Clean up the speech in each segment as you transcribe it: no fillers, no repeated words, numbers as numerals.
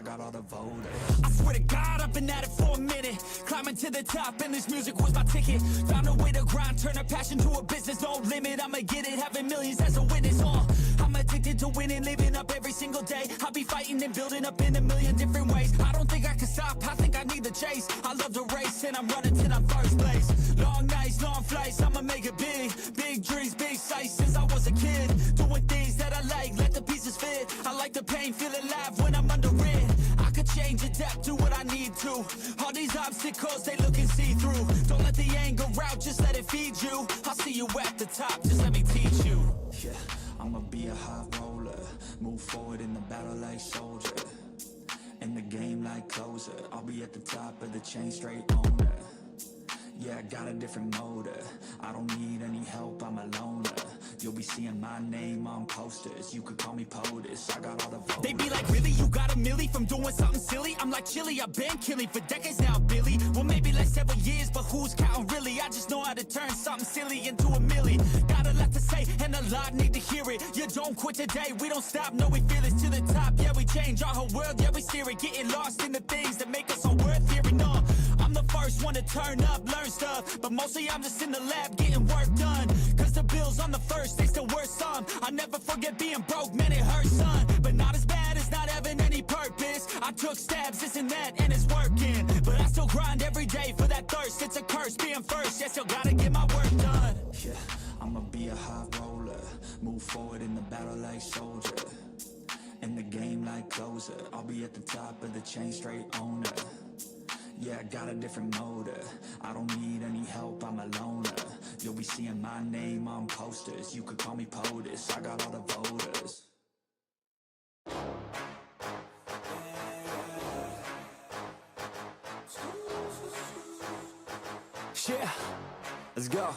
got all the voters. I swear to God, I've been at it for a minute. Climbing to the top and this music was my ticket. Found a way to grind, turn a passion to a business. No limit, I'ma get it, having millions as a witness. I'm addicted to winning, living up every single day. I'll be fighting and building up in a million different ways. I don't think I can stop, I think I need the chase. I love the race and I'm running till I'm first place. Long nights, long flights, I'ma make it big. Big dreams, big sights since I was a kid. Doing things that I like, let the pieces fit. I like the pain, feel alive when I'm under it. I could change, adapt, do what I need to. All these obstacles, they look and see through. Don't let the anger out, just let it feed you. I'll see you at the top, just let me teach you. Yeah, I'ma be a high roller. Move forward in the battle like soldier. In the game like closer. I'll be at the top of the chain, straight owner. Yeah, I got a different motive. I don't need any help, I'm a loner. You'll be seeing my name on posters. You could call me POTUS, I got all the voters. They be like, really? You got a milli from doing something silly? I'm like, chilly, I've been killing for decades now, Billy. Well, maybe like several years, but who's counting really? I just know how to turn something silly into a milli. Got a lot to say, and a lot need to hear it. You don't quit today, we don't stop, no, we feel it to the top. Yeah, we change our whole world, yeah, we steer it. Getting lost in the things that make us all worth hearing. No, I'm the first one to turn up, learn stuff, but mostly I'm just in the lab getting work done. Cause the bills on the first, they still worth some. I never forget being broke, man, it hurts, son. But not as bad as not having any purpose. I took stabs, this and that, and it's working. But I still grind every day for that thirst. It's a curse being first, yeah, still gotta get my work done. Yeah, I'ma be a high roller. Move forward in the battle like soldier. In the game like closer. I'll be at the top of the chain, straight owner. Yeah, I got a different motive. I don't need any help, I'm a loner. You'll be seeing my name on posters. You could call me POTUS, I got all the voters. Yeah, let's go.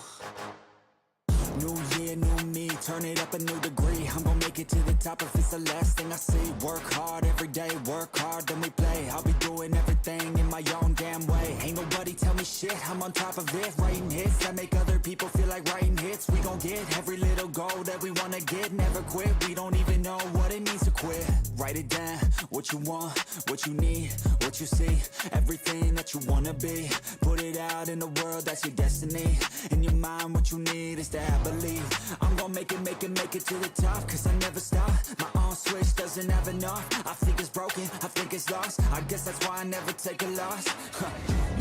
New year, new me, turn it up a new degree. I'm gonna make it to the top if it's the last thing I see. Work hard every day, work hard, then we play. I'll be doing everything in my own damn way. Ain't nobody tell me shit, I'm on top of it. Writing hits that make other people feel like writing hits. We gon' get every little goal that we wanna get. Never quit, we don't even know what it means to quit. Write it down, what you want, what you need, what you see. Everything that you wanna be. Put it out in the world, that's your destiny. In your mind, what you need is to have believe. I'm gonna make it to the top. Cause I never stop, my on switch doesn't have enough. I think it's broken, I think it's lost. I guess that's why I never take a loss.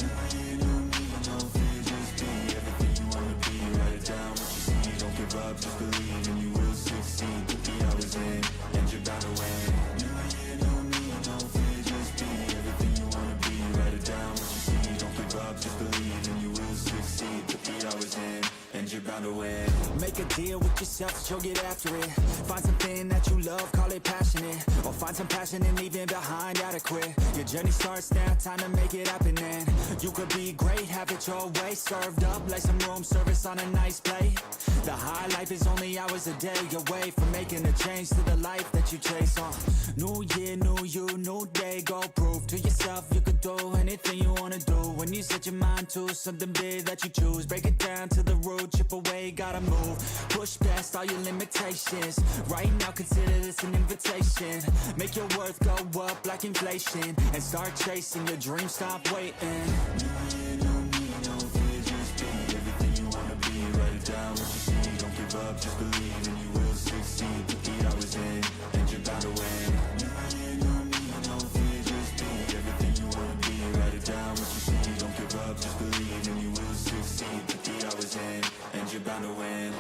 New year, new me, no fear, just be everything you wanna be. Write it down, what you see, don't give up, just believe. And you will succeed, put the hours in, and you're bound to win. New year, new me, no fear, just be everything you wanna be. Write it down, what you see, don't give up, just believe. And you will succeed, put the hours in, and you're bound to win. Make a deal with yourself that you'll get after it. Find something that you love, call it passionate. Or find some passion and leaving behind adequate. Your journey starts now, time to make it happen. And you could be great, have it your way. Served up like some room service on a nice plate. The high life is only hours a day away from making a change to the life that you chase on. New year, new you, new day. Go prove to yourself you could do anything you wanna do. When you set your mind to something big that you choose, break it down to the root, chip away, gotta move. Push past all your limitations. Right now consider this an invitation. Make your worth go up like inflation. And start chasing your dreams, stop waiting. New year, new me, no fear, just be everything you wanna be. Write it down, what you see, don't give up, just believe. And you will succeed, put the hours in, and you're bound to win. New year, new me, no fear, just be everything you wanna be. Write it down, what you see, don't give up, just believe. And you will succeed, put the hours in, and you're bound to win.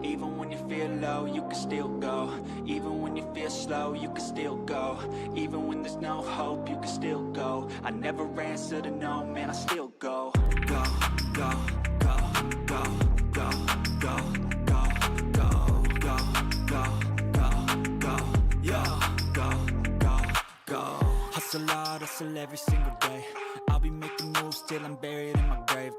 Even when you feel low, you can still go. Even when you feel slow, you can still go. Even when there's no hope, you can still go. I never answer to no, man, I still go. Go, go, go, go, go, go, go, go, go, go, go, go, yo, go, go, go. Hustle hard, hustle every single day. I'll be making moves till I'm buried in my grave.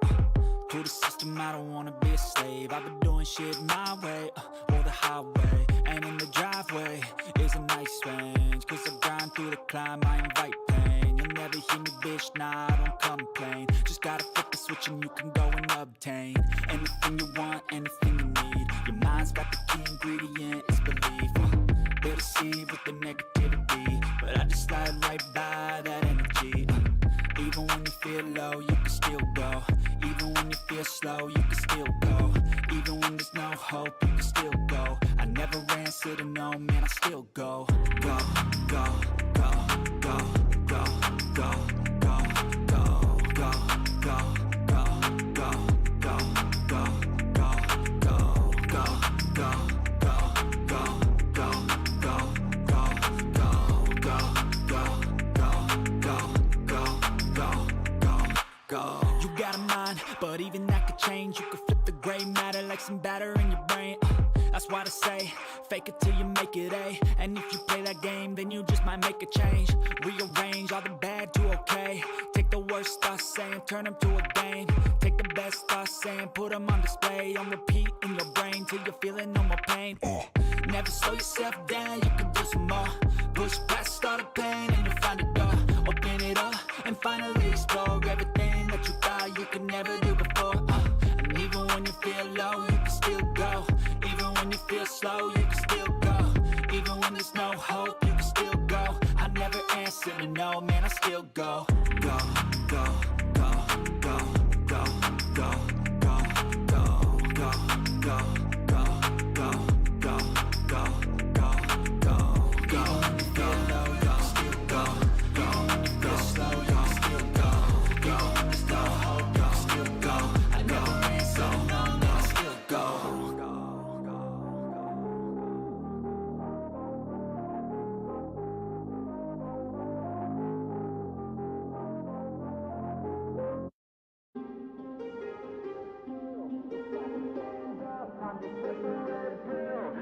To the system, I don't wanna be a slave. I've been doing shit my way, or the highway. And in the driveway is a nice range. Cause I grind through the climb, I invite pain. You'll never ever hear me, bitch, nah, I don't complain. Just gotta flip the switch and you can go and obtain anything you want, anything you need. Your mind's got the key ingredient, it's belief. They deceive with the negativity, but I just slide right by that energy. Even when you feel low, you can still go. Even when you feel slow, you can still go. Even when there's no hope, you can still go. I never answer to no, man, I still go. Go, go, go, go, go, go, go, go, go, go, go, go, go, go, go, go, go, go. You got a mind, but even that could change. You could flip the gray matter like some batter in your brain. That's why I say, fake it till you make it A. And if you play that game, then you just might make a change. Rearrange all the bad to okay. Take the worst thoughts saying, turn them to a game. Take the best thoughts saying, put them on display. On repeat in your brain till you're feeling no more pain. Never slow yourself down, you can do some more. Push past all the pain and you'll find a door. Open it up and finally explore everything that you thought you could never do before. And even when you feel low, you can still go. Even when you feel slow, you can still go. Even when there's no hope, you can still go. I never answer to no, man, I still go. Go, go, go, go, go, go, go, go, go, go, go, go, go, go, go, go, go. Even when you feel low, you can still go. Even when you feel slow, you can still go. Even when there's no hope, you can still go. I never answer to no, man, I still go.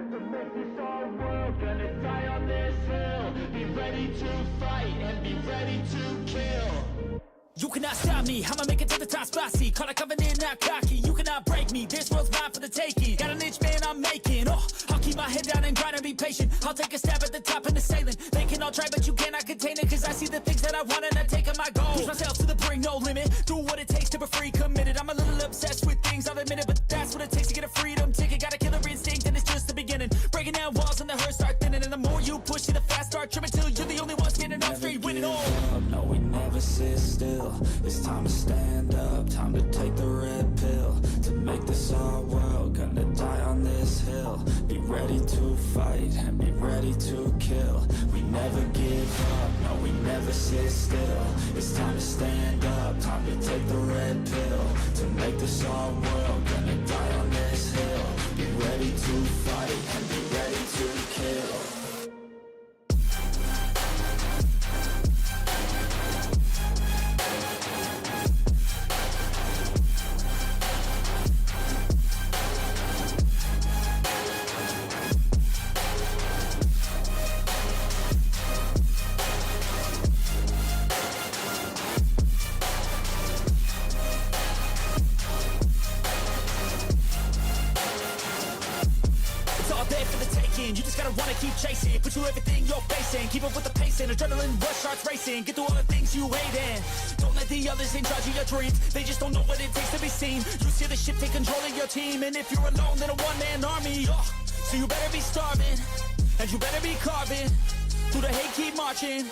To make this our world, gonna die on this hill. Be ready to fight and be ready to kill. You cannot stop me, I'ma make it to the top spicy. Call a covenant, not cocky, you cannot break me. This world's mine for the taking. Got an itch, man, I'm making. I'll keep my head down and grind and be patient. I'll take a stab at the top and the sailing. They can all try, but you cannot contain it. Cause I see the things that I want and I take on my goal. Push myself to the brink, no limit. Do what it takes to be free, committed. I'm a little obsessed with things, I'll admit it. But that's what it takes to get a freedom ticket. Got a killer instinct and it's just the beginning. Breaking down walls and the hurt start thinning. And the more you push, the fast start trimming. Till you're the only one standing up straight, winning all. No, we never sit still. It's time to stand up, time to take the red pill. To make this our world, gonna die on this hill. Be ready to fight and be ready to kill. We never give up, no, we never sit still. It's time to stand up, time to take the red pill. To make this our world, gonna die on this hill. Be ready to fight and be ready to kill. You just gotta wanna keep chasing. Put you everything you're facing. Keep up with the pace and adrenaline rush starts racing. Get through all the things you hate in. Don't let the others in charge of your dreams. They just don't know what it takes to be seen. You see the ship take control of your team. And if you're alone, then a one-man army. So you better be starving. And you better be carving. Through the hate, keep marching.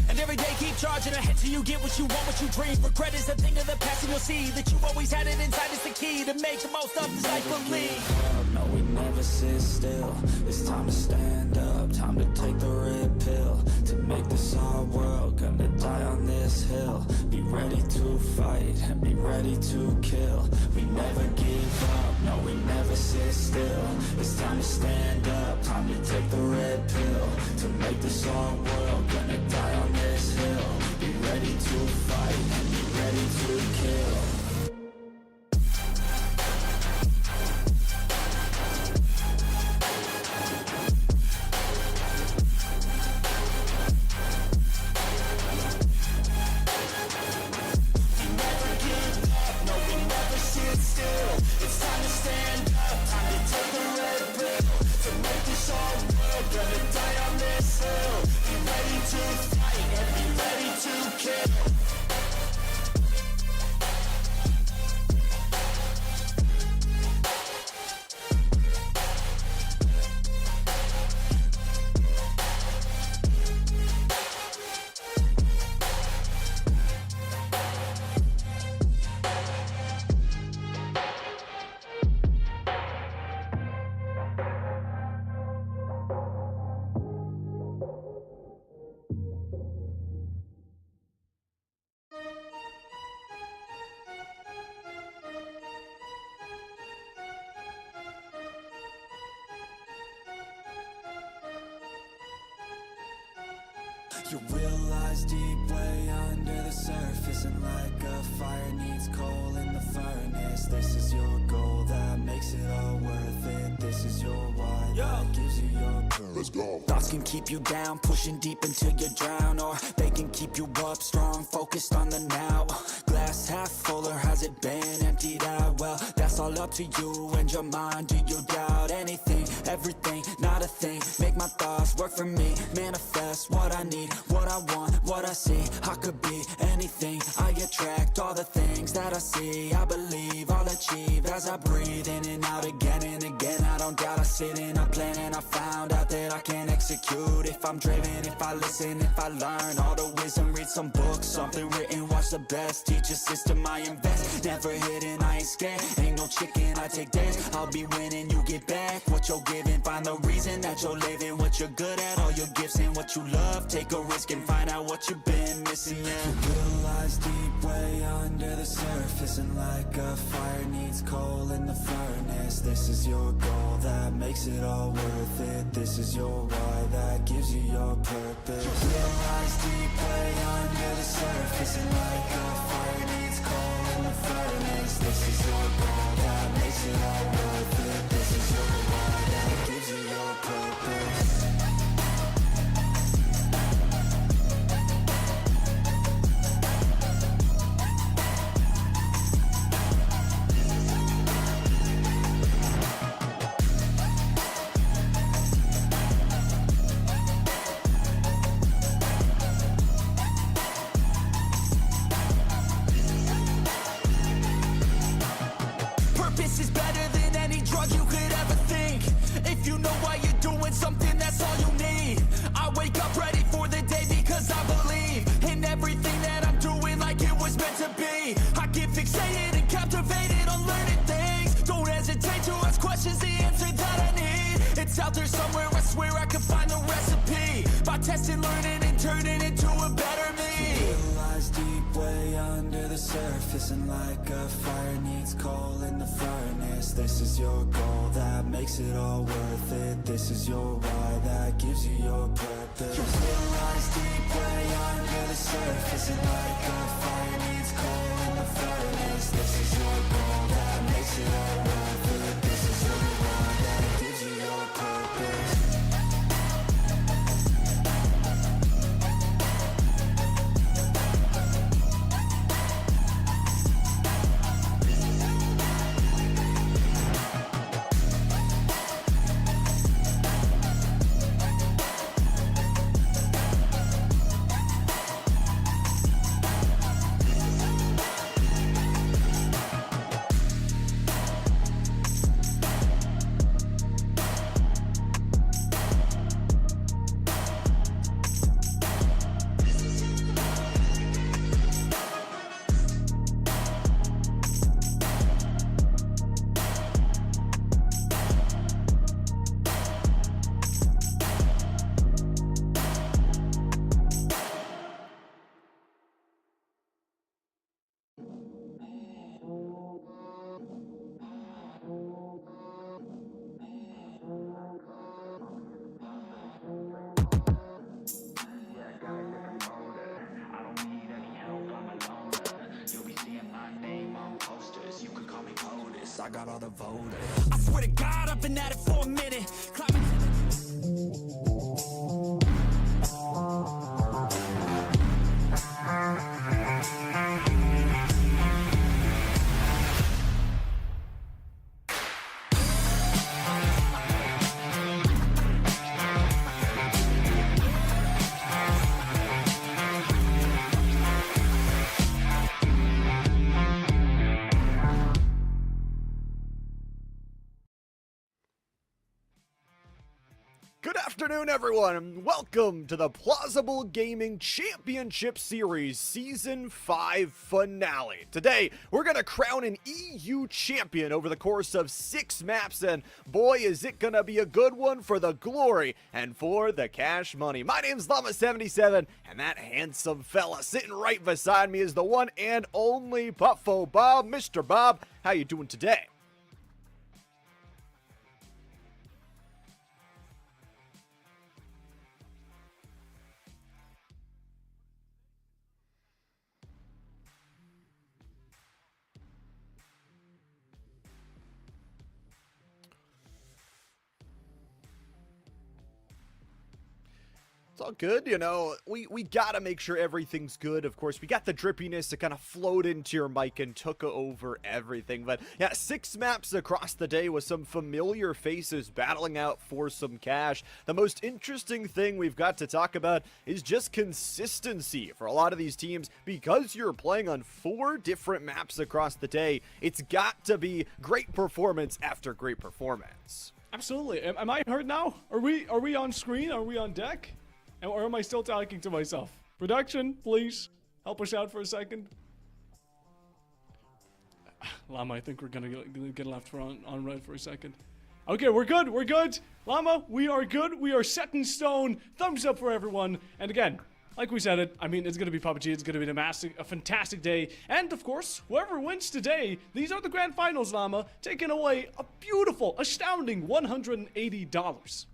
And every day keep charging ahead till you get what you want, what you dream. Regret is a thing of the past, and you'll see that you always had it inside. It's the key to make the most of this life. Believe. No, we never sit still. It's time to stand up, time to take the red pill. To make this our world, gonna die on this hill. Be ready to fight and be ready to kill. We never give up, no, we never sit still. It's time to stand up, time to take the red pill. To make this our world, gonna die on this hill. Be ready to fight and be ready to kill. Gonna die on this hill. Be ready You realize deep way under the surface, and like a fire needs coal in the furnace, this is your goal that makes it all worth it. This is your why that gives you your purpose. Let's go. Thoughts can keep you down, pushing deep until you drown, or they can keep you up strong, focused on the now. Glass half full, or has it been emptied out? Well, that's all up to you and your mind. Do you doubt anything, everything, not a thing? Make my thoughts work for me, manifest what I need, what I want, what I see. I could be anything, I attract all the things that I see. I believe I'll achieve as I breathe in and out again and again. I don't doubt, I sit in a plan and I found out that I can execute if I'm driven, if I listen, if I learn all the wisdom. Read some books, something written, watch the best, teach a system I invest. Never hidden, I ain't scared, ain't no chicken, I take dares. I'll be winning, you get back what you're giving. Find the reason that you're living, what you're good at, all your gifts and what you love. Take a risk and find out what you've been missing. You realize deep way under the surface, and like a fire needs coal in the furnace, this is your goal that makes it all worth it. This is your why that gives you your purpose. You realize deep way under the surface, and like a fire needs coal in the furnace, this is your goal that makes it all worth it. This is your why that gives you your purpose. Purpose is better than any drug you could ever think. If you know why you're doing something, that's all you need. I wake up ready for the day because I believe in everything that I'm doing like it was meant to be. I get fixated and captivated on learning things. Don't hesitate to ask questions, the answer that I need. It's out there somewhere, I swear I can find the recipe. By testing, learning, and turning into a better me. Realize deep way under the surface, and like a fire needs coal in the furnace, this is your goal that makes it all worth it. This is your why that gives you your purpose. You realize deep way under the surface, and like a fire needs coal in the furnace, this is your goal that makes it all worth it. This is your why that gives you your purpose. I got all the voters. I swear to God, I've been at it for a minute. Climbing. Good afternoon, everyone, and welcome to the Plausible Gaming Championship Series Season 5 finale. Today, we're going to crown an EU champion over the course of 6 maps, and boy, is it going to be a good one for the glory and for the cash money. My name's Llama77, and that handsome fella sitting right beside me is the one and only Puffo Bob. Mr. Bob, how you doing today? It's all good, you know, we gotta make sure everything's good. Of course, we got the drippiness that kind of flowed into your mic and took over everything. But yeah, 6 maps across the day with some familiar faces battling out for some cash. The most interesting thing we've got to talk about is just consistency for a lot of these teams. Because you're playing on 4 different maps across the day, it's got to be great performance after great performance. Absolutely. Am I heard now? Are we on screen? Are we on deck? Or am I still talking to myself? Production, please help us out for a second. Llama, I think we're gonna get left for on red for a second. Okay, we're good. We're good. Llama, we are good. We are set in stone. Thumbs up for everyone. And again, like we said it, I mean, it's gonna be PUBG. It's gonna be a fantastic day. And of course, whoever wins today, these are the grand finals, Llama, taking away a beautiful, astounding $180.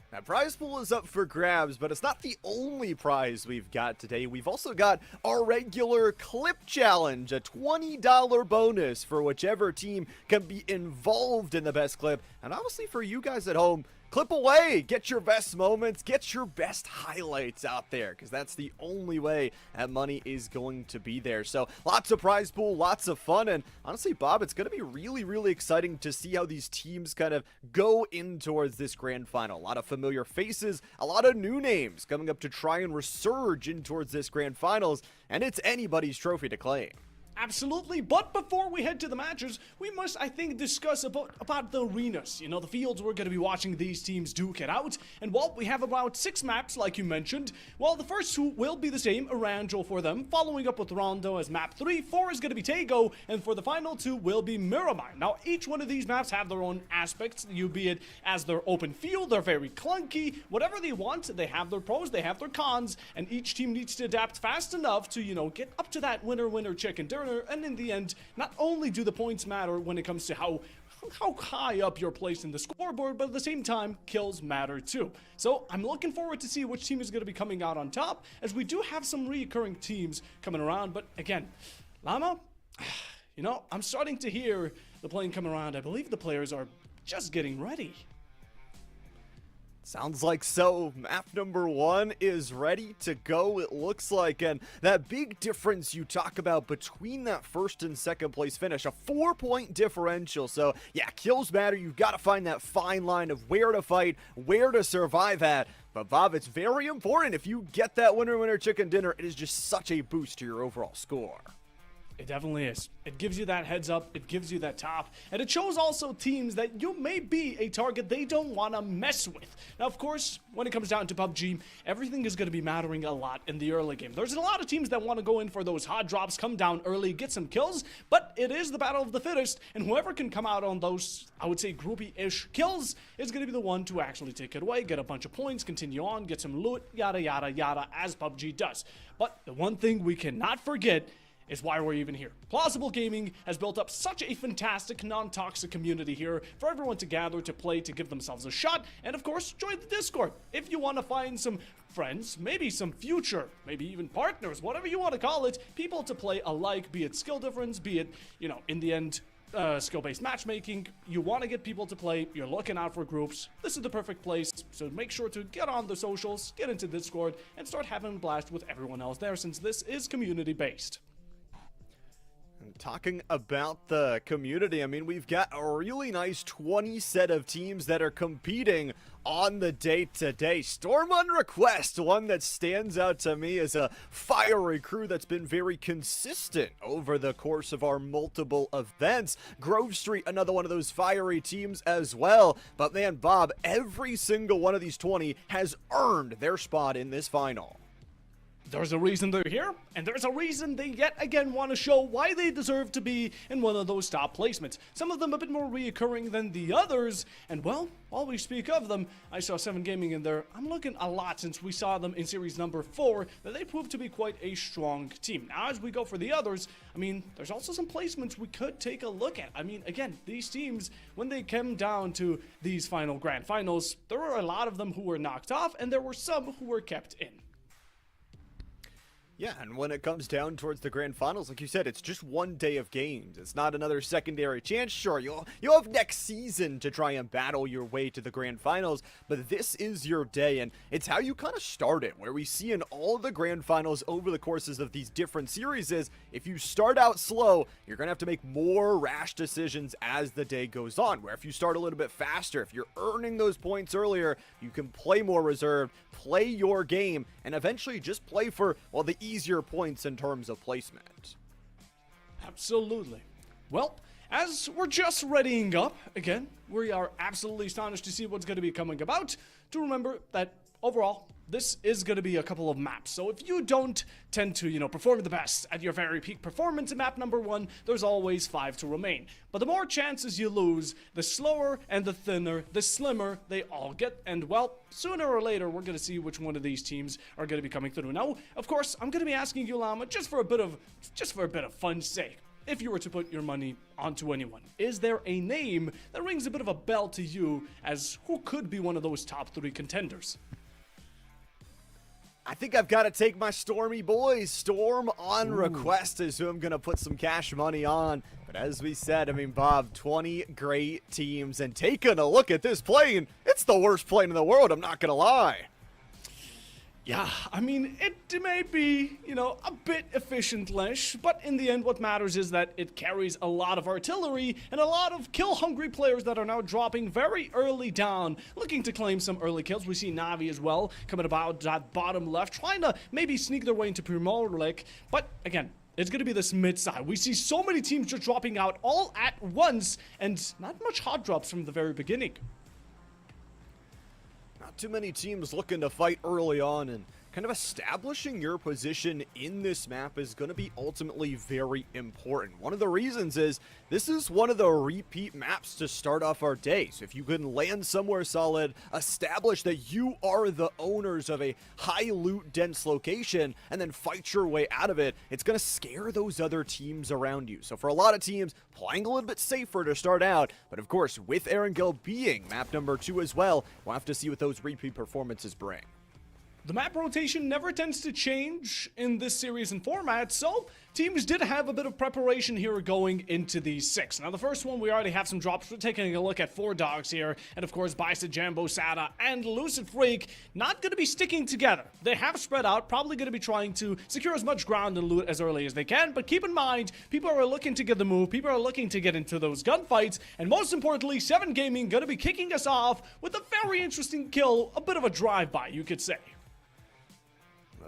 That prize pool is up for grabs, but it's not the only prize we've got today. We've also got our regular clip challenge, a $20 bonus for whichever team can be involved in the best clip. And obviously for you guys at home, clip away, get your best moments, get your best highlights out there, because that's the only way that money is going to be there. So lots of prize pool, lots of fun, and honestly, Bob, it's going to be really, really exciting to see how these teams kind of go in towards this grand final. A lot of familiar faces, a lot of new names coming up to try and resurge in towards this grand finals, and it's anybody's trophy to claim. Absolutely, but before we head to the matches, we must, I think, discuss about the arenas. You know, the fields we're going to be watching these teams duke it out. And while we have about 6 maps, like you mentioned, well, the first 2 will be the same, Arangel for them, following up with Rondo as map 3, 4 is going to be Tego, and for the final 2 will be Miramar. Now, each one of these maps have their own aspects, be it as their open field, they're very clunky, whatever they want, they have their pros, they have their cons, and each team needs to adapt fast enough to, you know, get up to that winner chicken dinner. And in the end, not only do the points matter when it comes to how high up you're placed in the scoreboard, but at the same time, kills matter too. So I'm looking forward to see which team is going to be coming out on top, as we do have some recurring teams coming around. But again, Llama, you know, I'm starting to hear the plane coming around. I believe the players are just getting ready. Sounds like so. Map number 1 is ready to go, it looks like. And that big difference you talk about between that first and second place finish, a 4-point differential. So yeah, kills matter. You've got to find that fine line of where to fight, where to survive at. But Bob, it's very important. If you get that winner chicken dinner, it is just such a boost to your overall score. It definitely is. It gives you that heads up, it gives you that top, and it shows also teams that you may be a target they don't want to mess with. Now, of course, when it comes down to PUBG, everything is going to be mattering a lot in the early game. There's a lot of teams that want to go in for those hot drops, come down early, get some kills, but it is the battle of the fittest, and whoever can come out on those, I would say, groupie-ish kills is going to be the one to actually take it away, get a bunch of points, continue on, get some loot, yada, yada, yada, as PUBG does. But the one thing we cannot forget is why we're even here. PlausibleGaming has built up such a fantastic, non-toxic community here for everyone to gather, to play, to give themselves a shot, and of course, join the Discord. If you want to find some friends, maybe some future, maybe even partners, whatever you want to call it, people to play alike, be it skill difference, be it, you know, in the end, skill-based matchmaking, you want to get people to play, you're looking out for groups, this is the perfect place, so make sure to get on the socials, get into Discord, and start having a blast with everyone else there, since this is community-based. Talking about the community, I mean, we've got a really nice 20 set of teams that are competing on the day today. Storm on Request, one that stands out to me as a fiery crew that's been very consistent over the course of our multiple events. Grove Street, another one of those fiery teams as well. But man, Bob, every single one of these 20 has earned their spot in this final. There's a reason they're here, and there's a reason they yet again want to show why they deserve to be in one of those top placements. Some of them a bit more reoccurring than the others, and well, while we speak of them, I saw 7 Gaming in there. I'm looking a lot since we saw them in series number 4, that they proved to be quite a strong team. Now, as we go for the others, I mean, there's also some placements we could take a look at. I mean, again, these teams, when they came down to these final grand finals, there were a lot of them who were knocked off, and there were some who were kept in. Yeah, and when it comes down towards the grand finals, like you said, it's just one day of games. It's not another secondary chance. Sure, you'll have next season to try and battle your way to the grand finals, but this is your day, and it's how you kind of start it, where we see in all the grand finals over the courses of these different series is, if you start out slow, you're going to have to make more rash decisions as the day goes on, where if you start a little bit faster, if you're earning those points earlier, you can play more reserved, play your game, and eventually just play for, well, the easier points in terms of placement. Absolutely. Well, as we're just readying up, again, we are absolutely astonished to see what's going to be coming about. To remember that overall, this is going to be a couple of maps. So if you don't tend to, perform the best at your very peak performance in map number 1, there's always 5 to remain. But the more chances you lose, the slower and the thinner, the slimmer they all get. And well, sooner or later, we're going to see which one of these teams are going to be coming through. Now, of course, I'm going to be asking you, Llama, just for a bit of fun's sake. If you were to put your money onto anyone, is there a name that rings a bit of a bell to you as who could be one of those top 3 contenders? I think I've got to take my Stormy boys. Storm on request is who I'm going to put some cash money on. But as we said, Bob, 20 great teams. And taking a look at this plane, it's the worst plane in the world, I'm not going to lie. Yeah, it may be, a bit efficient-ish, but in the end, what matters is that it carries a lot of artillery and a lot of kill-hungry players that are now dropping very early down, looking to claim some early kills. We see Navi as well coming about that bottom left, trying to maybe sneak their way into Primorlic, but again, it's going to be this mid-side. We see so many teams just dropping out all at once, and not much hot drops from the very beginning. Not too many teams looking to fight early on, and kind of establishing your position in this map is going to be ultimately very important. One of the reasons is this is one of the repeat maps to start off our day. So if you can land somewhere solid, establish that you are the owners of a high loot dense location, and then fight your way out of it, it's going to scare those other teams around you. So for a lot of teams, playing a little bit safer to start out, but of course with Erangel being map number 2 as well, we'll have to see what those repeat performances bring. The map rotation never tends to change in this series and format, so teams did have a bit of preparation here going into these 6. Now, the first one, we already have some drops. We're taking a look at 4 dogs here, and of course, Bicep, Jambo, Sada, and Lucid Freak not going to be sticking together. They have spread out, probably going to be trying to secure as much ground and loot as early as they can, but keep in mind, people are looking to get the move, people are looking to get into those gunfights, and most importantly, 7 Gaming going to be kicking us off with a very interesting kill, a bit of a drive-by, you could say.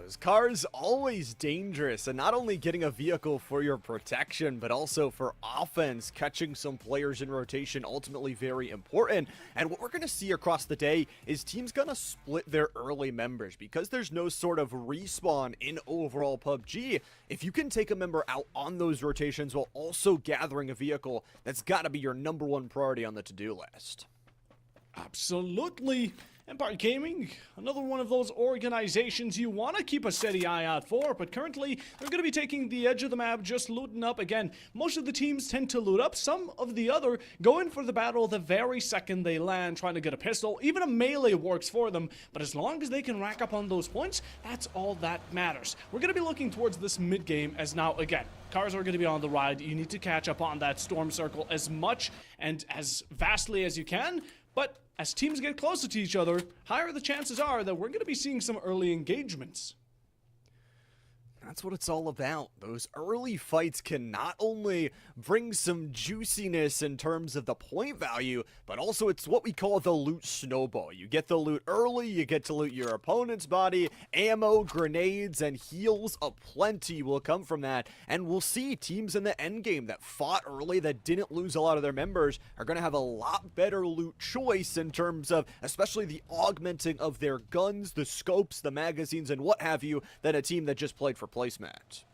Those cars always dangerous, and not only getting a vehicle for your protection, but also for offense, catching some players in rotation, ultimately very important. And what we're going to see across the day is teams going to split their early members, because there's no sort of respawn in overall PUBG. If you can take a member out on those rotations while also gathering a vehicle, that's got to be your number 1 priority on the to-do list. Absolutely. Empire Gaming, another one of those organizations you want to keep a steady eye out for, but currently they're going to be taking the edge of the map, just looting up. Again, most of the teams tend to loot up, some of the other go in for the battle the very second they land, trying to get a pistol. Even a melee works for them, but as long as they can rack up on those points, that's all that matters. We're going to be looking towards this mid-game, as now, again, cars are going to be on the ride. You need to catch up on that storm circle as much and as vastly as you can, but as teams get closer to each other, higher the chances are that we're going to be seeing some early engagements. That's what it's all about. Those early fights can not only bring some juiciness in terms of the point value, but also it's what we call the loot snowball. You get the loot early, you get to loot your opponent's body, ammo, grenades, and heals aplenty will come from that. And we'll see teams in the endgame that fought early, that didn't lose a lot of their members, are going to have a lot better loot choice in terms of especially the augmenting of their guns, the scopes, the magazines, and what have you, than a team that just played for placement.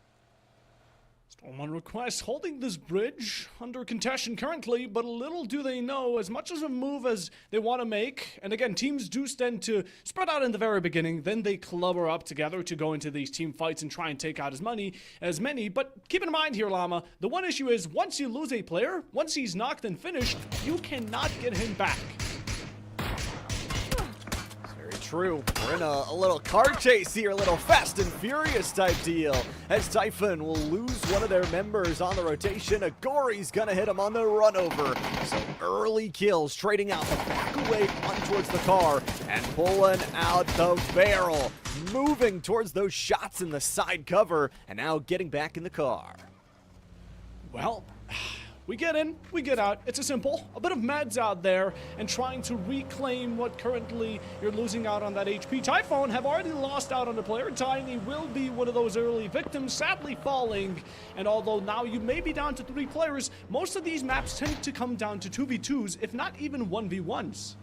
Storm on request, holding this bridge under contention currently, but little do they know, as much as a move as they want to make, and again, teams do tend to spread out in the very beginning, then they clubber up together to go into these team fights and try and take out as many, but keep in mind here, Llama, the one issue is, once you lose a player, once he's knocked and finished, you cannot get him back. true. We're in a little car chase here, a little Fast and Furious type deal. As Typhon will lose one of their members on the rotation, Agori's gonna hit him on the run over. So early kills, trading out the back away on towards the car and pulling out the barrel. Moving towards those shots in the side cover and now getting back in the car. Well, we get in, we get out. It's a simple. A bit of meds out there and trying to reclaim what currently you're losing out on that HP. Typhon have already lost out on the player. Tiny will be one of those early victims, sadly falling. And although now you may be down to 3 players, most of these maps tend to come down to 2v2s, if not even 1v1s.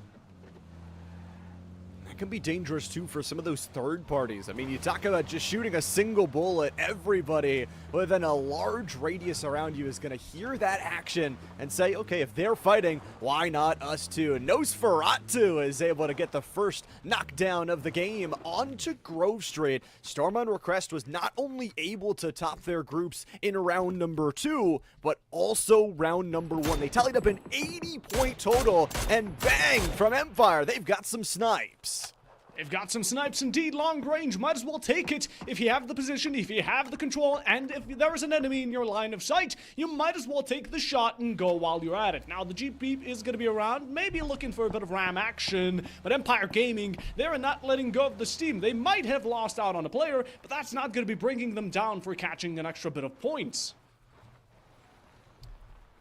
That can be dangerous too for some of those third parties. I mean, you talk about just shooting a single bullet, everybody within a large radius around you is going to hear that action and say, okay, if they're fighting, why not us too? Nosferatu is able to get the first knockdown of the game onto Grove Street. Storm on Request was not only able to top their groups in round number 2, but also round number 1. They tallied up an 80-point total, and bang, from Empire, they've got some snipes. They've got some snipes indeed, long range. Might as well take it if you have the position, if you have the control, and if there is an enemy in your line of sight, you might as well take the shot and go while you're at it. Now, the GP is going to be around, maybe looking for a bit of ram action, but Empire Gaming, they're not letting go of the steam. They might have lost out on a player, but that's not going to be bringing them down for catching an extra bit of points.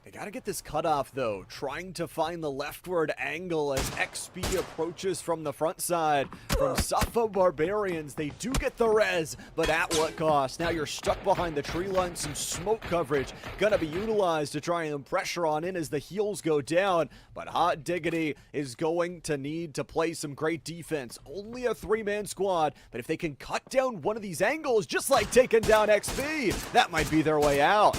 They gotta get this cutoff though, trying to find the leftward angle as XP approaches from the front side. From Safa Barbarians, they do get the res, but at what cost? Now you're stuck behind the tree line, some smoke coverage gonna be utilized to try and pressure on in as the heals go down, but Hot Diggity is going to need to play some great defense. Only a 3-man squad, but if they can cut down one of these angles, just like taking down XP, that might be their way out.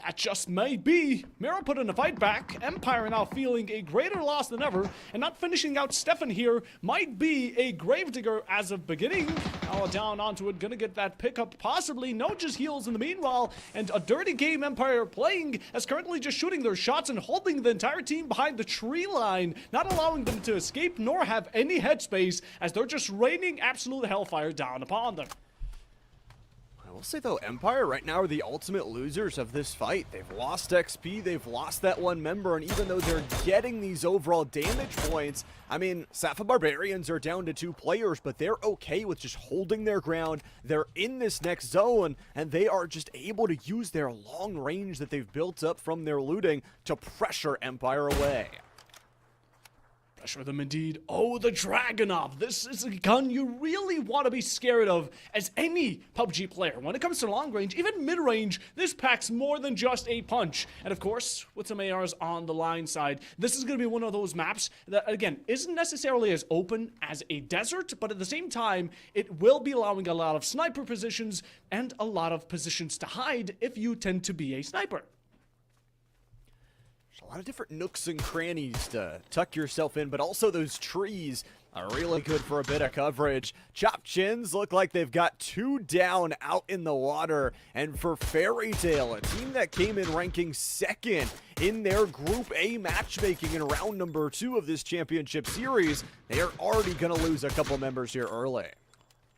That just may be. Mira put in a fight back. Empire now feeling a greater loss than ever, and not finishing out Stefan here might be a Gravedigger as of beginning. Now down onto it, gonna get that pickup, possibly. No just heals in the meanwhile, and a dirty game Empire playing as currently just shooting their shots and holding the entire team behind the tree line, not allowing them to escape nor have any headspace as they're just raining absolute hellfire down upon them. I will say though, Empire right now are the ultimate losers of this fight. They've lost XP, they've lost that one member, and even though they're getting these overall damage points, I mean, Safa Barbarians are down to 2 players, but they're okay with just holding their ground. They're in this next zone, and they are just able to use their long range that they've built up from their looting to pressure Empire away. Pressure them indeed. Oh, the Dragunov. This is a gun you really want to be scared of as any PUBG player. When it comes to long range, even mid-range, this packs more than just a punch. And of course, with some ARs on the line side, this is going to be one of those maps that, again, isn't necessarily as open as a desert, but at the same time, it will be allowing a lot of sniper positions and a lot of positions to hide if you tend to be a sniper. A lot of different nooks and crannies to tuck yourself in, but also those trees are really good for a bit of coverage. Chop Chins look like they've got 2 down out in the water. And for Fairy Tail, a team that came in ranking 2nd in their Group A matchmaking in round number 2 of this championship series, they are already going to lose a couple members here early.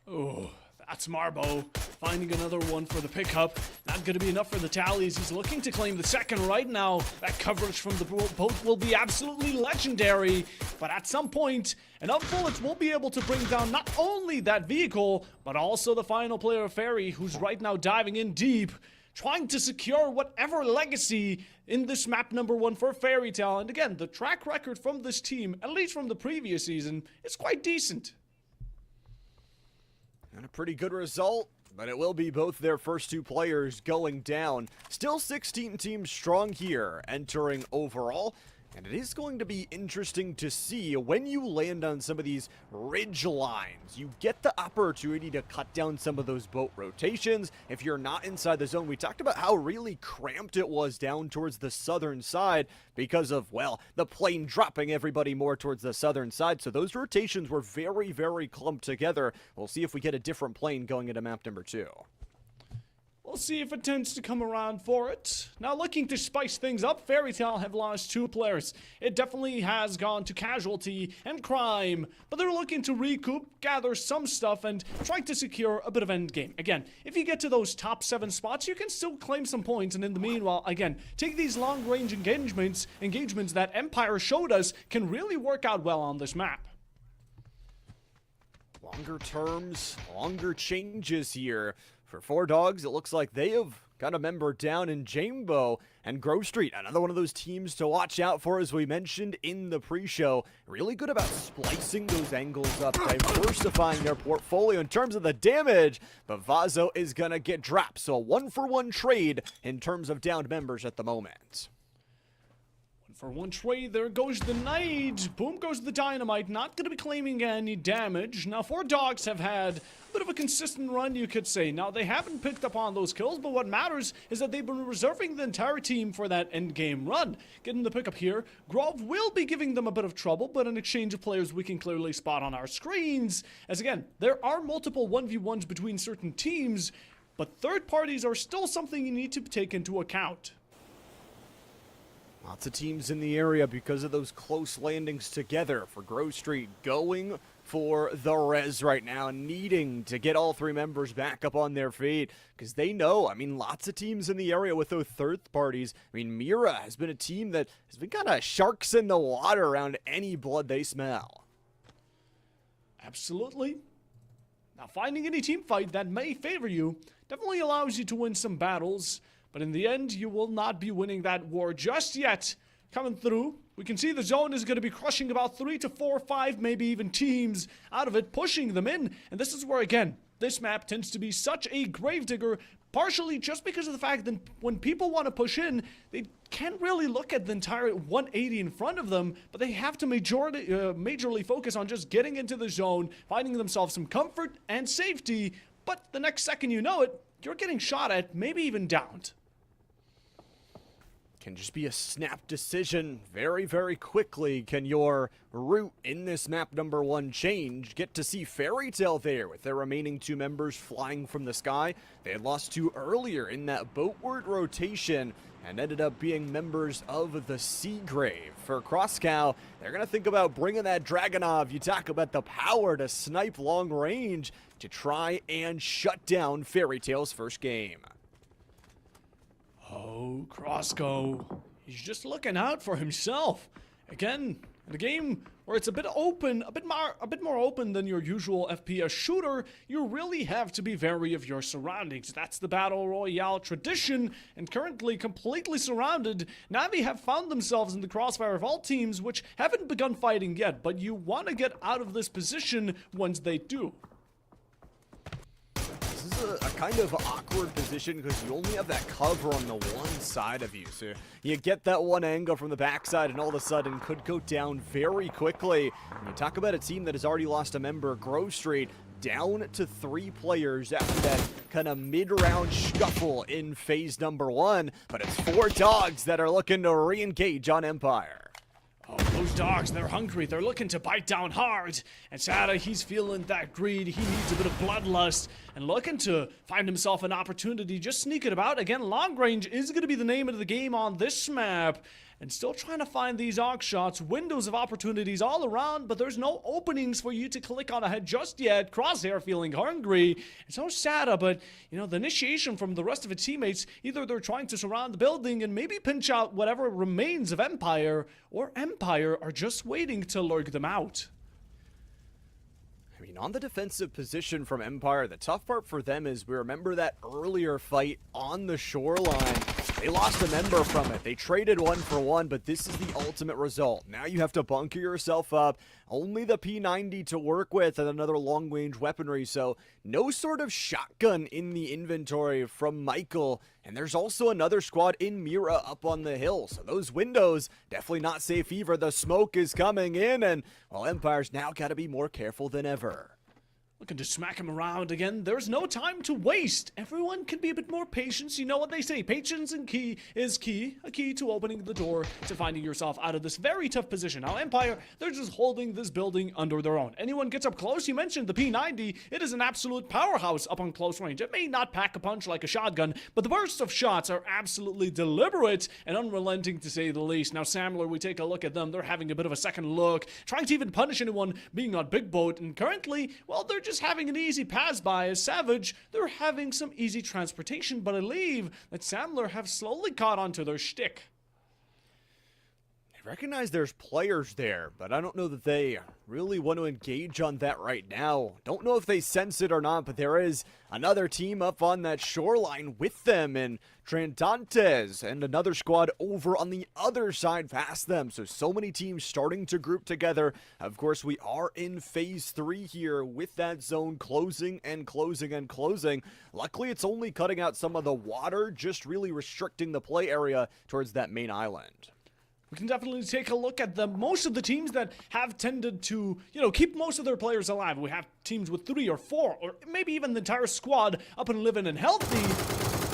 Oh, that's Marbo finding another one for the pickup. Not going to be enough for the tallies. He's looking to claim the 2nd right now. That coverage from the boat will be absolutely legendary. But at some point, enough bullets will be able to bring down not only that vehicle, but also the final player, Fairy, who's right now diving in deep, trying to secure whatever legacy in this map number 1 for Fairy Tail. And again, the track record from this team, at least from the previous season, is quite decent. And a pretty good result, but it will be both their first 2 players going down. Still 16 teams strong here, entering overall. And it is going to be interesting to see when you land on some of these ridge lines. You get the opportunity to cut down some of those boat rotations. If you're not inside the zone, we talked about how really cramped it was down towards the southern side because of, well, the plane dropping everybody more towards the southern side. So those rotations were very, very clumped together. We'll see if we get a different plane going into map number 2. We'll We'll see if it tends to come around for it. Now, looking to spice things up, Fairy Tail have lost 2 players. It definitely has gone to casualty and crime, but they're looking to recoup, gather some stuff, and try to secure a bit of endgame. Again, if you get to those top 7 spots, you can still claim some points, and in the meanwhile, again, take these long-range engagements that Empire showed us can really work out well on this map. Longer terms, longer changes here. For 4 Dogs, it looks like they have got a member down in Jambo, and Grove Street, another one of those teams to watch out for, as we mentioned in the pre-show. Really good about splicing those angles up, diversifying their portfolio in terms of the damage, but Vazo is gonna get dropped, so a 1-for-1 trade in terms of downed members at the moment. For 1 trade, there goes the Knight. Boom goes the Dynamite. Not going to be claiming any damage. Now, 4 Dogs have had a bit of a consistent run, you could say. Now, they haven't picked up on those kills, but what matters is that they've been reserving the entire team for that endgame run. Getting the pickup here, Grove will be giving them a bit of trouble, but an exchange of players we can clearly spot on our screens. As again, there are multiple 1v1s between certain teams, but third parties are still something you need to take into account. Lots of teams in the area because of those close landings together. For Grove Street going for the res right now, needing to get all 3 members back up on their feet because they know, I mean, lots of teams in the area with those third parties. I mean, Mira has been a team that has been kind of sharks in the water around any blood they smell. Absolutely. Now, finding any team fight that may favor you definitely allows you to win some battles. But in the end, you will not be winning that war just yet. Coming through, we can see the zone is going to be crushing about 3 to 4, 5, maybe even teams out of it, pushing them in. And this is where, again, this map tends to be such a gravedigger, partially just because of the fact that when people want to push in, they can't really look at the entire 180 in front of them, but they have to majorly focus on just getting into the zone, finding themselves some comfort and safety. But the next second you know it, you're getting shot at, maybe even downed. Can just be a snap decision very, very quickly. Can your route in this map number 1 change? Get to see Fairy Tail there with their remaining 2 members flying from the sky. They had lost 2 earlier in that boatward rotation and ended up being members of the Seagrave. For Crosscow, they're going to think about bringing that Dragonov. You talk about the power to snipe long range to try and shut down Fairy Tail's first game. Oh, Crossco, he's just looking out for himself. Again, in a game where it's a bit open, a bit more open than your usual FPS shooter, you really have to be wary of your surroundings. That's the Battle Royale tradition, and currently completely surrounded, Na'Vi have found themselves in the crossfire of all teams which haven't begun fighting yet, but you want to get out of this position once they do. This is a kind of awkward position because you only have that cover on the one side of you. So you get that one angle from the backside and all of a sudden could go down very quickly. And you talk about a team that has already lost a member, Grove Street, down to 3 players after that kind of mid-round scuffle in phase number 1. But it's 4 Dogs that are looking to re-engage on Empire. Oh, those dogs, they're hungry. They're looking to bite down hard. And Sada, he's feeling that greed. He needs a bit of bloodlust and looking to find himself an opportunity, just sneaking about. Again, long range is going to be the name of the game on this map. And still trying to find these arc shots, windows of opportunities all around, but there's no openings for you to click on ahead just yet. Crosshair feeling hungry. It's so sad, but, you know, the initiation from the rest of its teammates, either they're trying to surround the building and maybe pinch out whatever remains of Empire, or Empire are just waiting to lurk them out. I mean, on the defensive position from Empire, the tough part for them is we remember that earlier fight on the shoreline. They lost a member from it. They traded 1 for 1, but this is the ultimate result. Now you have to bunker yourself up. Only the P90 to work with and another long-range weaponry, so no sort of shotgun in the inventory from Michael. And there's also another squad in Mira up on the hill, so those windows definitely not safe either. The smoke is coming in, and, well, Empire's now got to be more careful than ever. Looking to smack him around again. There's no time to waste. Everyone can be a bit more patient. You know what they say. Patience and key is key. A key to opening the door to finding yourself out of this very tough position. Now, Empire, they're just holding this building under their own. Anyone gets up close, you mentioned the P90. It is an absolute powerhouse up on close range. It may not pack a punch like a shotgun, but the bursts of shots are absolutely deliberate and unrelenting to say the least. Now, Samler, we take a look at them. They're having a bit of a second look, trying to even punish anyone being on Big Boat. And currently, well, they're just having an easy pass by. As Savage, they're having some easy transportation, but I believe that Samler have slowly caught onto their shtick. I recognize there's players there, but I don't know that they really want to engage on that right now. Don't know if they sense it or not, but there is another team up on that shoreline with them, and Trandantes and another squad over on the other side past them. So many teams starting to group together. Of course, we are in phase 3 here with that zone closing and closing and closing. Luckily, it's only cutting out some of the water, just really restricting the play area towards that main island. We can definitely take a look at most of the teams that have tended to, keep most of their players alive. We have teams with 3 or 4, or maybe even the entire squad up and living and healthy.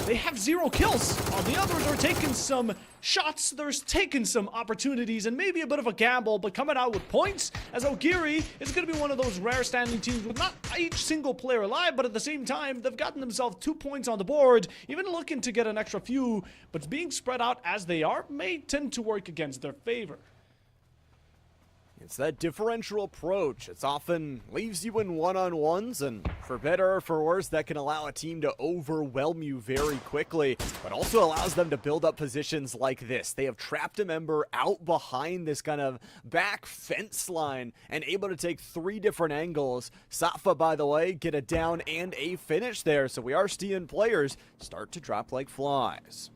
They have 0 kills. The others are taking some shots. They're taking some opportunities and maybe a bit of a gamble, but coming out with points. As Ogiri is going to be one of those rare standing teams with not each single player alive, but at the same time, they've gotten themselves 2 points on the board, even looking to get an extra few, but being spread out as they are may tend to work against their favor. It's that differential approach. It's often leaves you in one-on-ones, and for better or for worse, that can allow a team to overwhelm you very quickly, but also allows them to build up positions like this. They have trapped a member out behind this kind of back fence line and able to take 3 different angles. Safa, by the way, get a down and a finish there, so we are seeing players start to drop like flies.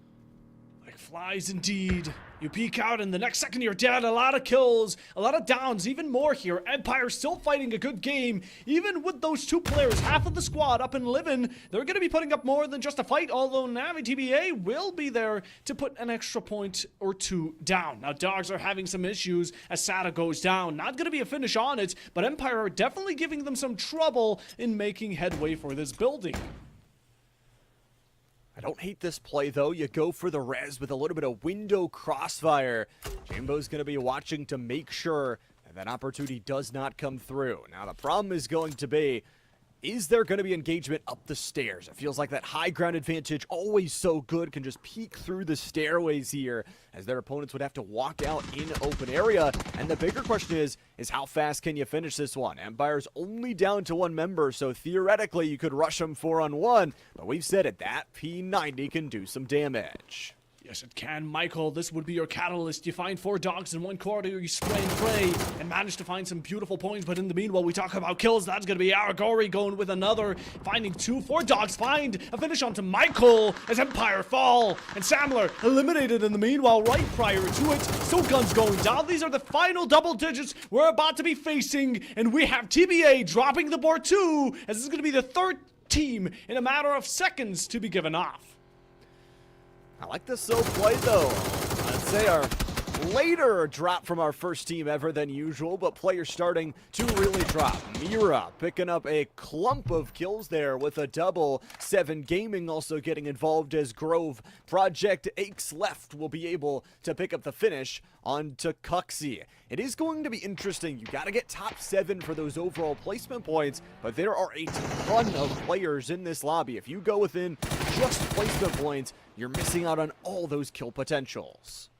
Like flies indeed. You peek out and the next second you're dead. A lot of kills, a lot of downs, even more here. Empire still fighting a good game. Even with those 2 players, half of the squad up and living, they're going to be putting up more than just a fight, although Navi TBA will be there to put an extra point or 2 down. Now, Dogs are having some issues as Sada goes down. Not going to be a finish on it, but Empire are definitely giving them some trouble in making headway for this building. I don't hate this play, though. You go for the res with a little bit of window crossfire. Jambo's going to be watching to make sure that opportunity does not come through. Now, the problem is going to be, is there going to be engagement up the stairs? It feels like that high ground advantage, always so good, can just peek through the stairways here, as their opponents would have to walk out in open area. And the bigger question is how fast can you finish this one? Empire's only down to 1 member, so theoretically you could rush them 4-on-1, but we've said it, that P90 can do some damage. Yes, it can, Michael. This would be your catalyst. You find 4 dogs in 1 quarter, you spray and pray, and manage to find some beautiful points. But in the meanwhile, we talk about kills. That's going to be Aragori going with another, finding 2. 4 dogs find a finish onto Michael as Empire fall. And Samler eliminated in the meanwhile right prior to it. So guns going down. These are the final double digits we're about to be facing. And we have TBA dropping the board too, as this is going to be the 3rd team in a matter of seconds to be given off. I like this so play, though. I'd say our later drop from our first team ever than usual, but players starting to really drop. Mira picking up a clump of kills there with a double. 7 Gaming also getting involved as Grove. Project Aches left will be able to pick up the finish on Tucuxi. It is going to be interesting. You got to get top 7 for those overall placement points, but there are a ton of players in this lobby. If you go within just placement points, you're missing out on all those kill potentials.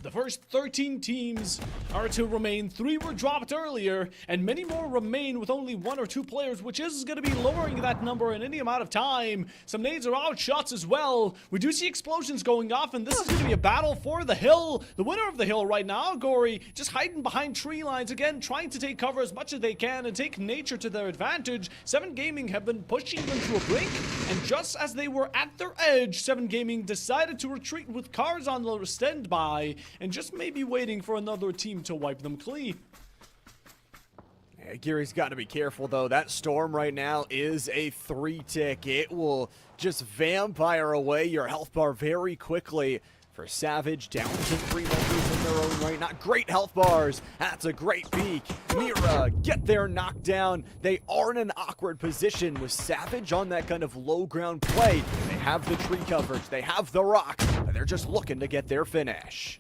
The first 13 teams are to remain. 3 were dropped earlier, and many more remain with only 1 or 2 players, which is going to be lowering that number in any amount of time. Some nades are out, shots as well. We do see explosions going off, and this is going to be a battle for the hill. The winner of the hill right now, Gory, just hiding behind tree lines again, trying to take cover as much as they can and take nature to their advantage. 7 Gaming have been pushing them to a brink, and just as they were at their edge, 7 Gaming decided to retreat with cars on the standby, and just maybe waiting for another team to wipe them clean. Yeah, Gary's got to be careful, though. That storm right now is a 3-tick. It will just vampire away your health bar very quickly. For Savage, down to 3 members in their own right. Not great health bars. That's a great peek. Mira get their knockdown. They are in an awkward position with Savage on that kind of low ground play. They have the tree coverage. They have the rocks. And they're just looking to get their finish.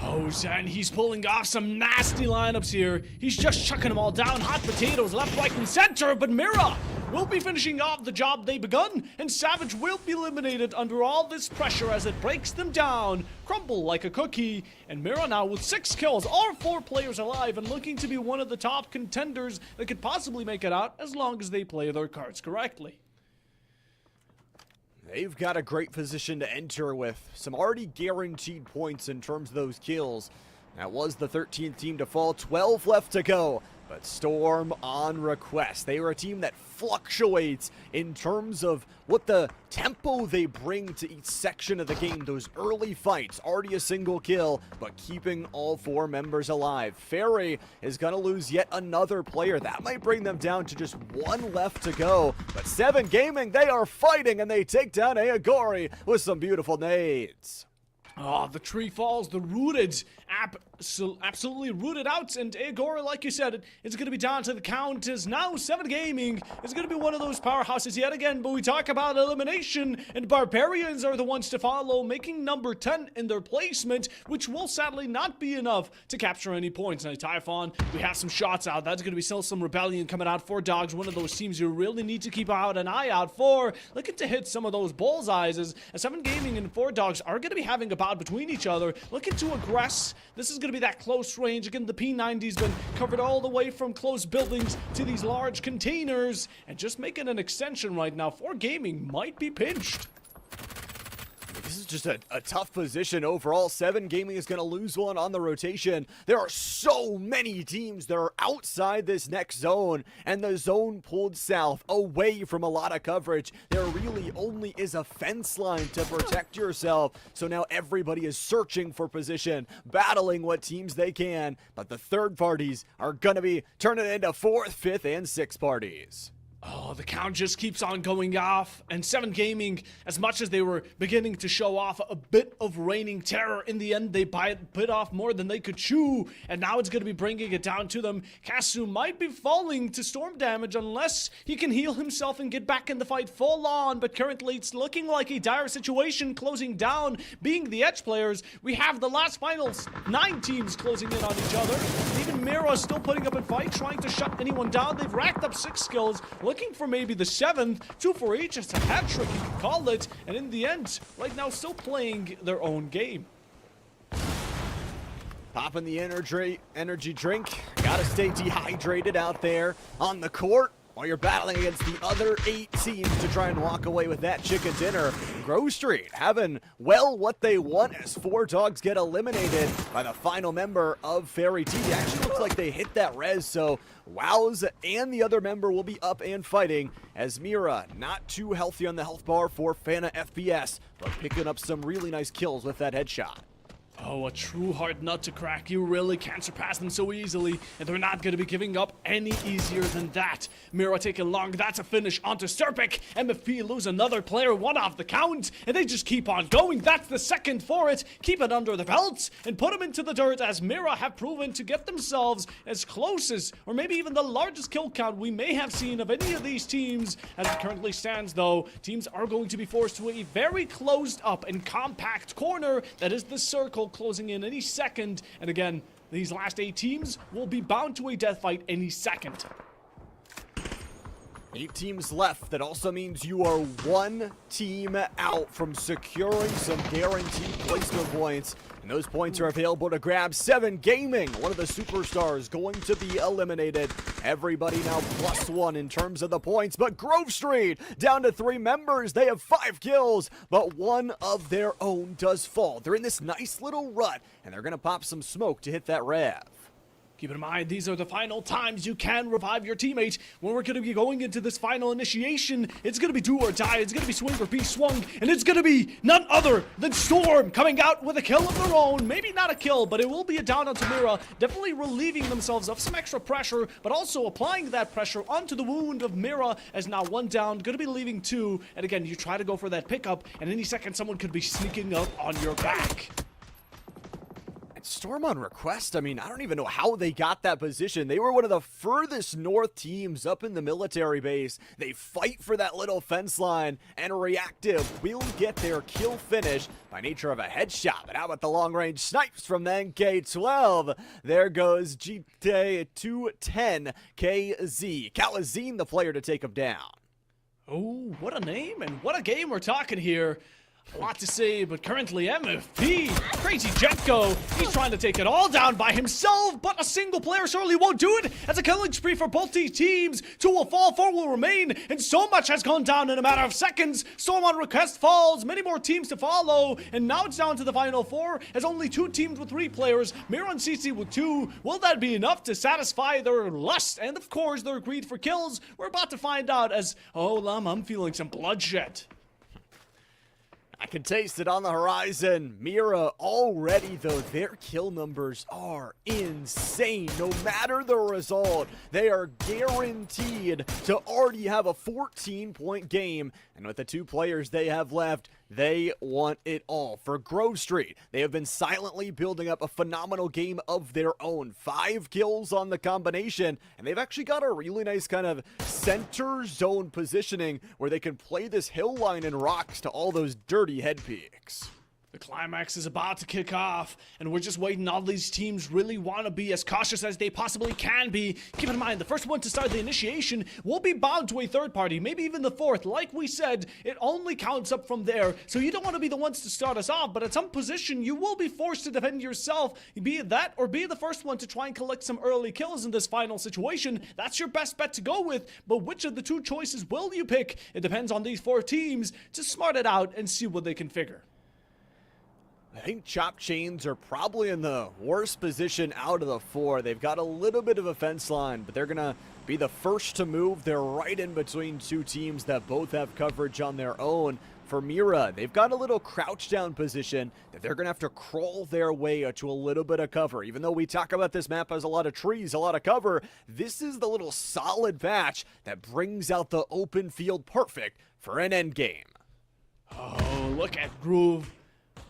Oh, Zen, he's pulling off some nasty lineups here. He's just chucking them all down. Hot potatoes, left, right, and center. But Mira will be finishing off the job they begun, and Savage will be eliminated under all this pressure as it breaks them down, crumble like a cookie. And Mira now with 6 kills, all 4 players alive, and looking to be one of the top contenders that could possibly make it out as long as they play their cards correctly. They've got a great position to enter with some already guaranteed points in terms of those kills. That was the 13th team to fall, 12 left to go. But Storm on request. They are a team that fluctuates in terms of what the tempo they bring to each section of the game. Those early fights, already a single kill, but keeping all 4 members alive. Fairy is going to lose yet another player. That might bring them down to just 1 left to go. But 7 Gaming, they are fighting, and they take down Ayagori with some beautiful nades. Oh, the tree falls, the rooted, absolutely rooted out, and Agora, like you said, it's going to be down to the count as now 7 Gaming is going to be one of those powerhouses yet again, but we talk about elimination, and Barbarians are the ones to follow, making number 10 in their placement, which will sadly not be enough to capture any points. Now, Typhon, we have some shots out. That's going to be still some Rebellion coming out for Dogs, one of those teams you really need to keep an eye out for. Looking to hit some of those bullseyes as 7 Gaming and 4 Dogs are going to be having a between each other, looking to aggress. This is going to be that close range. Again, the P90's been covered all the way from close buildings to these large containers, and just making an extension right now. 4 Gaming might be pinched. This is just a tough position overall. 7 Gaming is going to lose one on the rotation. There are so many teams that are outside this next zone, and the zone pulled south away from a lot of coverage. There really only is a fence line to protect yourself. So now everybody is searching for position, battling what teams they can, but the third parties are going to be turning into 4th, 5th, and 6th parties. Oh, the count just keeps on going off, and 7 Gaming, as much as they were beginning to show off a bit of reigning terror, in the end they bit off more than they could chew, and now it's going to be bringing it down to them. Kasu might be falling to storm damage unless he can heal himself and get back in the fight full on, but currently it's looking like a dire situation closing down. Being the edge players, we have the last finals, 9 teams closing in on each other. Even Mira still putting up a fight, trying to shut anyone down. They've racked up 6 kills, looking for maybe the 7th, 2 for each, just a hat trick you could call it, and in the end, right now still playing their own game. Popping the energy drink, gotta stay dehydrated out there on the court while you're battling against the other 8 teams to try and walk away with that chicken dinner. Grove Street having, well, what they want as 4 Dogs get eliminated by the final member of Fairy T. It actually looks like they hit that res, so Wows and the other member will be up and fighting as Mira, not too healthy on the health bar for Fana FPS, but picking up some really nice kills with that headshot. Oh, a true hard nut to crack. You really can't surpass them so easily, and they're not going to be giving up any easier than that. Mira taking long. That's a finish onto Serpic. MFP lose another player, 1 off the count, and they just keep on going. That's the 2nd for it. Keep it under the belt and put them into the dirt as Mira have proven to get themselves as close as, or maybe even the largest kill count we may have seen of any of these teams. As it currently stands, though, teams are going to be forced to a very closed up and compact corner that is the circle, closing in any second, and again, these last 8 teams will be bound to a death fight any second. 8 teams left. That also means you are 1 team out from securing some guaranteed placement points. And those points are available to grab. 7 Gaming, one of the superstars, going to be eliminated. Everybody now +1 in terms of the points. But Grove Street, down to 3 members. They have 5 kills, but 1 of their own does fall. They're in this nice little rut, and they're going to pop some smoke to hit that rev. Keep in mind, these are the final times you can revive your teammate. When we're going to be going into this final initiation, it's going to be do or die. It's going to be swing or be swung. And it's going to be none other than Storm coming out with a kill of their own. Maybe not a kill, but it will be a down on Mira. Definitely relieving themselves of some extra pressure, but also applying that pressure onto the wound of Mira as now 1 down. Going to be leaving 2. And again, you try to go for that pickup, and any second someone could be sneaking up on your back. Storm on request, I mean, I don't even know how they got that position. They were one of the furthest north teams up in the military base. They fight for that little fence line, and Reactive will get their kill finish by nature of a headshot. But how about the long-range snipes from the NK-12? There goes GTA 210 KZ. Calazine, the player to take him down. Oh, what a name and what a game we're talking here. A lot to say, but currently MFP, Crazy Jetko, he's trying to take it all down by himself, but a single player surely won't do it. As a killing spree for both these teams, 2 will fall, 4 will remain, and so much has gone down in a matter of seconds. Storm on request falls, many more teams to follow, and now it's down to the final 4, as only 2 teams with 3 players, Mira and CC with 2. Will that be enough to satisfy their lust, and of course their greed for kills? We're about to find out as, oh, I'm feeling some bloodshed. I can taste it on the horizon. Mira already, though, their kill numbers are insane. No matter the result, they are guaranteed to already have a 14-point game. And with the 2 players they have left, they want it all. For Grove Street, they have been silently building up a phenomenal game of their own. 5 kills on the combination, and they've actually got a really nice kind of center zone positioning where they can play this hill line and rocks to all those dirty head peaks. The climax is about to kick off, and we're just waiting. All these teams really want to be as cautious as they possibly can be. Keep in mind, the first one to start the initiation will be bound to a third party, maybe even the fourth. Like we said, it only counts up from there, so you don't want to be the ones to start us off, but at some position, you will be forced to defend yourself. Be it that, or be the first one to try and collect some early kills in this final situation. That's your best bet to go with, but which of the 2 choices will you pick? It depends on these 4 teams to smart it out and see what they can figure. I think Chop Chains are probably in the worst position out of the 4. They've got a little bit of a fence line, but they're going to be the first to move. They're right in between 2 teams that both have coverage on their own. For Mira, they've got a little crouch down position that they're going to have to crawl their way to a little bit of cover. Even though we talk about this map as a lot of trees, a lot of cover, this is the little solid patch that brings out the open field perfect for an end game. Oh, look at Groove.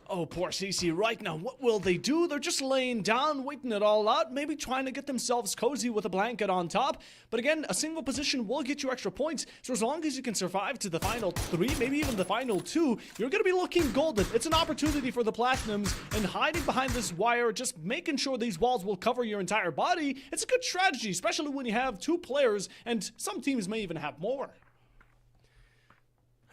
Oh, poor CC right now. What will they do? They're just laying down, waiting it all out, maybe trying to get themselves cozy with a blanket on top. But again, a single position will get you extra points. So as long as you can survive to the final 3, maybe even the final 2, you're going to be looking golden. It's an opportunity for the Platinums, and hiding behind this wire, just making sure these walls will cover your entire body, it's a good strategy, especially when you have 2 players, and some teams may even have more.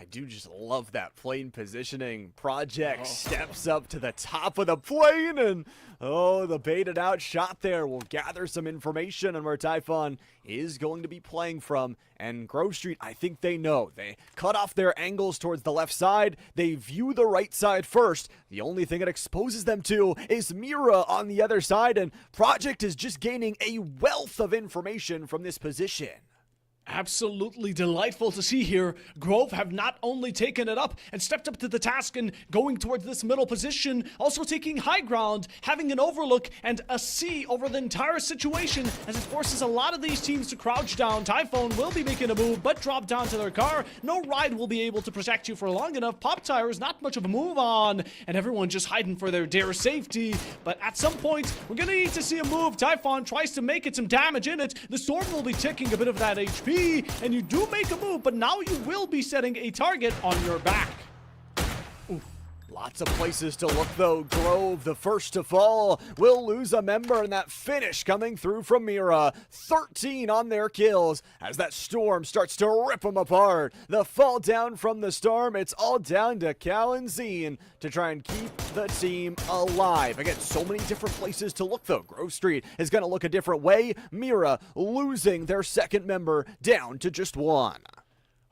I do just love that plane positioning. Project steps up to the top of the plane, and the baited out shot there will gather some information on where Typhon is going to be playing from. And Grove Street, I think they know. They cut off their angles towards the left side. They view the right side first. The only thing it exposes them to is Mira on the other side, and Project is just gaining a wealth of information from this position. Absolutely delightful to see here. Grove have not only taken it up and stepped up to the task and going towards this middle position, also taking high ground, having an overlook and a see over the entire situation as it forces a lot of these teams to crouch down. Typhoon will be making a move but drop down to their car. No ride will be able to protect you for long enough. Pop Tire is not much of a move on, and everyone just hiding for their dear safety. But at some point, we're gonna need to see a move. Typhon tries to make it some damage in it. The Storm will be taking a bit of that HP, and you do make a move, but now you will be setting a target on your back. Oof. Lots of places to look, though. Grove, the first to fall, will lose a member, and that finish coming through from Mira. 13 on their kills as that Storm starts to rip them apart. The fall down from the Storm, it's all down to Cal and Zine to try and keep the team alive. Again, so many different places to look, though. Grove Street is going to look a different way. Mira losing their second member down to just 1.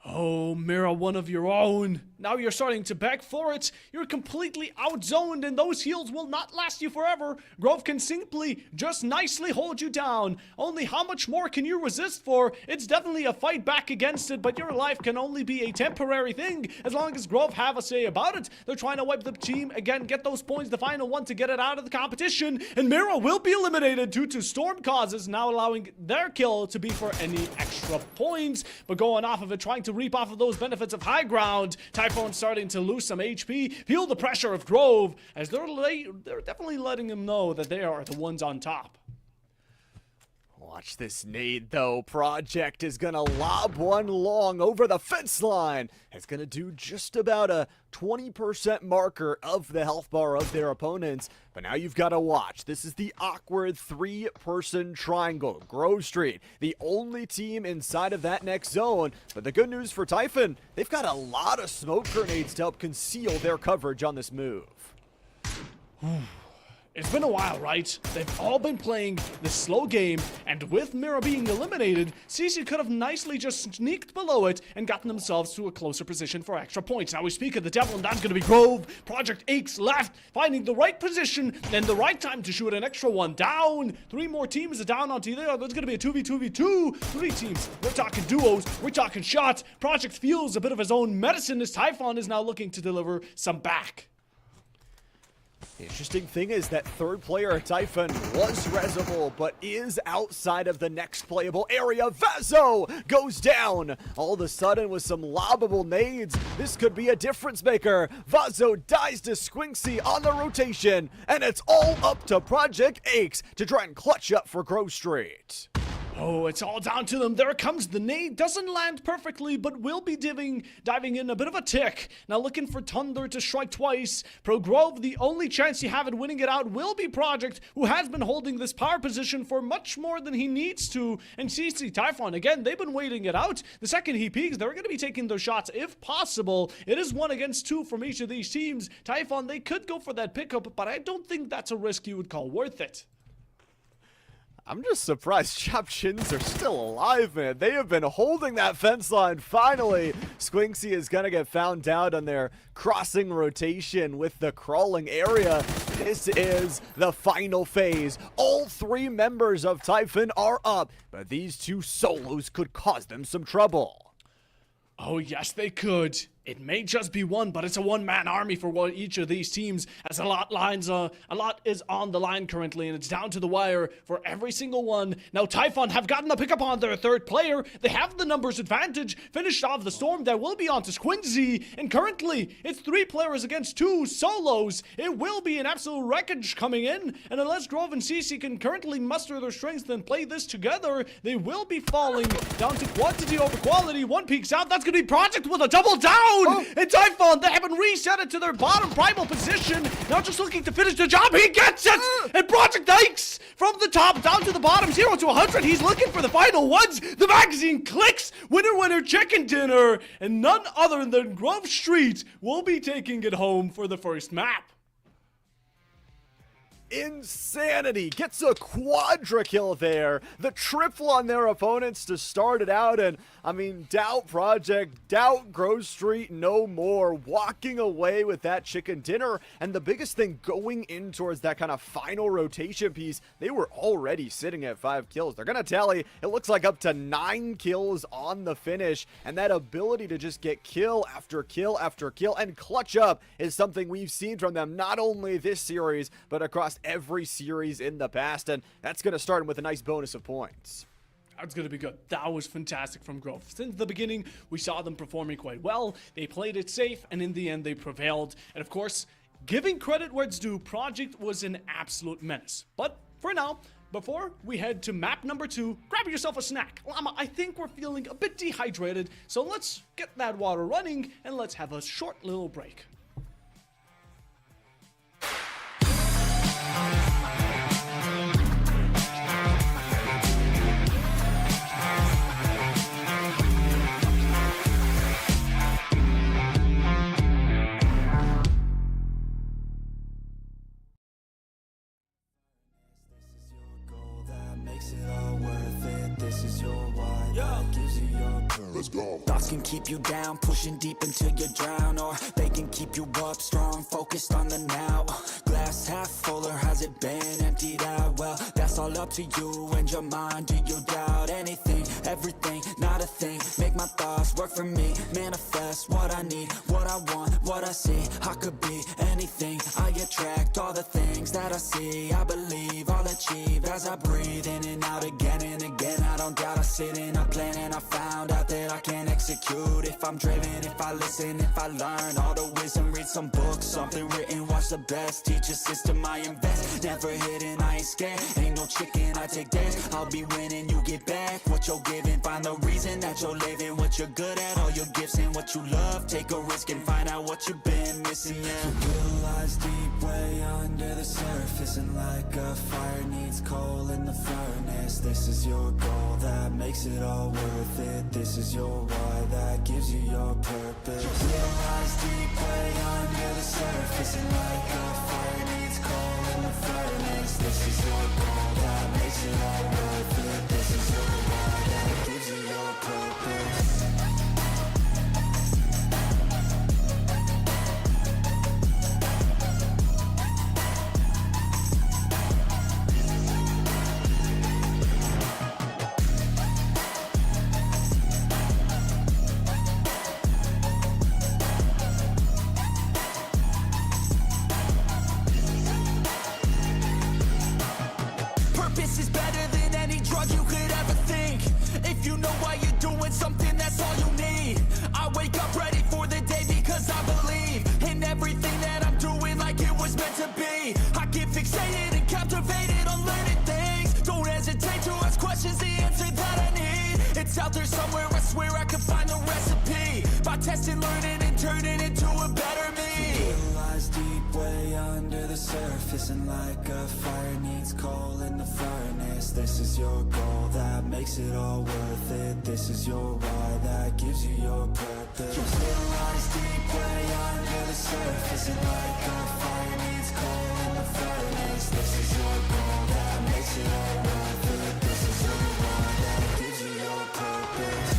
Oh, Mira, one of your own. Now you're starting to beg for it. You're completely outzoned, and those heals will not last you forever. Grove can simply just nicely hold you down. Only how much more can you resist for? It's definitely a fight back against it, but your life can only be a temporary thing as long as Grove have a say about it. They're trying to wipe the team again, get those points, the final one to get it out of the competition, and Mira will be eliminated due to Storm causes, now allowing their kill to be for any extra points. But going off of it, trying to to reap off of those benefits of high ground. Typhoon starting to lose some HP, feel the pressure of Grove, as they're definitely letting him know that they are the ones on top. Watch this nade, though. Project is going to lob one long over the fence line. It's going to do just about a 20% marker of the health bar of their opponents. But now you've got to watch. This is the awkward three-person triangle. Grove Street, the only team inside of that next zone. But the good news for Typhon, they've got a lot of smoke grenades to help conceal their coverage on this move. It's been a while, right? They've all been playing this slow game, and with Mira being eliminated, CC could have nicely just sneaked below it and gotten themselves to a closer position for extra points. Now we speak of the devil, and that's going to be Grove. Project Aches left, finding the right position and the right time to shoot an extra one down. 3 more teams are down onto there. There's going to be a 2v2v2. 3 teams. We're talking duos. We're talking shots. Project feels a bit of his own medicine as Typhon is now looking to deliver some back. The interesting thing is that third player Typhon was resable, but is outside of the next playable area. Vazo goes down. All of a sudden with some lobbable nades, this could be a difference maker. Vazo dies to Squinksy on the rotation, and it's all up to Project Aches to try and clutch up for Grove Street. Oh, it's all down to them. There comes the nade. Doesn't land perfectly, but will be diving in a bit of a tick. Now looking for Thunder to strike twice. Pro Grove, the only chance you have at winning it out will be Project, who has been holding this power position for much more than he needs to. And CC Typhon, again, they've been waiting it out. The second he peaks, they're going to be taking their shots if possible. It is 1 against 2 from each of these teams. Typhon, they could go for that pickup, but I don't think that's a risk you would call worth it. I'm just surprised Chop Chins are still alive, man. They have been holding that fence line. Finally, Squinksy is going to get found out on their crossing rotation with the crawling area. This is the final phase. All 3 members of Typhon are up, but these 2 solos could cause them some trouble. Oh, yes, they could. It may just be one, but it's a one-man army for each of these teams, as a lot is on the line currently, and it's down to the wire for every single one. Now, Typhon have gotten the pickup on their third player. They have the numbers advantage. Finished off the storm. That will be on to Squinzy, and currently, it's 3 players against 2 solos. It will be an absolute wreckage coming in, and unless Grove and CC can currently muster their strength and play this together, they will be falling down to quantity over quality. One peeks out. That's going to be Project with a double down. Oh. And Typhon, they haven't reset it to their bottom primal position. Now just looking to finish the job. He gets it! And Project Aches from the top down to the bottom, 0 to 100. He's looking for the final ones. The magazine clicks. Winner, winner, chicken dinner. And none other than Grove Street will be taking it home for the first map. Insanity gets a quadra kill there. The triple on their opponents to start it out. And I mean, doubt Project, doubt Grove Street no more. Walking away with that chicken dinner. And the biggest thing going in towards that kind of final rotation piece, they were already sitting at 5 kills. They're going to tally, it looks like up to 9 kills on the finish. And that ability to just get kill after kill after kill and clutch up is something we've seen from them not only this series, but across every series in the past, and that's going to start him with a nice bonus of points. That's going to be good. That was fantastic from Grove. Since the beginning, we saw them performing quite well. They played it safe, and in the end, they prevailed. And of course, giving credit where it's due, Project was an absolute menace. But for now, before we head to map number 2, grab yourself a snack. Llama, I think we're feeling a bit dehydrated, so let's get that water running, and let's have a short little break. Thoughts can keep you down, pushing deep until you drown, or they can keep you up strong, focused on the now. Glass half full, or has it been emptied out? Well, that's that's all up to you and your mind. Do you doubt anything, everything, not a thing? Make my thoughts work for me, manifest what I need, what I want, what I see. I could be anything, I attract all the things that I see. I believe I'll achieve as I breathe in and out again and again. I don't doubt, I sit and I plan, and I found out that I can execute if I'm driven, if I listen, if I learn all the wisdom. Read some books, something written, watch the best. Teach a system I invest, never hidden, I ain't scared. Ain't no chicken, I take dares. I'll be winning, you get back what you're giving. Find the reason that you're living, what you're good at, all your gifts and what you love. Take a risk and find out what you've been missing. Yeah. The will lies deep way under the surface, and like a fire needs coal in the furnace. This is your goal that makes it all worth it. This is your why that gives you your purpose. The will lies deep way under the surface, and like a fire needs coal in the furnace. This is your goal that makes it all worth it. This is your why that gives you your purpose. Purpose is better than any drug you could ever think. If you know why you're doing something, that's all you need. I wake up ready for the day because I believe in everything that I'm doing, like it was meant to be. I get fixated and captivated on learning things. Don't hesitate to ask questions, the answer that I need. It's out there somewhere, I swear I can find the recipe. By testing, learning, and turning into a better me. The will lies deep way under the surface, and like a fire needs coal in the furnace. This is your goal that makes it all worth it. This is your why that gives you your purpose. The will lies deep way under the surface, and like a fire needs coal in the furnace. This is your goal that makes it all worth it. This is your why that gives you your purpose.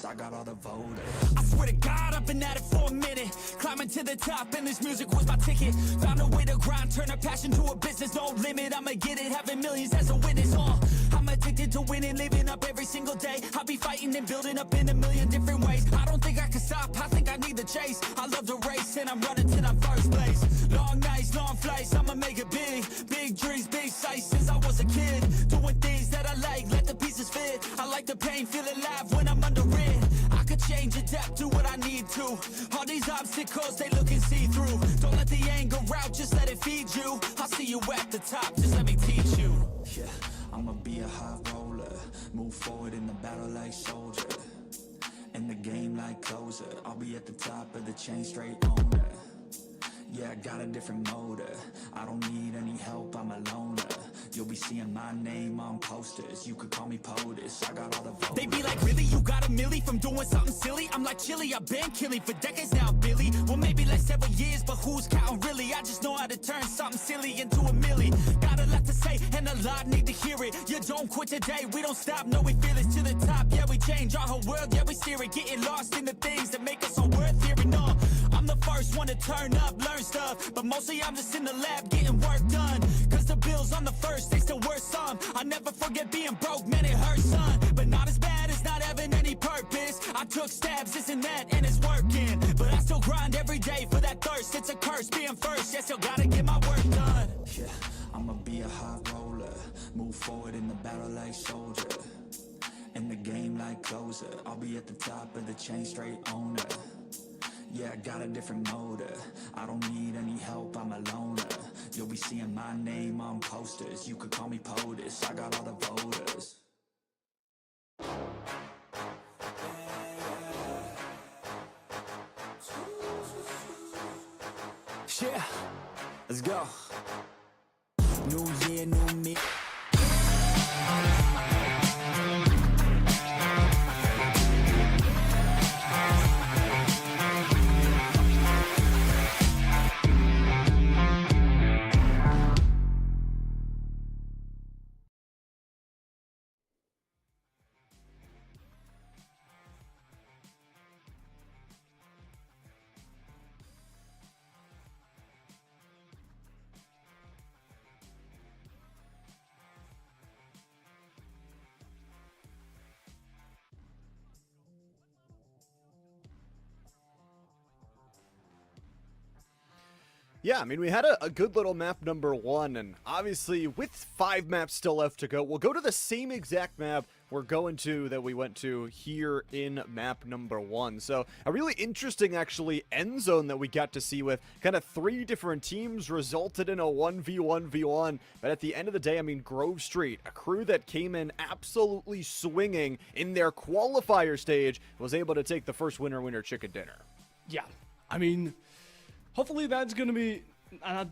I got all the voters. I swear to God, I've been at it for a minute. Climbing to the top, and this music was my ticket. Found a way to grind, turn a passion to a business. No limit, I'ma get it, having millions as a witness. I'm addicted to winning, living up every single day. I'll be fighting and building up in a million different ways. I don't think I can stop, I think I need the chase. I love the race, and I'm running till I'm first place. Long nights, long flights, I'ma make it big. Big dreams, big sights since I was a kid. Doing things that I like, let the pieces fit. I like the pain, feel alive when I'm under it. I could change, adapt, do what I need to. All these obstacles, they look and see through. Don't let the anger out, just let it feed you. I'll see you at the top, just let me teach you. Yeah, I'ma be a high roller. Move forward in the battle like soldier. In the game like closer. I'll be at the top of the chain, straight owner. Yeah, I got a different motor. I don't need any help, I'm a loner. You'll be seeing my name on posters. You could call me POTUS, I got all the votes. They be like, really? You got a milli from doing something silly? I'm like, chilly, I've been killing for decades now, Billy. Well, maybe like several years, but who's counting really? I just know how to turn something silly into a milli. Got a lot to say, and a lot need to hear it. You don't quit today, we don't stop, no, we feel it. To the top, yeah, we change our whole world, yeah, we steer it. Getting lost in the things that make us all worth hearing. I'm the first one to turn up, learn stuff, but mostly I'm just in the lab getting work done. Cause the bills on the first, they still worth some. I never forget being broke, man, it hurts, son. But not as bad as not having any purpose. first, it's a curse being first. Yeah, still gotta get my work done. Yeah, I'ma be a high roller, move forward in the battle like soldier, in the game like closer. I'll be at the top of the chain, straight owner. Yeah, I got a different motive. I don't need any help, I'm a loner. You'll be seeing my name on posters. You could call me POTUS, I got all the voters. Yeah, let's go. New year, new me. Yeah, I mean, we had a good little map number 1, and obviously with 5 maps still left to go, we'll go to the same exact map that we went to here in map number 1. So a really interesting, actually, end zone that we got to see with kind of 3 different teams resulted in a 1v1v1. But at the end of the day, I mean, Grove Street, a crew that came in absolutely swinging in their qualifier stage, was able to take the first winner chicken dinner. Yeah, I mean, hopefully that's going to be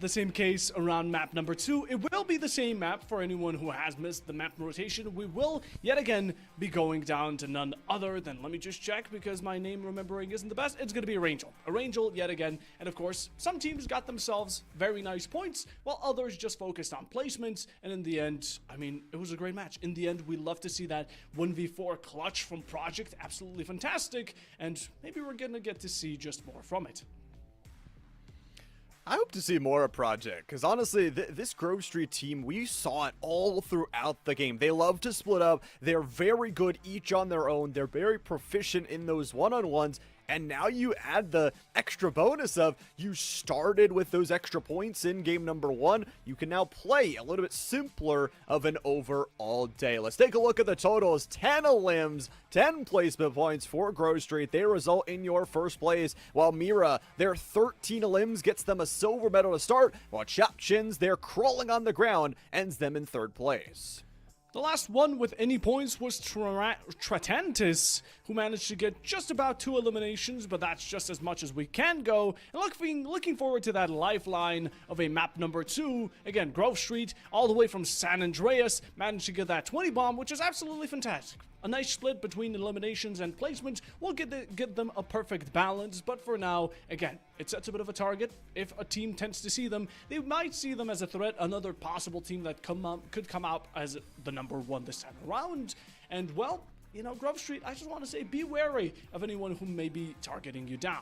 the same case around map number 2. It will be the same map for anyone who has missed the map rotation. We will, yet again, be going down to none other than, let me just check because my name remembering isn't the best, it's going to be Arangel. Arangel, yet again, and of course, some teams got themselves very nice points, while others just focused on placements, and in the end, I mean, it was a great match. In the end, we love to see that 1v4 clutch from Project, absolutely fantastic, and maybe we're going to get to see just more from it. I hope to see more of Project, because honestly, this Grove Street team, we saw it all throughout the game. They love to split up. They're very good each on their own. They're very proficient in those one-on-ones. And now you add the extra bonus of you started with those extra points in game number 1. You can now play a little bit simpler of an overall day. Let's take a look at the totals. 10 limbs, 10 placement points for Grove Street. They result in your first place, while Mira, their 13 limbs gets them a silver medal to start, while Chop Chins, they're crawling on the ground, ends them in 3rd place. The last one with any points was Tratantis, who managed to get just about 2 eliminations, but that's just as much as we can go. And looking forward to that lifeline of a map number 2. Again, Grove Street, all the way from San Andreas, managed to get that 20 bomb, which is absolutely fantastic. A nice split between eliminations and placements will get them a perfect balance, but for now, again, it sets a bit of a target. If a team tends to see them, they might see them as a threat, another possible team that could come out as the number 1 this time around. And well, you know, Grove Street, I just want to say be wary of anyone who may be targeting you down.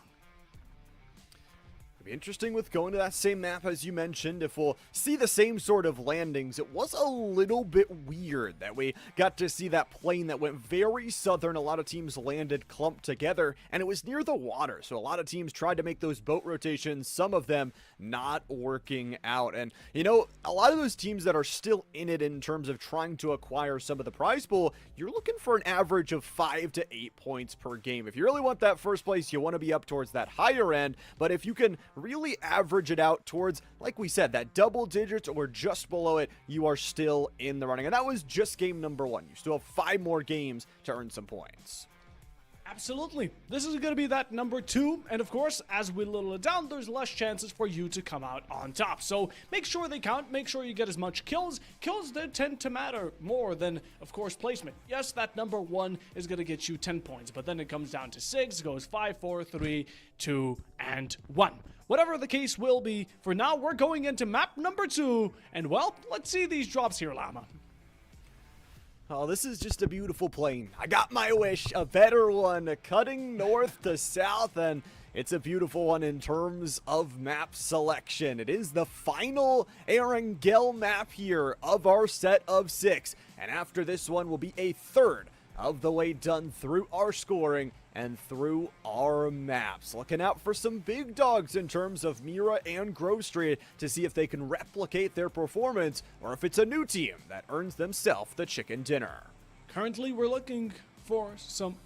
It'll be interesting with going to that same map as you mentioned, if we'll see the same sort of landings. It was a little bit weird that we got to see that plane that went very southern. A lot of teams landed clumped together, and it was near the water, so a lot of teams tried to make those boat rotations, some of them not working out. And you know, a lot of those teams that are still in it in terms of trying to acquire some of the prize pool, you're looking for an average of 5 to 8 points per game. If you really want that first place, you want to be up towards that higher end, but if you can really average it out towards, like we said, that double digits or just below it, you are still in the running. And that was just game number 1. You still have 5 more games to earn some points. Absolutely. This is going to be that number 2, and of course, as we whittle it down, there's less chances for you to come out on top. So make sure they count, make sure you get as much kills. Kills that tend to matter more than, of course, placement. Yes, that number 1 is going to get you 10 points, but then it comes down to 6, goes 5, 4, 3, 2, and 1. Whatever the case will be, for now, we're going into map number 2, and well, let's see these drops here, Llama. Oh, this is just a beautiful plane. I got my wish, a better one, cutting north to south, and it's a beautiful one in terms of map selection. It is the final Erangel map here of our set of 6, and after this one will be a third of the way done through our scoring, and through our maps. Looking out for some big dogs in terms of Mira and Grove Street to see if they can replicate their performance or if it's a new team that earns themselves the chicken dinner. Currently, we're looking for some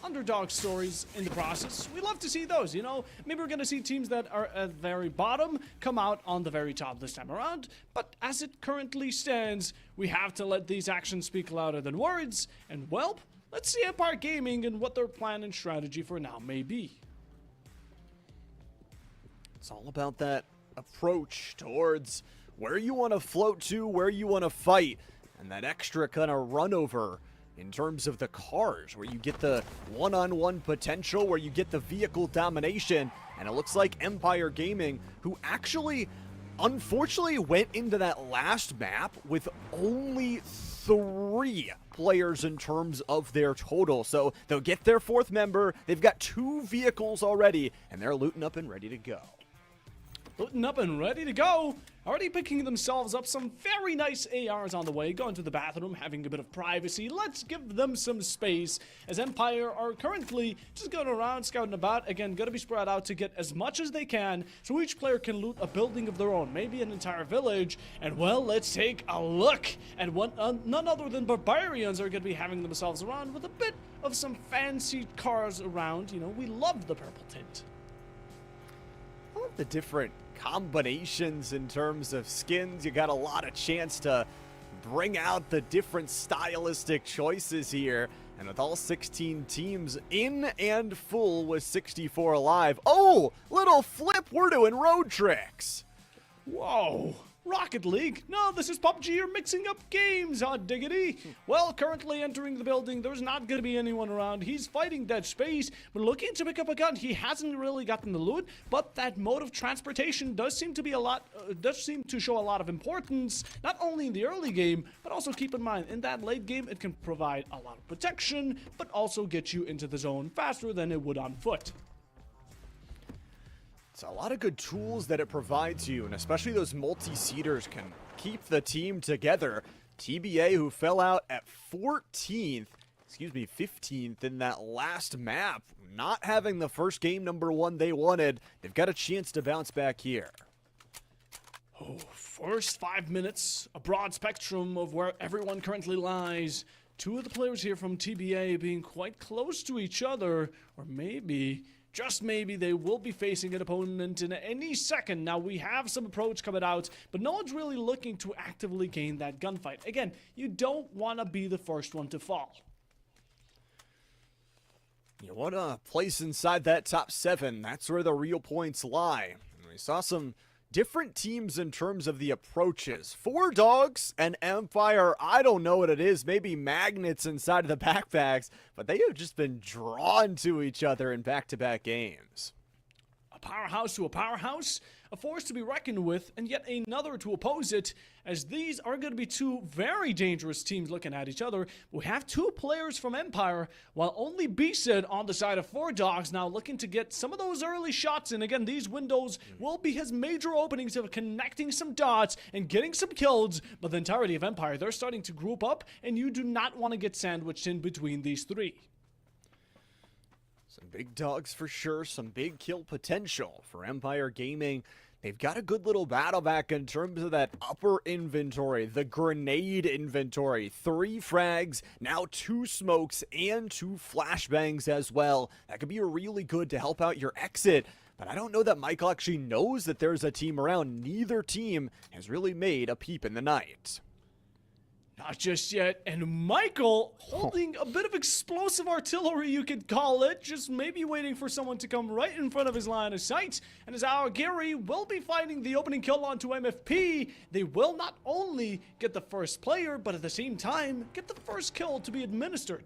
underdog stories in the process. We love to see those, you know. Maybe we're going to see teams that are at the very bottom come out on the very top this time around. But as it currently stands, we have to let these actions speak louder than words. And, well, let's see Empire Gaming and what their plan and strategy for now may be. It's all about that approach towards where you want to float to, where you want to fight, and that extra kind of run over in terms of the cars, where you get the one-on-one potential, where you get the vehicle domination. And it looks like Empire Gaming, who actually unfortunately went into that last map with only 3 players in terms of their total. So they'll get their 4th member. They've got 2 vehicles already, and they're looting up and ready to go. Looting up and ready to go. Already picking themselves up some very nice ARs on the way. Going to the bathroom, having a bit of privacy. Let's give them some space, as Empire are currently just going around, scouting about. Again, going to be spread out to get as much as they can, so each player can loot a building of their own, maybe an entire village. And, well, let's take a look at what none other than Barbarians are going to be having themselves around with a bit of some fancy cars around. You know, we love the purple tint. I love the different combinations in terms of skins. You got a lot of chance to bring out the different stylistic choices here. And with all 16 teams in and full with 64 alive. Oh, little flip, we're doing road tricks. Whoa. Rocket League? No, this is PUBG. You're mixing up games, hot diggity. Well, currently entering the building, there's not going to be anyone around. He's fighting that space, but looking to pick up a gun. He hasn't really gotten the loot, but that mode of transportation does seem to show a lot of importance, not only in the early game, but also keep in mind, in that late game, it can provide a lot of protection, but also get you into the zone faster than it would on foot. It's a lot of good tools that it provides you, and especially those multi-seaters can keep the team together. TBA, who fell out at 15th in that last map, not having the first game number 1 they wanted. They've got a chance to bounce back here. Oh, first 5 minutes, a broad spectrum of where everyone currently lies. 2 of the players here from TBA being quite close to each other, or maybe, just maybe, they will be facing an opponent in any second. Now, we have some approach coming out, but no one's really looking to actively gain that gunfight. Again, you don't want to be the first one to fall. You want to place inside that top 7. That's where the real points lie. And we saw some different teams in terms of the approaches. 4 dogs and Empire, I don't know what it is, maybe magnets inside of the backpacks, but they have just been drawn to each other in back-to-back games. A powerhouse to a powerhouse, a force to be reckoned with, and yet another to oppose it, as these are going to be 2 very dangerous teams looking at each other. We have 2 players from Empire, while only B-Sid on the side of 4 dogs now looking to get some of those early shots in. Again, these windows will be his major openings of connecting some dots and getting some kills, but the entirety of Empire, they're starting to group up, and you do not want to get sandwiched in between these 3. Some big dogs for sure, some big kill potential for Empire Gaming. They've got a good little battle back in terms of that upper inventory, the grenade inventory. 3 frags, now 2 smokes, and 2 flashbangs as well. That could be really good to help out your exit. But I don't know that Michael actually knows that there's a team around. Neither team has really made a peep in the night. Not just yet, and Michael holding a bit of explosive artillery, you could call it, just maybe waiting for someone to come right in front of his line of sight. And as our Gary will be finding the opening kill onto MFP, they will not only get the first player, but at the same time, get the first kill to be administered.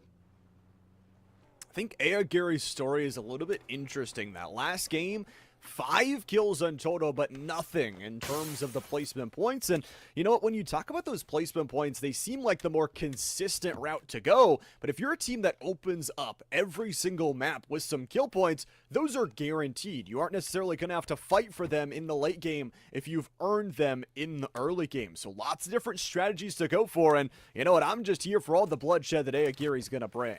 I think Gary's story is a little bit interesting. That last game, 5 kills in total, but nothing in terms of the placement points. And you know what, when you talk about those placement points, they seem like the more consistent route to go. But if you're a team that opens up every single map with some kill points, those are guaranteed. You aren't necessarily going to have to fight for them in the late game if you've earned them in the early game. So lots of different strategies to go for. And you know what, I'm just here for all the bloodshed that Aogiri's going to bring.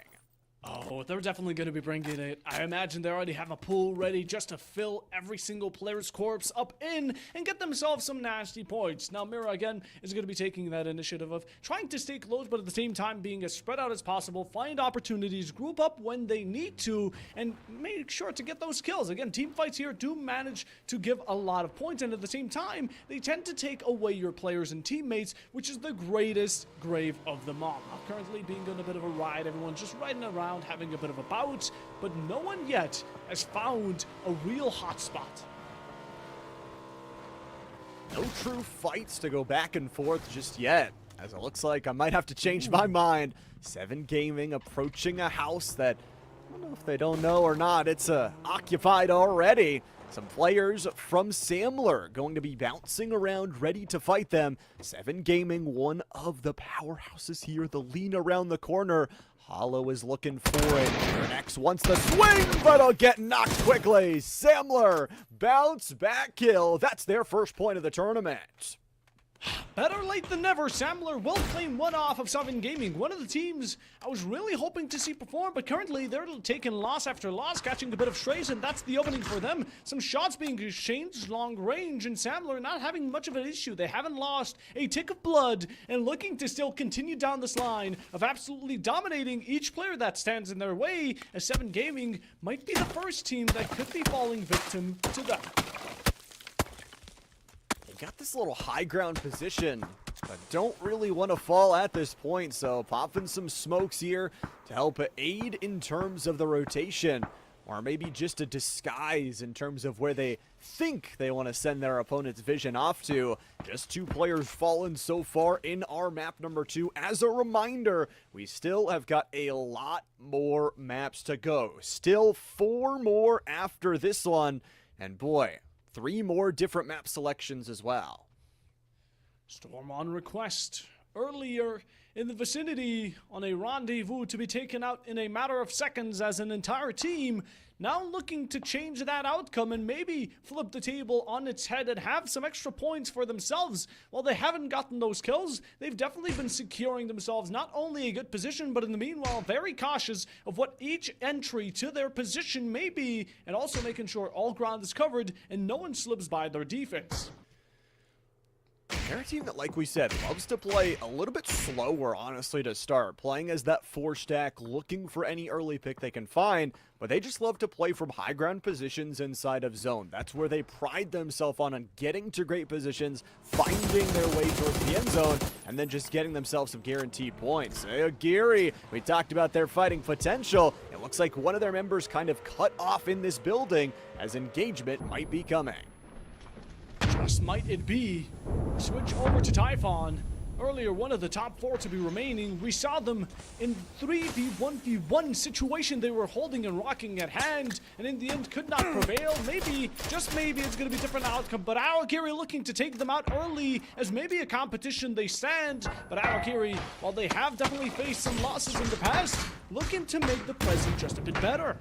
Oh, they're definitely going to be bringing it. I imagine they already have a pool ready just to fill every single player's corpse up in and get themselves some nasty points. Now, Mira, again, is going to be taking that initiative of trying to stay close, but at the same time being as spread out as possible, find opportunities, group up when they need to, and make sure to get those kills. Again, team fights here do manage to give a lot of points, and at the same time, they tend to take away your players and teammates, which is the greatest grave of them all. Now, currently being on a bit of a ride, everyone's just riding around, having a bit of a bout, but no one yet has found a real hotspot. No true fights to go back and forth just yet, as it looks like I might have to change my mind. 7 Gaming approaching a house that, I don't know if they don't know or not, it's occupied already. Some players from Samler going to be bouncing around, ready to fight them. 7 Gaming, one of the powerhouses here, the lean around the corner. Hollow is looking for it. Next wants the swing, but it'll get knocked quickly. Samler, bounce back kill. That's their first point of the tournament. Better late than never. Samler will claim one off of 7 Gaming. One of the teams I was really hoping to see perform, but currently they're taking loss after loss, catching a bit of strays, and that's the opening for them. Some shots being exchanged long range, and Samler not having much of an issue. They haven't lost a tick of blood, and looking to still continue down this line of absolutely dominating each player that stands in their way, as 7 Gaming might be the first team that could be falling victim to that. Got this little high ground position, but don't really want to fall at this point, so popping some smokes here to help aid in terms of the rotation, or maybe just a disguise in terms of where they think they want to send their opponent's vision off to. Just 2 players fallen so far in our map number 2. As a reminder, we still have got a lot more maps to go. Still 4 more after this one, and boy, 3 more different map selections as well. Storm on request. Earlier in the vicinity on a rendezvous to be taken out in a matter of seconds as an entire team. Now looking to change that outcome and maybe flip the table on its head and have some extra points for themselves. While they haven't gotten those kills, they've definitely been securing themselves not only a good position, but in the meanwhile very cautious of what each entry to their position may be, and also making sure all ground is covered and no one slips by their defense. They're a team that, like we said, loves to play a little bit slower, honestly, to start. Playing as that 4-stack, looking for any early pick they can find, but they just love to play from high ground positions inside of zone. That's where they pride themselves on getting to great positions, finding their way towards the end zone, and then just getting themselves some guaranteed points. Aogiri, we talked about their fighting potential. It looks like one of their members kind of cut off in this building as engagement might be coming. Just might it be. Switch over to Typhon. Earlier, one of the top 4 to be remaining. We saw them in 3v1v1 situation. They were holding and rocking at hand, and in the end could not prevail. Maybe, just maybe, it's going to be a different outcome. But Aogiri looking to take them out early as maybe a competition they stand. But Aogiri, while they have definitely faced some losses in the past, looking to make the present just a bit better.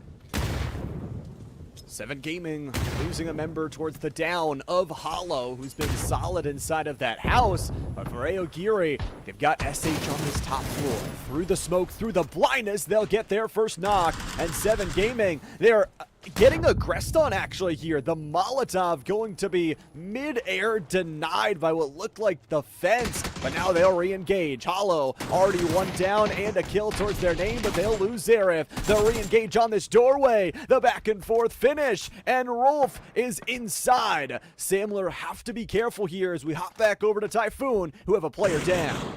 7 Gaming losing a member towards the down of Hollow, who's been solid inside of that house. But for Aogiri, they've got SH on this top floor. Through the smoke, through the blindness, they'll get their first knock. And 7 Gaming, they're getting aggressed on actually here. The Molotov going to be mid-air denied by what looked like the fence, but now they'll re-engage. Hollow already 1 down and a kill towards their name, but they'll lose Zarif. They'll re-engage on this doorway. The back and forth finish, and Rolf is inside. Samler have to be careful here as we hop back over to Typhoon, who have a player down.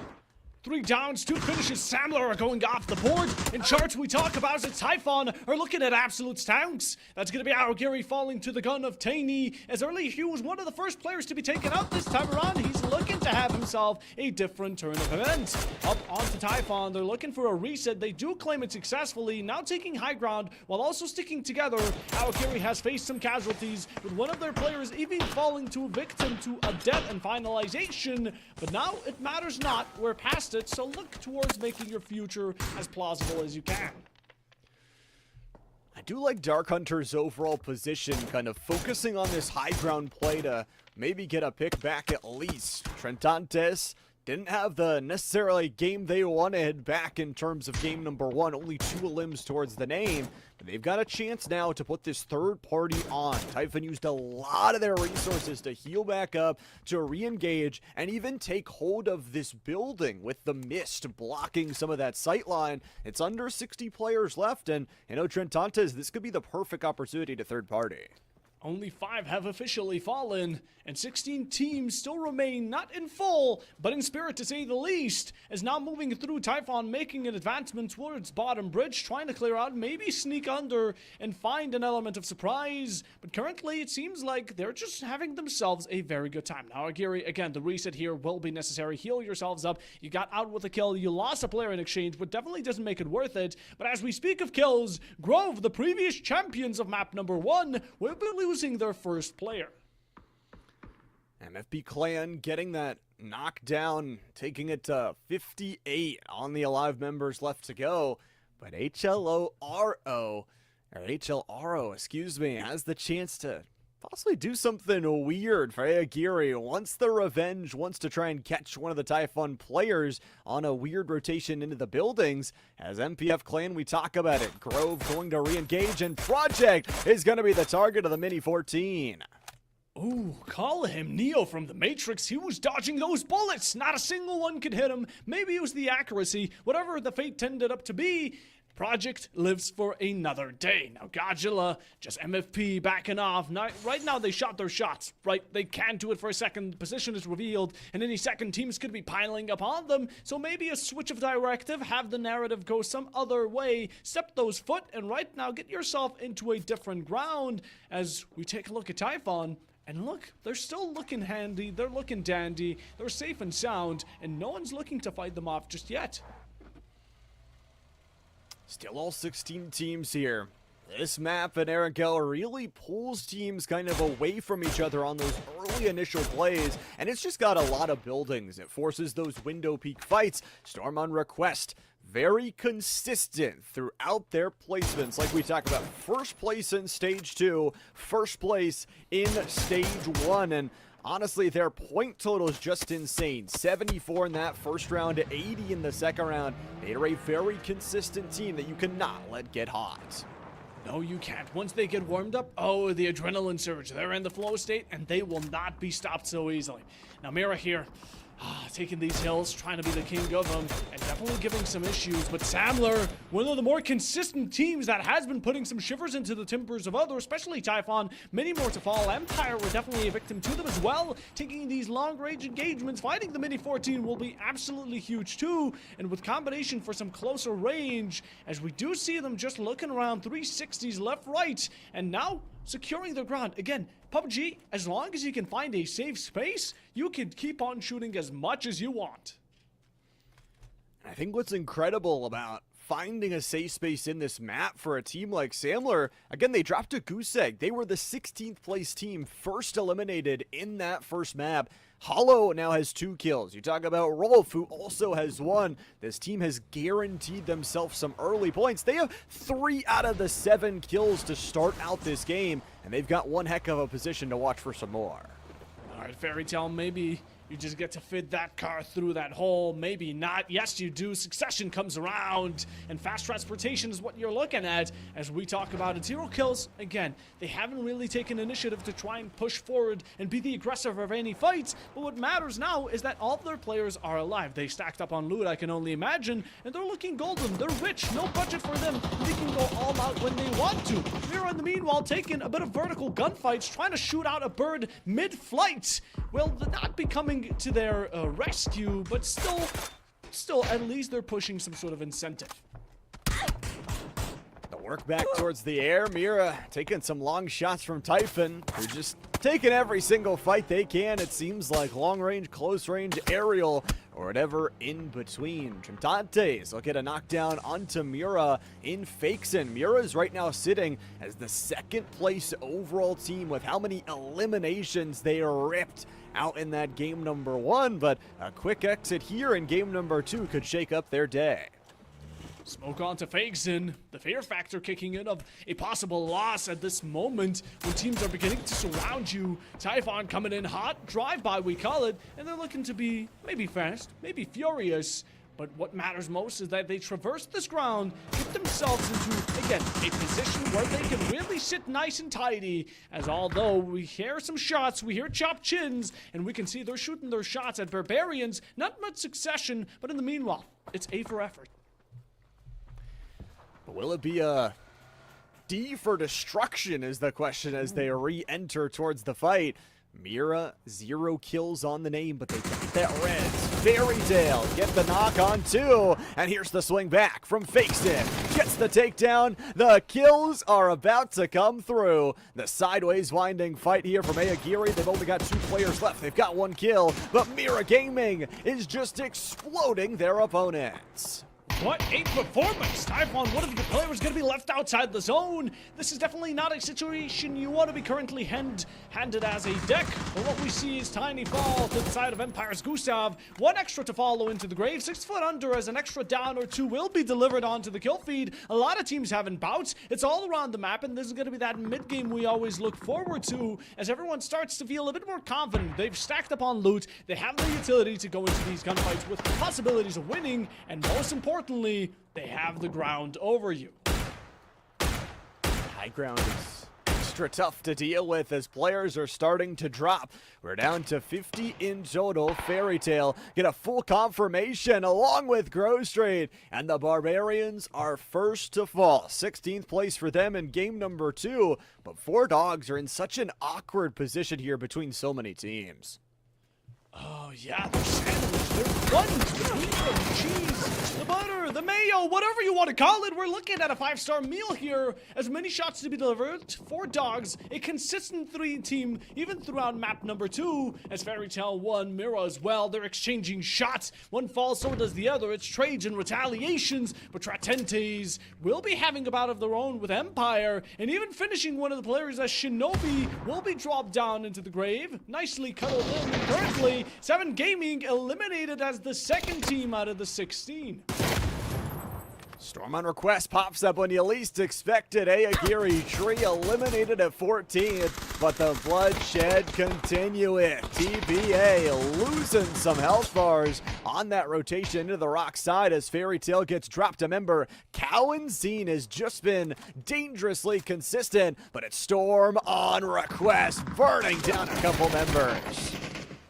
3 downs, 2 finishes. Samler are going off the board. In charts we talk about it, Typhon are looking at absolute stonks. That's going to be Gary falling to the gun of Taney, as Early Hugh was one of the first players to be taken out this time around. He's looking to have himself a different turn of events. Up onto Typhon, they're looking for a reset. They do claim it successfully, now taking high ground while also sticking together. Gary has faced some casualties, with one of their players even falling to a victim to a death and finalization. But now it matters not. We're past it, so look towards making your future as plausible as you can. I do like Dark Hunter's overall position, kind of focusing on this high ground play to maybe get a pick back at least. Trentantes didn't have the necessarily game they wanted back in terms of game number 1, only 2 limbs towards the name. But they've got a chance now to put this third party on. Typhon used a lot of their resources to heal back up, to re-engage, and even take hold of this building with the mist blocking some of that sightline. It's under 60 players left, and you know, Trentantes, this could be the perfect opportunity to third party. Only 5 have officially fallen, and 16 teams still remain not in full, but in spirit to say the least, as now moving through Typhon, making an advancement towards bottom bridge, trying to clear out, maybe sneak under and find an element of surprise. But currently, it seems like they're just having themselves a very good time. Now, Agiri, again, the reset here will be necessary. Heal yourselves up. You got out with a kill. You lost a player in exchange, but definitely doesn't make it worth it. But as we speak of kills, Grove, the previous champions of map number 1, will be losing their first player. MFB Clan getting that knockdown, taking it to 58 on the alive members left to go. But HLRO, excuse me, has the chance to possibly do something weird. Agiri wants the revenge, wants to try and catch one of the Typhon players on a weird rotation into the buildings. As MPF Clan, we talk about it. Grove going to re-engage, and Project is going to be the target of the Mini 14. Ooh, call him Neo from the Matrix. He was dodging those bullets. Not a single one could hit him. Maybe it was the accuracy. Whatever the fate tended up to be, Project lives for another day. Now, Godzilla, just MFP backing off. Right now, they shot their shots, right? They can't do it for a second. The position is revealed, and any second teams could be piling up on them. So maybe a switch of directive, have the narrative go some other way, step those foot, and right now, get yourself into a different ground. As we take a look at Typhon, and look, they're still looking handy, they're looking dandy, they're safe and sound, and no one's looking to fight them off just yet. Still all 16 teams here. This map in Aragel really pulls teams kind of away from each other on those early initial plays, and it's just got a lot of buildings. It forces those window peak fights. Storm on request, very consistent throughout their placements. Like we talked about, first place in stage 2, first place in stage 1, and honestly, their point total is just insane. 74 in that first round, 80 in the second round. They are a very consistent team that you cannot let get hot. No, you can't. Once they get warmed up, oh, the adrenaline surge. They're in the flow state, and they will not be stopped so easily. Now, Mira here, taking these hills, trying to be the king of them, and definitely giving some issues. But Samler, one of the more consistent teams that has been putting some shivers into the timbers of others, especially Typhon. Many more to fall. Empire were definitely a victim to them as well. Taking these long-range engagements, fighting the Mini 14 will be absolutely huge too. And with combination for some closer range, as we do see them just looking around 360s left, right, and now securing their ground. Again, PUBG, as long as you can find a safe space, you can keep on shooting as much as you want. I think what's incredible about finding a safe space in this map for a team like Samler, again, they dropped a goose egg. They were the 16th place team, first eliminated in that first map. Hollow now has 2 kills. You talk about Rolf, who also has 1. This team has guaranteed themselves some early points. They have 3 out of the 7 kills to start out this game, and they've got one heck of a position to watch for some more. All right, Fairy Tale, maybe you just get to fit that car through that hole. Maybe not. Yes, you do. Succession comes around, and fast transportation is what you're looking at. As we talk about it, 0 kills. Again, they haven't really taken initiative to try and push forward and be the aggressor of any fights. But what matters now is that all of their players are alive. They stacked up on loot, I can only imagine, and they're looking golden. They're rich. No budget for them. They can go all out when they want to. Mira, in the meanwhile, taking a bit of vertical gunfights, trying to shoot out a bird mid-flight. Well, not becoming to their rescue, but still still, at least they're pushing some sort of incentive. The work back towards the air. Mira taking some long shots from Typhon, who just taking every single fight they can. It seems like long range, close range, aerial, or whatever in between. Trintantes will get a knockdown onto Mira in Fakeson. Mira is right now sitting as the second place overall team with how many eliminations they ripped out in that game number 1, but a quick exit here in game number 2 could shake up their day. Smoke on to Fakeson. The fear factor kicking in of a possible loss at this moment when teams are beginning to surround you. Typhon coming in hot, drive-by we call it, and they're looking to be maybe fast, maybe furious. But what matters most is that they traverse this ground, get themselves into, again, a position where they can really sit nice and tidy. As although we hear some shots, we hear chopped chins, and we can see they're shooting their shots at Barbarians. Not much succession, but in the meanwhile, it's A for effort. Will it be a D for destruction is the question as they re-enter towards the fight. Mira, 0 kills on the name, but they got that res. Fairy Tale get the knock on 2, and here's the swing back from Fakeson. Gets the takedown. The kills are about to come through. The sideways winding fight here from Ayagiri. They've only got 2 players left. They've got 1 kill, but Mira Gaming is just exploding their opponents. What a performance! Typhon, one of your players going to be left outside the zone. This is definitely not a situation you want to be currently handed as a deck. But what we see is Tiny fall to the side of Empire's Gustav. 1 extra to follow into the grave. 6 foot under as an extra down or 2 will be delivered onto the kill feed. A lot of teams having bouts. It's all around the map, and this is going to be that mid-game we always look forward to as everyone starts to feel a bit more confident. They've stacked up on loot. They have the utility to go into these gunfights with possibilities of winning, and most importantly, they have the ground over you. High ground is extra tough to deal with as players are starting to drop. We're down to 50 in total. Fairy Tale get a full confirmation along with Grove Street, and the Barbarians are first to fall. 16th place for them in game number 2, but 4 Dogs are in such an awkward position here between so many teams. Oh yeah, they're sandwiched. They're one between the cheese, the butter, the mayo, whatever you want to call it. We're looking at a 5-star meal here. As many shots to be delivered. 4 Dogs, a consistent 3 team, even throughout map number 2. As Fairy Tale 1, Mira as well. They're exchanging shots. One falls, so does the other. It's trades and retaliations. But Tratentes will be having a bout of their own with Empire, and even finishing one of the players as Shinobi will be dropped down into the grave. Nicely cuddled in currently. 7 Gaming eliminated as the second team out of the 16. Storm on request pops up when you least expect it. Ayagiri Tree eliminated at 14th, but the bloodshed continuing. TBA losing some health bars on that rotation into the rock side as Fairy Tale gets dropped. Remember, Cowan Scene has just been dangerously consistent, but it's Storm on request, burning down a couple members.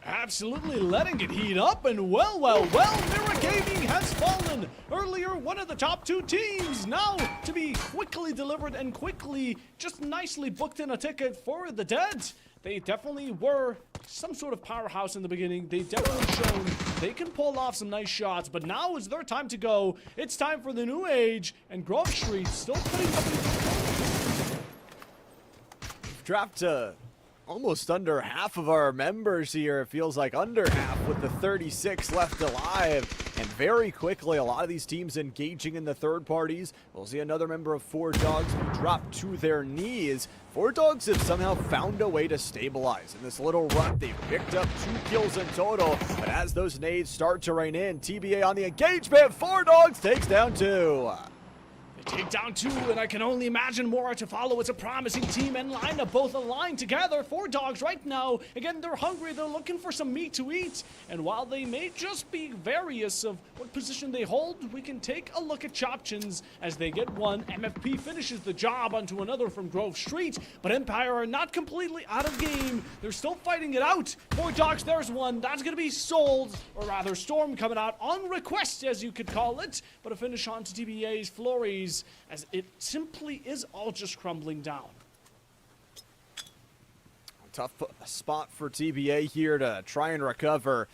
Absolutely letting it heat up, and well, Mira Gaming has fallen. Earlier, one of the top 2 teams, now to be quickly delivered and quickly, just nicely booked in a ticket for the dead. They definitely were some sort of powerhouse in the beginning. They definitely shown they can pull off some nice shots, but now is their time to go. It's time for the new age, and Grove Street still putting up. Dropped to almost under half of our members here. It feels like under half with the 36 left alive. And very quickly, a lot of these teams engaging in the third parties. We'll see another member of 4 Dogs drop to their knees. 4 Dogs have somehow found a way to stabilize in this little rut. They've picked up 2 kills in total. But as those nades start to rain in, TBA on the engagement. 4 Dogs takes down 2. Take down 2, and I can only imagine more to follow. It's a promising team and lineup, both aligned together. 4 Dogs right now. Again, they're hungry. They're looking for some meat to eat. And while they may just be various of what position they hold, we can take a look at Chopchins as they get 1. MFP finishes the job onto another from Grove Street, but Empire are not completely out of game. They're still fighting it out. 4 Dogs, there's 1. That's going to be sold, or rather Storm coming out on request, as you could call it. But a finish on to TBA's Flurries, as it simply is all just crumbling down. Tough spot for TBA here to try and recover.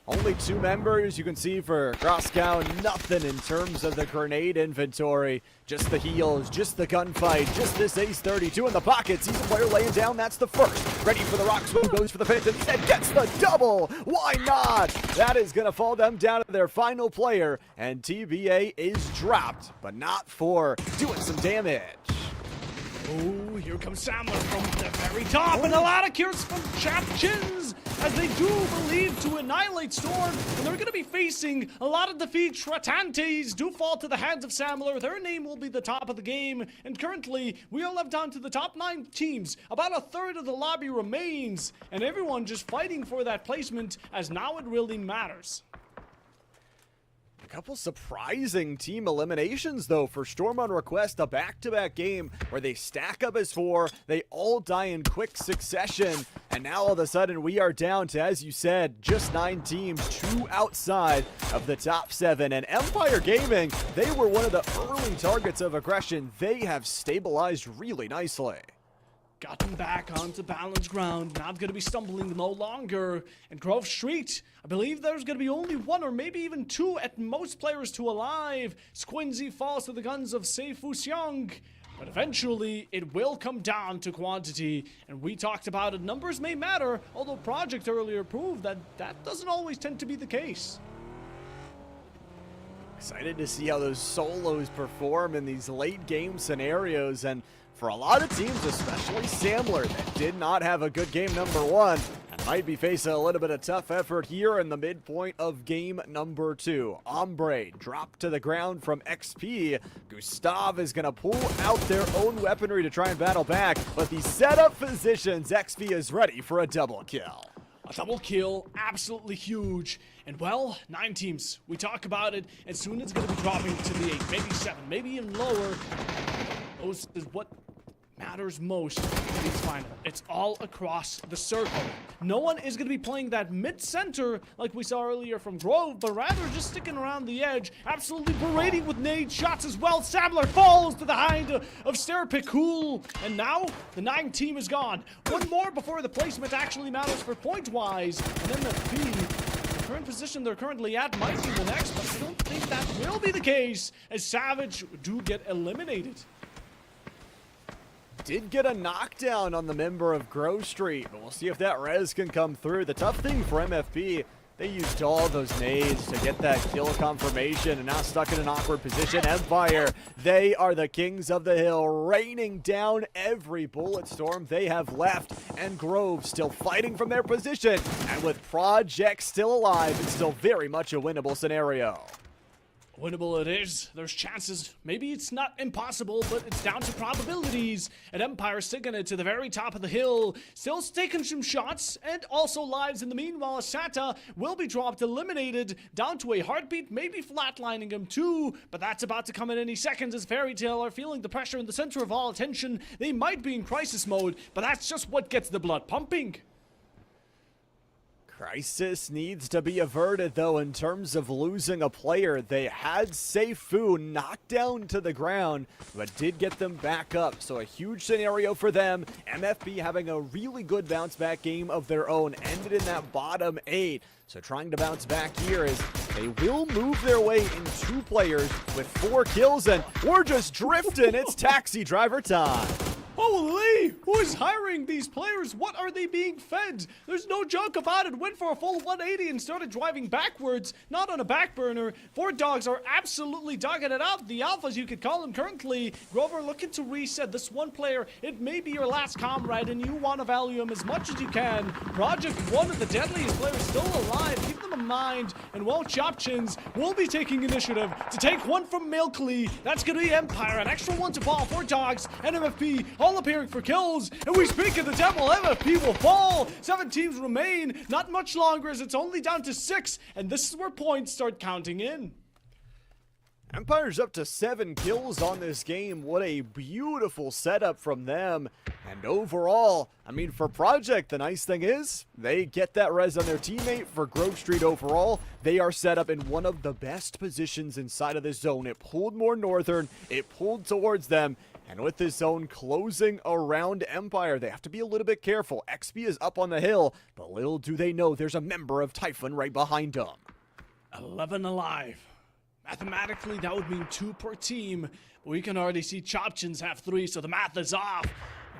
Only 2 members, you can see for Croscow, nothing in terms of the grenade inventory. Just the heals, just the gunfight, just this Ace 32 in the pocket. Season player laying down, that's the first. Ready for the rock swim, goes for the fifth, instead gets the double. Why not? That is going to fall them down to their final player, and TBA is dropped, but not for doing some damage. Oh, here comes Samler from the very top, and a lot of cures from Chapchins as they do believe to annihilate Storm, and they're going to be facing a lot of defeat. Tratantes do fall to the hands of Samler. Their name will be the top of the game, and currently we are left down to the top 9 teams. About a third of the lobby remains, and everyone just fighting for that placement, as now it really matters. A couple surprising team eliminations, though, for Storm on Request, a back-to-back game where they stack up as 4, they all die in quick succession, and now all of a sudden we are down to, as you said, just 9 teams, 2 outside of the top 7, and Empire Gaming, they were one of the early targets of aggression. They have stabilized really nicely. Gotten back onto balanced ground, not going to be stumbling no longer. And Grove Street, I believe there's going to be only 1 or maybe even 2 at most players to alive. Squinzy falls to the guns of Seifu Xiong. But eventually, it will come down to quantity. And we talked about it, numbers may matter, although Project earlier proved that that doesn't always tend to be the case. Excited to see how those solos perform in these late game scenarios, and for a lot of teams, especially Samler, that did not have a good game number 1 and might be facing a little bit of tough effort here in the midpoint of game number 2. Ombre dropped to the ground from XP. Gustav is going to pull out their own weaponry to try and battle back, but the setup positions, XP is ready for a double kill. A double kill, absolutely huge. And well, 9 teams. We talk about it, and soon it's going to be dropping to the 8, maybe 7, maybe even lower. Those is what matters most in these final. It's all across the circle. No one is going to be playing that mid-center like we saw earlier from Grove, but rather just sticking around the edge, absolutely berating with nade shots as well. Samler falls to the hand of Sterpikul, and now the 9 team is gone. 1 more before the placement actually matters for point-wise, and MFP, the current position they're currently at might be the next, but I don't think that will be the case, as Savage do get eliminated. Did get a knockdown on the member of Grove Street, but we'll see if that res can come through. The tough thing for MFP, they used all those nades to get that kill confirmation, and now stuck in an awkward position. Empire, they are the kings of the hill, raining down every bullet storm they have left, and Grove still fighting from their position, and with Project still alive, it's still very much a winnable scenario. Winnable it is. There's chances. Maybe it's not impossible, but it's down to probabilities. And Empire sticking it to the very top of the hill. Still taking some shots and also lives in the meanwhile. Sata will be dropped, eliminated, down to a heartbeat, maybe flatlining him too. But that's about to come in any seconds as Fairy Tail are feeling the pressure in the center of all attention. They might be in crisis mode, but that's just what gets the blood pumping. Crisis needs to be averted, though, in terms of losing a player. They had Seifu knocked down to the ground, but did get them back up. So a huge scenario for them. MFB having a really good bounce-back game of their own. Ended in that bottom 8. So trying to bounce back here is they will move their way in 2 players with 4 kills, and we're just drifting. It's taxi driver time. Holy! Who is hiring these players? What are they being fed? There's no joke about it. Went for a full 180 and started driving backwards, not on a back burner. 4 dogs are absolutely dogging it out. The alphas, you could call them currently. Grover looking to reset. This one player, it may be your last comrade, and you want to value him as much as you can. Project, one of the deadliest players still alive. Keep them in mind. And well, Chopchins will be taking initiative to take one from Milkley. That's going to be Empire. An extra one to fall. 4 dogs and MFP. All appearing for kills, and we speak of the devil. MFP will fall. 7 teams remain. Not much longer, as it's only down to 6, and this is where points start counting in. Empire's up to 7 kills on this game. What a beautiful setup from them. And overall, I mean, for Project, the nice thing is they get that res on their teammate. For Grove Street overall, they are set up in one of the best positions inside of the zone. It pulled more northern, it pulled towards them, And with this zone closing around Empire, they have to be a little bit careful. XP is up on the hill, but little do they know there's a member of Typhon right behind them. 11 alive. Mathematically, that would mean 2 per team. But we can already see Chopchins have 3, so the math is off.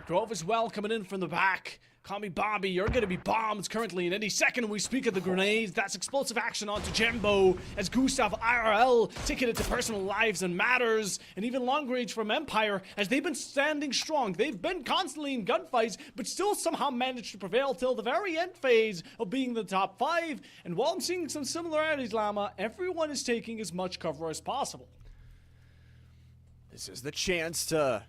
Grove as well coming in from the back. Call me Bobby, you're gonna be bombed currently in any second. We speak of the grenades. That's explosive action onto Jembo as Gustav IRL taking it to personal lives and matters. And even long range from Empire as they've been standing strong. They've been constantly in gunfights, but still somehow managed to prevail till the very end phase of being the top 5. And while I'm seeing some similarities, Llama, everyone is taking as much cover as possible. This is the chance to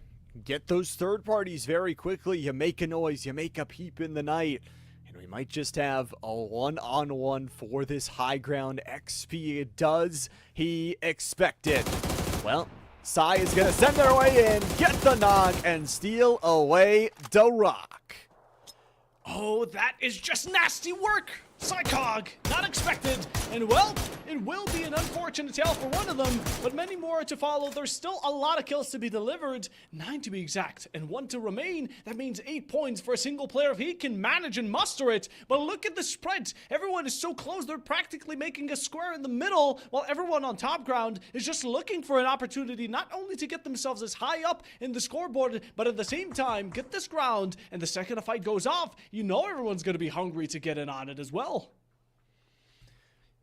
get those third parties very quickly. You make a noise, you make a peep in the night, and we might just have a one-on-one for this high ground XP. Does he expect it? Well, Sai is going to send their way in, get the knock, and steal away the rock. Oh, that is just nasty work! Psycog, not expected, and well, it will be an unfortunate tale for one of them, but many more to follow. There's still a lot of kills to be delivered, 9 to be exact, and 1 to remain. That means 8 points for a single player if he can manage and muster it. But look at the spread. Everyone is so close, they're practically making a square in the middle, while everyone on top ground is just looking for an opportunity not only to get themselves as high up in the scoreboard, but at the same time, get this ground, and the second a fight goes off, you know everyone's going to be hungry to get in on it as well.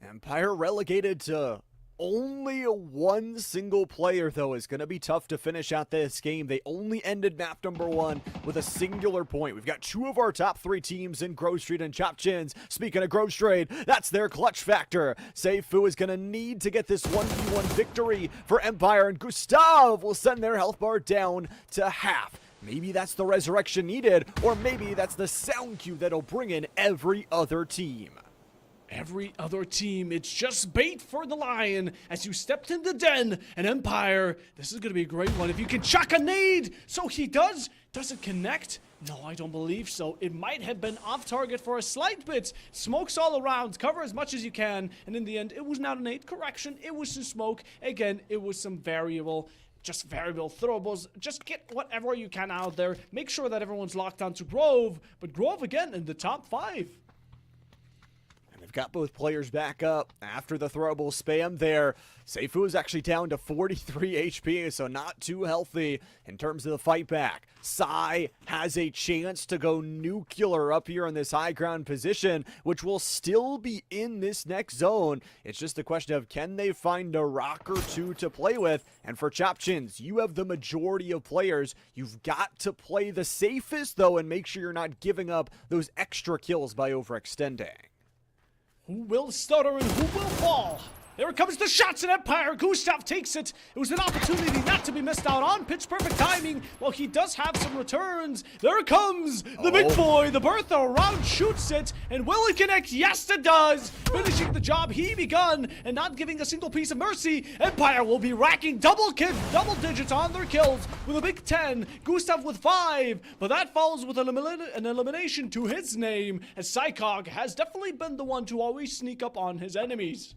Empire relegated to only 1 single player, though, is going to be tough to finish out this game. They only ended map number 1 with a singular point. We've got 2 of our top 3 teams in Grove Street and Chopchins. Speaking of Grove Street, that's their clutch factor. Seifu is going to need to get this 1v1 victory for Empire, and Gustav will send their health bar down to half. Maybe that's the resurrection needed, or maybe that's the sound cue that'll bring in every other team. Every other team, it's just bait for the lion as you stepped in the den. And Empire, this is going to be a great one. If you can chuck a nade, so he does. Does it connect? No, I don't believe so. It might have been off target for a slight bit. Smokes all around. Cover as much as you can. And in the end, it was not a nade. Correction, it was some smoke. Again, it was some variable throwables. Just get whatever you can out there. Make sure that everyone's locked onto Grove. But Grove, again, in the top 5. They've got both players back up after the throwable spam there. Seifu is actually down to 43 HP, so not too healthy in terms of the fight back. Sai has a chance to go nuclear up here in this high ground position, which will still be in this next zone. It's just a question of, can they find a rock or 2 to play with? And for Chopchins, you have the majority of players. You've got to play the safest, though, and make sure you're not giving up those extra kills by overextending. Who will stutter and who will fall? There comes the shots in Empire. Gustav takes it. It was an opportunity not to be missed out on. Pitch perfect timing. Well, he does have some returns. There comes the big boy. The Bertha around shoots it. And will it connect? Yes, it does. Finishing the job he begun and not giving a single piece of mercy. Empire will be racking double digits on their kills with a big 10. Gustav with 5. But that follows with an elimination to his name, as Psycog has definitely been the one to always sneak up on his enemies.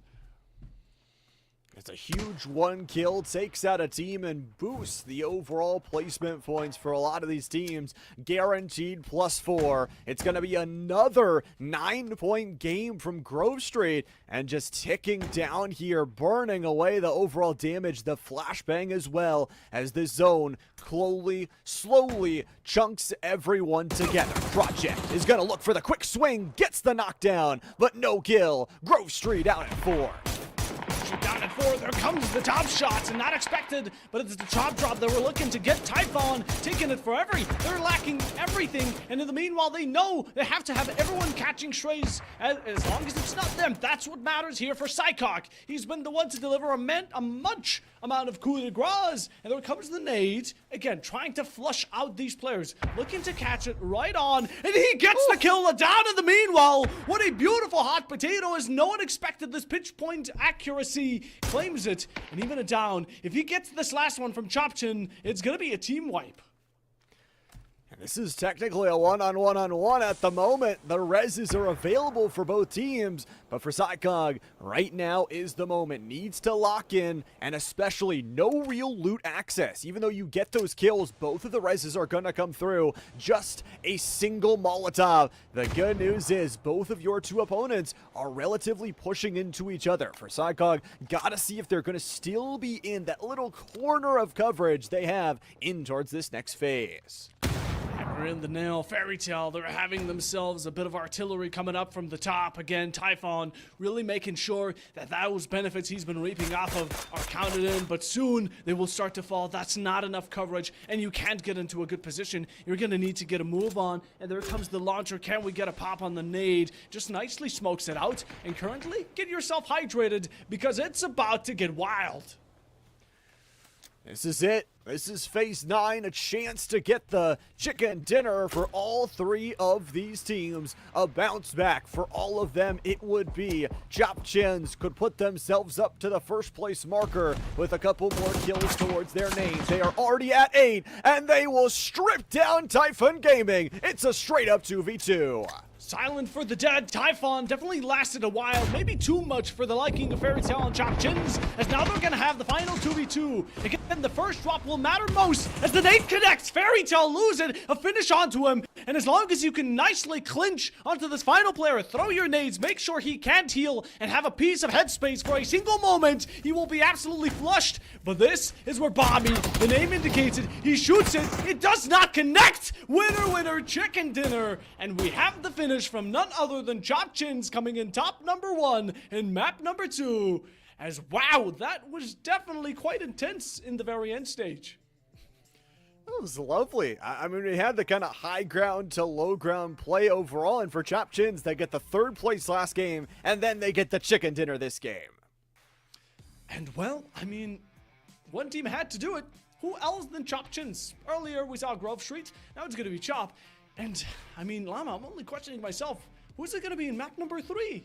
It's a huge 1 kill, takes out a team and boosts the overall placement points for a lot of these teams. Guaranteed +4. It's going to be another 9-point game from Grove Street, and just ticking down here, burning away the overall damage, the flashbang as well, as this zone slowly chunks everyone together. Project is going to look for the quick swing, gets the knockdown, but no kill. Grove Street out at 4. Down at 4, there comes the top shots, and not expected, but it's the top drop that we're looking to get Typhon, taking it for they're lacking everything, and in the meanwhile, they know they have to have everyone catching strays, as long as it's not them. That's what matters here for Psycog. He's been the one to deliver a much amount of coup de grace, and there comes the nade, again, trying to flush out these players, looking to catch it right on, and he gets the kill down in the meanwhile. What a beautiful hot potato, as no one expected this pitch point accuracy. Claims it, and even a down. If he gets this last one from Chopchin, it's gonna be a team wipe. This is technically a one-on-one-on-one at the moment. The reses are available for both teams, but for Psychog, right now is the moment. Needs to lock in, and especially no real loot access. Even though you get those kills, both of the reses are gonna come through. Just a single Molotov. The good news is both of your two opponents are relatively pushing into each other. For Psychog, gotta see if they're gonna still be in that little corner of coverage they have in towards this next phase. Hammer in the nail, Fairy Tale. They're having themselves a bit of artillery coming up from the top. Again, Typhon really making sure that those benefits he's been reaping off of are counted in, but soon they will start to fall. That's not enough coverage, and you can't get into a good position. You're going to need to get a move on, and there comes the launcher. Can we get a pop on the nade? Just nicely smokes it out, and currently, get yourself hydrated, because it's about to get wild. This is it. This is phase 9, a chance to get the chicken dinner for all three of these teams. A bounce back for all of them it would be. Chop Chins could put themselves up to the first place marker with a couple more kills towards their names. They are already at 8, and they will strip down Typhon Gaming. It's a straight up 2v2. Silent for the dead. Typhon definitely lasted a while, maybe too much for the liking of Fairy Tale and Chop Chins, as now they're gonna have the final 2v2. Again, the first drop will matter most, as the nade connects. Fairy Tale lose it, a finish onto him, and as long as you can nicely clinch onto this final player, throw your nades, make sure he can't heal, and have a piece of headspace for a single moment, he will be absolutely flushed. But this is where Bobby, the name indicated, he shoots it, it does not connect! Winner, winner, chicken dinner, and we have the finish from none other than Chop Chins coming in top number 1 in map number 2. As wow, that was definitely quite intense in the very end stage. That was lovely. I mean, we had the kind of high ground to low ground play overall, and for Chop Chins, they get the 3rd place last game, and then they get the chicken dinner this game. And well, I mean, one team had to do it. Who else than Chop Chins? Earlier we saw Grove Street, now it's gonna be Chop. And, I mean, Llama, I'm only questioning myself. Who's it going to be in map number 3?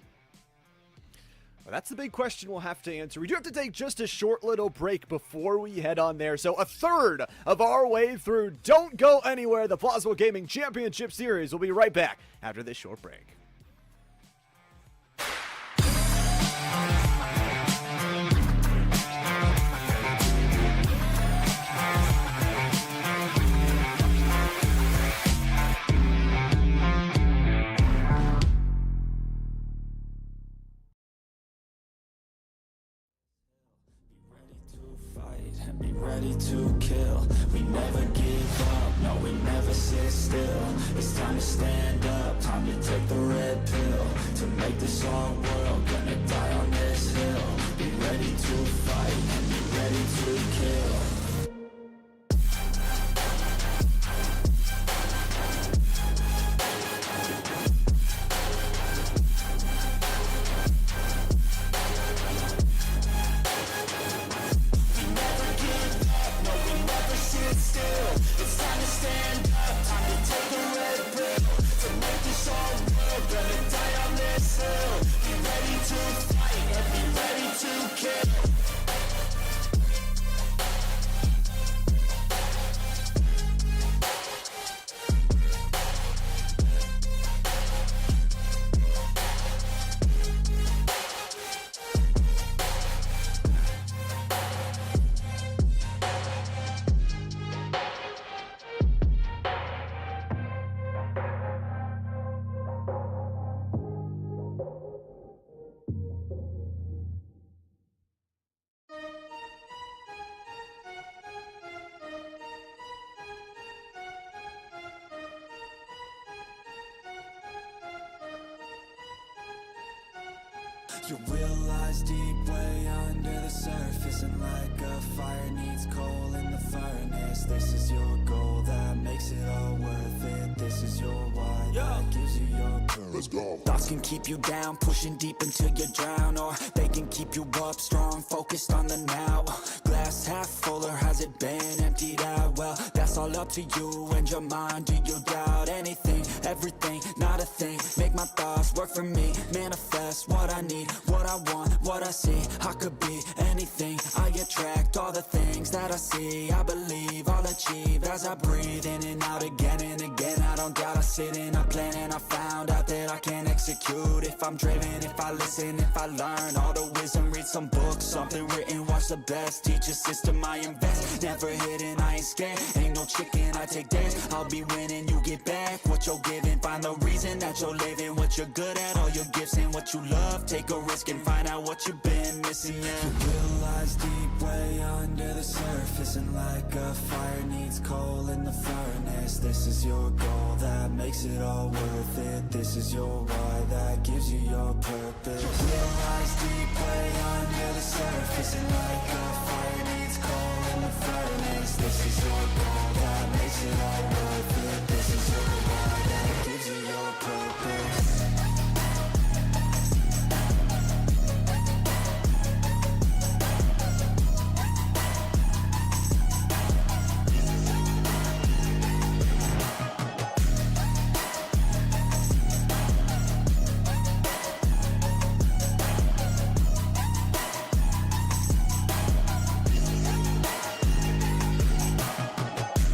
Well, that's the big question we'll have to answer. We do have to take just a short little break before we head on there. So a third of our way through. Don't go anywhere. The Plausible Gaming Championship Series will be right back after this short break. Be ready to kill. We never give up, no, we never sit still. It's time to stand up, time to take the red pill. To make this our world, gonna die on this hill. Be ready to fight and be ready to kill. You realize deep way under the surface, and like a fire needs coal in the furnace. This is your goal that makes it all worth it. This is your why that gives you your purpose. Let's go. Thoughts can keep you down, pushing deep until you drown, or they can keep you up strong, focused on the now. Glass half full, or has it been emptied out? Well, that's That's all up to you and your mind. Do you doubt anything, everything, not a thing? Make my thoughts work for me, manifest what I need, what I want, what I see. I could be anything, I attract all the things that I see. I believe I'll achieve as I breathe in and out again and again. I don't doubt, I sit and I plan, and I found out that I can execute if I'm driven, if I listen, if I learn all the wisdom. Read some books, something written, watch the best teacher system I invest. Never hidden, I ain't scared, ain't no chicken, I take dares. I'll be winning, you get back what you're giving. Find the reason that you're living, what you're good at, all your gifts and what you love. Take a risk and find out what you've been missing, yeah. You realize deep way under the surface, and like a fire needs coal in the furnace. This is your goal that makes it all worth it. This is your why that gives you your purpose. You realize deep way under the surface, and like a fire needs coal in the furnace. This is your goal that makes it all worth it. This is your why that gives you your purpose.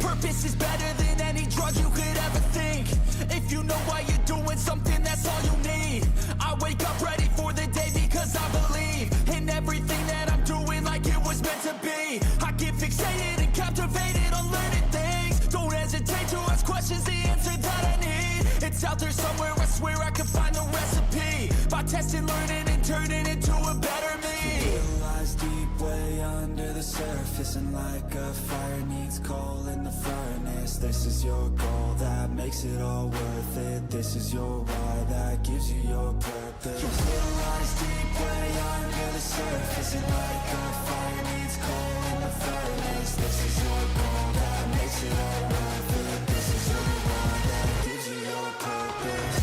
Purpose is better than any drug you could ever think. If you know why you're doing something, that's all you need. I wake up ready for the day because I believe in everything that I'm doing like it was meant to be. I get fixated and captivated on learning things. Don't hesitate to ask questions, the answer that I need. It's out there somewhere, I swear I can find the recipe. By testing, learning, and turning into a better me. Realize deep way under the surface, and like a fire needs coal in the furnace. This is your goal that makes it all worth it. This is your why that gives you your purpose. You realize deep way under the surface, and like a fire needs coal in the furnace. This is your goal that makes it all worth it. This is your why that gives you your purpose.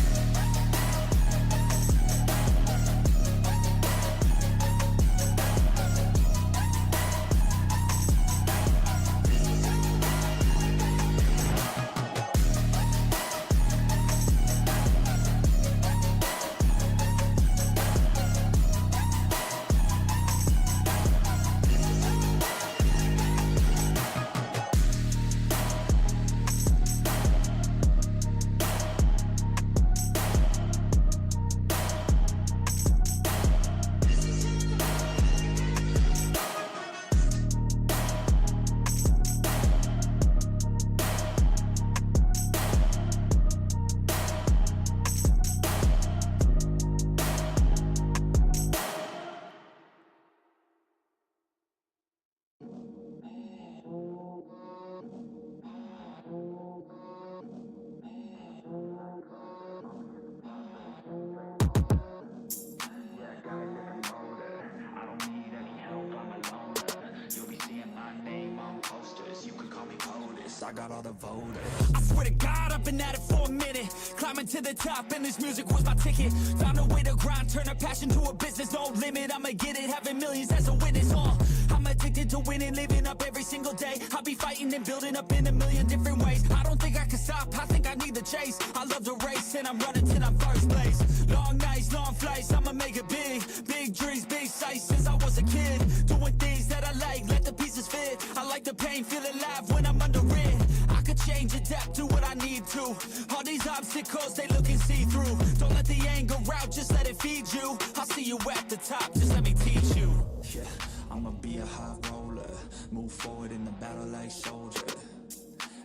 I got all the voters. I swear to God, I've been at it for a minute. Climbing to the top, and this music was my ticket. Found a way to grind, turn a passion to a business. No limit, I'ma get it, having millions as a witness. I'm addicted to winning, living up every single day. I'll be fighting and building up in a million different ways. I don't think I can stop, I think I need the chase. I love the race, and I'm running till I'm first place. Long nights, long flights, I'ma make it big. Big dreams, big sights since I was a kid. Doing things that I like, let the pieces fit. I like the pain, feel alive when I'm under it. I could change, adapt to what I need to. All these obstacles, they looking see-through. Don't let the anger out, just let it feed you. I'll see you at the top, just let me teach you. Yeah, I'ma be a high roller. Move forward in the battle like soldier.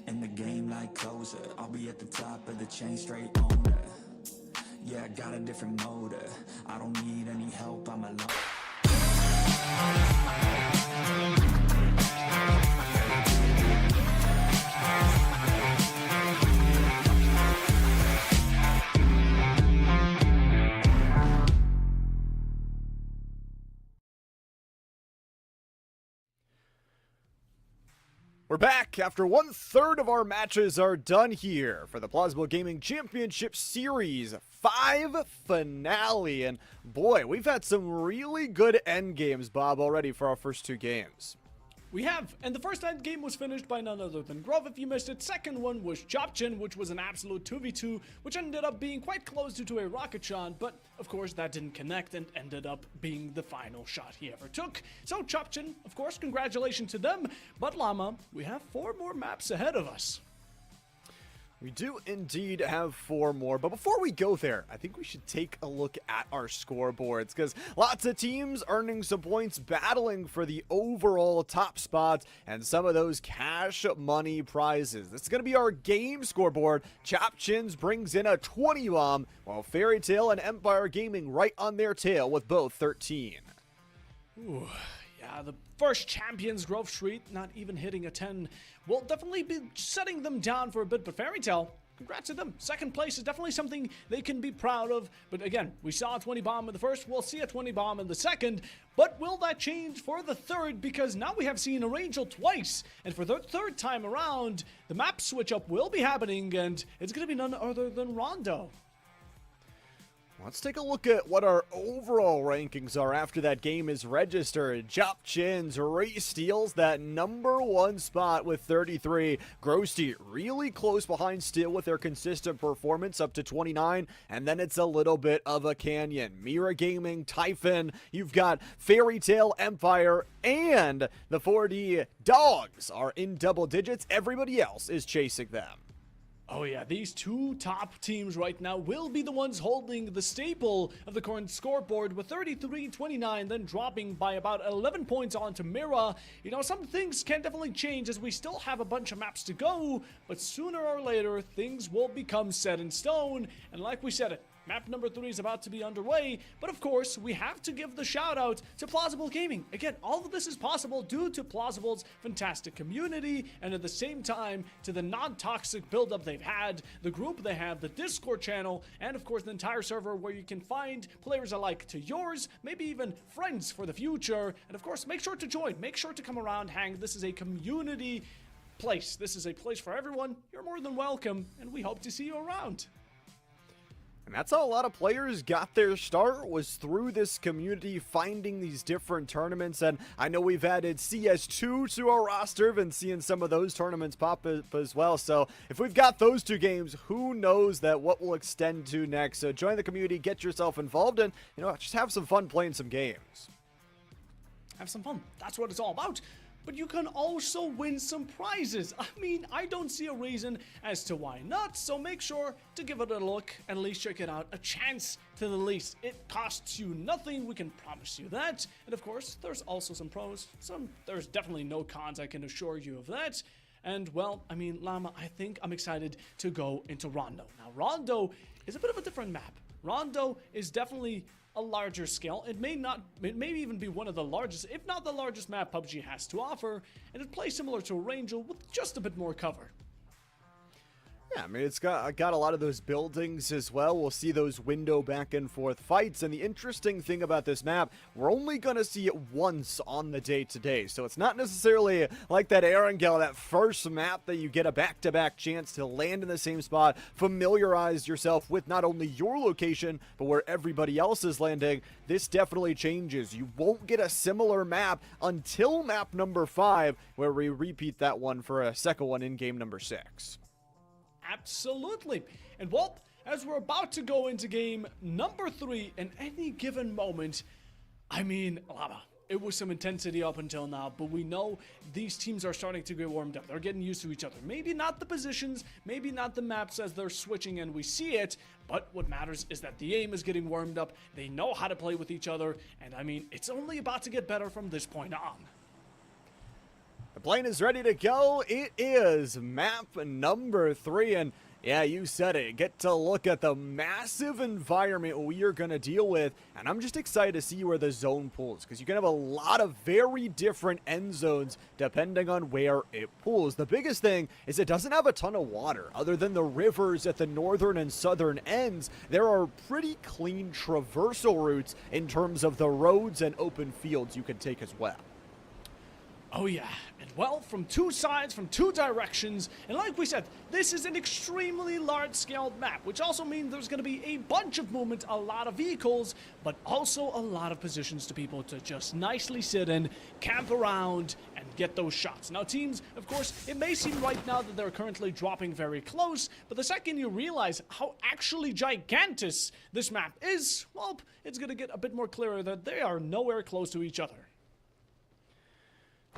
In the game like closer. I'll be at the top of the chain, straight owner. Yeah, I got a different motor. I don't need any help, I'm alone. We're back after 1/3 of our matches are done here for the Plausible Gaming Championship Series 5 finale. And boy, we've had some really good end games, Bob, already for our first two games. We have, and the first end game was finished by none other than Grove if you missed it. Second one was Chopchin, which was an absolute 2v2, which ended up being quite close due to a rocket shot, but of course that didn't connect and ended up being the final shot he ever took. So Chopchin, of course, congratulations to them, but Llama, we have 4 more maps ahead of us. We do indeed have 4 more, but before we go there, I think we should take a look at our scoreboards, because lots of teams earning some points, battling for the overall top spots, and some of those cash money prizes. This is going to be our game scoreboard. Chopchins brings in a 20 bomb, while Fairy Tail and Empire Gaming right on their tail with both 13. Ooh. Yeah, the first champions, Grove Street, not even hitting a 10, will definitely be setting them down for a bit, but Fairy Tail, congrats to them. Second place is definitely something they can be proud of, but again, we saw a 20 bomb in the first, we'll see a 20 bomb in the second, but will that change for the third? Because now we have seen a Angel twice, and for the third time around, the map switch up will be happening, and it's going to be none other than Rondo. Let's take a look at what our overall rankings are after that game is registered. Chopchins steals that #1 spot with 33. Grosty really close behind still with their consistent performance up to 29. And then it's a little bit of a canyon. Mira Gaming, Typhon, you've got Fairy Tail, Empire, and the 4D Dogs are in double digits. Everybody else is chasing them. Oh yeah, these 2 top teams right now will be the ones holding the staple of the current scoreboard with 33-29, then dropping by about 11 points onto Mira. You know, some things can definitely change as we still have a bunch of maps to go, but sooner or later, things will become set in stone. And like we said, map number 3 is about to be underway, but of course, we have to give the shout out to PlausibleGaming. Again, all of this is possible due to Plausible's fantastic community, and at the same time, to the non-toxic build-up they've had, the group they have, the Discord channel, and of course, the entire server where you can find players alike to yours, maybe even friends for the future, and of course, make sure to join, make sure to come around, hang. This is a community place. This is a place for everyone. You're more than welcome, and we hope to see you around. And that's how a lot of players got their start, was through this community, finding these different tournaments. And I know we've added CS2 to our roster, and seeing some of those tournaments pop up as well. So if we've got those 2 games, who knows that what will extend to next. So join the community, get yourself involved, and just have some fun playing some games. Have some fun. That's what it's all about. But you can also win some prizes. I mean, I don't see a reason as to why not, so make sure to give it a look and at least check it out. A chance to the least. It costs you nothing, we can promise you that. And of course, there's also some pros. There's definitely no cons, I can assure you of that. And well, I mean, Llama, I think I'm excited to go into Rondo. Now, Rondo is a bit of a different map. Rondo is definitely a larger scale. It may even be one of the largest, if not the largest map PUBG has to offer, and it plays similar to a Angel with just a bit more cover. Yeah, I mean, it's got a lot of those buildings as well. We'll see those window back and forth fights. And the interesting thing about this map, we're only going to see it once on the day today. So it's not necessarily like that Erangel, that first map that you get a back-to-back chance to land in the same spot, familiarize yourself with not only your location, but where everybody else is landing. This definitely changes. You won't get a similar map until map number 5, where we repeat that one for a second one in game number 6. Absolutely. And well, as we're about to go into game number 3 in any given moment, I mean, Llama, it was some intensity up until now, but we know these teams are starting to get warmed up. They're getting used to each other. Maybe not the positions, maybe not the maps as they're switching and we see it, but what matters is that the aim is getting warmed up. They know how to play with each other, and I mean, it's only about to get better from this point on. The plane is ready to go. It is map number 3, and yeah, you said it. Get to look at the massive environment we are going to deal with, and I'm just excited to see where the zone pulls, because you can have a lot of very different end zones depending on where it pulls. The biggest thing is it doesn't have a ton of water. Other than the rivers at the northern and southern ends, there are pretty clean traversal routes in terms of the roads and open fields you can take as well. Oh yeah, and well, from two sides, from two directions, and like we said, this is an extremely large-scaled map, which also means there's going to be a bunch of movement, a lot of vehicles, but also a lot of positions to people to just nicely sit in, camp around, and get those shots. Now teams, of course, it may seem right now that they're currently dropping very close, but the second you realize how actually gigantic this map is, well, it's going to get a bit more clearer that they are nowhere close to each other.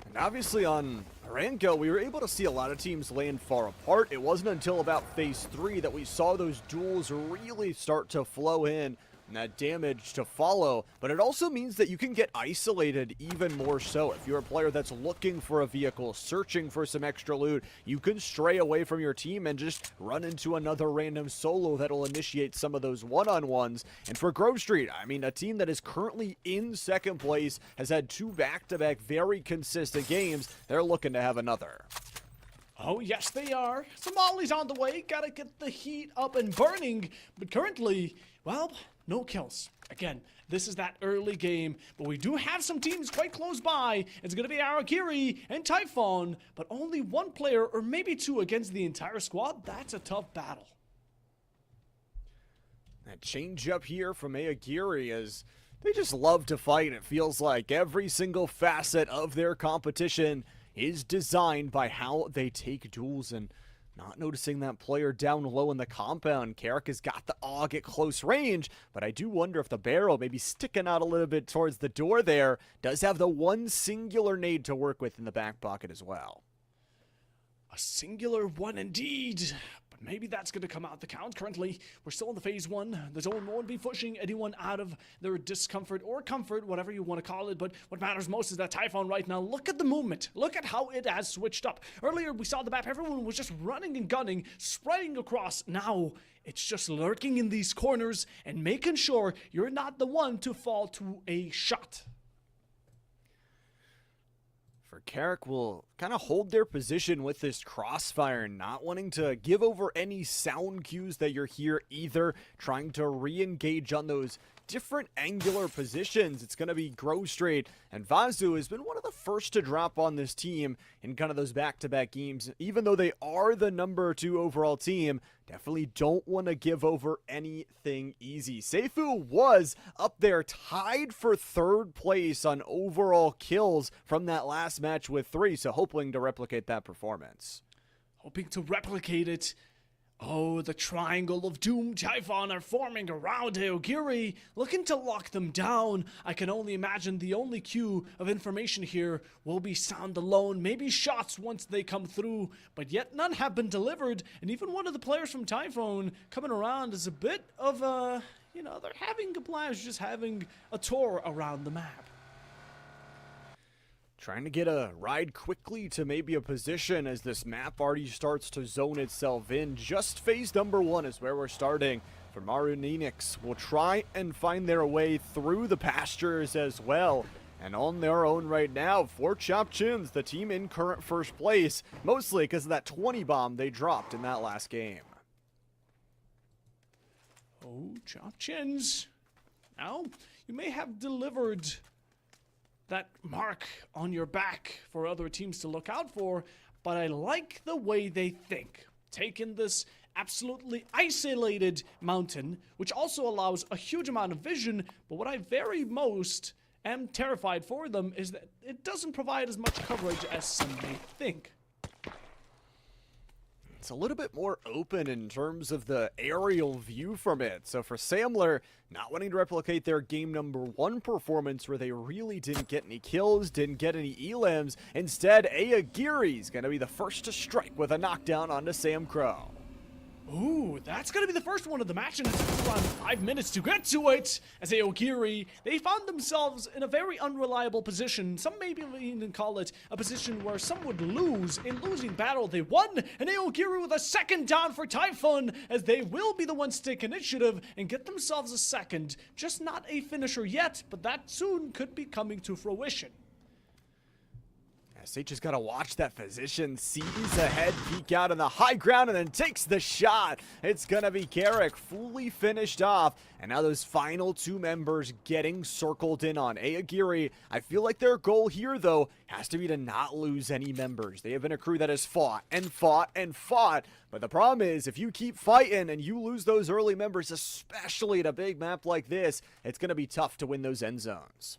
And obviously on Aranco, we were able to see a lot of teams land far apart. It wasn't until about phase 3 that we saw those duels really start to flow in and that damage to follow. But it also means that you can get isolated even more so. If you're a player that's looking for a vehicle, searching for some extra loot, you can stray away from your team and just run into another random solo that'll initiate some of those one-on-ones. And for Grove Street, I mean, a team that is currently in second place, has had 2 back-to-back very consistent games. They're looking to have another. Oh, yes, they are. Somali's on the way. Gotta get the heat up and burning. But currently, well, no kills. Again, this is that early game, but we do have some teams quite close by. It's going to be Aragiri and Typhon, but only one player or maybe 2 against the entire squad. That's a tough battle. That change up here from Aragiri is they just love to fight. It feels like every single facet of their competition is designed by how they take duels, and not noticing that player down low in the compound. Carrick has got the AUG at close range, but I do wonder if the barrel maybe sticking out a little bit towards the door there does have the one singular nade to work with in the back pocket as well. A singular one indeed. But maybe that's going to come out the count. Currently, we're still in the phase 1. The zone won't be pushing anyone out of their discomfort or comfort, whatever you want to call it. But what matters most is that Typhon right now, look at the movement. Look at how it has switched up. Earlier, we saw the map. Everyone was just running and gunning, spreading across. Now, it's just lurking in these corners and making sure you're not the one to fall to a shot. For Carrick will kind of hold their position with this crossfire, not wanting to give over any sound cues that you're here either, trying to re-engage on those different angular positions. It's going to be Grove Street, and Vazu has been one of the first to drop on this team in kind of those back-to-back games. Even though they are the number 2 overall team, definitely don't want to give over anything easy. Seifu was up there tied for 3rd place on overall kills from that last match with 3, so hoping to replicate that performance. Hoping to replicate it. Oh, the triangle of doom. Typhon are forming around Aogiri, looking to lock them down. I can only imagine the only cue of information here will be sound alone, maybe shots once they come through, but yet none have been delivered, and even one of the players from Typhon coming around is a bit of a, they're having a blast, just having a tour around the map. Trying to get a ride quickly to maybe a position as this map already starts to zone itself in. Just phase number 1 is where we're starting. For Marunenix will try and find their way through the pastures as well. And on their own right now, for Chop Chins, the team in current first place, mostly because of that 20 bomb they dropped in that last game. Oh, Chop Chins. Now, you may have delivered that mark on your back for other teams to look out for, but I like the way they think. Taking this absolutely isolated mountain, which also allows a huge amount of vision, but what I very most am terrified for them is that it doesn't provide as much coverage as some may think. It's a little bit more open in terms of the aerial view from it. So for Samler, not wanting to replicate their game number 1 performance where they really didn't get any kills, didn't get any elims, instead Aogiri's going to be the first to strike with a knockdown onto Sam Crow. Ooh, that's going to be the first one of the match, and it's around 5 minutes to get to it. As Aogiri, they found themselves in a very unreliable position. Some maybe even call it a position where some would lose. In losing battle, they won, and Aogiri with a second down for Typhon, as they will be the ones to take initiative and get themselves a second. Just not a finisher yet, but that soon could be coming to fruition. SH has got to watch that physician, sees ahead, peek out on the high ground, and then takes the shot. It's going to be Carrick, fully finished off. And now those final 2 members getting circled in on. Aegiri, I feel like their goal here, though, has to be to not lose any members. They have been a crew that has fought and fought and fought. But the problem is, if you keep fighting and you lose those early members, especially at a big map like this, it's going to be tough to win those end zones.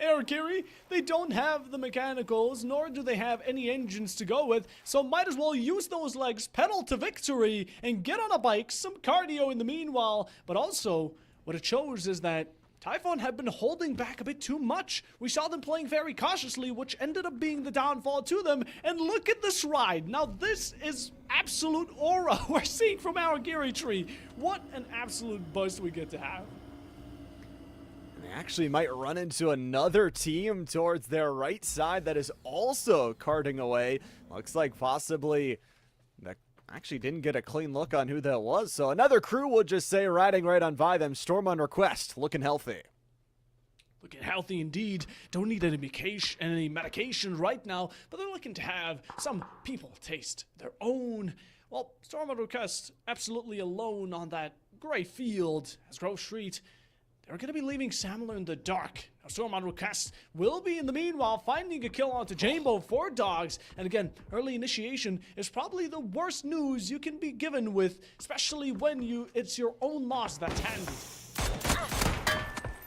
Aegiri, they don't have the mechanicals, nor do they have any engines to go with, so might as well use those legs, pedal to victory, and get on a bike, some cardio in the meanwhile. But also, what it shows is that Typhon had been holding back a bit too much. We saw them playing very cautiously, which ended up being the downfall to them. And look at this ride. Now, this is absolute aura we're seeing from our Aegiri tree. What an absolute boost we get to have. They actually might run into another team towards their right side that is also carting away. Looks like possibly that actually didn't get a clean look on who that was. So another crew will just say riding right on by them. Storm on request, looking healthy. Looking healthy indeed. Don't need any medication right now, but they're looking to have some people taste their own. Well, Storm on request absolutely alone on that gray field as Grove Street. They're going to be leaving Samler in the dark. Now, Storm on request will be, in the meanwhile, finding a kill onto Jambo for Dogs. And again, early initiation is probably the worst news you can be given with, especially when it's your own loss that's handy.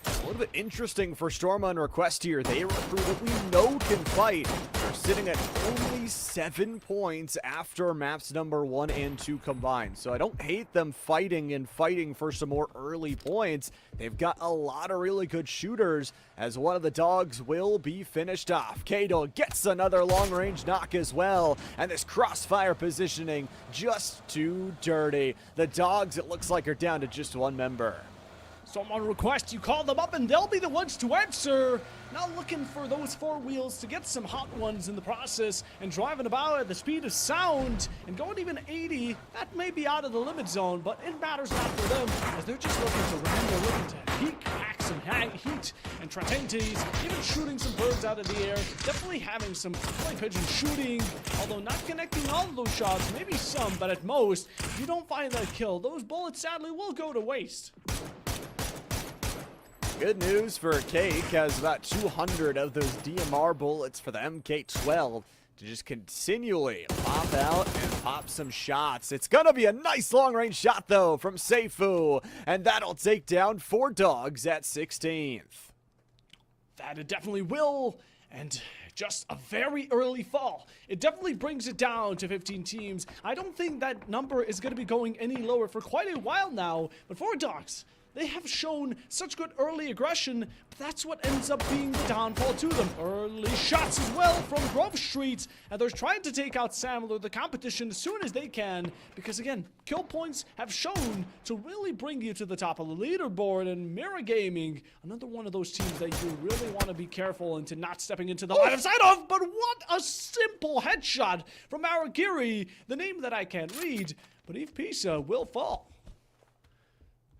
A little bit interesting for Storm on request here. They are a crew that we know can fight. They're sitting at only 7 points after maps number 1 and 2 combined. So I don't hate them fighting for some more early points. They've got a lot of really good shooters, as one of the Dogs will be finished off. Kato gets another long-range knock as well, and this crossfire positioning just too dirty. The Dogs, it looks like, are down to just 1 member. Storm on request, you call them up and they'll be the ones to answer. Now looking for those 4 wheels to get some hot ones in the process, and driving about at the speed of sound and going even 80. That may be out of the limit zone, but it matters not for them, as they're just looking to ram. They're looking to hack some heat and Tratentes, even shooting some birds out of the air. Definitely having some flying pigeon shooting, although not connecting all of those shots, maybe some, but at most, if you don't find that kill, those bullets sadly will go to waste. Good news for Cake, has about 200 of those DMR bullets for the MK12 to just continually pop out and pop some shots. It's gonna be a nice long-range shot, though, from Seifu, and that'll take down 4 Dogs at 16th. That it definitely will, and just a very early fall. It definitely brings it down to 15 teams. I don't think that number is going to be going any lower for quite a while now, but 4 Dogs, they have shown such good early aggression, but that's what ends up being the downfall to them. Early shots as well from Grove Street, and they're trying to take out Samler, the competition, as soon as they can, because again, kill points have shown to really bring you to the top of the leaderboard. And Mirror Gaming, another one of those teams that you really want to be careful into not stepping into the line of sight of. But what a simple headshot from Aegiri, the name that I can't read, but Eve Pisa will fall.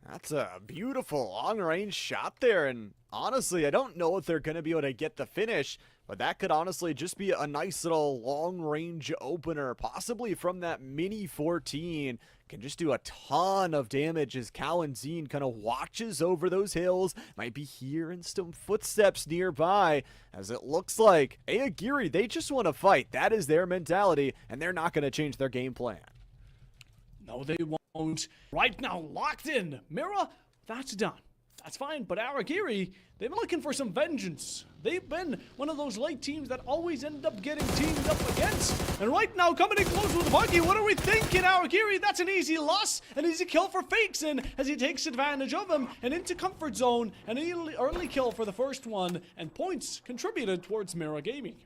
That's a beautiful long-range shot there, and honestly, I don't know if they're going to be able to get the finish, but that could honestly just be a nice little long-range opener, possibly from that Mini 14. Can just do a ton of damage as Kalanzine kind of watches over those hills, might be hearing some footsteps nearby, as it looks like Aegiri, they just want to fight. That is their mentality, and they're not going to change their game plan. No, they won't. Right now, locked in. Mira, that's done. That's fine, but Aegiri, they've been looking for some vengeance. They've been one of those late teams that always end up getting teamed up against. And right now, coming in close with the buggy, what are we thinking, Aegiri? That's an easy loss, an easy kill for Fakeson as he takes advantage of him and into comfort zone. An early kill for the first one, and points contributed towards Mira Gaming.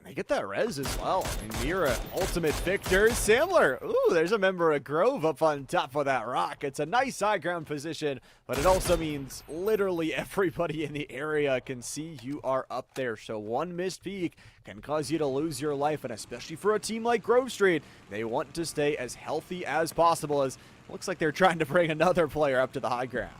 And they get that res as well. I mean, Mira, ultimate victors. Samler, ooh, there's a member of Grove up on top of that rock. It's a nice high ground position, but it also means literally everybody in the area can see you are up there. So one missed peek can cause you to lose your life, and especially for a team like Grove Street, they want to stay as healthy as possible, as it looks like they're trying to bring another player up to the high ground.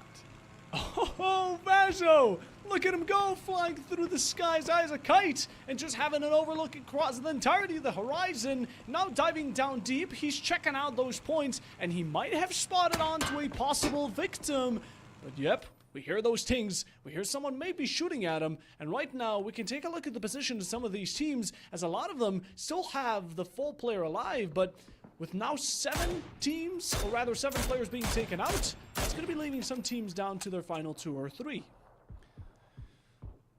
Oh, Vazo! Look at him go, flying through the skies as a kite, and just having an overlook across the entirety of the horizon. Now diving down deep, he's checking out those points, and he might have spotted onto a possible victim. But yep, we hear those tings. We hear someone maybe shooting at him, and right now we can take a look at the position of some of these teams, as a lot of them still have the full player alive, but with now 7 teams, or rather 7 players being taken out, that's going to be leaving some teams down to their final 2 or 3.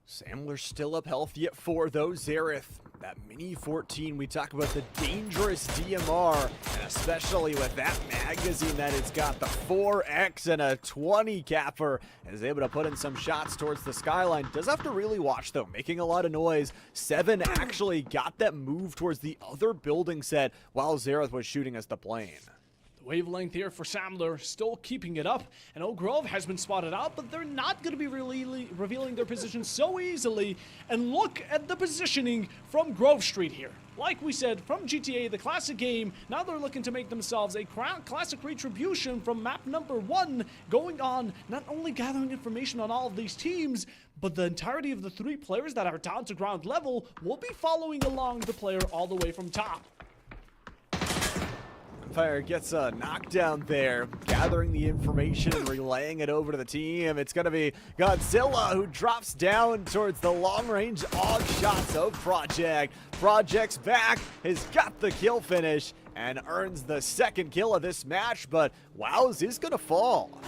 Samler's still up healthy at 4, though. Xerath, that mini 14, we talk about the dangerous DMR, and especially with that magazine that it's got, the 4X and a 20 capper, is able to put in some shots towards the skyline. Does have to really watch, though, making a lot of noise. 7 actually got that move towards the other building set while Xerath was shooting as the plane. Wavelength here for Samler, still keeping it up, and Oak Grove has been spotted out, but they're not going to be really revealing their position so easily. And look at the positioning from Grove Street here. Like we said, from GTA, the classic game, now they're looking to make themselves a classic retribution from map number 1, going on, not only gathering information on all of these teams, but the entirety of the 3 players that are down to ground level will be following along the player all the way from top. Fire gets a knockdown there, gathering the information and relaying it over to the team. It's going to be Godzilla who drops down towards the long-range AUG shots of Project. Project's back, has got the kill finish, and earns the 2nd kill of this match, but Wows is going to fall.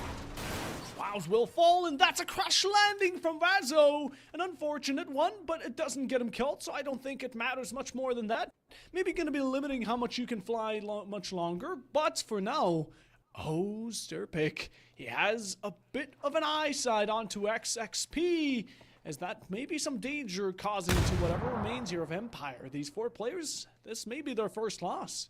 Wows will fall, and that's a crash landing from Vazo. An unfortunate one, but it doesn't get him killed, so I don't think it matters much more than that. Maybe going to be limiting how much you can fly much longer, but for now, oh, Stirpic, he has a bit of an eyesight onto XXP, as that may be some danger causing to whatever remains here of Empire. These 4 players, this may be their first loss.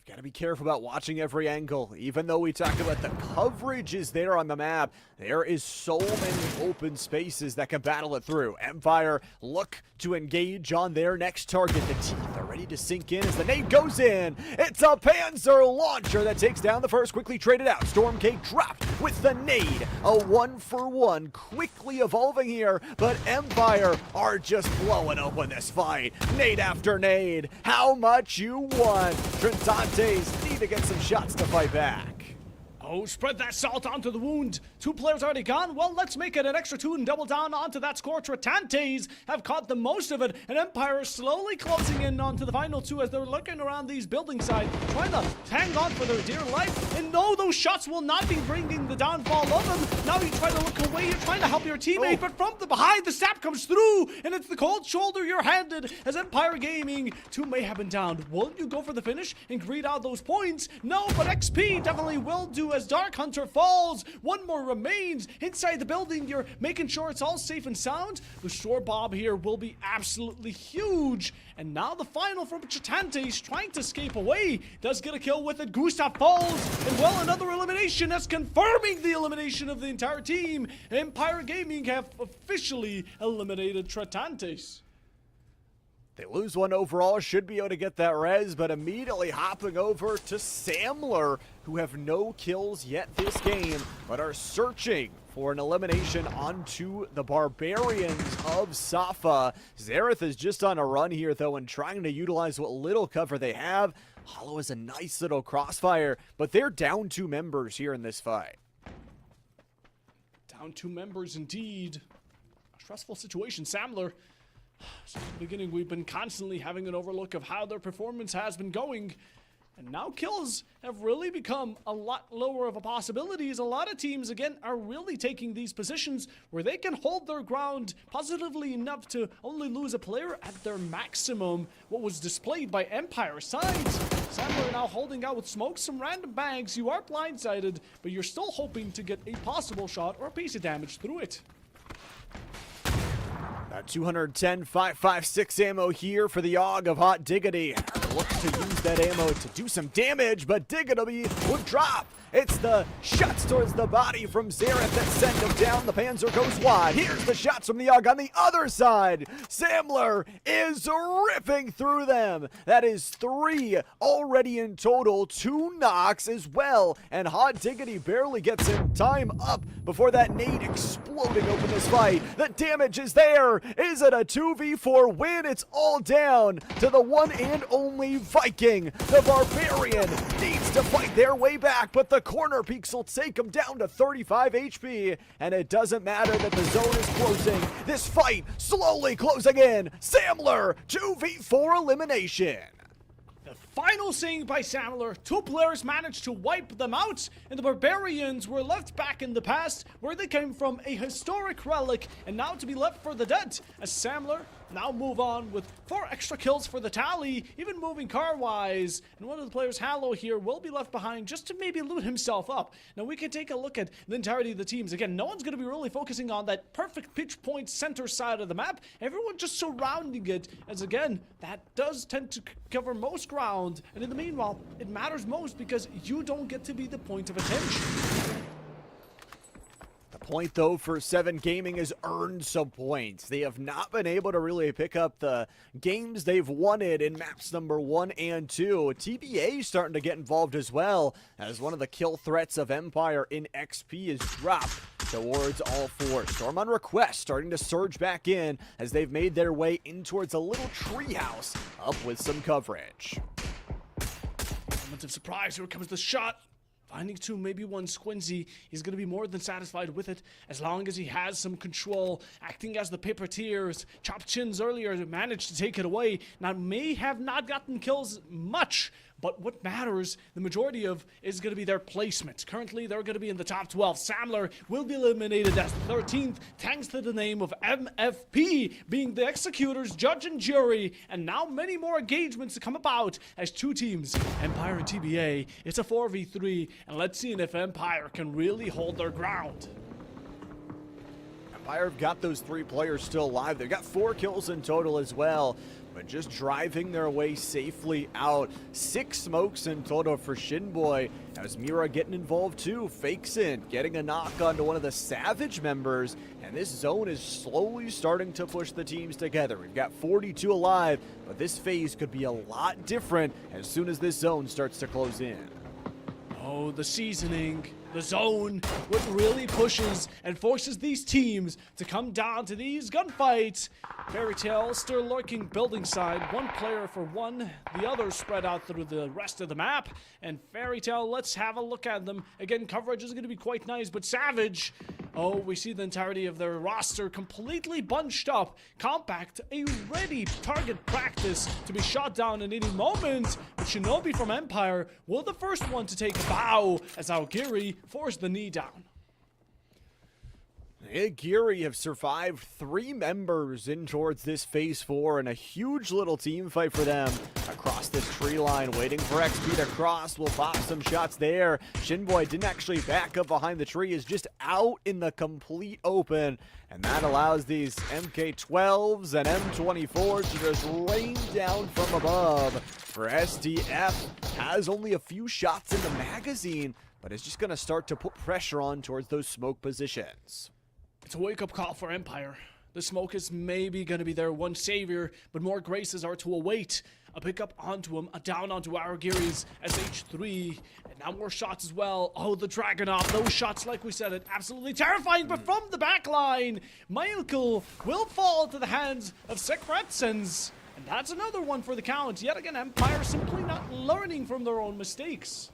Got to be careful about watching every angle. Even though we talked about the coverage is there on the map, there is so many open spaces that can battle it through. Empire look to engage on their next target. The teeth are ready to sink in as the nade goes in. It's a Panzer launcher that takes down the first, quickly traded out. Stormcake dropped with the nade. A 1-for-1, quickly evolving here, but Empire are just blowing open this fight. Nade after nade. How much you want? Trintantes need to get some shots to fight back. Oh, spread that salt onto the wound. 2 players already gone. Well, let's make it an extra 2 and double down onto that score. Tritantes have caught the most of it, and Empire is slowly closing in onto the final 2 as they're looking around these building sides, trying to hang on for their dear life. And no, those shots will not be bringing the downfall of them. Now you try to look away, you're trying to help your teammate, but from the behind, the sap comes through, and it's the cold shoulder you're handed as Empire Gaming. 2 may have been downed. Will you go for the finish and greed out those points? No, but XP definitely will do as Dark Hunter falls. 1 more remains inside the building. You're making sure it's all safe and sound. The shore bob here will be absolutely huge. And now the final from Chitantes, trying to escape away. Does get a kill with it. Gustav falls. And well, another elimination. That's confirming the elimination of the entire team. Empire Gaming have officially eliminated Tritantes. They lose 1 overall, should be able to get that res, but immediately hopping over to Samler, who have no kills yet this game, but are searching for an elimination onto the Barbarians of Safa. Xerath is just on a run here, though, and trying to utilize what little cover they have. Hollow is a nice little crossfire, but they're down 2 members here in this fight. Down 2 members indeed. A stressful situation. Samler, since the beginning, we've been constantly having an overlook of how their performance has been going. And now kills have really become a lot lower of a possibility, as a lot of teams, again, are really taking these positions where they can hold their ground positively enough to only lose a player at their maximum. What was displayed by Empire sides. Samler now holding out with smoke, some random bags. You are blindsided, but you're still hoping to get a possible shot or a piece of damage through it. 210 5.56 ammo here for the AUG of Hot Diggity. Look to use that ammo to do some damage, but Diggity would drop It's the shots towards the body from Zareth that send him down. The Panzer goes wide. Here's the shots from the AUG on the other side. Samler is ripping through them. That is 3 already in total. 2 knocks as well. And Hot Diggity barely gets him time up before that nade exploding open this fight. The damage is there. Is it a 2v4 win? It's all down to the one and only Viking. The Barbarian needs to fight their way back, but the corner peaks will take him down to 35 HP. And it doesn't matter that the zone is closing. This fight slowly closing in. Samler, 2v4 elimination. The final saying by Samler, 2 players managed to wipe them out, and the Barbarians were left back in the past where they came from, a historic relic, and now to be left for the dead, as Samler now move on with 4 extra kills for the tally, even moving car-wise, and one of the players, Hallow here, will be left behind just to maybe loot himself up. Now we can take a look at the entirety of the teams. Again, no one's going to be really focusing on that perfect pitch point center side of the map. Everyone just surrounding it, as again, that does tend to cover most ground, and in the meanwhile, it matters most because you don't get to be the point of attention. Point though for 7 Gaming has earned some points. They have not been able to really pick up the games they've wanted in maps number 1 and 2. TBA starting to get involved as well, as one of the kill threats of Empire in XP is dropped towards all 4. Storm on request starting to surge back in as they've made their way in towards a little treehouse up with some coverage. Moment of surprise, here comes the shot. Finding 2, maybe 1 Squinzy. He's going to be more than satisfied with it as long as he has some control. Acting as the Pippeteers. Chopped Chins earlier managed to take it away. Now, may have not gotten kills much, but what matters, the majority of, is going to be their placement. Currently, they're going to be in the top 12. Samler will be eliminated as the 13th, thanks to the name of MFP being the executors, judge, and jury. And now many more engagements to come about as 2 teams, Empire and TBA. It's a 4v3, and let's see if Empire can really hold their ground. Empire have got those 3 players still alive. They've got 4 kills in total as well, but just driving their way safely out. 6 smokes in total for Shinboy, as Mira getting involved too. Fakes in, getting a knock onto one of the Savage members, and this zone is slowly starting to push the teams together. We've got 42 alive, but this phase could be a lot different as soon as this zone starts to close in. Oh, the seasoning, the zone, what really pushes and forces these teams to come down to these gunfights. Fairy Tale still lurking building side, 1 player for 1, the other spread out through the rest of the map. And Fairy Tale, let's have a look at them. Again, coverage is going to be quite nice, but Savage, oh, we see the entirety of their roster completely bunched up, compact, a ready target practice to be shot down at any moment. But Shinobi from Empire will the first one to take a bow as Aogiri forced the knee down. Giri have survived 3 members in towards this phase 4, and a huge little team fight for them across this tree line, waiting for XP to cross. We'll pop some shots there. Shinboy didn't actually back up behind the tree, is just out in the complete open, and that allows these MK12s and M24s to just rain down from above. For SDF, has only a few shots in the magazine, but it's just going to start to put pressure on towards those smoke positions. It's a wake-up call for Empire. The smoke is maybe going to be their one savior, but more graces are to await. A pickup onto him, a down onto Aogiri's SH3, and now more shots as well. Oh, the Dragunov, those shots, like we said, absolutely terrifying, but from the back line, Mailkul will fall to the hands of Sekretsens, and that's another one for the count. Yet again, Empire simply not learning from their own mistakes.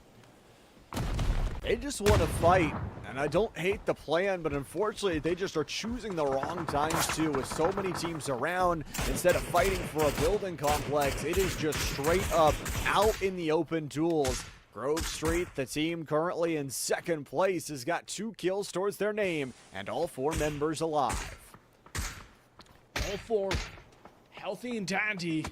They just want to fight, and I don't hate the plan, but unfortunately they just are choosing the wrong times too, with so many teams around. Instead of fighting for a building complex, it is just straight up out in the open duels. Grove Street, the team currently in 2nd place, has got 2 kills towards their name, and all 4 members alive. All 4 healthy and dandy.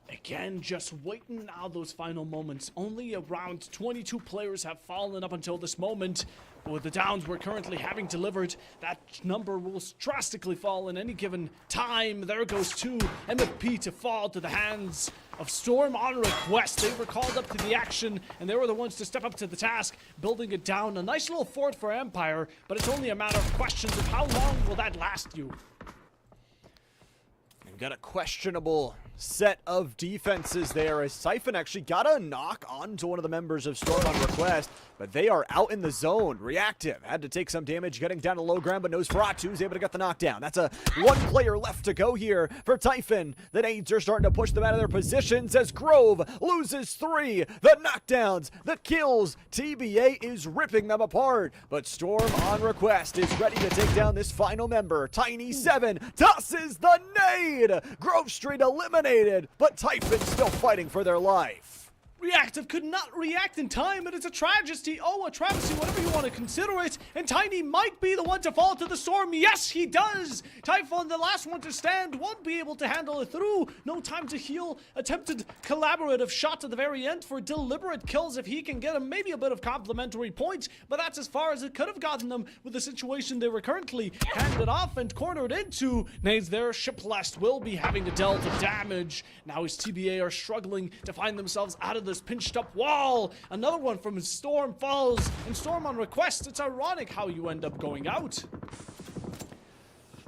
Again, just waiting now those final moments. Only around 22 players have fallen up until this moment. With the downs we're currently having delivered, that number will drastically fall in any given time. There goes 2 MFP to fall to the hands of Storm on request. They were called up to the action, and they were the ones to step up to the task, building it down. A nice little fort for Empire, but it's only a matter of questions of how long will that last you. We've got a questionable set of defenses there as Siphon actually got a knock onto one of the members of Storm on request, but they are out in the zone. Reactive had to take some damage getting down to low ground, but Nosferatu's able to get the knockdown. That's a 1 player left to go here for Typhon. The nades are starting to push them out of their positions as Grove loses 3. The knockdowns, the kills. TBA is ripping them apart, but Storm on request is ready to take down this final member. Tiny7 tosses the nade. Grove Street eliminated, but Typhon's still fighting for their life. Reactive could not react in time, and it's a tragedy. Oh, a travesty, whatever you want to consider it. And Tiny might be the one to fall to the storm. Yes, he does. Typhon, the last one to stand, won't be able to handle it through. No time to heal. Attempted collaborative shot at the very end for deliberate kills if he can get him maybe a bit of complimentary points, but that's as far as it could have gotten them with the situation they were currently handed off and cornered into. Nades there, Shiplast will be having to deal the damage. Now his TBA are struggling to find themselves out of this pinched up wall. Another one from Storm falls, and Storm on request. It's ironic how you end up going out.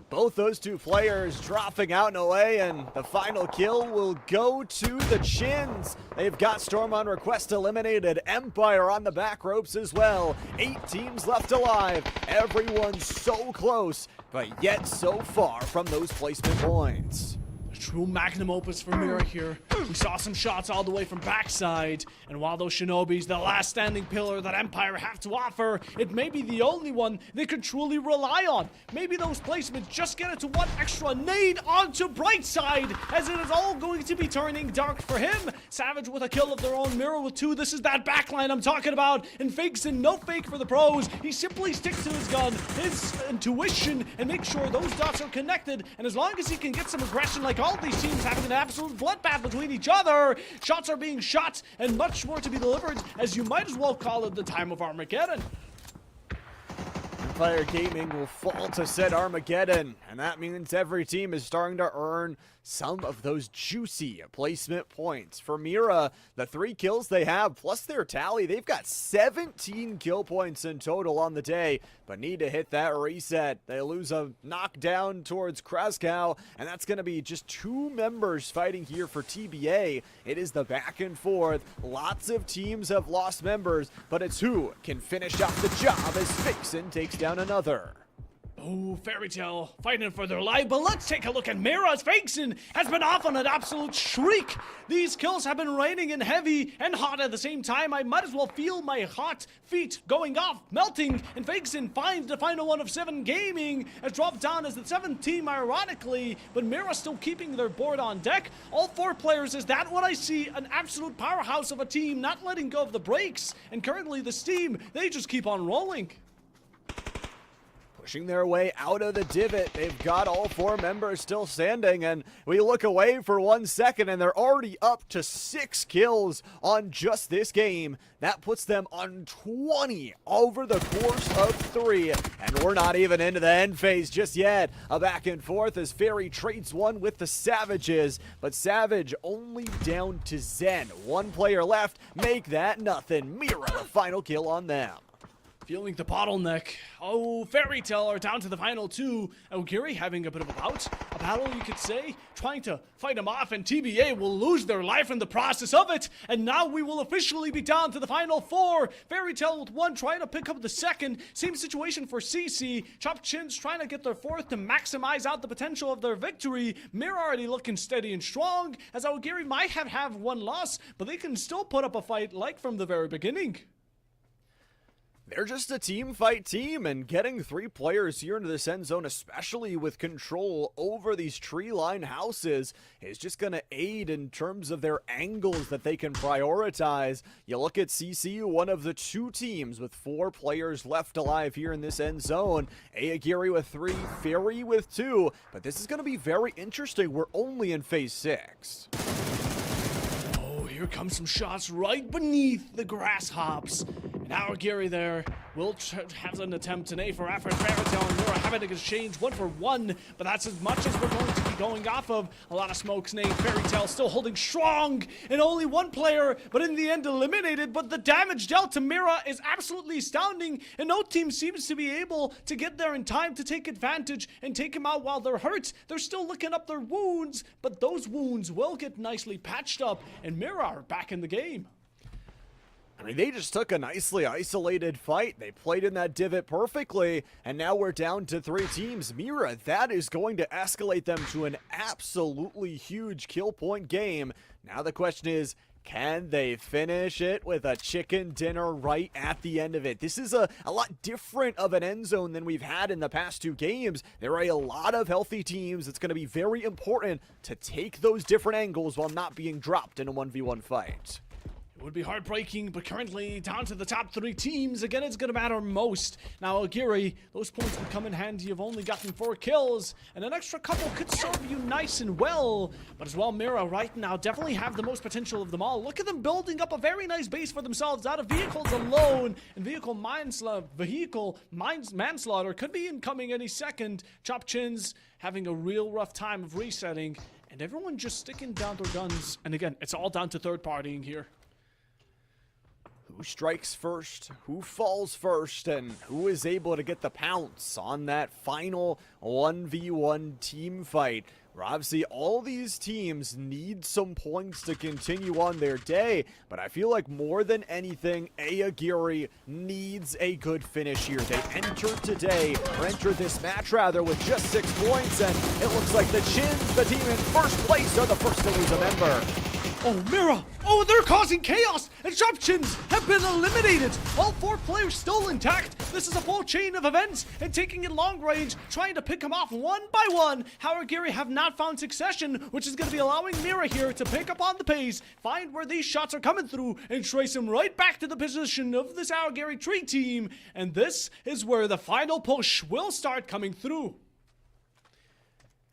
Both those 2 players dropping out in a way, and the final kill will go to the Chins. They've got Storm on request eliminated. Empire on the back ropes as well. 8 teams left alive. Everyone's so close, but yet so far from those placement points. True magnum opus for Mira here. We saw some shots all the way from backside, and while those Shinobis, the last standing pillar that Empire have to offer, it may be the only one they could truly rely on. Maybe those placements just get it to 1 extra nade onto Brightside, as it is all going to be turning dark for him. Savage with a kill of their own, Mira with 2. This is that backline I'm talking about, and Fakes in no fake for the pros. He simply sticks to his gun, his intuition, and makes sure those dots are connected, and as long as he can get some aggression like all these teams having an absolute bloodbath between each other. Shots are being shot and much more to be delivered, as you might as well call it the time of Armageddon. Empire Gaming will fall to said Armageddon, and that means every team is starting to earn some of those juicy placement points. For Mira, the 3 kills they have, plus their tally, they've got 17 kill points in total on the day, but need to hit that reset. They lose a knockdown towards Kraskow, and that's going to be just 2 members fighting here for TBA. It is the back and forth. Lots of teams have lost members, but it's who can finish off the job as Vixen takes down another. Oh, Fairy Tale fighting for their life, but let's take a look at Mira's. Vixen has been off on an absolute shriek. These kills have been raining in heavy and hot at the same time. I might as well feel my hot feet going off, melting, and Vixen finds the final one of 7 Gaming has dropped down as the 7th team, ironically, but Mira still keeping their board on deck. All 4 players, is that what I see? An absolute powerhouse of a team, not letting go of the brakes, and currently this team, they just keep on rolling. Pushing their way out of the divot. They've got all 4 members still standing, and we look away for 1 second, and they're already up to 6 kills on just this game. That puts them on 20 over the course of 3, and we're not even into the end phase just yet. A back and forth as Fairy trades one with the Savages, but Savage only down to Zen. 1 player left, make that nothing. Mira, the final kill on them. Feeling the bottleneck. Oh, Fairy Tale are down to the final 2. Ogiri having a bit of a bout. A battle, you could say, trying to fight him off, and TBA will lose their life in the process of it. And now we will officially be down to the final 4. Fairy Tale with 1 trying to pick up the 2nd. Same situation for CC. Chop Chins trying to get their 4th to maximize out the potential of their victory. Mira already looking steady and strong, as Ogiri might have 1 loss, but they can still put up a fight like from the very beginning. They're just a team fight team, and getting 3 players here into this end zone, especially with control over these tree line houses, is just going to aid in terms of their angles that they can prioritize. You look at CC, one of the 2 teams with 4 players left alive here in this end zone. Aogiri with 3, Fairy with 2, but this is going to be very interesting. We're only in phase 6. Here comes some shots right beneath the grass hops. And Aogiri there will have an attempt, an A for effort. Fairytale and Mira having to exchange 1 for 1, but that's as much as we're going to be going off of. A lot of smokes named. Fairytale still holding strong, and only one player, but in the end eliminated. But the damage dealt to Mira is absolutely astounding, and no team seems to be able to get there in time to take advantage and take him out while they're hurt. They're still looking up their wounds, but those wounds will get nicely patched up, and Mira are back in the game. I mean, they just took a nicely isolated fight. They played in that divot perfectly, and now we're down to 3 teams. Mira, that is going to escalate them to an absolutely huge kill point game. Now the question is, can they finish it with a chicken dinner right at the end of it? This is a lot different of an end zone than we've had in the past 2 games. There are a lot of healthy teams. It's going to be very important to take those different angles while not being dropped in a 1v1 fight. It would be heartbreaking, but currently down to the top 3 teams. Again, it's going to matter most. Now, Aguirre, those points would come in handy. You've only gotten 4 kills, and an extra couple could serve you nice and well. But as well, Mira right now definitely have the most potential of them all. Look at them building up a very nice base for themselves out of vehicles alone. And vehicle manslaughter could be incoming any second. Chop Chins having a real rough time of resetting, and everyone just sticking down their guns. And again, it's all down to third partying here. Who strikes first, who falls first, and who is able to get the pounce on that final 1v1 team fight. Where obviously all these teams need some points to continue on their day, but I feel like more than anything, Aguirre needs a good finish here. They entered this match rather, with just 6 points, and it looks like the Chins, the team in first place, are the first to lose a member. Oh, Mira! Oh, they're causing chaos! And Chop Chins have been eliminated! All 4 players still intact! This is a full chain of events, and taking it long range, trying to pick them off one by one. Aguirre have not found succession, which is going to be allowing Mira here to pick up on the pace, find where these shots are coming through, and trace them right back to the position of this Aguirre tree team. And this is where the final push will start coming through.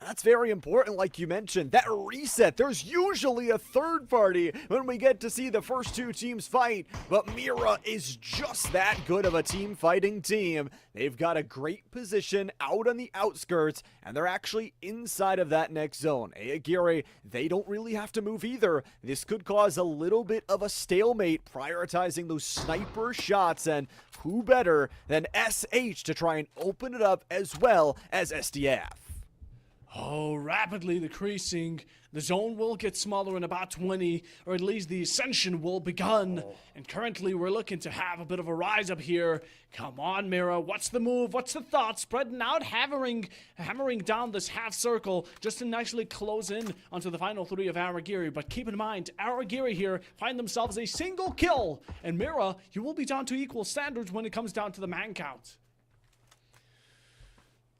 That's very important, like you mentioned. That reset, there's usually a third party when we get to see the first 2 teams fight, but Mira is just that good of a team fighting team. They've got a great position out on the outskirts, and they're actually inside of that next zone. Aguirre, they don't really have to move either. This could cause a little bit of a stalemate, prioritizing those sniper shots, and who better than SH to try and open it up as well as SDF. Oh, rapidly decreasing. The zone will get smaller in about 20, or at least the ascension will begun. And currently, we're looking to have a bit of a rise up here. Come on, Mira. What's the move? What's the thought? Spreading out, hammering down this half circle just to nicely close in onto the final 3 of Aguirre. But keep in mind, Aguirre here find themselves a single kill. And Mira, you will be down to equal standards when it comes down to the man count.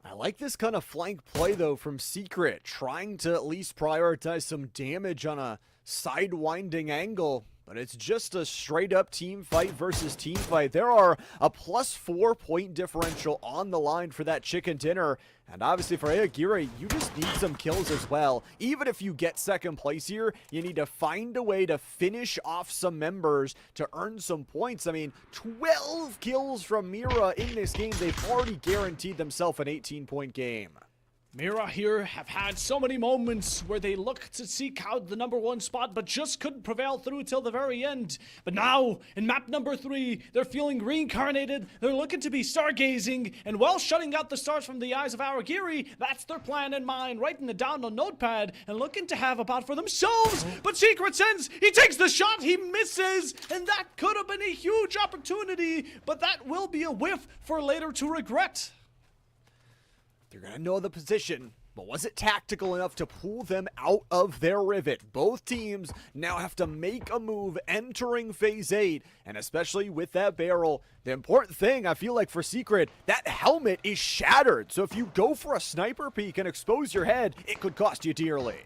I like this kind of flank play, though, from Secret, trying to at least prioritize some damage on a sidewinding angle, but it's just a straight-up team fight versus team fight. There are a +4 point differential on the line for that chicken dinner, and obviously for Aguirre, you just need some kills as well. Even if you get second place here, you need to find a way to finish off some members to earn some points. I mean, 12 kills from Mira in this game. They've already guaranteed themselves an 18-point game. Mira here have had so many moments where they look to seek out the #1 spot, but just couldn't prevail through till the very end. But now, in map number 3, they're feeling reincarnated, they're looking to be stargazing, and while shutting out the stars from the eyes of Aguirre, that's their plan in mind, writing it down on notepad, and looking to have a bot for themselves. But Secret sends, he takes the shot, he misses, and that could have been a huge opportunity, but that will be a whiff for later to regret. They're going to know the position, but was it tactical enough to pull them out of their rivet? Both teams now have to make a move entering Phase 8, and especially with that barrel, the important thing, I feel like for Secret, that helmet is shattered, so if you go for a sniper peek and expose your head, it could cost you dearly.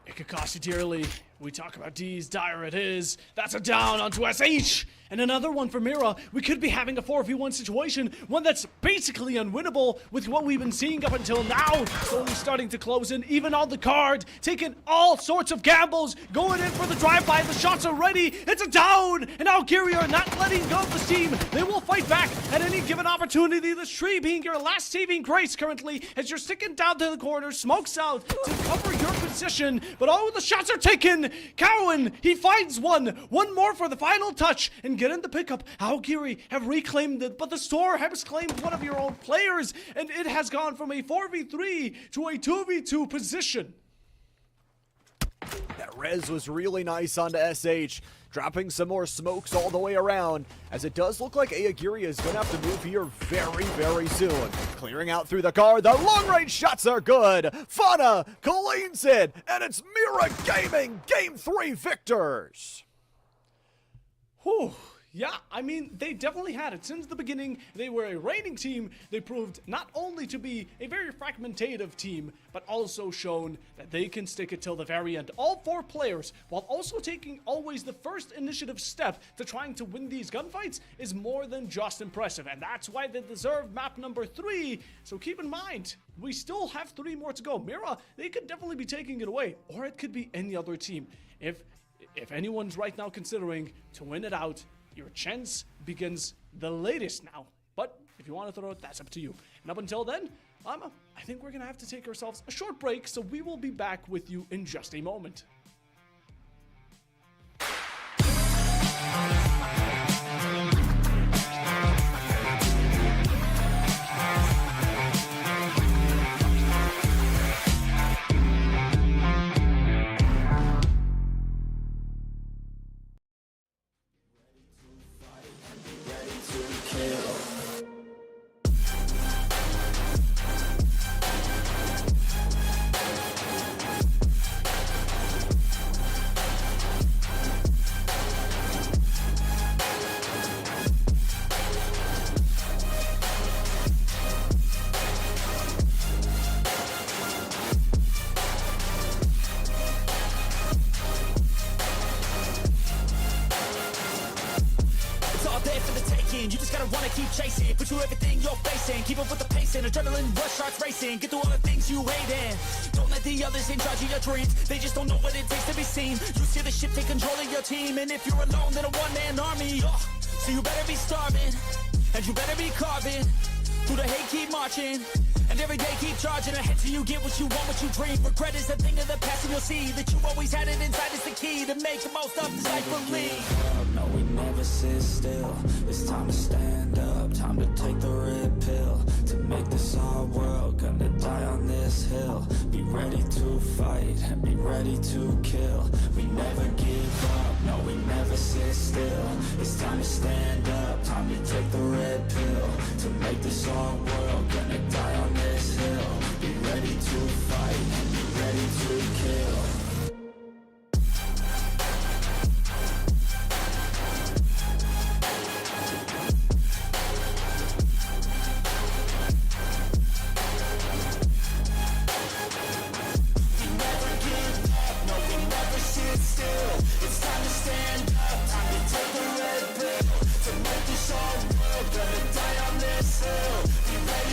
It could cost you dearly. We talk about D's, dire it is. That's a down onto SH. And another one for Mira. We could be having a 4v1 situation, one that's basically unwinnable with what we've been seeing up until now. Slowly starting to close in, even on the card, taking all sorts of gambles, going in for the drive-by. The shots are ready. It's a down. And now Geary are not letting go of this team. They will fight back at any given opportunity. This tree being your last saving grace currently as you're sticking down to the corner, smokes out to cover your position. But oh, the shots are taken. Cowan, he finds one more for the final touch and get in the pickup. Aogiri have reclaimed it, but the store has claimed one of your own players, and it has gone from a 4v3 to a 2v2 position. That res was really nice onto SH, dropping some more smokes all the way around, as it does look like Aogiri is going to have to move here very, very soon. Clearing out through the car, the long-range shots are good. Fauna cleans it, and it's Mira Gaming, Game 3 victors. Whew. Yeah, I mean, they definitely had it. Since the beginning, they were a reigning team. They proved not only to be a very fragmentative team, but also shown that they can stick it till the very end. All 4 players, while also taking always the first initiative step to trying to win these gunfights, is more than just impressive. And that's why they deserve map number 3. So keep in mind, we still have 3 more to go. Mira, they could definitely be taking it away, or it could be any other team. If anyone's right now considering to win it out, your chance begins the latest now. But if you want to throw it, that's up to you. And up until then, I think we're going to have to take ourselves a short break, so we will be back with you in just a moment. You just gotta wanna keep chasing, push through everything you're facing, keep up with the pace and adrenaline rush starts racing, get through all the things you hate in. Don't let the others in charge of your dreams, they just don't know what it takes to be seen. You see the ship take control of your team, and if you're alone then a one-man army. So you better be starving, and you better be carving through the hate, keep marching, and every day keep charging ahead till you get what you want, what you dream. Regret is a thing of the past, and you'll see that you always had it inside. Is the key to make the most of this life for me. No, we never sit still. It's time to stand up, time to take the red pill, to make this our world. Gonna die on this hill. Be ready to fight and be ready to kill. We never give up, no, we never sit still. It's time to stand up, time to take the red pill, to make this our world. Gonna die on this hill. Be ready to fight and be ready to kill. Gonna die on this hill. Be ready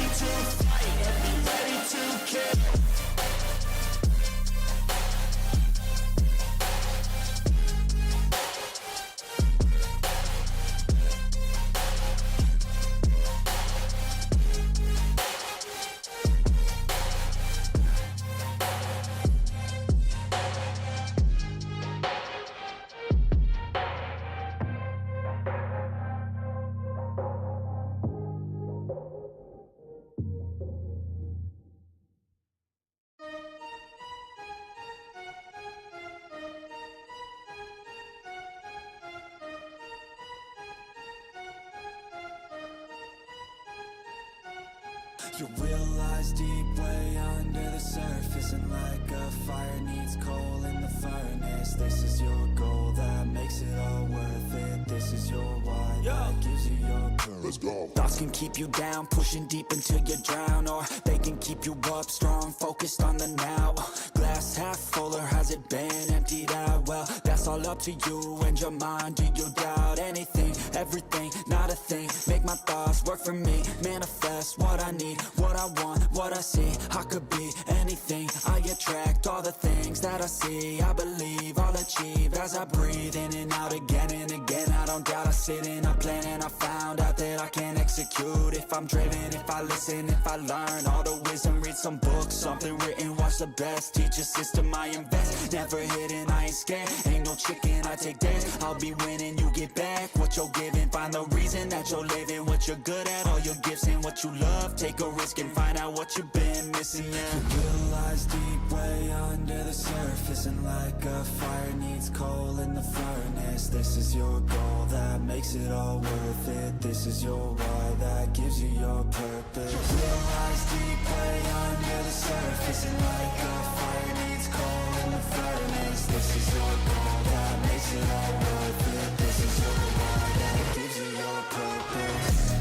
You realize deep way under the surface, and like a fire needs coal in the furnace, this is your goal that makes it all worth it. This is your why that gives you your purpose. Let's go. Thoughts can keep you down, pushing deep until you drown, or they can keep you up strong, focused on the now. Glass half full, or has it been emptied out? Well, that's all up to you and your mind. Do you doubt anything, everything, not a thing? Make my thoughts work for me, manifest what I need, what I want, what I see. I could be anything, I attract all the things that I see. I believe I'll achieve as I breathe in and out again and again. I don't doubt, I sit in a plan and I found out that I can execute if I'm driven, if I listen, if I learn all the wisdom. Read some books, something written, watch the best teacher system I invest. Never hidden, I ain't scared, ain't no chicken, I take dares. I'll be winning, you get back what you're giving. Find the reason that you're living, what you're good at, all your gifts and what you love. Take a risk and find out what you've been missing. Yeah. You realize deep way under the surface, and like a fire needs coal in the furnace, this is your goal that makes it all worth it. This is your why that gives you your purpose. You realize deep way under the surface, and like a fire needs coal in the furnace, this is your goal that makes it all worth it. This is your why that gives you your purpose.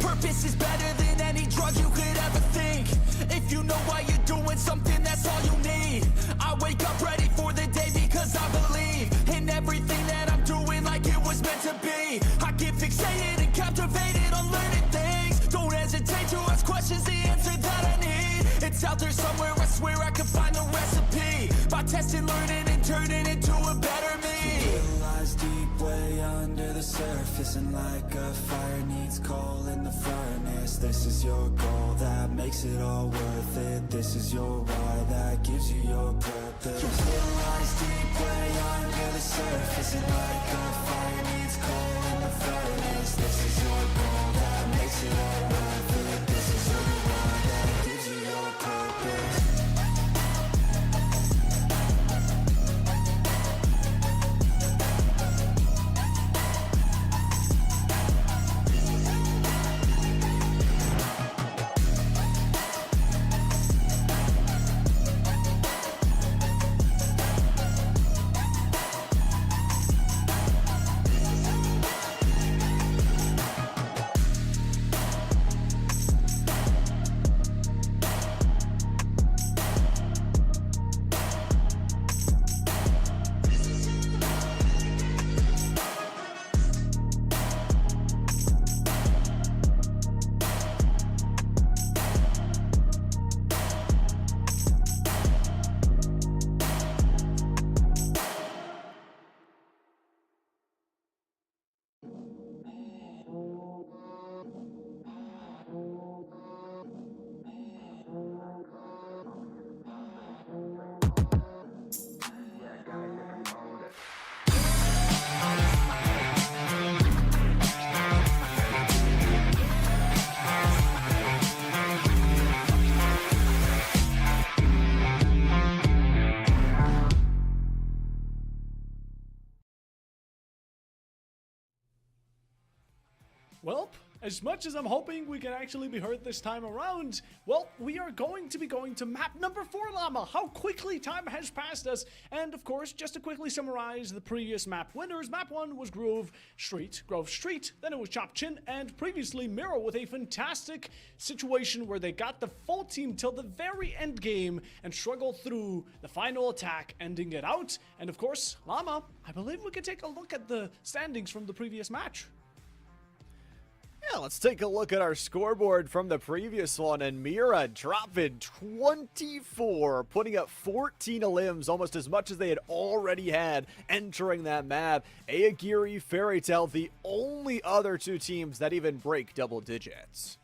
Purpose is better than any drug you could ever think. If you know why you're doing something, that's all you need. I wake up ready for the day because I believe in everything that I'm doing like it was meant to be. I get fixated and captivated on learning things. Don't hesitate to ask questions, the answer that I need. It's out there somewhere, I swear I can find the recipe. By testing, learning, and turning into a better me. You realize deep way under the surface, and like a fire needs coal in the furnace, this is your goal that makes it all worth it. This is your why that gives you your purpose. You realize deep way under the surface, and like a fire needs coal in the furnace, this is your goal that makes it all worth it. This is your why that gives you your purpose. Well, as much as I'm hoping we can actually be heard this time around, well, we are going to be going to map number 4, Llama. How quickly time has passed us. And of course, just to quickly summarize the previous map winners, map 1 was Grove Street, then it was Chop Chin, and previously Miro with a fantastic situation where they got the full team till the very end game and struggled through the final attack, ending it out. And of course, Llama, I believe we could take a look at the standings from the previous match. Yeah, let's take a look at our scoreboard from the previous one, and Mira dropping 24, putting up 14 limbs, almost as much as they had already had entering that map. Aogiri, Fairy Tail, the only other two teams that even break double digits.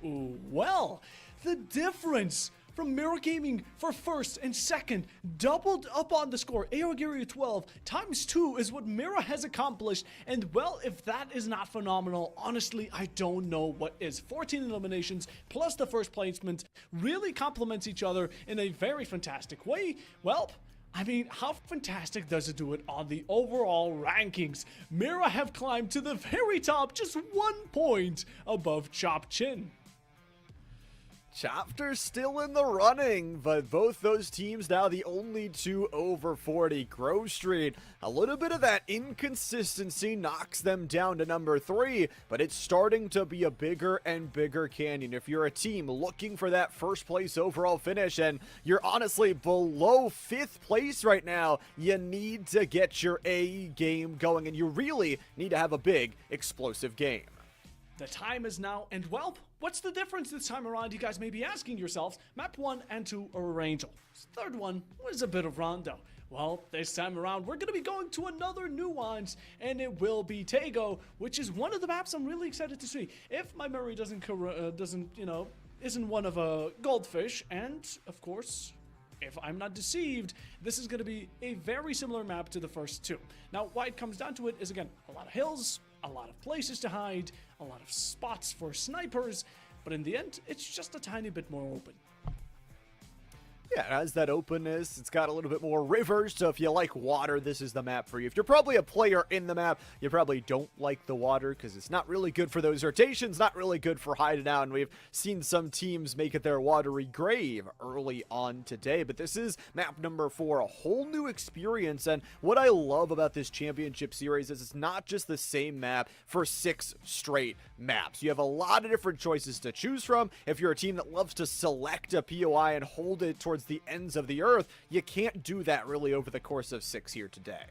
Well, the difference from Mirror Gaming for first and second, doubled up on the score. Aogiria 12 times 2 is what Mirror has accomplished, and well, if that is not phenomenal, honestly, I don't know what is. 14 eliminations plus the first placement really complements each other in a very fantastic way. Well, I mean, how fantastic does it do it on the overall rankings? Mira have climbed to the very top, just 1 point above Chop Chin. Chopter's still in the running, but both those teams now the only 2 over 40. Grove Street, a little bit of that inconsistency knocks them down to number 3, but it's starting to be a bigger and bigger canyon. If you're a team looking for that first place overall finish and you're honestly below 5th place right now, you need to get your A game going, and you really need to have a big, explosive game. The time is now, and well, what's the difference this time around? You guys may be asking yourselves. Map 1 and 2 are Angel. Third one was a bit of Rondo. Well, this time around, we're going to be going to another nuance, and it will be Tego, which is one of the maps I'm really excited to see. If my memory isn't one of a goldfish, and of course, if I'm not deceived, this is going to be a very similar map to the first 2. Now, why it comes down to it is, again, a lot of hills, a lot of places to hide, a lot of spots for snipers, but in the end, it's just a tiny bit more open. Yeah, it has that openness. It's got a little bit more rivers, so if you like water, this is the map for you. If you're probably a player in the map, you probably don't like the water because it's not really good for those rotations, not really good for hiding out, and we've seen some teams make it their watery grave early on today, but this is map number 4, a whole new experience, and what I love about this championship series is it's not just the same map for 6 straight maps. You have a lot of different choices to choose from. If you're a team that loves to select a POI and hold it towards the ends of the earth, you can't do that really over the course of 6 here today.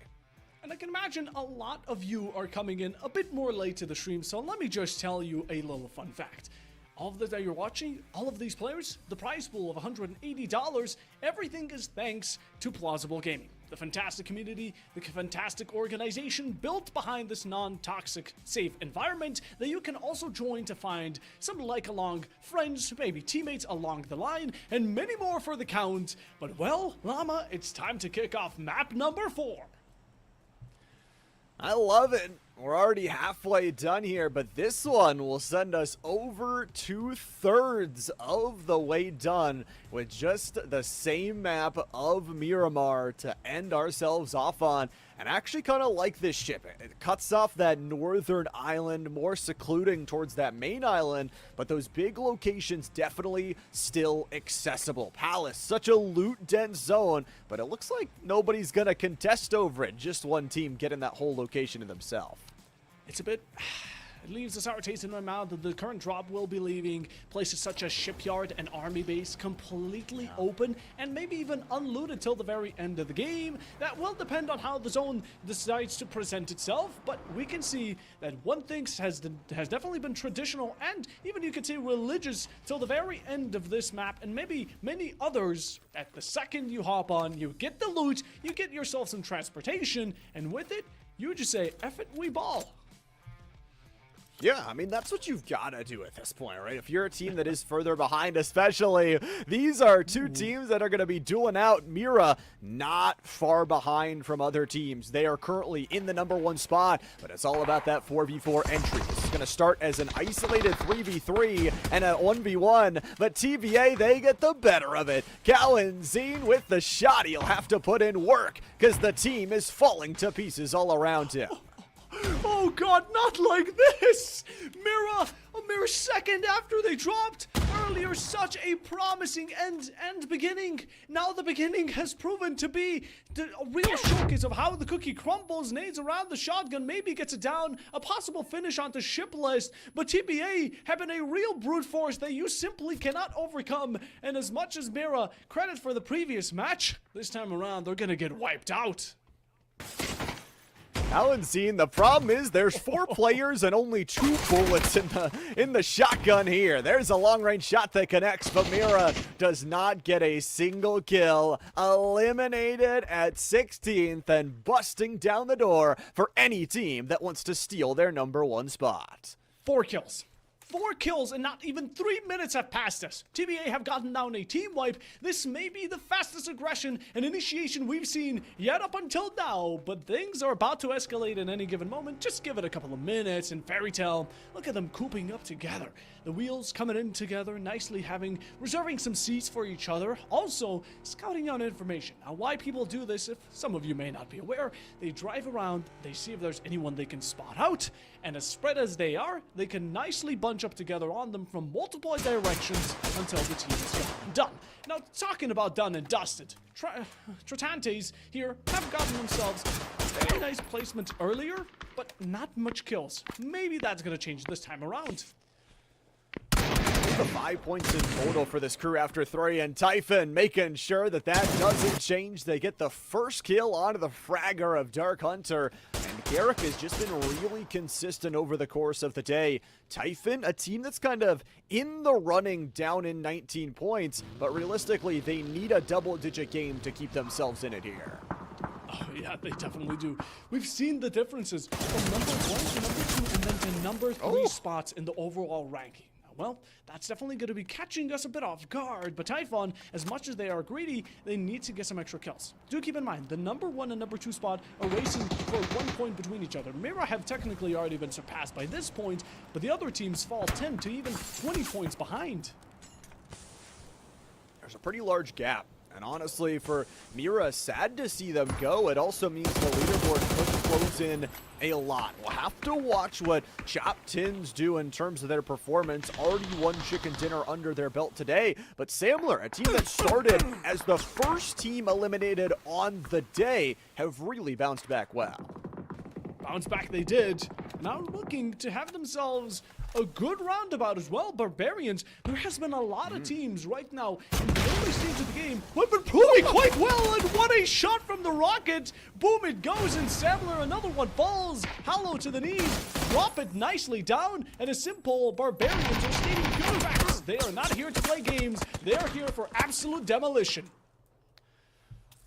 And I can imagine a lot of you are coming in a bit more late to the stream, so let me just tell you a little fun fact. All of that you're watching, all of these players, the prize pool of $180, everything is thanks to PlausibleGaming. The fantastic community, the fantastic organization built behind this non-toxic, safe environment that you can also join to find some like-along friends, maybe teammates along the line, and many more for the count. But well, Llama, it's time to kick off map number 4. I love it. We're already halfway done here, but this one will send us over 2/3 of the way done with just the same map of Miramar to end ourselves off on. And I actually kind of like this ship. It cuts off that northern island, more secluding towards that main island, but those big locations definitely still accessible. Palace, such a loot-dense zone, but it looks like nobody's gonna contest over it. Just one team getting that whole location to themselves. It's a bit... It leaves a sour taste in my mouth that the current drop will be leaving places such as Shipyard and Army Base completely open and maybe even unlooted till the very end of the game. That will depend on how the zone decides to present itself, but we can see that one thing has definitely been traditional and even you could say religious till the very end of this map, and maybe many others. At the second you hop on, you get the loot, you get yourself some transportation, and with it, you just say, F it, we ball. Yeah, I mean, that's what you've got to do at this point, right? If you're a team that is further behind, especially, these are 2 teams that are going to be dueling out. Mira, not far behind from other teams. They are currently in the number 1 spot, but it's all about that 4v4 entry. This is going to start as an isolated 3v3 and a 1v1, but TVA, they get the better of it. Cowan Zine with the shot. He'll have to put in work because the team is falling to pieces all around him. Oh god, not like this! Mira, a mere second after they dropped. Earlier, such a promising end beginning. Now the beginning has proven to be a real showcase of how the cookie crumbles, nades around the shotgun, maybe gets it down, a possible finish onto ship list. But TBA have been a real brute force that you simply cannot overcome. And as much as Mira credit for the previous match, this time around they're gonna get wiped out. Alan Scene, the problem is there's 4 players and only 2 bullets in the shotgun here. There's a long-range shot that connects, but Mira does not get a single kill. Eliminated at 16th and busting down the door for any team that wants to steal their number 1 spot. 4 kills. 4 kills and not even 3 minutes have passed us. TBA have gotten down a team wipe. This may be the fastest aggression and initiation we've seen yet up until now, but things are about to escalate in any given moment. Just give it a couple of minutes. And Fairy Tale, look at them cooping up together. The wheels coming in together nicely, reserving some seats for each other. Also, scouting out information. Now, why people do this, if some of you may not be aware, they drive around, they see if there's anyone they can spot out, and as spread as they are, they can nicely bunch up together on them from multiple directions until the team is done. Now, talking about done and dusted, Tratantes here have gotten themselves a very nice placement earlier, but not much kills. Maybe that's going to change this time around. The 5 points in total for this crew after 3, and Typhon making sure that doesn't change. They get the first kill onto the fragger of Dark Hunter, and Garrick has just been really consistent over the course of the day. Typhon, a team that's kind of in the running down in 19 points, but realistically, they need a double-digit game to keep themselves in it here. Oh, yeah, they definitely do. We've seen the differences from number 1 to number 2 and then to number 3 spots in the overall ranking. Well, that's definitely going to be catching us a bit off guard, but Typhon, as much as they are greedy, they need to get some extra kills. Do keep in mind, the number 1 and number 2 spot are racing for 1 point between each other. Mira have technically already been surpassed by this point, but the other teams fall 10 to even 20 points behind. There's a pretty large gap. And honestly, for Mira, sad to see them go. It also means the leaderboard could close in a lot. We'll have to watch what Chopped Tins do in terms of their performance. Already 1 chicken dinner under their belt today. But Samler, a team that started as the first team eliminated on the day, have really bounced back well. Bounce back they did. Now looking to have themselves a good roundabout as well. Barbarians, there has been a lot of teams right now in the early stage of the game who have been proving quite well, and what a shot from the rocket. Boom, it goes, and Samler, another one falls hollow to the knees. Drop it nicely down, and a simple Barbarians are stating pure facts. They are not here to play games. They are here for absolute demolition.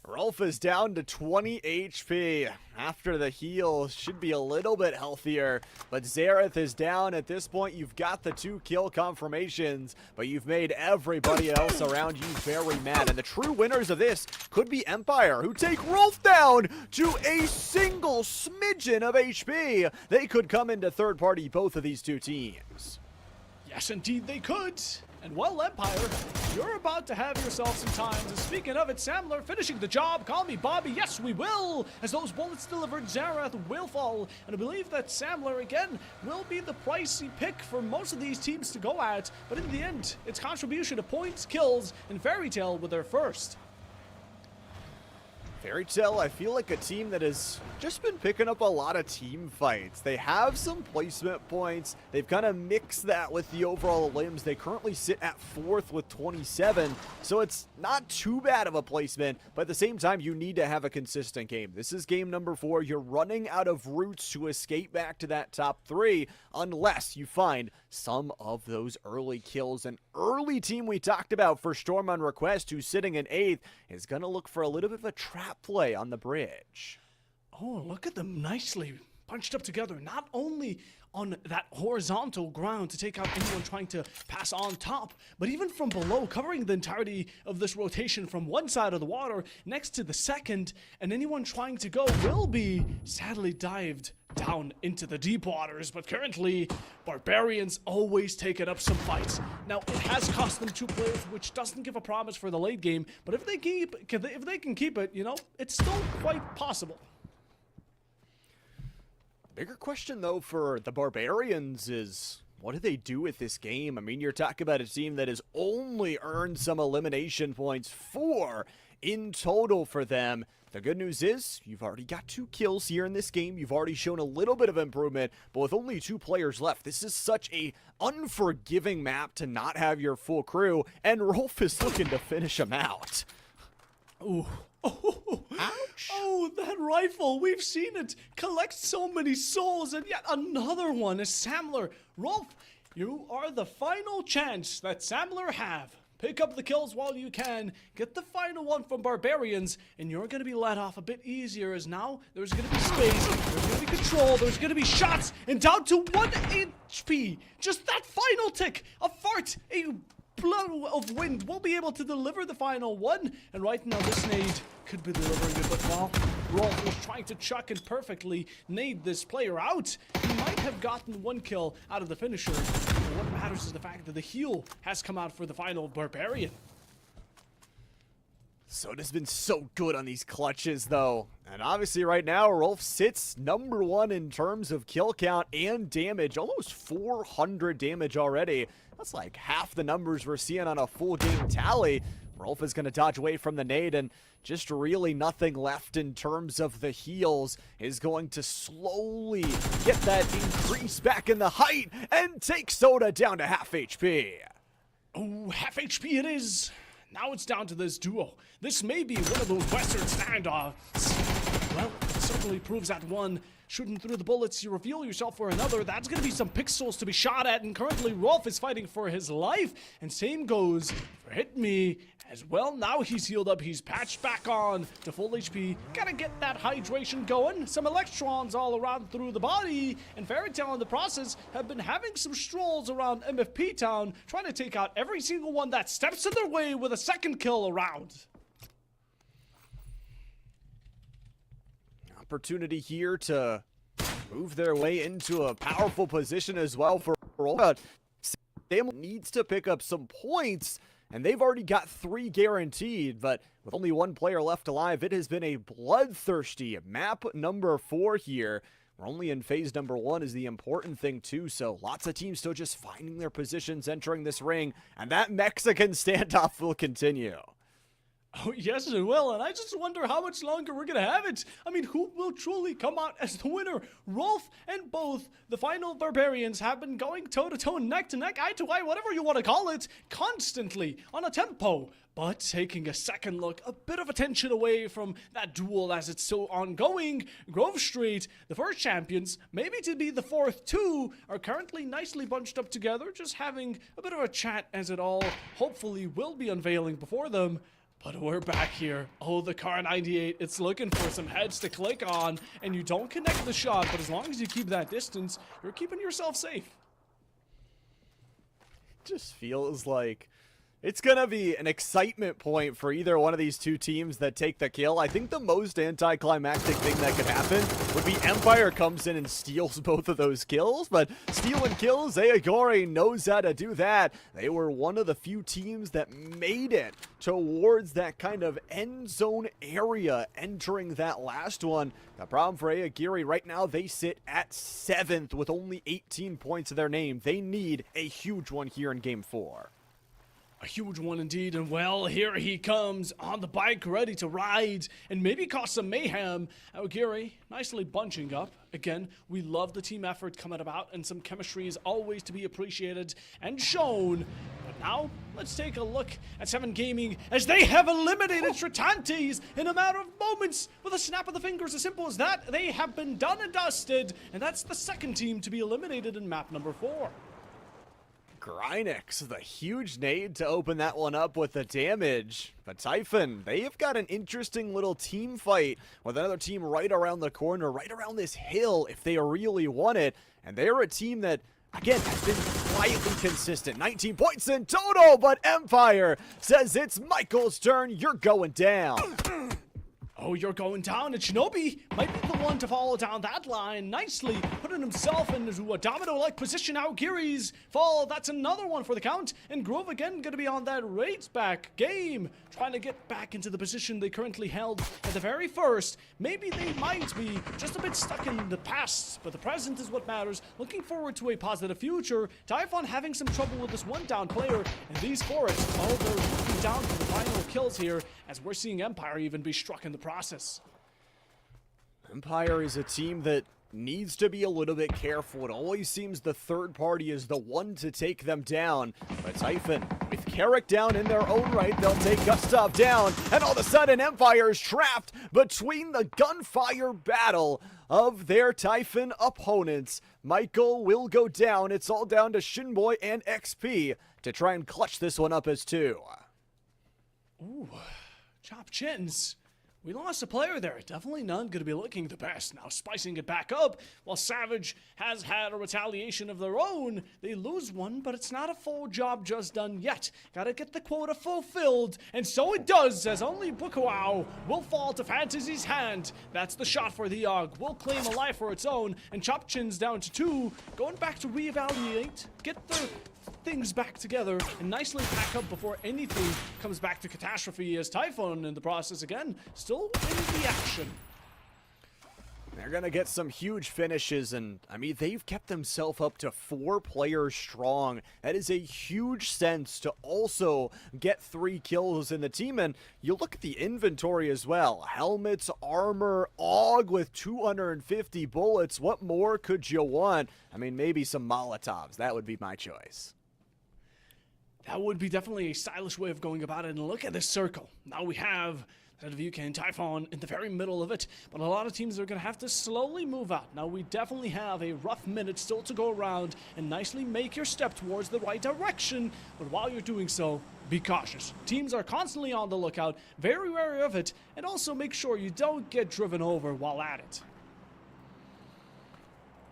Rolf is down to 20 HP. After the heal, should be a little bit healthier. But Xerath is down. At this point, you've got the 2 kill confirmations, but you've made everybody else around you very mad. And the true winners of this could be Empire, who take Rolf down to a single smidgen of HP. They could come into third party, both of these 2 teams. Yes, indeed they could. And well, Empire, you're about to have yourself some time. And speaking of it, Samler finishing the job. Call me Bobby. Yes, we will. As those bullets delivered, Xerath will fall. And I believe that Samler, again, will be the pricey pick for most of these teams to go at. But in the end, it's contribution to points, kills, and Fairy Tale with their first. Fairy Tale, I feel like a team that has just been picking up a lot of team fights. They have some placement points. They've kind of mixed that with the overall limbs. They currently sit at 4th with 27, so it's not too bad of a placement, but at the same time, you need to have a consistent game. This is game number 4. You're running out of routes to escape back to that top 3 unless you find some of those early kills. An early team we talked about for Storm on Request, who's sitting in 8th, is going to look for a little bit of a trap play on the bridge. Oh, look at them nicely bunched up together, not only on that horizontal ground to take out anyone trying to pass on top, but even from below, covering the entirety of this rotation from one side of the water next to the second, and anyone trying to go will be sadly dived down into the deep waters. But currently, Barbarians always taking up some fights. Now, it has cost them 2 players, which doesn't give a promise for the late game, but if they can keep it, you know, it's still quite possible. Bigger question, though, for the Barbarians is, what do they do with this game? I mean, you're talking about a team that has only earned some elimination points, 4 in total for them. The good news is, you've already got 2 kills here in this game. You've already shown a little bit of improvement, but with only 2 players left, this is such a unforgiving map to not have your full crew, and Rolf is looking to finish him out. Ooh. Oh, ouch. Oh, that rifle, we've seen it collect so many souls, and yet another one is Samler. Rolf, you are the final chance that Samler have. pick up the kills while you can, get the final one from Barbarians, and you're going to be let off a bit easier, as now there's going to be space, there's going to be control, there's going to be shots, and down to 1 HP. Just that final tick, a fart, a blow of wind will be able to deliver the final one, and right now this nade could be delivering it, but while Rolf was trying to chuck and perfectly nade this player out, he might have gotten 1 kill out of the finisher, but what matters is the fact that the heal has come out for the final Barbarian. Soda's been so good on these clutches, though. And obviously right now, Rolf sits number 1 in terms of kill count and damage. Almost 400 damage already. That's like half the numbers we're seeing on a full game tally. Rolf is going to dodge away from the nade, and just really nothing left in terms of the heals. Is going to slowly get that increase back in the height and take Soda down to half HP. Oh, half HP it is. Now it's down to this duo. This may be one of those Western standoffs. Well, it certainly proves that one. Shooting through the bullets, you reveal yourself for another. That's going to be some pixels to be shot at, and currently Rolf is fighting for his life. And same goes for Hit Me as well. Now he's healed up, he's patched back on to full HP. Gotta get that hydration going. Some electrons all around through the body. And Fairy Tail in the process have been having some strolls around MFP Town, trying to take out every single one that steps in their way with a second kill around. Opportunity here to move their way into a powerful position as well for Rolf. Sam needs to pick up some points, and they've already got 3 guaranteed, but with only 1 player left alive, it has been a bloodthirsty map number 4 here. We're only in phase number 1 is the important thing too, so lots of teams still just finding their positions entering this ring, and that Mexican standoff will continue. Oh, yes, it will, and I just wonder how much longer we're gonna have it. I mean, who will truly come out as the winner? Rolf and both the final Barbarians have been going toe-to-toe, neck-to-neck, eye-to-eye, whatever you want to call it, constantly on a tempo. But taking a second look, a bit of attention away from that duel as it's so ongoing. Grove Street, the first champions, maybe to be the fourth too, are currently nicely bunched up together, just having a bit of a chat as it all hopefully will be unveiling before them. But we're back here. Oh, the Car 98, it's looking for some heads to click on, and you don't connect the shot, but as long as you keep that distance, you're keeping yourself safe. Just feels like it's gonna be an excitement point for either one of these two teams that take the kill. I think the most anticlimactic thing that could happen would be Empire comes in and steals both of those kills, but stealing kills, Ayagori knows how to do that. They were one of the few teams that made it towards that kind of end zone area entering that last one. The problem for Ayagiri right now, they sit at 7th with only 18 points to their name. They need a huge one here in game 4. A huge one indeed, and well, here he comes on the bike, ready to ride and maybe cause some mayhem. Aogiri nicely bunching up. Again, we love the team effort coming about, and some chemistry is always to be appreciated and shown. But now, let's take a look at 7 Gaming as they have eliminated Stratantes in a matter of moments with a snap of the fingers. As simple as that, they have been done and dusted, and that's the second team to be eliminated in map number 4. Grynix, the huge nade to open that one up with the damage. But Typhon, they have got an interesting little team fight with another team right around the corner, right around this hill if they really want it. And they're a team that, again, has been quietly consistent. 19 points in total, but Empire says it's Michael's turn. You're going down. Oh, you're going down, and Shinobi might be the one to follow down that line nicely, putting himself into a domino-like position. Aogiri's fall, that's another one for the count, and Grove again going to be on that race-back game, trying to get back into the position they currently held at the very first. Maybe they might be just a bit stuck in the past, but the present is what matters. Looking forward to a positive future. Typhon having some trouble with this one-down player, and these forests, oh, they're looking down for the final kills here, as we're seeing Empire even be struck in the process. Empire is a team that needs to be a little bit careful. It always seems the third party is the one to take them down. But Typhon, with Carrick down in their own right, they'll take Gustav down. And all of a sudden, Empire is trapped between the gunfire battle of their Typhon opponents. Michael will go down. It's all down to Shinboy and XP to try and clutch this one up as 2. Ooh, chop chins. We lost a player there. Definitely none going to be looking the best. Now spicing it back up, while Savage has had a retaliation of their own. They lose one, but it's not a full job just done yet. Gotta get the quota fulfilled, and so it does, as only Bukawa will fall to Fantasy's hand. That's the shot for the Og. Will claim a life for its own, and Chop Chin's down to 2. Going back to reevaluate, get their things back together, and nicely pack up before anything comes back to catastrophe, as Typhon in the process again still in the action. They're going to get some huge finishes, and I mean, they've kept themselves up to 4 players strong. That is a huge sense to also get 3 kills in the team, and you look at the inventory as well. Helmets, armor, AUG with 250 bullets. What more could you want? I mean, maybe some Molotovs. That would be my choice. That would be definitely a stylish way of going about it, and look at this circle. Now we have ZVUK and Typhon in the very middle of it, but a lot of teams are going to have to slowly move out. Now we definitely have a rough minute still to go around, and nicely make your step towards the right direction, but while you're doing so, be cautious. Teams are constantly on the lookout, very wary of it, and also make sure you don't get driven over while at it.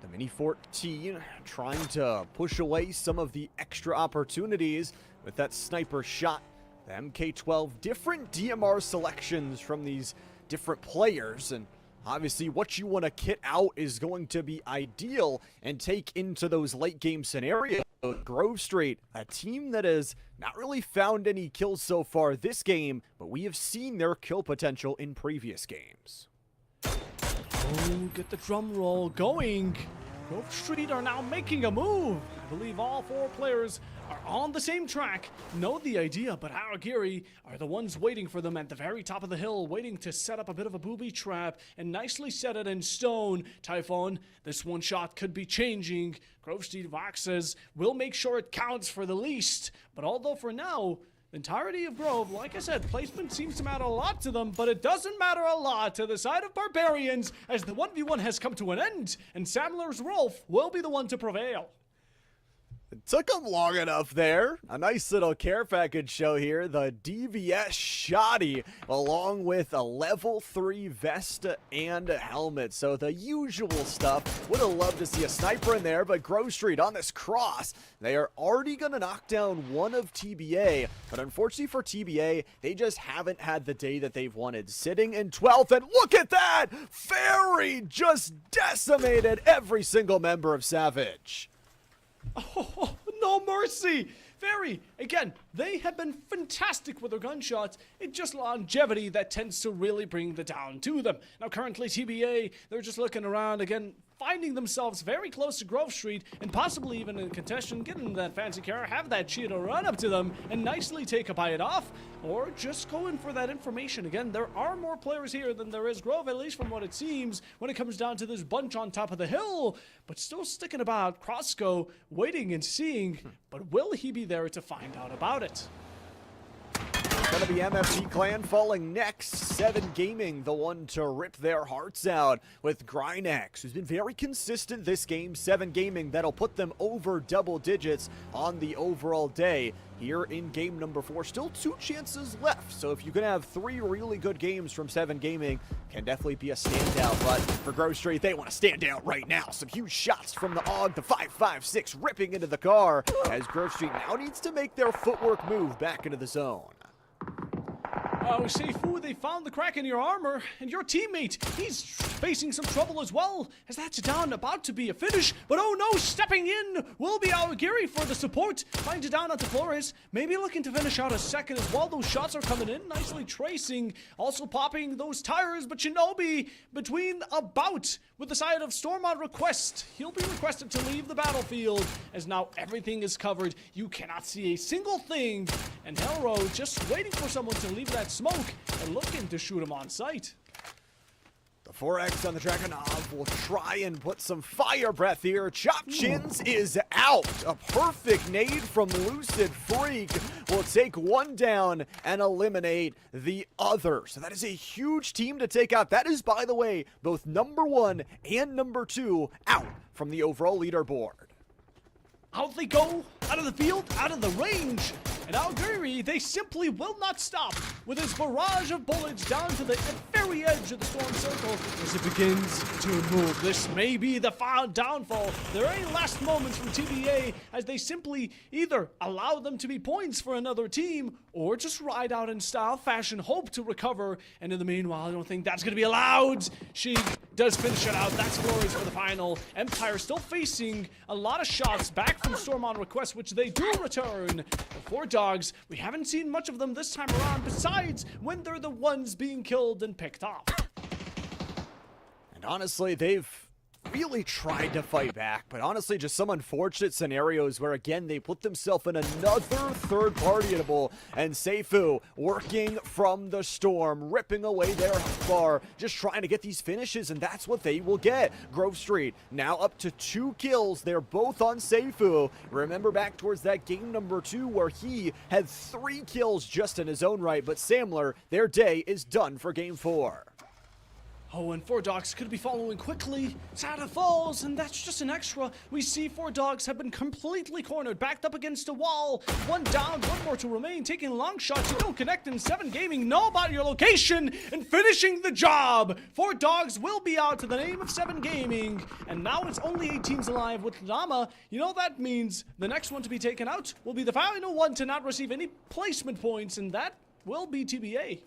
The Mini 14 trying to push away some of the extra opportunities with that sniper shot. The MK12, different DMR selections from these different players, and obviously what you want to kit out is going to be ideal and take into those late game scenarios. Grove Street, a team that has not really found any kills so far this game, but we have seen their kill potential in previous games. Oh, get the drum roll going. Grove Street are now making a move. I believe all 4 players are on the same track, know the idea, but Aragiri are the ones waiting for them at the very top of the hill, waiting to set up a bit of a booby trap and nicely set it in stone. Typhon, this one shot could be changing. Grove Street Vox says, we'll make sure it counts for the least, but although for now, the entirety of Grove, like I said, placement seems to matter a lot to them, but it doesn't matter a lot to the side of Barbarians, as the 1v1 has come to an end, and Samler's Rolf will be the one to prevail. It took them long enough there. A nice little care package show here. The DVS Shoddy, along with a level 3 vest and a helmet. So the usual stuff. Would have loved to see a sniper in there, but Grove Street on this cross. They are already going to knock down one of TBA. But unfortunately for TBA, they just haven't had the day that they've wanted. Sitting in 12th, and look at that! Fairy just decimated every single member of Savage. Oh, no mercy! Fairy, again, they have been fantastic with their gunshots. It's just longevity that tends to really bring the down to them. Now, currently, TBA, they're just looking around again, finding themselves very close to Grove Street, and possibly even in contention, getting that fancy car, have that Cheetah run up to them, and nicely take a bite off, or just go in for that information. Again, there are more players here than there is Grove, at least from what it seems, when it comes down to this bunch on top of the hill, but still sticking about, Crossco, waiting and seeing, but will he be there to find out about it? Gonna be MFT Clan falling next. 7 Gaming, the one to rip their hearts out with Grynex, who's been very consistent this game. 7 Gaming, that'll put them over double digits on the overall day. Here in game number 4, still 2 chances left. So if you can have 3 really good games from 7 Gaming, can definitely be a standout. But for Grove Street, they want to stand out right now. Some huge shots from the AUG, the 5.56 ripping into the car, as Grove Street now needs to make their footwork move back into the zone. Oh, Seifu, they found the crack in your armor, and your teammate, he's facing some trouble as well, as that's down, about to be a finish, but oh no, stepping in will be Awagiri for the support, finds it down onto Flores, maybe looking to finish out a second as well. Those shots are coming in, nicely tracing, also popping those tires, but Shinobi between a bout with the side of Storm on request. He'll be requested to leave the battlefield, as now everything is covered. You cannot see a single thing, and Hellro just waiting for someone to leave that smoke and looking to shoot him on sight. The 4X on the Dragonov will try and put some fire breath here. Chop Chins is out. A perfect nade from Lucid Freak will take one down and eliminate the other. So that is a huge team to take out. That is, by the way, both number 1 and number 2 out from the overall leaderboard. Out they go, out of the field, out of the range. And Algiri, they simply will not stop with his barrage of bullets down to the very edge of the storm circle as it begins to move. This may be the final downfall. There are any last moments from TBA as they simply either allow them to be points for another team or just ride out in style fashion, hope to recover. And in the meanwhile, I don't think that's going to be allowed. She does finish it out. That's glorious for the final. Empire still facing a lot of shots back from Storm on request, which they do return. For Dogs, we haven't seen much of them this time around, besides when they're the ones being killed and picked off. And honestly, they've really tried to fight back, but honestly, just some unfortunate scenarios where, again, they put themselves in another third partyable, and Seifu working from the storm, ripping away their bar, just trying to get these finishes, and that's what they will get. Grove Street now up to 2 kills. They're both on Seifu. Remember back towards that game number 2 where he had 3 kills just in his own right, but Samler, their day is done for game 4. Oh, and 4Dogs could be following quickly. Sada falls, and that's just an extra. We see 4Dogs have been completely cornered, backed up against a wall. 1 down, 1 more to remain, taking long shots. You don't connect, in 7 Gaming know about your location and finishing the job. 4Dogs will be out to the name of 7 Gaming, and now it's only 8 teams alive with Lama. You know that means the next one to be taken out will be the final one to not receive any placement points, and that will be TBA.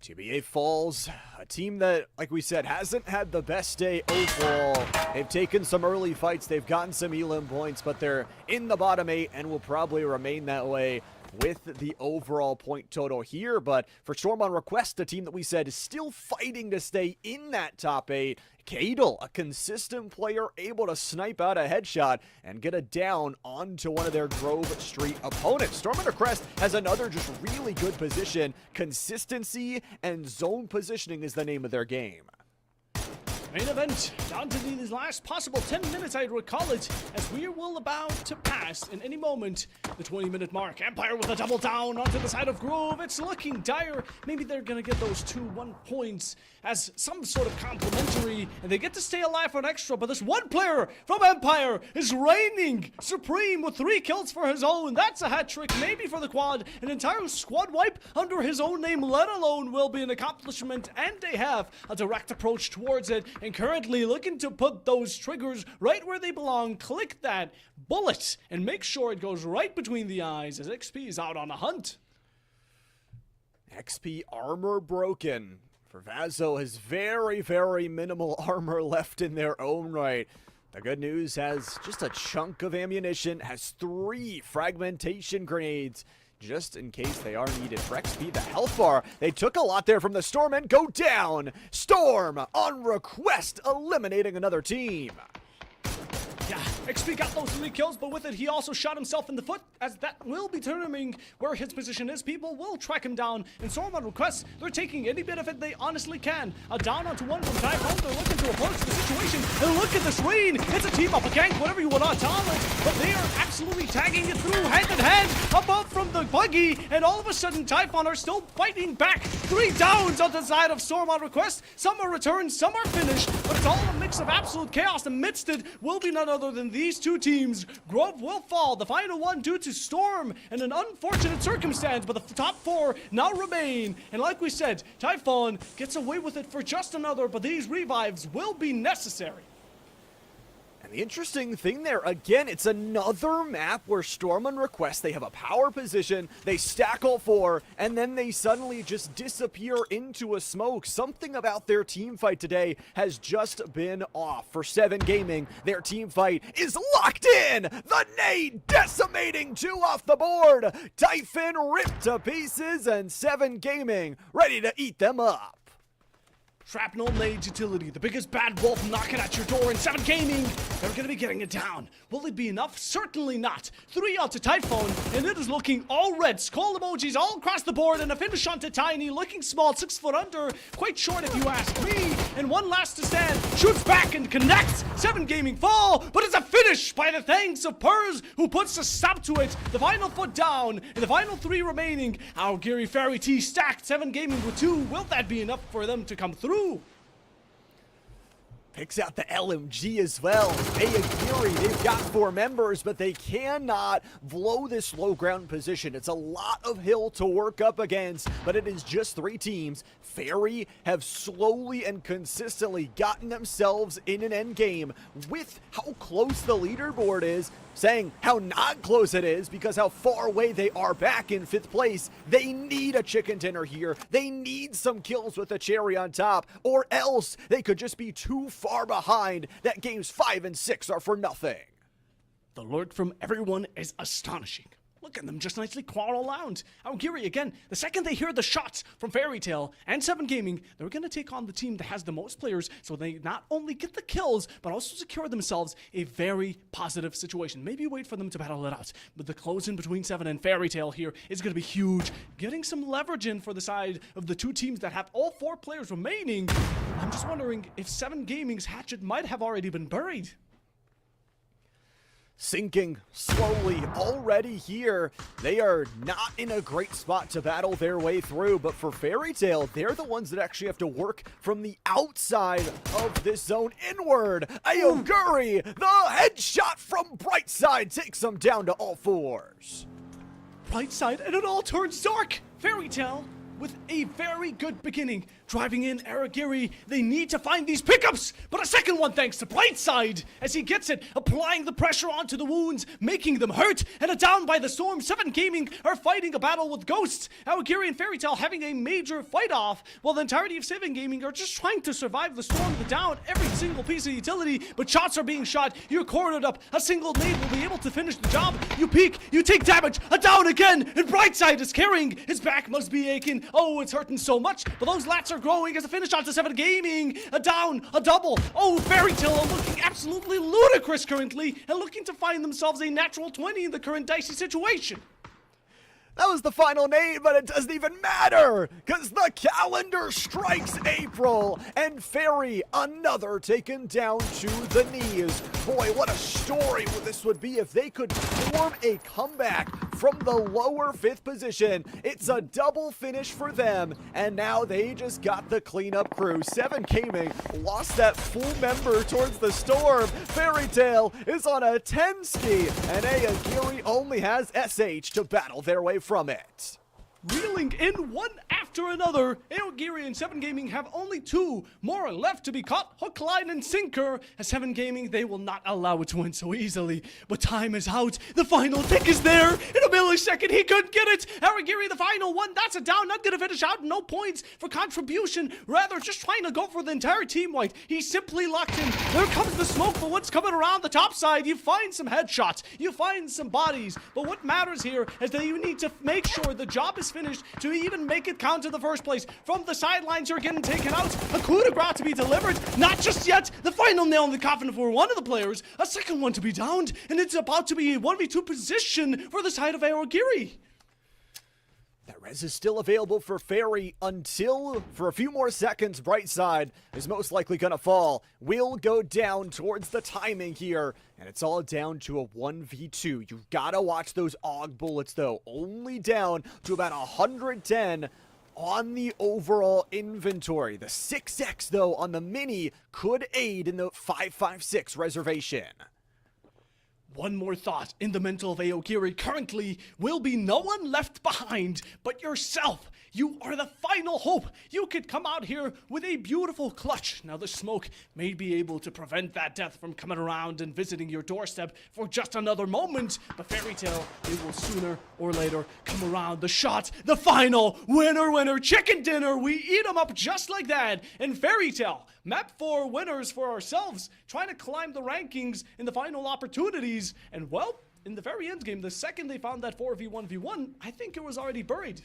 TBA falls, a team that, like we said, hasn't had the best day overall. They've taken some early fights, they've gotten some elim points, but they're in the bottom 8 and will probably remain that way with the overall point total here. But for Storm on request, a team that we said is still fighting to stay in that top 8, Cadel, a consistent player, able to snipe out a headshot and get a down onto one of their Grove Street opponents. Storm on request has another just really good position. Consistency and zone positioning is the name of their game. Main event, down to these last possible 10 minutes, I'd recall it, as we will about to pass in any moment the 20-minute mark. Empire with a double down onto the side of Grove. It's looking dire. Maybe they're going to get those 2-1 points as some sort of complimentary, and they get to stay alive for an extra, but this one player from Empire is reigning supreme with 3 kills for his own. That's a hat trick, maybe for the quad. An entire squad wipe under his own name, let alone, will be an accomplishment, and they have a direct approach towards it. And currently looking to put those triggers right where they belong. Click that bullet and make sure it goes right between the eyes as XP is out on a hunt. XP armor broken. For Vazo has very, very minimal armor left in their own right. The good news has just a chunk of ammunition, has 3 fragmentation grenades, just in case they are needed. For XP, the health bar, they took a lot there from the Storm and go down. Storm on request, eliminating another team. Yeah, XP got those 3 kills, but with it, he also shot himself in the foot, as that will be determining where his position is. People will track him down, and Storm on request, they're taking any benefit they honestly can. A down onto 1 from Typhoon, they're looking to approach the situation, and look at this rain. It's a team up, a gank, whatever you want to tell it, but they are absolutely tagging it through hand in hand, above from the buggy, and all of a sudden, Typhoon are still fighting back. 3 downs on the side of Storm on request. Some are returned, some are finished, but it's all a mix of absolute chaos. Amidst it will be none other than these 2 teams. Grove will fall, the final one due to Storm and an unfortunate circumstance, but the top 4 now remain. And like we said, Typhoon gets away with it for just another, but these revives will be necessary. And the interesting thing there, again, it's another map where Storm on request, they have a power position, they stack all 4, and then they suddenly just disappear into a smoke. Something about their team fight today has just been off. For 7 Gaming, their team fight is locked in! The nade decimating 2 off the board! Typhon ripped to pieces, and 7 Gaming ready to eat them up. Shrapnel nade utility, the biggest bad wolf knocking at your door in 7 Gaming. They're going to be getting it down. Will it be enough? Certainly not. 3 onto Typhoon, and it is looking all red. Skull emojis all across the board, and a finish onto Tiny, looking small, 6 foot under. Quite short if you ask me. And one last to stand, shoots back and connects. 7 Gaming fall, but it's a finish by the thanks of Purrs, who puts a stop to it. The final foot down, and the final 3 remaining. Our Gary Fairy T stacked 7 Gaming with 2. Will that be enough for them to come through? Picks out the LMG as well. Ayagiri, they've got 4 members, but they cannot blow this low ground position. It's a lot of hill to work up against, but it is just 3 teams. Fairy have slowly and consistently gotten themselves in an end game with how close the leaderboard is, saying how not close it is because how far away they are back in 5th place. They need a chicken dinner here. They need some kills with a cherry on top, or else they could just be too far behind that games 5 and 6 are for nothing. The lurk from everyone is astonishing. Look at them just nicely crawl around. Aogiri, again, the second they hear the shots from Fairy Tail and 7 Gaming, they're going to take on the team that has the most players, so they not only get the kills, but also secure themselves a very positive situation. Maybe wait for them to battle it out, but the close in between 7 and Fairy Tail here is going to be huge. Getting some leverage in for the side of the 2 teams that have all 4 players remaining. I'm just wondering if 7 Gaming's hatchet might have already been buried. Sinking slowly already here. They are not in a great spot to battle their way through, but for Fairy Tail, they're the ones that actually have to work from the outside of this zone inward. Ayoguri, the headshot from Brightside takes them down to all 4s. Brightside, and it all turns dark. Fairy Tail with a very good beginning. Driving in Aragiri, they need to find these pickups, but a second one thanks to Brightside as he gets it, applying the pressure onto the wounds, making them hurt, and a down by the storm. 7 Gaming are fighting a battle with ghosts. Aragiri and Fairy Tail having a major fight off, while the entirety of 7 Gaming are just trying to survive the storm, the down, every single piece of utility, but shots are being shot. You're cornered up. A single nade will be able to finish the job. You peek, you take damage, a down again, and Brightside is carrying. His back must be aching. Oh, it's hurting so much, but those lats are growing as a finish onto 7 Gaming. A down, a double. Oh, Fairy Tail are looking absolutely ludicrous currently and looking to find themselves a natural 20 in the current dicey situation. That was the final name, but it doesn't even matter, because the calendar strikes April, and Fairy, another taken down to the knees. Boy, what a story this would be if they could form a comeback from the lower 5th position. It's a double finish for them, and now they just got the cleanup crew. 7 Gaming lost that full member towards the storm. Fairy Tail is on a 10 ski, and Ayagiri only has SH to battle their way from it. Reeling in one after another, Aogiri and 7 Gaming have only 2 more left to be caught. Hook, line, and sinker. As 7 Gaming, they will not allow it to win so easily. But time is out. The final tick is there. In a millisecond, he couldn't get it. Aogiri, the final one. That's a down. Not going to finish out. No points for contribution. Rather, just trying to go for the entire team white. He's simply locked in. There comes the smoke for what's coming around the top side. You find some headshots. You find some bodies. But what matters here is that you need to make sure the job is finished to even make it count in the first place. From the sidelines, you're getting taken out. A coup de grace to be delivered. Not just yet. The final nail in the coffin for one of the players. A second one to be downed. And it's about to be a 1v2 position for the side of Aogiri. That res is still available for Fairy until, for a few more seconds, Brightside is most likely going to fall. We'll go down towards the timing here, and it's all down to a 1v2. You've got to watch those AUG bullets, though. Only down to about 110 on the overall inventory. The 6x, though, on the Mini could aid in the 5.56 reservation. One more thought in the mental of Aogiri currently will be no one left behind but yourself. You are the final hope. You could come out here with a beautiful clutch. Now the smoke may be able to prevent that death from coming around and visiting your doorstep for just another moment, but Fairy Tail, it will sooner or later come around. The shot, the final winner, chicken dinner. We eat them up just like that. And Fairy Tail, map 4 winners for ourselves, trying to climb the rankings in the final opportunities. And well, in the very end game, the second they found that 4v1v1, I think it was already buried.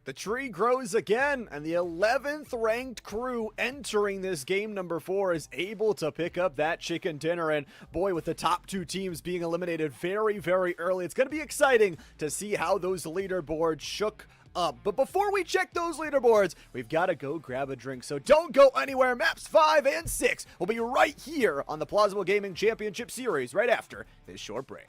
The tree grows again, and the 11th ranked crew entering this game number 4 is able to pick up that chicken dinner. And boy, with the top 2 teams being eliminated very, very early, it's going to be exciting to see how those leaderboards shook up. But before we check those leaderboards, we've got to go grab a drink. So don't go anywhere. Maps 5 and 6 will be right here on the Plausible Gaming Championship Series right after this short break.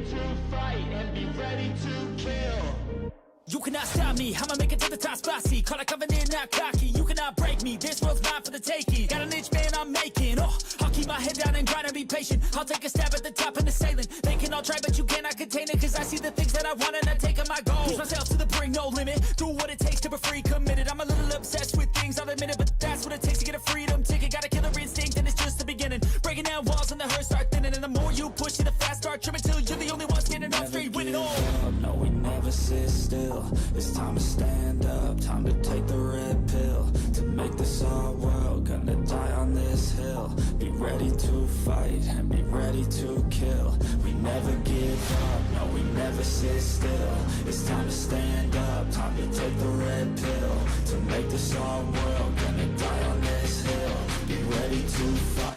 ready to fight and be ready to kill. You cannot stop me, I'ma make it to the top spicy. Call it covenant, not cocky. You cannot break me, this world's mine for the taking. Got an inch, man, I'm making. Oh, I'll keep my head down and grind and be patient. I'll take a stab at the top and the sailing. They can all try, but you cannot contain it. Cause I see the things that I want and I take on my goals. Push myself to the brink, no limit. Do what it takes to be free, committed. I'm a little obsessed with things, I'll admit it. But that's what it takes to get a freedom ticket. Got a killer instinct and it's just the beginning. Breaking down walls and the hurt start thinning. And the more you push it, the fast start trimming. Till you're the only one standing up straight, winning all. No, we never sit still. It's time to stand up, time to take the red pill. To make this our world, gonna die on this hill. Be ready to fight and be ready to kill. We never give up, no, we never sit still. It's time to stand up, time to take the red pill. To make this our world, gonna die on this hill. Be ready to fight.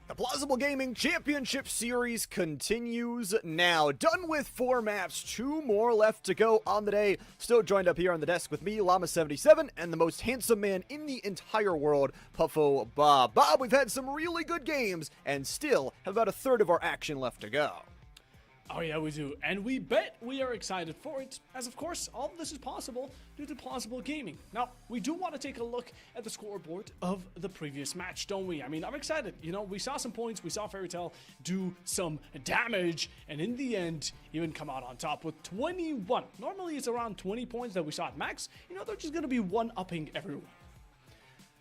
The Plausible Gaming Championship Series continues now. Done with 4 maps, 2 more left to go on the day. Still joined up here on the desk with me, Llama77, and the most handsome man in the entire world, Puffo Bob. Bob, we've had some really good games, and still have about a third of our action left to go. Oh yeah, we do, and we bet we are excited for it, as of course, all of this is possible due to Plausible Gaming. Now, we do want to take a look at the scoreboard of the previous match, don't we? I mean, I'm excited. You know, we saw some points, we saw Fairy Tail do some damage, and in the end, even come out on top with 21. Normally, it's around 20 points that we saw at max. You know, they're just going to be one-upping everyone.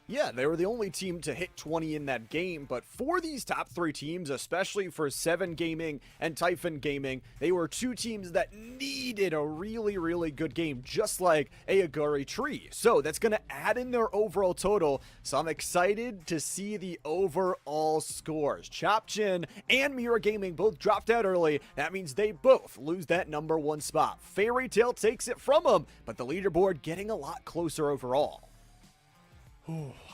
Yeah, they were the only team to hit 20 in that game, but for these top 3 teams, especially for 7 Gaming and Typhon Gaming, they were 2 teams that needed a really, really good game, just like Ayaguri Tree. So that's going to add in their overall total, so I'm excited to see the overall scores. Chopchin and Mira Gaming both dropped out early. That means they both lose that number 1 spot. Fairy Tail takes it from them, but the leaderboard getting a lot closer overall.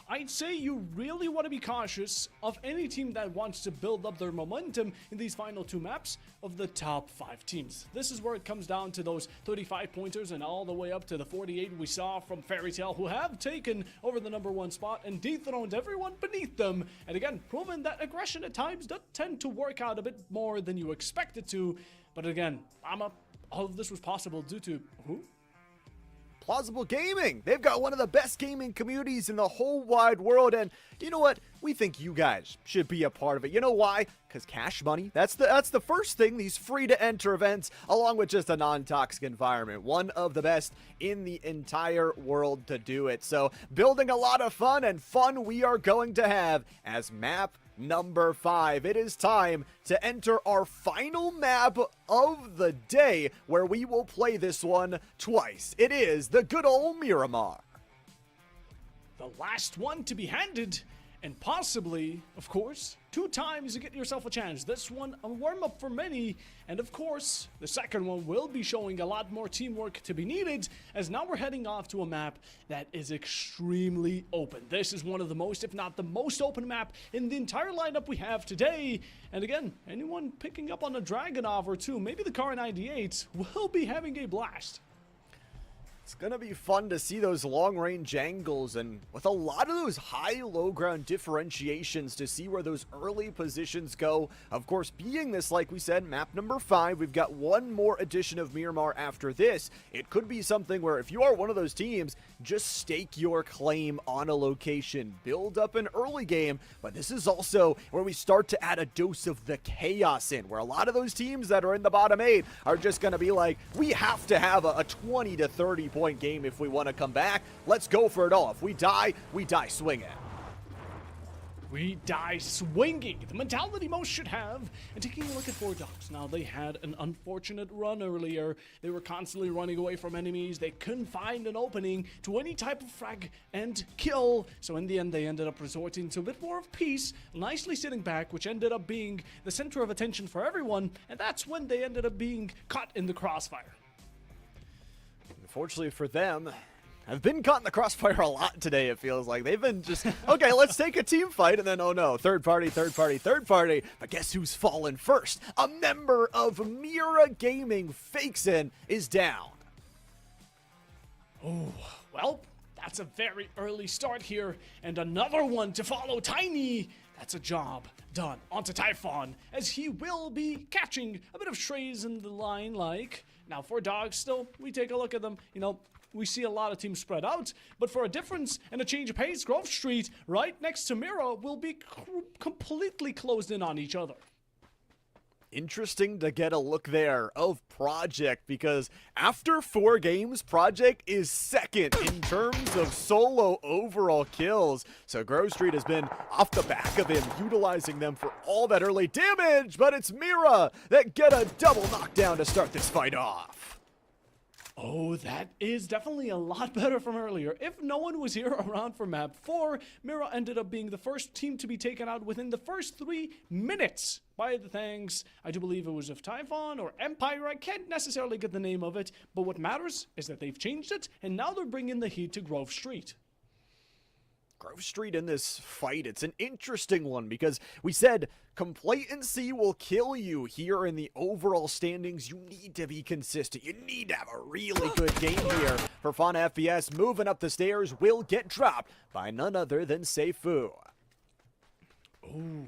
I'd say you really want to be cautious of any team that wants to build up their momentum in these final 2 maps of the top 5 teams. This is where it comes down to those 35 pointers and all the way up to the 48 we saw from Fairy Tail, who have taken over the number 1 spot and dethroned everyone beneath them. And again, proven that aggression at times does tend to work out a bit more than you expect it to. But again, all of this was possible due to who? Plausible Gaming. They've got one of the best gaming communities in the whole wide world, and you know what? We think you guys should be a part of it. You know why? Because cash money, that's the first thing. These free-to-enter events, along with just a non-toxic environment. One of the best in the entire world to do it. So, building a lot of fun, and fun we are going to have as map number 5. It is time to enter our final map of the day, where we will play this one twice. It is the good old Miramar. The last one to be handed, and possibly, of course, 2 times to get yourself a chance. This one, a warm-up for many, and of course, the second one will be showing a lot more teamwork to be needed, as now we're heading off to a map that is extremely open. This is one of the most, if not the most open map in the entire lineup we have today. And again, anyone picking up on a Dragonov or 2, maybe the Car 98, will be having a blast. It's gonna be fun to see those long-range angles, and with a lot of those high-low ground differentiations to see where those early positions go. Of course, being this, like we said, map number 5, we've got one more edition of Miramar after this. It could be something where if you are one of those teams, just stake your claim on a location, build up an early game, but this is also where we start to add a dose of the chaos in, where a lot of those teams that are in the bottom 8 are just gonna be like, we have to have a 20 to 30 point game if we want to come back. Let's go for it all. If we die swinging. We die swinging, the mentality most should have. And taking a look at 4 Dogs, now they had an unfortunate run earlier. They were constantly running away from enemies. They couldn't find an opening to any type of frag and kill. So in the end, they ended up resorting to a bit more of peace, nicely sitting back, which ended up being the center of attention for everyone. And that's when they ended up being caught in the crossfire. Unfortunately for them, have been caught in the crossfire a lot today, it feels like. They've been just, okay, let's take a team fight, and then, oh no, third party, third party, third party. But guess who's fallen first? A member of Mira Gaming, Fakeson, is down. Oh, well, that's a very early start here, and another one to follow. Tiny, that's a job done. Onto Typhon, as he will be catching a bit of strays in the line, like. Now, for dogs, still, we take a look at them, you know, we see a lot of teams spread out, but for a difference and a change of pace, Grove Street, right next to Mira, will be completely closed in on each other. Interesting to get a look there of Project, because after 4 games, Project is second in terms of solo overall kills. So Grove Street has been off the back of him, utilizing them for all that early damage, but it's Mira that get a double knockdown to start this fight off. Oh, that is definitely a lot better from earlier. If no one was here around for map 4, Mira ended up being the first team to be taken out within the first 3 minutes by the thanks, I do believe it was of Typhon or Empire. I can't necessarily get the name of it, but what matters is that they've changed it, and now they're bringing the heat to Grove Street. Grove Street in this fight, it's an interesting one because we said complacency will kill you here in the overall standings. You need to be consistent. You need to have a really good game here. For Fauna FPS, moving up the stairs will get dropped by none other than Seifu. Oh,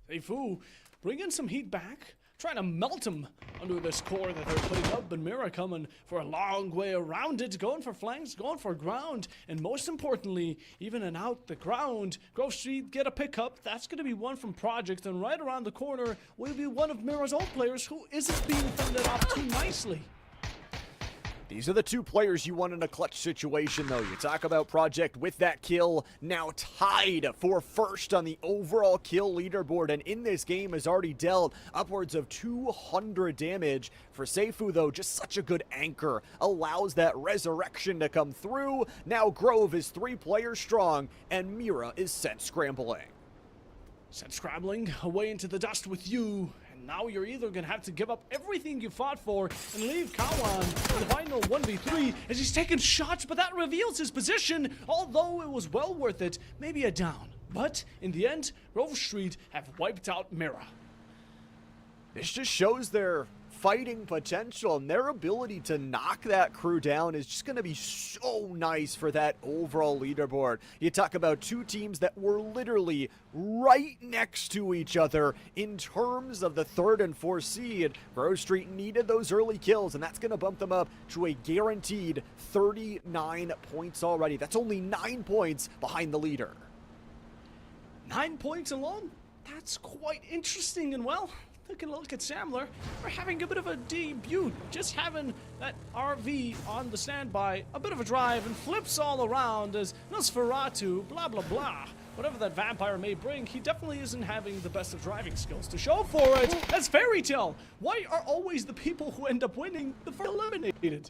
Seifu bringing some heat back, trying to melt him under this core that they're putting up, but Mira coming for a long way around it, going for flanks, going for ground, and most importantly, even and out the ground, Grove Street get a pickup. That's going to be one from Project, and right around the corner will be one of Mira's own players who isn't being fended off too nicely. These are the 2 players you want in a clutch situation, though. You talk about Project with that kill, now tied for first on the overall kill leaderboard, and in this game has already dealt upwards of 200 damage. For Seifu, though, just such a good anchor, allows that resurrection to come through. Now Grove is 3 players strong, and Mira is sent scrambling. Sent scrambling away into the dust with you. Now you're either going to have to give up everything you fought for and leave Kawan in the final 1v3 as he's taking shots, but that reveals his position, although it was well worth it, maybe a down. But in the end, Grove Street have wiped out Mira. This just shows their fighting potential, and their ability to knock that crew down is just going to be so nice for that overall leaderboard. You talk about 2 teams that were literally right next to each other in terms of the 3rd and 4th seed. Grove Street needed those early kills, and that's going to bump them up to a guaranteed 39 points already. That's only 9 points behind the leader. 9 points alone? That's quite interesting, and well, taking a look at Samler, we're having a bit of a debut, just having that RV on the standby, a bit of a drive, and flips all around as Nosferatu, blah blah blah. Whatever that vampire may bring, he definitely isn't having the best of driving skills to show for it. That's Fairy Tale. Why are always the people who end up winning the first eliminated?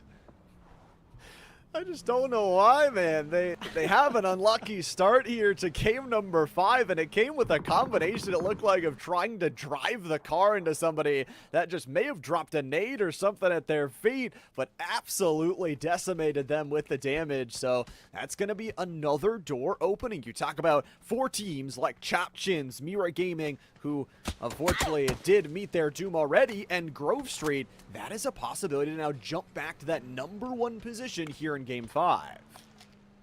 I just don't know why, man. They have an unlucky start here to game number 5, and it came with a combination, it looked like, of trying to drive the car into somebody that just may have dropped a nade or something at their feet, but absolutely decimated them with the damage. So that's going to be another door opening. You talk about 4 teams like Chop Chins, Mira Gaming, who unfortunately did meet their doom already, and Grove Street. That is a possibility to now jump back to that number 1 position here in Game 5.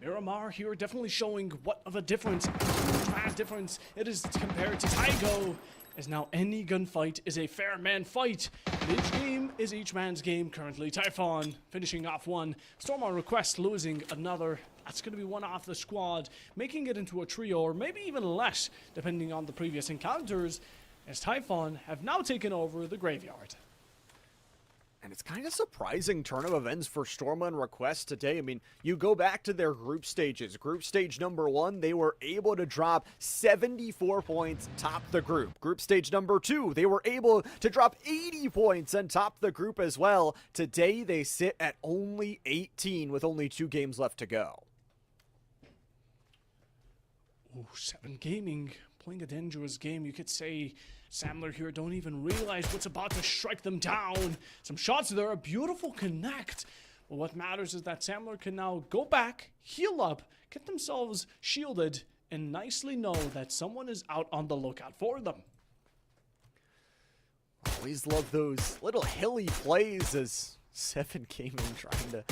Miramar here definitely showing what of a difference, huge difference it is compared to Taigo, as now any gunfight is a fair man fight. And each game is each man's game currently. Typhon finishing off one, Storm on Request losing another. That's going to be one off the squad, making it into a trio, or maybe even less, depending on the previous encounters, as Typhon have now taken over the graveyard. And it's kind of surprising turn of events for Storm on Request today. I mean, you go back to their group stages. Group stage number 1, they were able to drop 74 points, top the group. Group stage number 2, they were able to drop 80 points and top the group as well. Today, they sit at only 18 with only 2 games left to go. Ooh, 7 Gaming playing a dangerous game. You could say Samler here don't even realize what's about to strike them down. Some shots there, a beautiful connect, Well, what matters is that Samler can now go back, heal up, get themselves shielded, and nicely know that someone is out on the lookout for them. Always love those little hilly plays as 7 Gaming trying to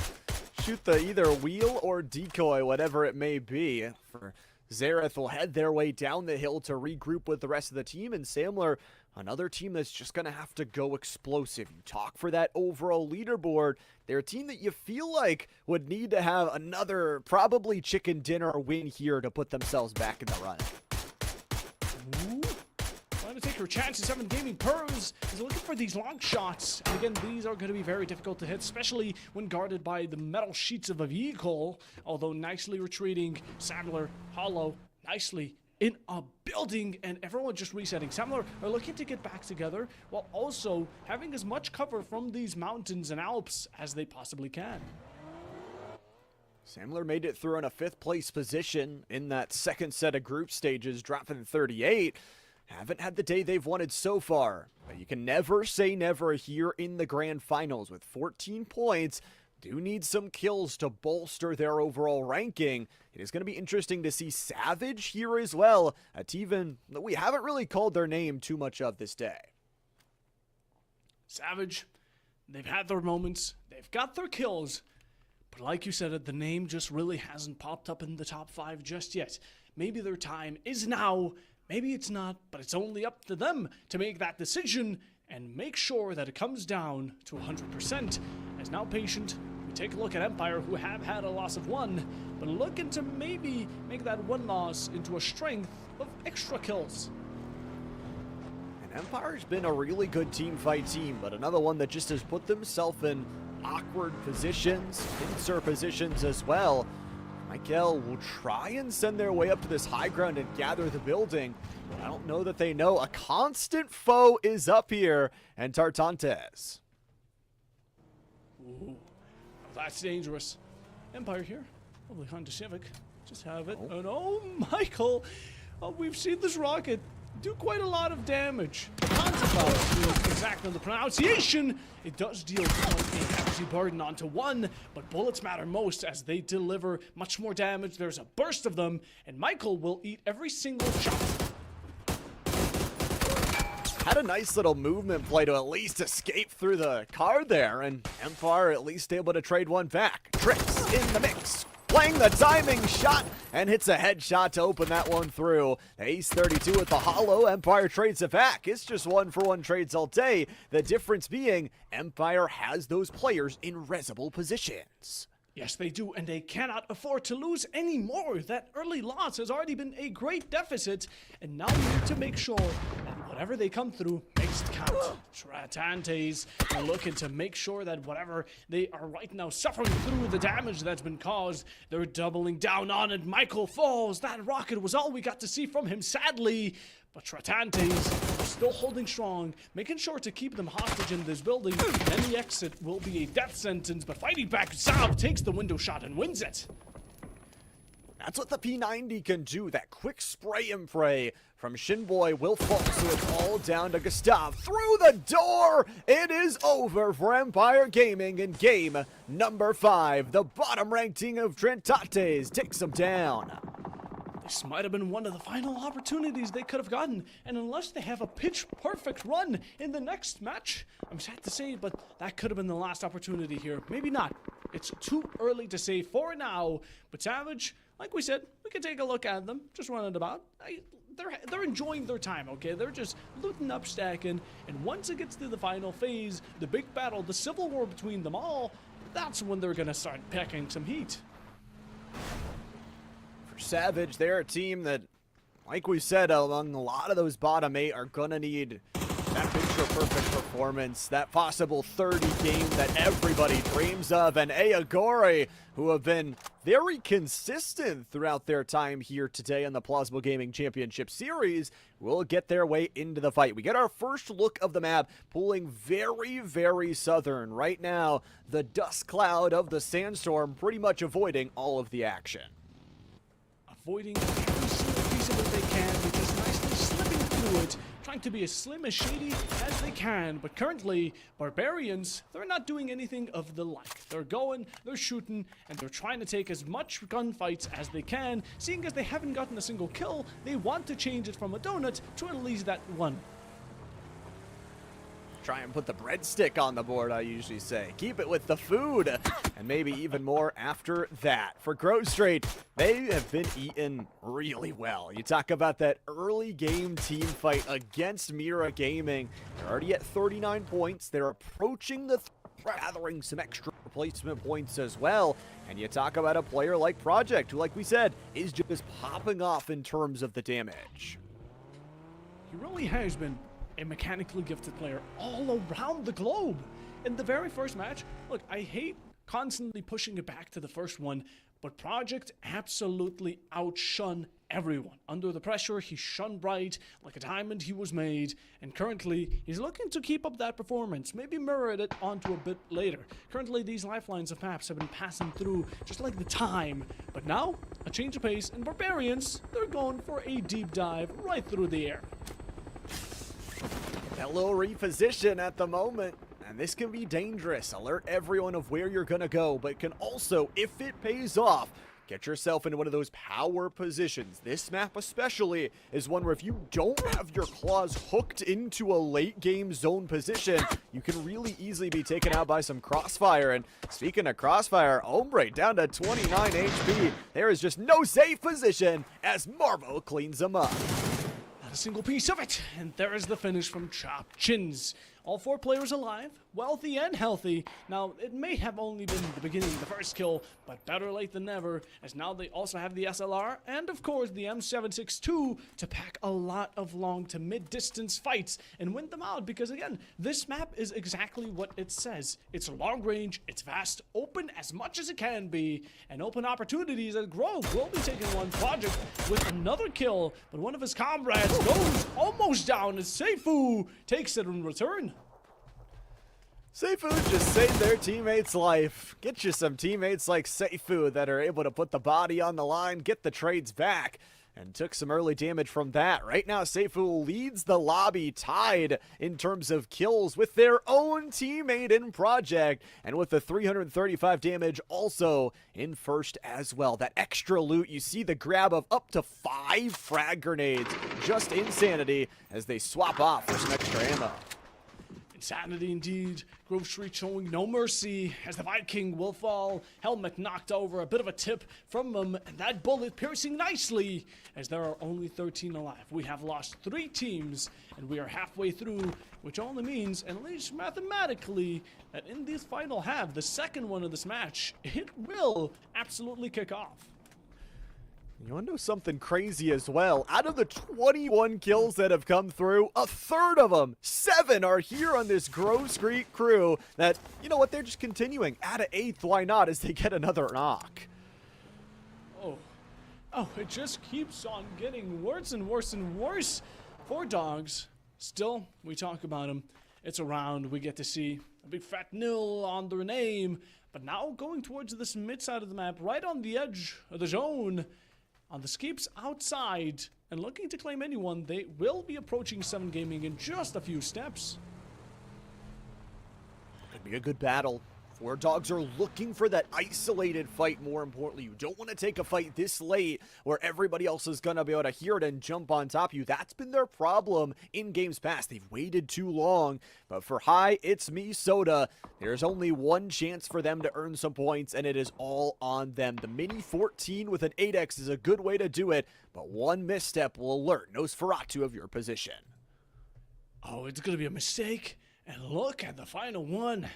shoot the either wheel or decoy, whatever it may be. For Xerath will head their way down the hill to regroup with the rest of the team, and Samler, another team that's just going to have to go explosive. You talk for that overall leaderboard. They're a team that you feel like would need to have another probably chicken dinner win here to put themselves back in the run. To take her chances. 7 Gaming Purrs is looking for these long shots. And again, these are going to be very difficult to hit, especially when guarded by the metal sheets of a vehicle. Although nicely retreating, Samler, Hollow, nicely in a building, and everyone just resetting. Samler are looking to get back together while also having as much cover from these mountains and Alps as they possibly can. Samler made it through in a 5th place position in that second set of group stages, dropping 38. Haven't had the day they've wanted so far, but you can never say never here in the grand finals. With 14 points, do need some kills to bolster their overall ranking. It is going to be interesting to see Savage here as well, a team that we haven't really called their name too much of this day. Savage, they've had their moments, they've got their kills, but like you said, the name just really hasn't popped up in the top 5 just yet. Maybe their time is now. Maybe it's not, but it's only up to them to make that decision and make sure that it comes down to 100%. As now Patient, we take a look at Empire, who have had a loss of 1, but looking to maybe make that 1 loss into a strength of extra kills. And Empire's been a really good team fight team, but another one that just has put themselves in awkward positions, pincer positions as well. Michael will try and send their way up to this high ground and gather the building. But I don't know that they know a constant foe is up here, and Tartantes. Ooh, that's dangerous. Empire here. Lovely Honda Civic. Just have it. Oh no, Michael. Oh, we've seen this rocket do quite a lot of damage. Exactly on the pronunciation. It does deal quite a hefty burden onto 1, but bullets matter most as they deliver much more damage. There's a burst of them, and Michael will eat every single shot. Had a nice little movement play to at least escape through the car there, and Empire at least able to trade 1 back. Tricks in the mix. Playing the timing shot and hits a headshot to open that one through. Ace 32 with the Hollow. Empire trades it back. It's just 1-for-1 trades all day. The difference being Empire has those players in resible positions. Yes, they do, and they cannot afford to lose any more. That early loss has already been a great deficit, and now we need to make sure that whatever they come through makes it count. Tratantes are looking to make sure that whatever they are right now suffering through the damage that's been caused, they're doubling down on it. Michael falls. That rocket was all we got to see from him, sadly. But Tratantes are still holding strong, making sure to keep them hostage in this building. And the exit will be a death sentence, but fighting back, Saab takes the window shot and wins it. That's what the P90 can do. That quick spray and pray from Shinboy will fall, so it's all down to Gustav. Through the door! It is over for Empire Gaming in game number 5. The bottom-ranked team of Trentates takes them down. This might have been one of the final opportunities they could have gotten, and unless they have a pitch-perfect run in the next match, I'm sad to say, but that could have been the last opportunity here. Maybe not. It's too early to say for now, but Savage, like we said, we can take a look at them, just running about. They're enjoying their time, okay? They're just looting up, stacking, and once it gets to the final phase, the big battle, the civil war between them all, that's when they're gonna start packing some heat. Savage, they're a team that, like we said, among a lot of those bottom 8 are gonna need that picture-perfect performance, that possible 30 game that everybody dreams of, and Ayagori, who have been very consistent throughout their time here today in the Plausible Gaming Championship Series, will get their way into the fight. We get our first look of the map, pulling very, very southern. Right now, the dust cloud of the sandstorm pretty much avoiding all of the action. Avoiding every single piece of it they can, but just nicely slipping through it, trying trying to be as slim as shady as they can, but currently, Barbarians, they're not doing anything of the like. They're going, they're shooting, and they're trying to take as much gunfights as they can. Seeing as they haven't gotten a single kill, they want to change it from a donut to at least that one. Try and put the breadstick on the board, I usually say. Keep it with the food, and maybe even more after that. For Grove Street, they have been eating really well. You talk about that early game team fight against Mira Gaming. They're already at 39 points. They're approaching the gathering some extra replacement points as well. And you talk about a player like Project, who, like we said, is just popping off in terms of the damage. He really has been a mechanically gifted player all around the globe. In the very first match, look, I hate constantly pushing it back to the first one, but Project absolutely outshone everyone. Under the pressure, he shone bright, like a diamond he was made, and currently, he's looking to keep up that performance, maybe mirror it onto a bit later. Currently, these lifelines of maps have been passing through just like the time, but now, a change of pace, and Barbarians, they're going for a deep dive right through the air. That little reposition at the moment, and this can be dangerous. Alert everyone of where you're gonna go, but can also, if it pays off, get yourself into one of those power positions. This map especially is one where if you don't have your claws hooked into a late game zone position, you can really easily be taken out by some crossfire. And speaking of crossfire, Ombre down to 29 HP. There is just no safe position as Marvo cleans them up. A single piece of it, and there is the finish from Chop Chins. All four players alive, wealthy and healthy. Now, it may have only been the beginning of the first kill, but better late than never, as now they also have the SLR and, of course, the M762 to pack a lot of long to mid-distance fights and win them out, because, again, this map is exactly what it says. It's long range, it's vast, open as much as it can be, and open opportunities as Grove will be taking one Project with another kill, but one of his comrades goes almost down as Seifu takes it in return. Seifu just saved their teammate's life. Get you some teammates like Seifu that are able to put the body on the line, get the trades back, and took some early damage from that. Right now, Seifu leads the lobby tied in terms of kills with their own teammate in Project, and with the 335 damage also in first as well. That extra loot, you see the grab of up to 5 frag grenades. Just insanity as they swap off for some extra ammo. Insanity indeed. Grove Street showing no mercy as the Viking will fall. Helmet knocked over, a bit of a tip from him, and that bullet piercing nicely as there are only 13 alive. We have lost 3 teams, and we are halfway through, which only means, at least mathematically, that in this final half, the second one of this match, it will absolutely kick off. You want to know something crazy as well? Out of the 21 kills that have come through, a third of them, 7, are here on this Grove Street crew that, you know what, they're just continuing. Add an 8th, why not, as they get another knock. Oh, it just keeps on getting worse and worse and worse for Dogs. Still, we talk about them. It's around, we get to see a big fat nil on their name, but now going towards this mid side of the map, right on the edge of the zone, on the skips outside, and looking to claim anyone, they will be approaching 7 Gaming in just a few steps. Could be a good battle. 4 Dogs are looking for that isolated fight, more importantly. You don't want to take a fight this late where everybody else is going to be able to hear it and jump on top of you. That's been their problem in games past. They've waited too long. But for Hi, It's Me Soda, there's only one chance for them to earn some points, and it is all on them. The Mini 14 with an 8x is a good way to do it, but one misstep will alert Nosferatu of your position. Oh, it's going to be a mistake. And look at the final one.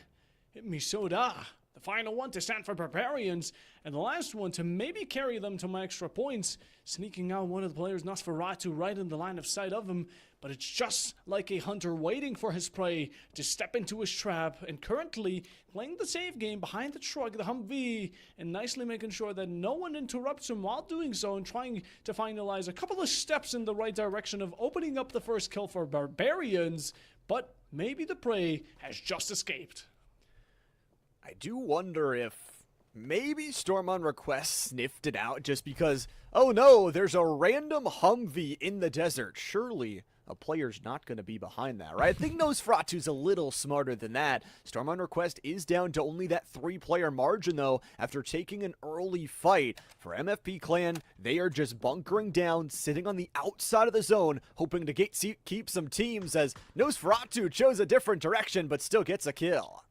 Hit me soda. The final one to stand for Barbarians, and the last one to maybe carry them to my extra points, sneaking out one of the players, Nosferatu, right in the line of sight of him, but it's just like a hunter waiting for his prey to step into his trap, and currently playing the safe game behind the truck, the Humvee, and nicely making sure that no one interrupts him while doing so, and trying to finalize a couple of steps in the right direction of opening up the first kill for Barbarians, but maybe the prey has just escaped. I do wonder if maybe Storm on Request sniffed it out just because, oh no, there's a random Humvee in the desert. Surely a player's not going to be behind that, right? I think Nosferatu's a little smarter than that. Storm on Request is down to only that 3-player margin, though, after taking an early fight. For MFP Clan, they are just bunkering down, sitting on the outside of the zone, hoping to keep some teams, as Nosferatu chose a different direction, but still gets a kill.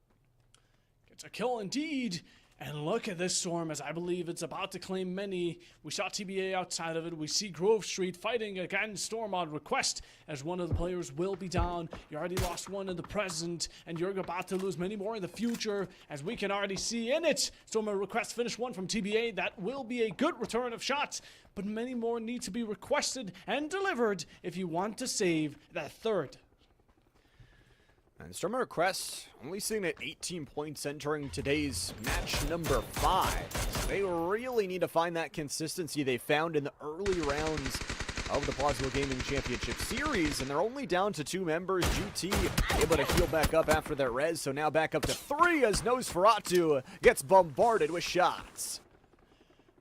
It's a kill indeed. And look at this Storm, as I believe it's about to claim many. We saw TBA outside of it. We see Grove Street fighting against Storm on Request, as one of the players will be down. You already lost one in the present, and you're about to lose many more in the future, as we can already see in it. Storm on Request finished one from TBA. That will be a good return of shots, but many more need to be requested and delivered if you want to save that third. And Storm on Request only sitting at 18 points entering today's match number 5. So they really need to find that consistency they found in the early rounds of the Plausible Gaming Championship Series, and they're only down to 2 members. GT able to heal back up after that res, so now back up to 3 as Nosferatu gets bombarded with shots.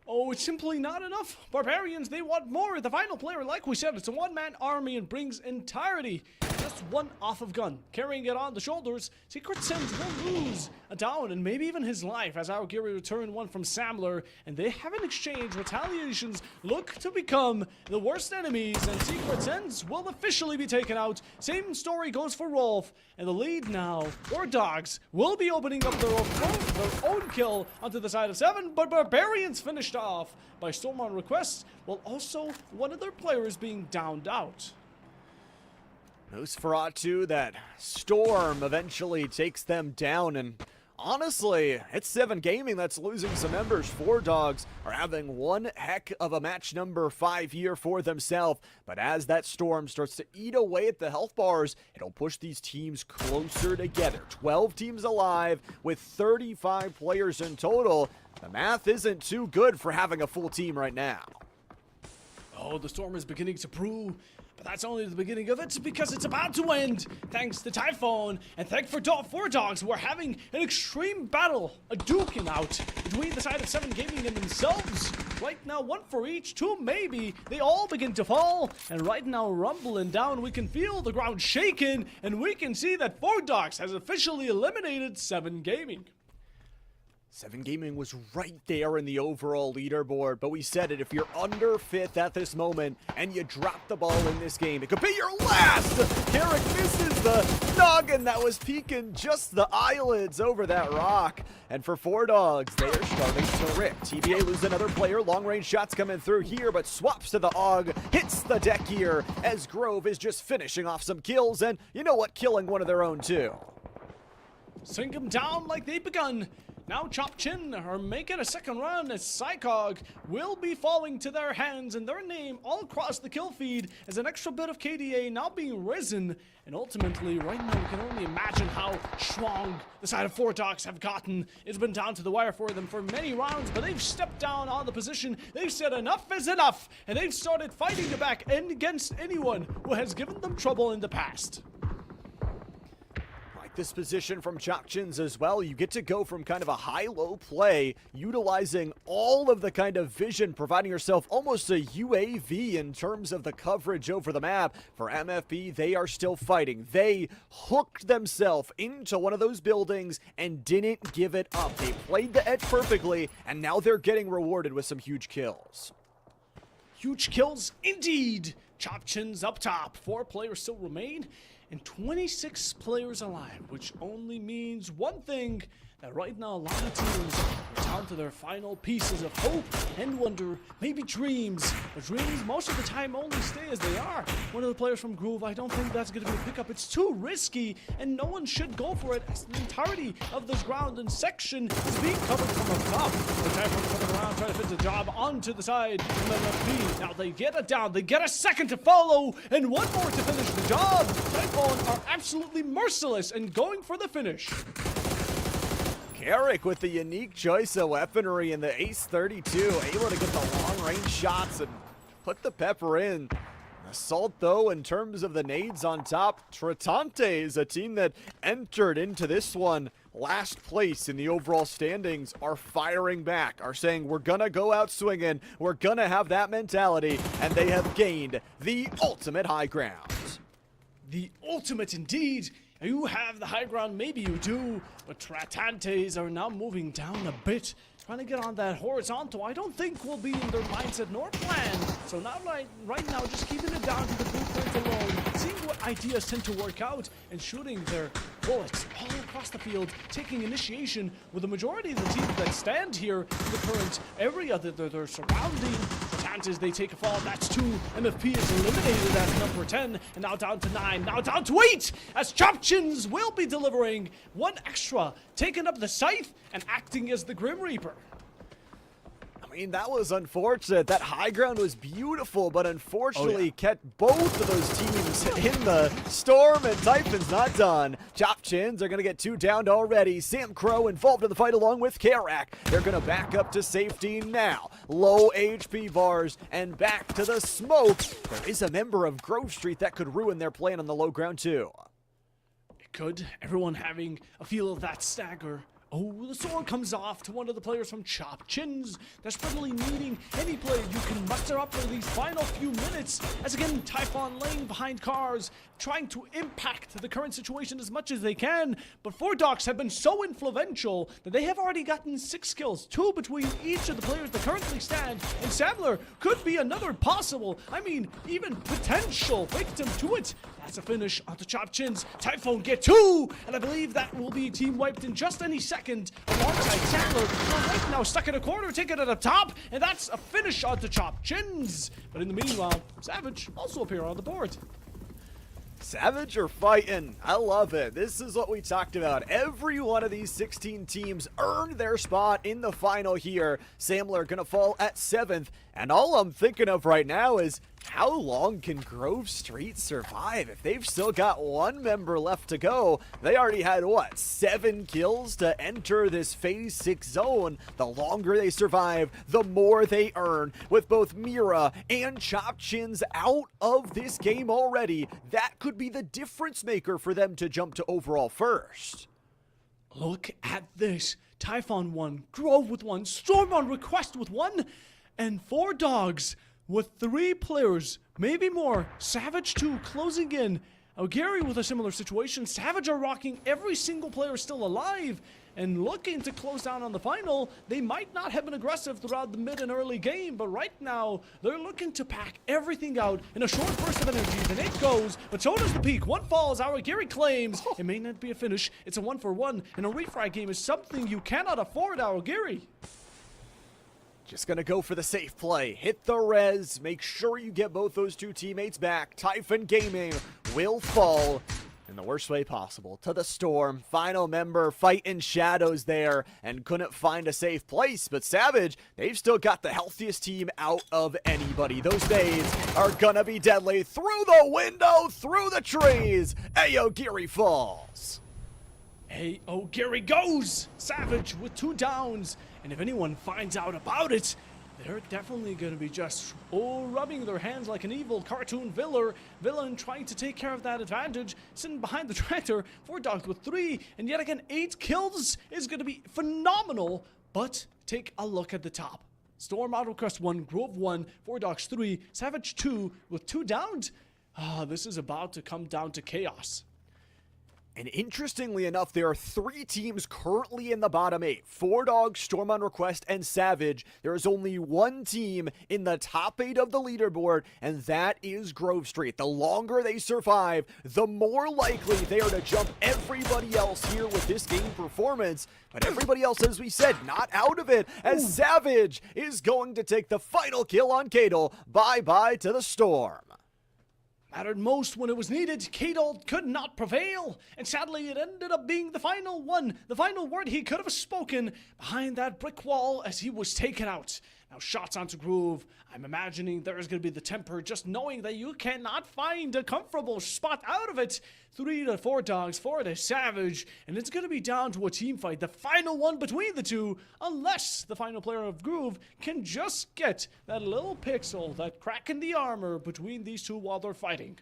Oh, it's simply not enough. Barbarians, they want more. The final player, like we said, it's a one-man army and brings entirety. Just one off of gun. Carrying it on the shoulders, Secret Sins will lose a down and maybe even his life, as our Gary returned one from Samler, and they have an exchange. Retaliations look to become the worst enemies, and Secret Sins will officially be taken out. Same story goes for Rolf, and the lead now, or Dogs, will be opening up their own kill onto the side of 7, but Barbarians finished off by Storm on Request, while also one of their players being downed out. Nosferatu, that Storm eventually takes them down, and honestly, it's 7 Gaming that's losing some members. 4 Dogs are having one heck of a match number 5 here for themselves, but as that Storm starts to eat away at the health bars, it'll push these teams closer together. 12 teams alive with 35 players in total. The math isn't too good for having a full team right now. Oh, the Storm is beginning to brew, but that's only the beginning of it, because it's about to end, thanks to Typhoon, and thanks for 4 Dogs. We're having an extreme battle, a duking out between the side of 7 Gaming and themselves. Right now, 1 for each, 2 maybe. They all begin to fall, and right now, rumbling down, we can feel the ground shaking, and we can see that 4 Dogs has officially eliminated 7 Gaming. 7 Gaming was right there in the overall leaderboard, but we said it, if you're under 5th at this moment and you drop the ball in this game, it could be your last! Carrick misses the noggin that was peeking just the eyelids over that rock. And for 4 Dogs, they are starting to rip. TBA loses another player, long-range shots coming through here, but swaps to the AUG, hits the deck here, as Grove is just finishing off some kills, and you know what, killing one of their own too. Sink them down like they've begun. Now Chop Chin are making a second run, as Psychog will be falling to their hands, and their name all across the kill feed as an extra bit of KDA now being risen. And ultimately, right now, we can only imagine how strong the side of 4 Dogs have gotten. It's been down to the wire for them for many rounds, but they've stepped down on the position. They've said enough is enough, and they've started fighting back and against anyone who has given them trouble in the past. This position from Chokchins as well, you get to go from kind of a high-low play, utilizing all of the kind of vision, providing yourself almost a UAV in terms of the coverage over the map. For MFP, they are still fighting. They hooked themselves into one of those buildings and didn't give it up. They played the edge perfectly, and now they're getting rewarded with some huge kills. Huge kills indeed. Chopchins up top. 4 players still remain, and 26 players alive, which only means one thing, that right now a lot of teams are down to their final pieces of hope and wonder, maybe dreams. But dreams most of the time only stay as they are. One of the players from Groove, I don't think that's going to be a pickup. It's too risky, and no one should go for it, as the entirety of this ground and section is being covered from up top. The Typhoon coming around, trying to fit the job onto the side from MFP. Now they get it down, they get a second to follow, and one more to finish the job. Typhoon are absolutely merciless and going for the finish. Carrick with the unique choice of weaponry in the Ace 32, able to get the long-range shots and put the pepper in. Assault, though, in terms of the nades on top, Tratante is a team that entered into this one last place in the overall standings, are firing back, are saying we're gonna go out swinging, we're gonna have that mentality, and they have gained the ultimate high ground. the ultimate indeed. You have the high ground, maybe you do, but Tratantes are now moving down a bit, trying to get on that horizontal. I don't think will be in their mindset nor plan. So now, right now, just keeping it down to the blueprint alone, seeing what ideas tend to work out, and shooting their bullets all across the field, taking initiation with the majority of the teams that stand here in the current area that they're surrounding. Tratantes, they take a fall. That's 2. MFP is eliminated as number 10, and now down to 9, now down to 8, as Chopchins will be delivering 1 extra, taking up the scythe and acting as the Grim Reaper. I mean, that was unfortunate. That high ground was beautiful, but unfortunately kept both of those teams in the storm, and Typhon's not done. Chopchins are going to get 2 downed already. Sam Crow involved in the fight along with Karak. They're going to back up to safety now. Low HP bars and back to the smoke. There is a member of Grove Street that could ruin their plan on the low ground too. It could. Everyone having a feel of that stagger. Oh, the sword comes off to one of the players from Chopchins, desperately needing any player you can muster up for these final few minutes. As again, Typhon laying behind cars, trying to impact the current situation as much as they can. But 4 Dogs have been so influential that they have already gotten 6 kills, 2 between each of the players that currently stand. And Samler could be another possible, I mean, even potential victim to it. That's a finish on the Chopchins. Typhon get 2, and I believe that will be team wiped in just any second alongside Samler. Right now stuck in a corner, taking it up top, and that's a finish on the Chopchins. But in the meanwhile, Savage also appear on the board. Savage are fighting. I love it. This is what we talked about. Every one of these 16 teams earned their spot in the final here. Samler gonna fall at 7th, and all I'm thinking of right now is how long can Grove Street survive? If they've still got 1 member left to go, they already had, what, 7 kills to enter this Phase 6 zone. The longer they survive, the more they earn. With both Mira and Chopchins out of this game already, that could be the difference maker for them to jump to overall first. Look at this. Typhon 1, Grove with 1, Storm on request with 1, and 4 Dogs with 3 players, maybe more. Savage 2 closing in. Gary with a similar situation. Savage are rocking every single player still alive and looking to close down on the final. They might not have been aggressive throughout the mid and early game, but right now they're looking to pack everything out in a short burst of energy. Then it goes, but so does the peak. 1 falls, our Gary claims. It may not be a finish. It's a 1-for-1, and a refrag game is something you cannot afford, our Gary. Just gonna go for the safe play. Hit the res. Make sure you get both those 2 teammates back. Typhon Gaming will fall in the worst way possible to the storm. Final member fight in shadows there and couldn't find a safe place. But Savage, they've still got the healthiest team out of anybody. Those nades are gonna be deadly. Through the window, through the trees. Ayo, Geary falls. Hey, oh, Gary goes! Savage with 2 downs. And if anyone finds out about it, they're definitely going to be just, rubbing their hands like an evil cartoon villain trying to take care of that advantage, sitting behind the tractor. 4 Dogs with 3, and yet again, 8 kills is going to be phenomenal. But take a look at the top. Storm AutoCrest 1, Grove 1, 4 Dogs 3, Savage 2 with 2 downs. This is about to come down to chaos. And interestingly enough, there are 3 teams currently in the bottom 8. 4 Dogs, Storm on Request, and Savage. There is only 1 team in the top 8 of the leaderboard, and that is Grove Street. The longer they survive, the more likely they are to jump everybody else here with this game performance. But everybody else, as we said, not out of it, as Savage is going to take the final kill on Kadal. Bye-bye to the Storm. Mattered most when it was needed. Kadal could not prevail, and sadly it ended up being the final one, the final word he could have spoken behind that brick wall as he was taken out. Now shots onto Groove. I'm imagining there is going to be the temper just knowing that you cannot find a comfortable spot out of it. 3 to 4 Dogs, 4 to Savage, and it's going to be down to a team fight, the final one between the 2, unless the final player of Groove can just get that little pixel, that crack in the armor between these 2 while they're fighting.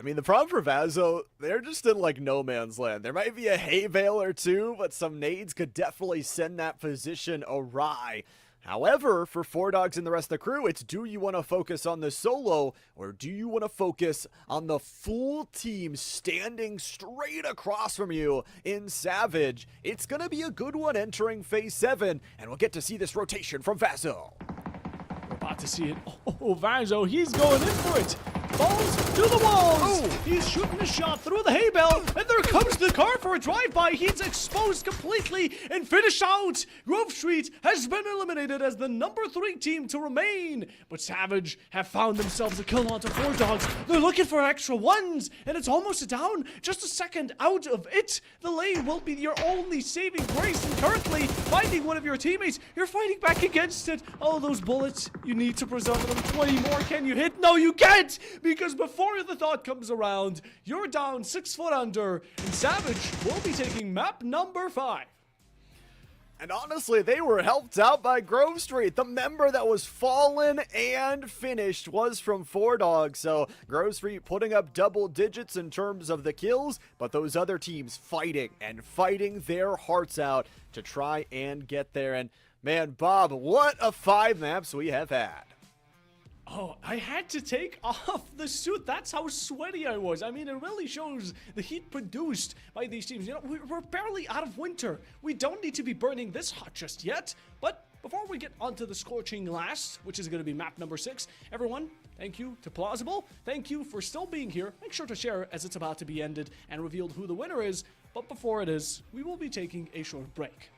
I mean, the problem for Vazo, they're just in, like, no man's land. There might be a hay bale or 2, but some nades could definitely send that position awry. However, for Four Dogs and the rest of the crew, it's do you want to focus on the solo or do you want to focus on the full team standing straight across from you in Savage? It's going to be a good one entering Phase 7, and we'll get to see this rotation from Vazo. We're about to see it. Oh, Vazo, he's going in for it. Balls to the walls. Oh. He's shooting a shot through the hay bale, and there comes the car for a drive-by. He's exposed completely and finished out. Grove Street has been eliminated as the number 3 team to remain. But Savage have found themselves a kill onto Four Dogs. They're looking for extra ones, and it's almost a down. Just a second out of it. The lane will be your only saving grace, and currently finding one of your teammates. You're fighting back against it. Oh, those bullets. You need to preserve them. 20 more. Can you hit? No, you can't. Because before the thought comes around, you're down 6 foot under, and Savage will be taking map number 5. And honestly, they were helped out by Grove Street. The member that was fallen and finished was from Four Dogs. So Grove Street putting up double digits in terms of the kills, but those other teams fighting and fighting their hearts out to try and get there. And man, Bob, what a 5 maps we have had. Oh, I had to take off the suit. That's how sweaty I was. I mean, it really shows the heat produced by these teams. You know, we're barely out of winter. We don't need to be burning this hot just yet. But before we get onto the scorching last, which is going to be map number 6, everyone, thank you to Plausible. Thank you for still being here. Make sure to share as it's about to be ended and revealed who the winner is. But before it is, we will be taking a short break.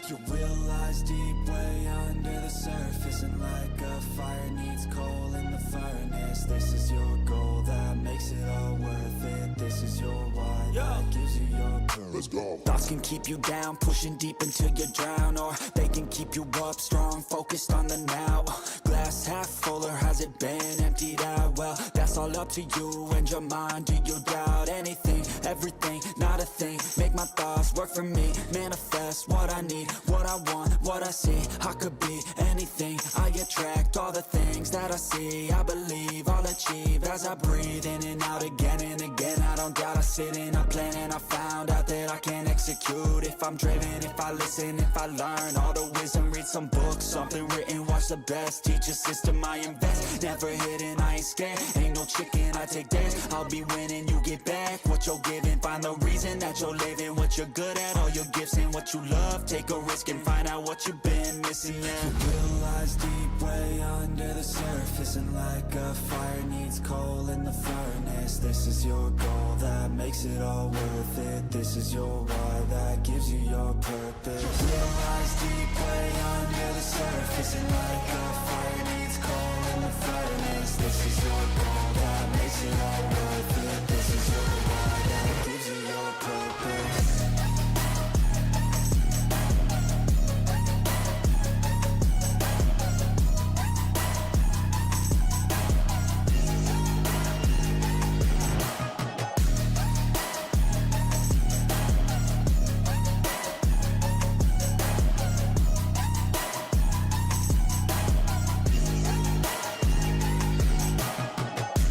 You realize deep way under the surface, and like a fire needs coal in the furnace. This is your goal that makes it all worth it. This is your why that gives you your purpose. Let's go. Thoughts can keep you down, pushing deep until you drown, or they can keep you up strong, focused on the now. Glass half full, or has it been emptied out? Well, that's all up to you and your mind. Do you doubt anything, everything, not a thing? Make my thoughts work for me, manifest what I need, what I want, what I see. I could be anything, I attract all the things that I see. I believe I'll achieve as I breathe in and out again and again. I don't doubt, I sit and I plan, and I found out that I can execute if I'm driven, if I listen, if I learn all the wisdom. Read some books, something written, watch the best teacher system I invest. Never hidden, I ain't scared, ain't no chicken, I take dares. I'll be winning, you get back what you're giving. Find the reason that you're living, what you're good at, all your gifts and what you love. Take a risk and find out what you've been missing. Yeah. You realize deep way under the surface, and like a fire needs coal in the furnace. This is your goal that makes it all worth it. This is your why that gives you your purpose. You realize deep way under the surface, and like a fire needs coal in the furnace. This is your goal that makes it all worth it. This is your why that gives you your purpose.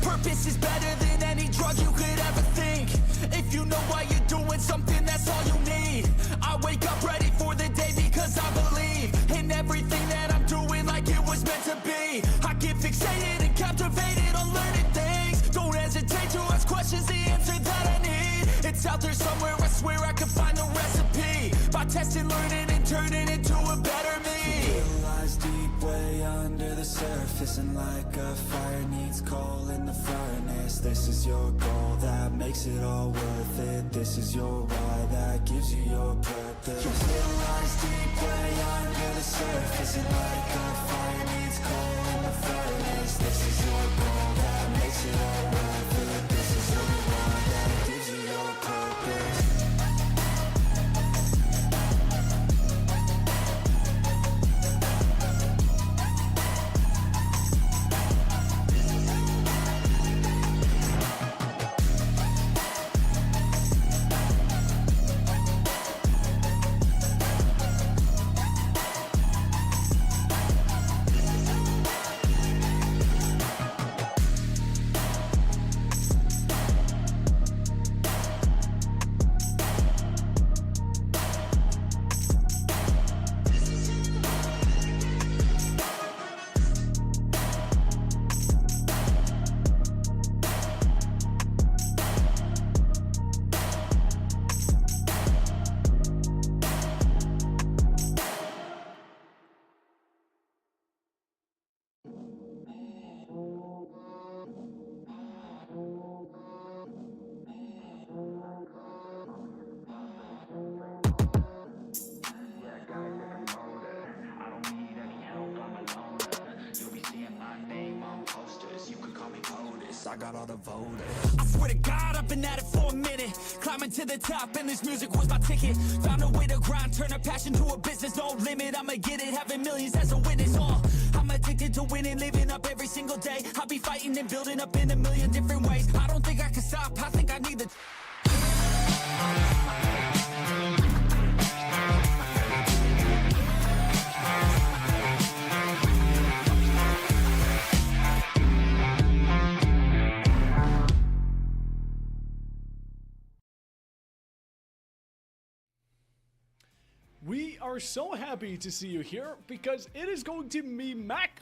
Purpose is better than any out there somewhere, I swear I could find the recipe. By testing, learning, and turning into a better me. It lies deep way under the surface, and like a fire needs coal in the furnace. This is your goal that makes it all worth it. This is your why that gives you your purpose. It lies deep way under the surface, and like a fire needs coal in the furnace. This is your goal that makes it all worth it. This is your why that gives you your purpose. I got all the voters. I swear to God, I've been at it for a minute. Climbing to the top, and this music was my ticket. Found a way to grind, turn a passion to a business. No limit, I'ma get it, having millions as a witness. I'm addicted to winning, living up every single day. I'll be fighting and building up in a million different ways. I don't think I can stop, I think I need the... We are so happy to see you here because it is going to be Mac.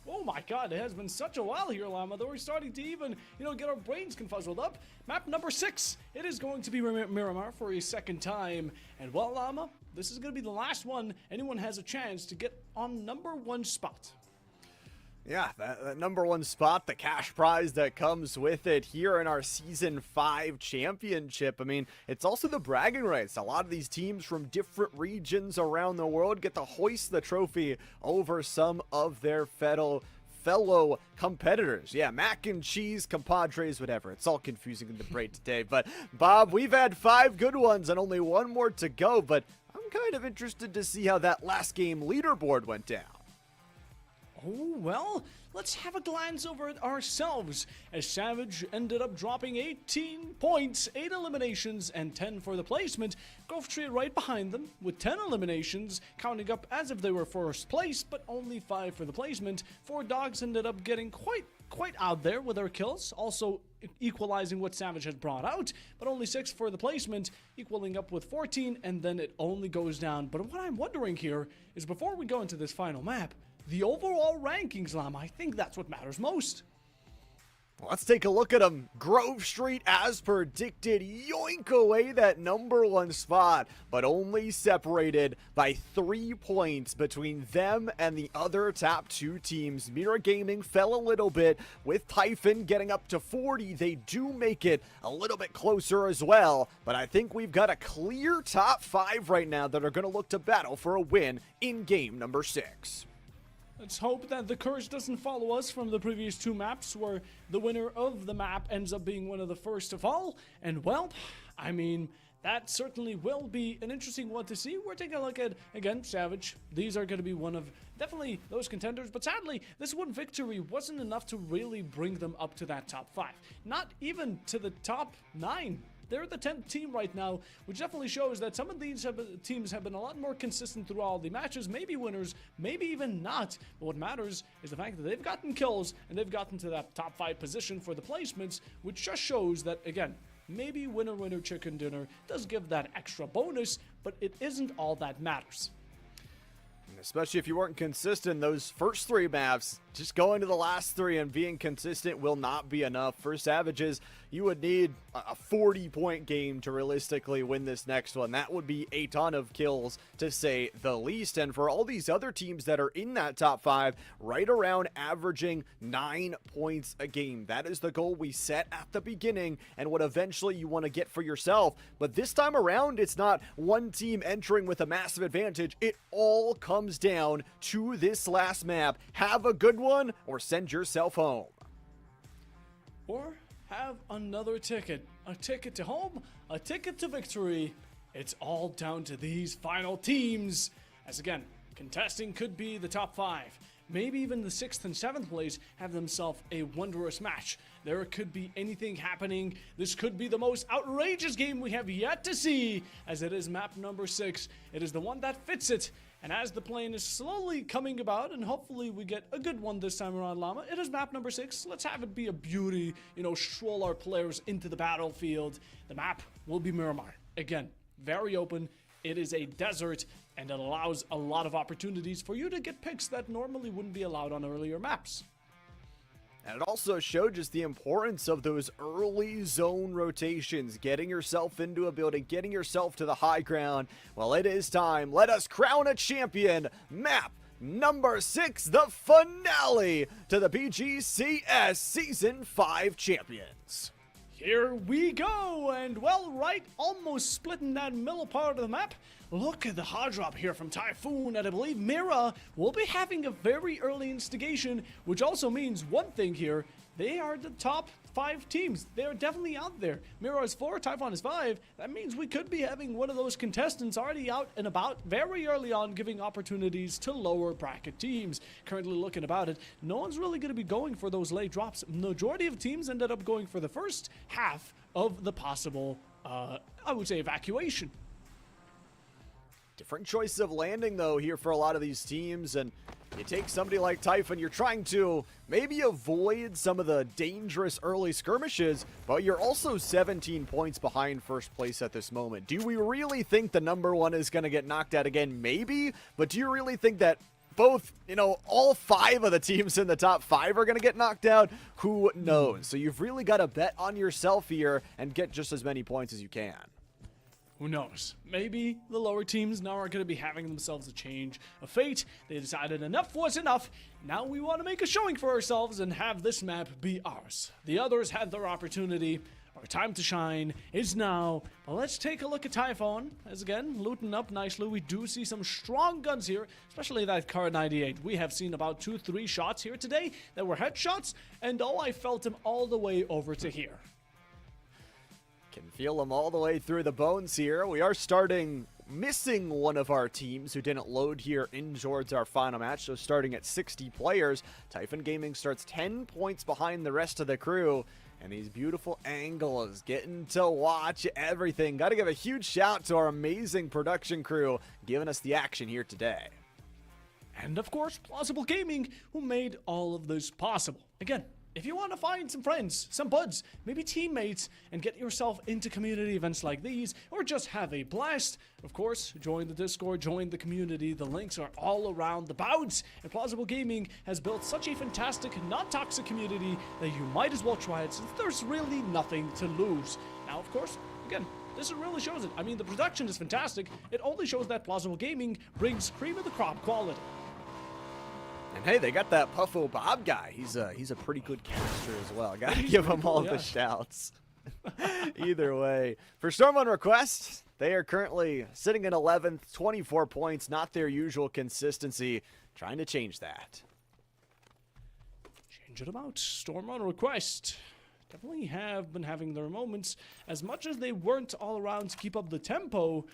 Oh my god, it has been such a while here, Llama, that we're starting to even, get our brains confuzzled up. Map number 6. It is going to be Miramar for a second time. And well, Llama, this is going to be the last one anyone has a chance to get on number 1 spot. Yeah, that number 1 spot, the cash prize that comes with it here in our Season 5 championship. I mean, it's also the bragging rights. A lot of these teams from different regions around the world get to hoist the trophy over some of their fellow competitors. Yeah, mac and cheese, compadres, whatever. It's all confusing in the brain today. But, Bob, we've had 5 good ones and only 1 more to go. But I'm kind of interested to see how that last game leaderboard went down. Oh, well, let's have a glance over at ourselves, as Savage ended up dropping 18 points, 8 eliminations, and 10 for the placement. Golf Tree right behind them, with 10 eliminations, counting up as if they were first place, but only 5 for the placement. 4 Dogs ended up getting quite out there with their kills, also equalizing what Savage had brought out, but only 6 for the placement, equaling up with 14, and then it only goes down. But what I'm wondering here is, before we go into this final map, the overall rankings, Llama, I think that's what matters most. Let's take a look at them. Grove Street, as predicted, yoink away that number 1 spot, but only separated by 3 points between them and the other top 2 teams. Mira Gaming fell a little bit, with Typhon getting up to 40. They do make it a little bit closer as well, but I think we've got a clear top 5 right now that are going to look to battle for a win in game number 6. Let's hope that the curse doesn't follow us from the previous 2 maps, where the winner of the map ends up being one of the first to fall. And well, I mean, that certainly will be an interesting one to see. We're taking a look at, again, Savage. These are going to be one of definitely those contenders, but sadly, this one victory wasn't enough to really bring them up to that top 5. Not even to the top 9. They're the 10th team right now, which definitely shows that some of these teams have been a lot more consistent through all the matches, maybe winners, maybe even not. But what matters is the fact that they've gotten kills and they've gotten to that top 5 position for the placements, which just shows that, again, maybe winner, winner, chicken dinner does give that extra bonus, but it isn't all that matters. Especially if you weren't consistent, those first 3 maps, just going to the last 3 and being consistent will not be enough. For Savages, you would need a 40-point game to realistically win this next one. That would be a ton of kills, to say the least. And for all these other teams that are in that top 5, right around averaging 9 points a game. That is the goal we set at the beginning and what eventually you want to get for yourself. But this time around, it's not one team entering with a massive advantage. It all comes down to this last map. Have a good one or send yourself home. Or have another ticket. A ticket to home, a ticket to victory. It's all down to these final teams. As again, contesting could be the top 5. Maybe even the 6th and 7th place have themselves a wondrous match. There could be anything happening. This could be the most outrageous game we have yet to see, as it is map number 6. It is the one that fits it. And as the plane is slowly coming about, and hopefully we get a good one this time around, Llama, it is map number 6. Let's have it be a beauty, stroll our players into the battlefield. The map will be Miramar. Again, very open. It is a desert, and it allows a lot of opportunities for you to get picks that normally wouldn't be allowed on earlier maps. And it also showed just the importance of those early zone rotations, getting yourself into a building, getting yourself to the high ground. Well, it is time. Let us crown a champion. Map number 6, the finale to the PGCS Season 5 champions. Here we go, and well, right, almost splitting that middle part of the map. Look at the hard drop here from Typhoon, and I believe Mira will be having a very early instigation, which also means one thing here. They are the top 5 teams. They are definitely out there. Mira is 4, Typhon is 5. That means we could be having one of those contestants already out and about very early on, giving opportunities to lower bracket teams. Currently looking about it, no one's really going to be going for those late drops. Majority of teams ended up going for the first half of the possible, I would say, evacuation. Different choices of landing, though, here for a lot of these teams, and you take somebody like Typhon, you're trying to maybe avoid some of the dangerous early skirmishes, but you're also 17 points behind first place at this moment. Do we really think the number 1 is going to get knocked out again? Maybe, but do you really think that both, all 5 of the teams in the top 5 are going to get knocked out? Who knows? So you've really got to bet on yourself here and get just as many points as you can. Who knows? Maybe the lower teams now are going to be having themselves a change of fate. They decided enough was enough. Now we want to make a showing for ourselves and have this map be ours. The others had their opportunity. Our time to shine is now. But let's take a look at Typhon. As again, looting up nicely. We do see some strong guns here, especially that Kar 98. We have seen about 2-3 shots here today that were headshots, and I felt them all the way over to here. Can feel them all the way through the bones here. We are missing one of our teams who didn't load here in towards our final match. So starting at 60 players, Typhon Gaming starts 10 points behind the rest of the crew. And these beautiful angles, getting to watch everything. Got to give a huge shout to our amazing production crew giving us the action here today. And of course, PlausibleGaming, who made all of this possible. Again, if you want to find some friends, some buds, maybe teammates, and get yourself into community events like these, or just have a blast, of course, join the Discord, join the community. The links are all around the bounds. And Plausible Gaming has built such a fantastic, not-toxic community that you might as well try it, since there's really nothing to lose. Now, of course, again, this really shows it. I mean, the production is fantastic. It only shows that Plausible Gaming brings cream of the crop quality. And hey, they got that Puffo Bob guy. He's a pretty good caster as well. Gotta give him all the shouts. Either way. For Storm on Request, they are currently sitting in 11th, 24 points. Not their usual consistency. Trying to change that. Change it about. Storm on Request definitely have been having their moments. As much as they weren't all around to keep up the tempo,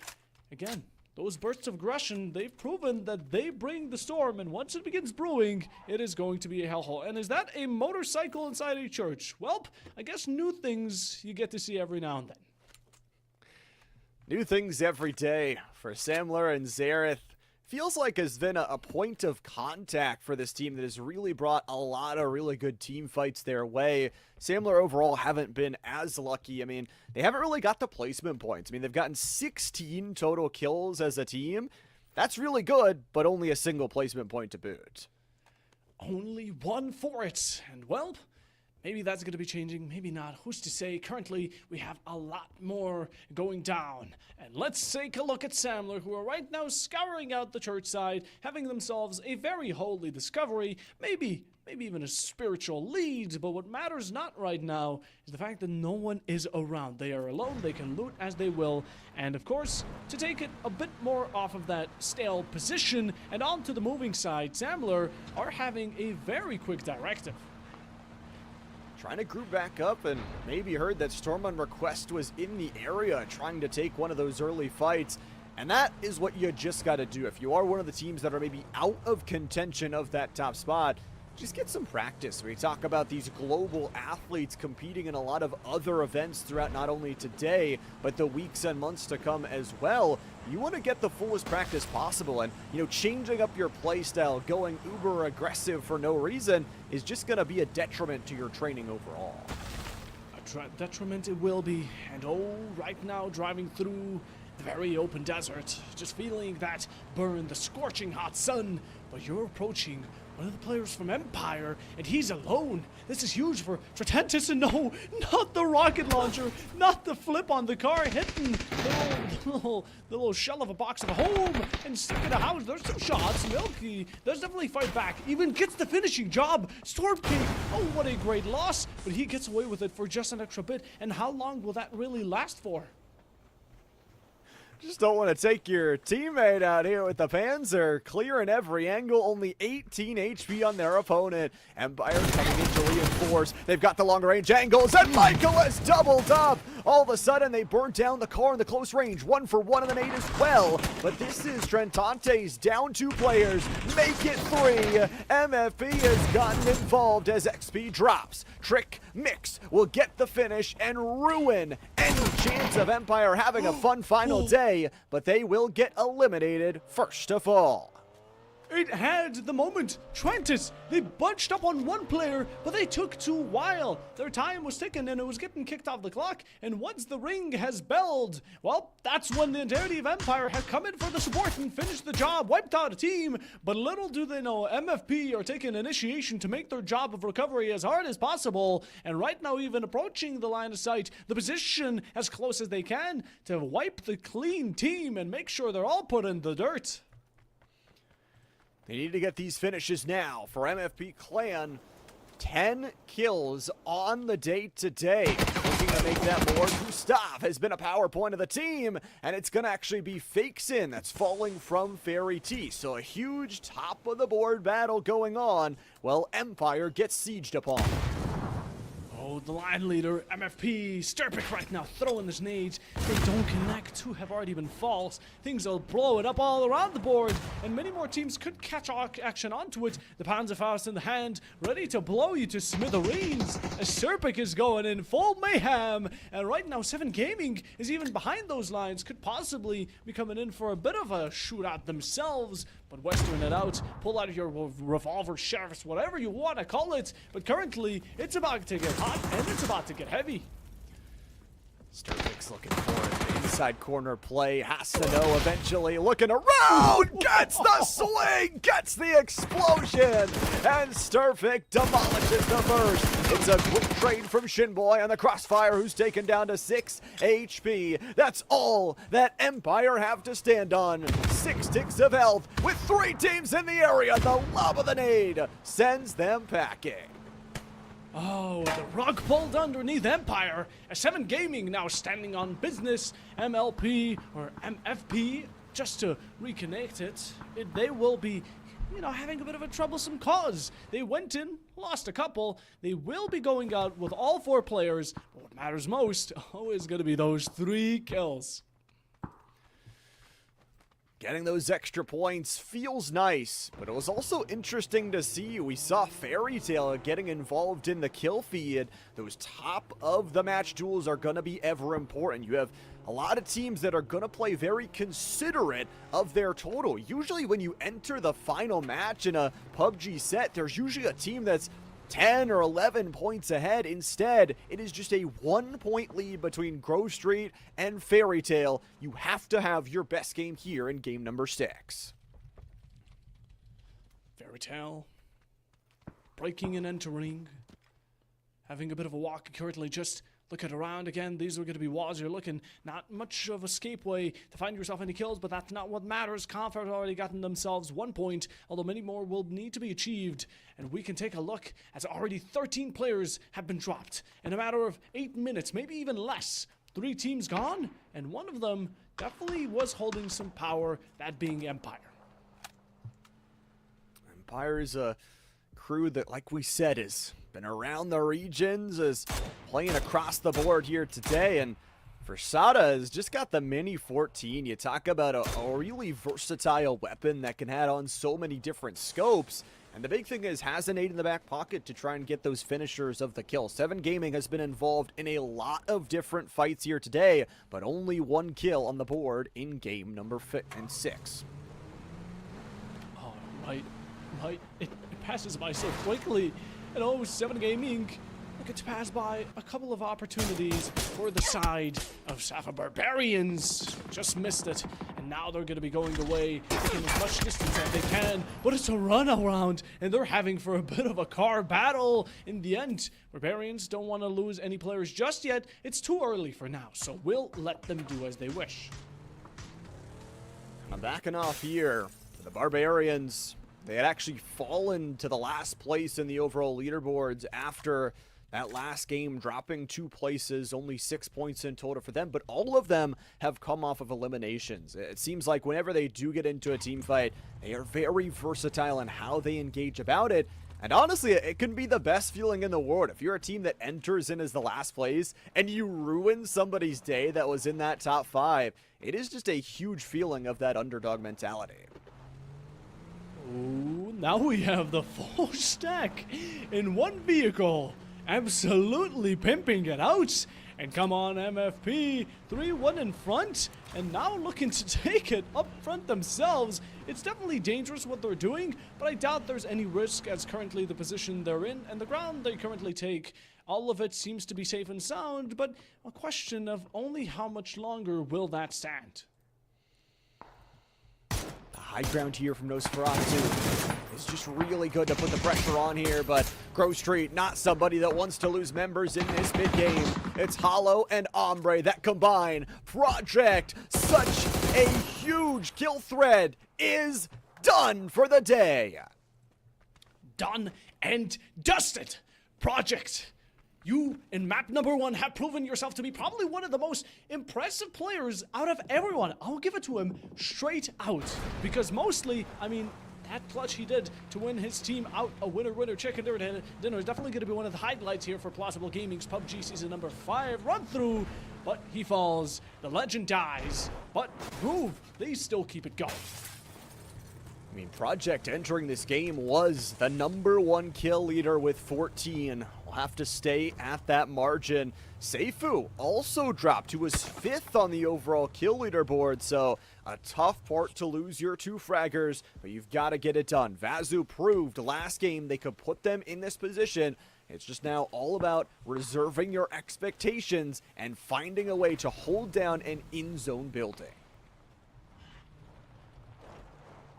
again, those bursts of aggression, they've proven that they bring the storm, and once it begins brewing, it is going to be a hellhole. And is that a motorcycle inside a church? Well, I guess new things you get to see every now and then. New things every day for Samler and Zareth. Feels like has been a point of contact for this team that has really brought a lot of really good team fights their way. Samler overall haven't been as lucky. I mean, they haven't really got the placement points. I mean, they've gotten 16 total kills as a team. That's really good, but only a single placement point to boot. only one for it. And well, maybe that's going to be changing, maybe not. Who's to say? Currently, we have a lot more going down. And let's take a look at Samler, who are right now scouring out the church side, having themselves a very holy discovery, maybe even a spiritual lead. But what matters not right now is the fact that no one is around. They are alone, they can loot as they will. And of course, to take it a bit more off of that stale position and onto the moving side, Samler are having a very quick directive. Trying to group back up, and maybe heard that Storm on Request was in the area trying to take one of those early fights. And that is what you just got to do. If you are one of the teams that are maybe out of contention of that top spot, just get some practice. We talk about these global athletes competing in a lot of other events throughout not only today, but the weeks and months to come as well. You want to get the fullest practice possible, and changing up your play style, going uber aggressive for no reason is just going to be a detriment to your training overall. A detriment it will be. And right now driving through the very open desert, just feeling that burn, the scorching hot sun, but you're approaching one of the players from Empire, and he's alone. This is huge for Tratentis, and no, not the rocket launcher, not the flip on the car, hitting the little shell of a box of a home, and stuck in a house. There's some shots. Milky does definitely fight back, even gets the finishing job. Storm King, oh, what a great loss, but he gets away with it for just an extra bit. And how long will that really last for? Just don't want to take your teammate out here with the Panzer. Clearing every angle, only 18 HP on their opponent. Empire coming in to reinforce. They've got the longer range angles, and Michael has doubled up. All of a sudden, they burn down the car in the close range. 1 for 1 on the nade as well. But this is Trentantes down 2 players. Make it 3. MFP has gotten involved as XP drops. Trick Mix will get the finish and ruin any chance of Empire having a fun final day, but they will get eliminated first of all. It had the moment. Trentis, they bunched up on one player, but they took too while. Their time was ticking and it was getting kicked off the clock. And once the ring has belled, well, that's when the entirety of Empire has come in for the support and finished the job, wiped out a team. But little do they know, MFP are taking initiation to make their job of recovery as hard as possible. And right now, even approaching the line of sight, the position as close as they can to wipe the clean team and make sure they're all put in the dirt. They need to get these finishes now for MFP Clan. 10 kills on the day today. Looking to make that more. Gustav has been a power point of the team, and it's going to actually be Fakesin that's falling from Fairy T. So a huge top of the board battle going on while Empire gets sieged upon. Oh, the line leader, MFP, Sturpic right now throwing his nades. They don't connect. 2 have already been false. Things will blow it up all around the board, and many more teams could catch action onto it. The Panzerfaust in the hand, ready to blow you to smithereens. As Sturpic is going in full mayhem, and right now 7 Gaming is even behind those lines, could possibly be coming in for a bit of a shootout themselves. But Western it out, pull out your revolver, sheriffs, whatever you want to call it. But currently, it's about to get hot, and it's about to get heavy. Sturpic's looking for it. Inside corner play, has to know eventually. Looking around, gets the swing, gets the explosion, and Sturpic demolishes the first. It's a quick trade from Shinboy on the Crossfire, who's taken down to 6 HP. That's all that Empire have to stand on. 6 ticks of health with 3 teams in the area. The love of the nade sends them packing. Oh, the rug pulled underneath Empire. As 7 Gaming now standing on business. MLP or MFP, just to reconnect it, they will be, having a bit of a troublesome cause. They went in, lost a couple. They will be going out with all 4 players. But what matters most, is going to be those 3 kills. Getting those extra points feels nice, but it was also interesting to see. We saw Fairy Tail getting involved in the kill feed. Those top of the match duels are going to be ever important. You have a lot of teams that are going to play very considerate of their total. Usually when you enter the final match in a PUBG set, there's usually a team that's 10 or 11 points ahead. Instead, it is just a 1-point lead between Grove Street and Fairy Tail. You have to have your best game here in game number 6. Fairy Tail breaking and entering. Having a bit of a walk currently, just looking around again. These are going to be walls. You're looking not much of escape way to find yourself any kills, but that's not what matters. Conf have already gotten themselves 1 point, although many more will need to be achieved. And we can take a look as already 13 players have been dropped in a matter of 8 minutes, maybe even less. 3 teams gone, and one of them definitely was holding some power, that being Empire. Empire is a crew that, like we said, has been around the regions, is playing across the board here today, and Versada has just got the Mini 14. You talk about a really versatile weapon that can add on so many different scopes, and the big thing is has an 8 in the back pocket to try and get those finishers of the kill. 7 Gaming has been involved in a lot of different fights here today, but only 1 kill on the board in game number 6. Oh, right. It passes by so quickly. And oh, 7 Gaming look to pass by a couple of opportunities for the side of Safa Barbarians. Just missed it. And now they're going to be going away, taking as much distance as they can. But it's a run around, and they're having for a bit of a car battle in the end. Barbarians don't want to lose any players just yet. It's too early for now, so we'll let them do as they wish. I'm backing off here. The Barbarians, they had actually fallen to the last place in the overall leaderboards after that last game, dropping 2 places, only 6 points in total for them, but all of them have come off of eliminations. It seems like whenever they do get into a team fight, they are very versatile in how they engage about it. And honestly, it can be the best feeling in the world. If you're a team that enters in as the last place and you ruin somebody's day that was in that top 5, it is just a huge feeling of that underdog mentality. Ooh, now we have the full stack in one vehicle. Absolutely pimping it out. And come on, MFP, 3-1 in front, and now looking to take it up front themselves. It's definitely dangerous what they're doing, but I doubt there's any risk as currently the position they're in and the ground they currently take. All of it seems to be safe and sound, but a question of only how much longer will that stand. High ground here from Nosferatu is just really good to put the pressure on here, but Grove Street, not somebody that wants to lose members in this mid-game. It's Hollow and Ombre that combine. Project, such a huge kill thread, is done for the day. Done and dusted. Project, you in map number 1 have proven yourself to be probably one of the most impressive players out of everyone. I'll give it to him straight out, because mostly, I mean, that clutch he did to win his team out a winner chicken dinner is definitely going to be one of the highlights here for Plausible Gaming's PUBG season number 5 run through. But he falls, the legend dies, but Groove, they still keep it going. I mean, Project entering this game was the number 1 kill leader with 14. We'll have to stay at that margin. Seifu also dropped to his 5th on the overall kill leaderboard, so a tough part to lose your 2 fraggers, but you've got to get it done. Vazu proved last game they could put them in this position. It's just now all about reserving your expectations and finding a way to hold down an in-zone building.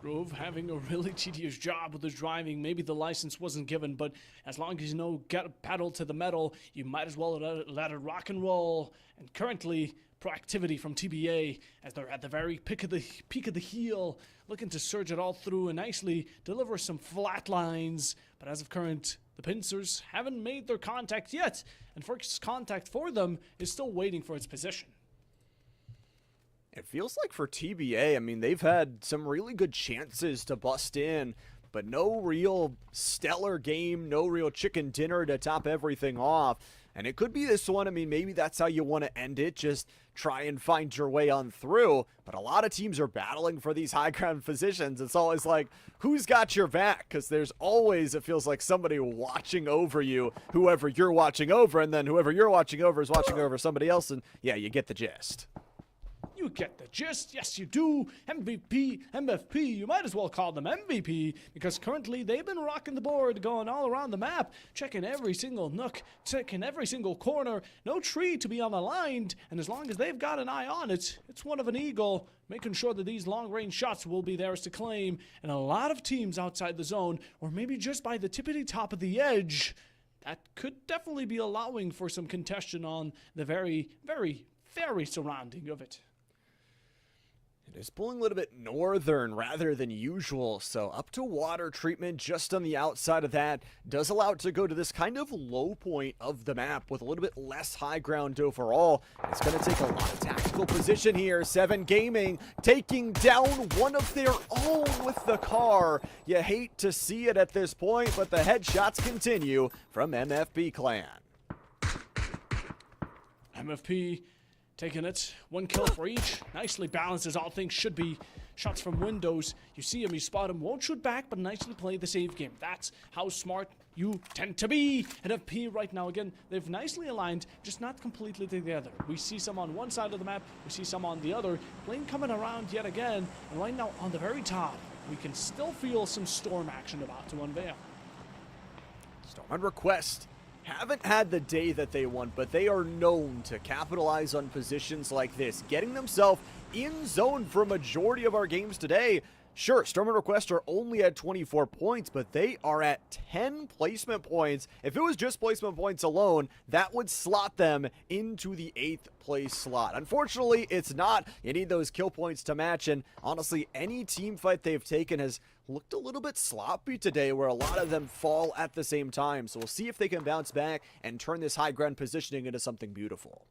Grove having a really tedious job with his driving. Maybe the license wasn't given, but as long as you know, get a pedal to the metal, you might as well let it rock and roll. And currently, proactivity from TBA as they're at the very peak of the heel, looking to surge it all through and nicely deliver some flat lines. But as of current, the pincers haven't made their contact yet, and first contact for them is still waiting for its position. It feels like for TBA, I mean, they've had some really good chances to bust in, but no real stellar game, no real chicken dinner to top everything off. And it could be this one. I mean, maybe that's how you want to end it. Just try and find your way on through. But a lot of teams are battling for these high ground positions. It's always like, who's got your back? Because there's always, it feels like, somebody watching over you, whoever you're watching over, and then whoever you're watching over is watching over somebody else. And yeah, you get the gist. You You get the gist. Yes, you do. MVP, MFP, you might as well call them MVP, because currently they've been rocking the board, going all around the map, checking every single nook, checking every single corner. No tree to be unaligned, and as long as they've got an eye on it, it's one of an eagle, making sure that these long-range shots will be theirs to claim. And a lot of teams outside the zone, or maybe just by the tippity top of the edge, that could definitely be allowing for some contention on the very, very, very surrounding of it. It is pulling a little bit northern rather than usual, so up to water treatment just on the outside of that does allow it to go to this kind of low point of the map with a little bit less high ground overall. It's going to take a lot of tactical position here. 7 Gaming taking down one of their own with the car. You hate to see it at this point, but the headshots continue from MFP Clan. MFP taking it. 1 kill for each. Nicely balanced as all things should be. Shots from windows. You see him, you spot him. Won't shoot back, but nicely play the save game. That's how smart you tend to be. And FP right now, again, they've nicely aligned, just not completely together. We see some on one side of the map. We see some on the other. Plane coming around yet again. And right now, on the very top, we can still feel some storm action about to unveil. Storm on request. Haven't had the day that they want, but they are known to capitalize on positions like this, getting themselves in zone for a majority of our games today. Sure, Storm and Request are only at 24 points, but they are at 10 placement points. If it was just placement points alone, that would slot them into the 8th place slot. Unfortunately, it's not. You need those kill points to match, and honestly, any team fight they've taken has looked a little bit sloppy today, where a lot of them fall at the same time. So we'll see if they can bounce back and turn this high ground positioning into something beautiful.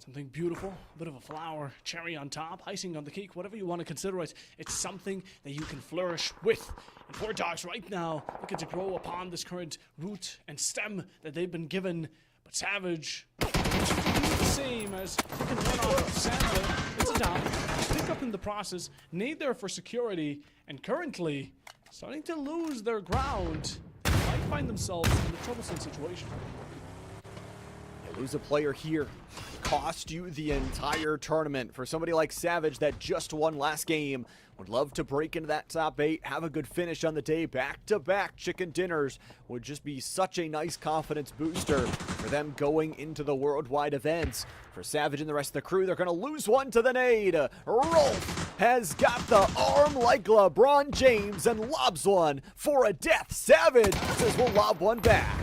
Something beautiful, a bit of a flower, cherry on top, icing on the cake, whatever you want to consider it. It's something that you can flourish with. And 4 Dogs right now looking to grow upon this current root and stem that they've been given. But Savage, the same as he can run off of Santa. It's a down. Pick up in the process, need there for security, and currently starting to lose their ground. They might find themselves in a troublesome situation. You lose a player here, cost you the entire tournament. For somebody like Savage that just won last game, would love to break into that top 8, have a good finish on the day. Back-to-back chicken dinners would just be such a nice confidence booster for them going into the worldwide events. For Savage and the rest of the crew, they're going to lose one to the nade. Rolf has got the arm like LeBron James and lobs one for a death. Savage says we'll lob one back.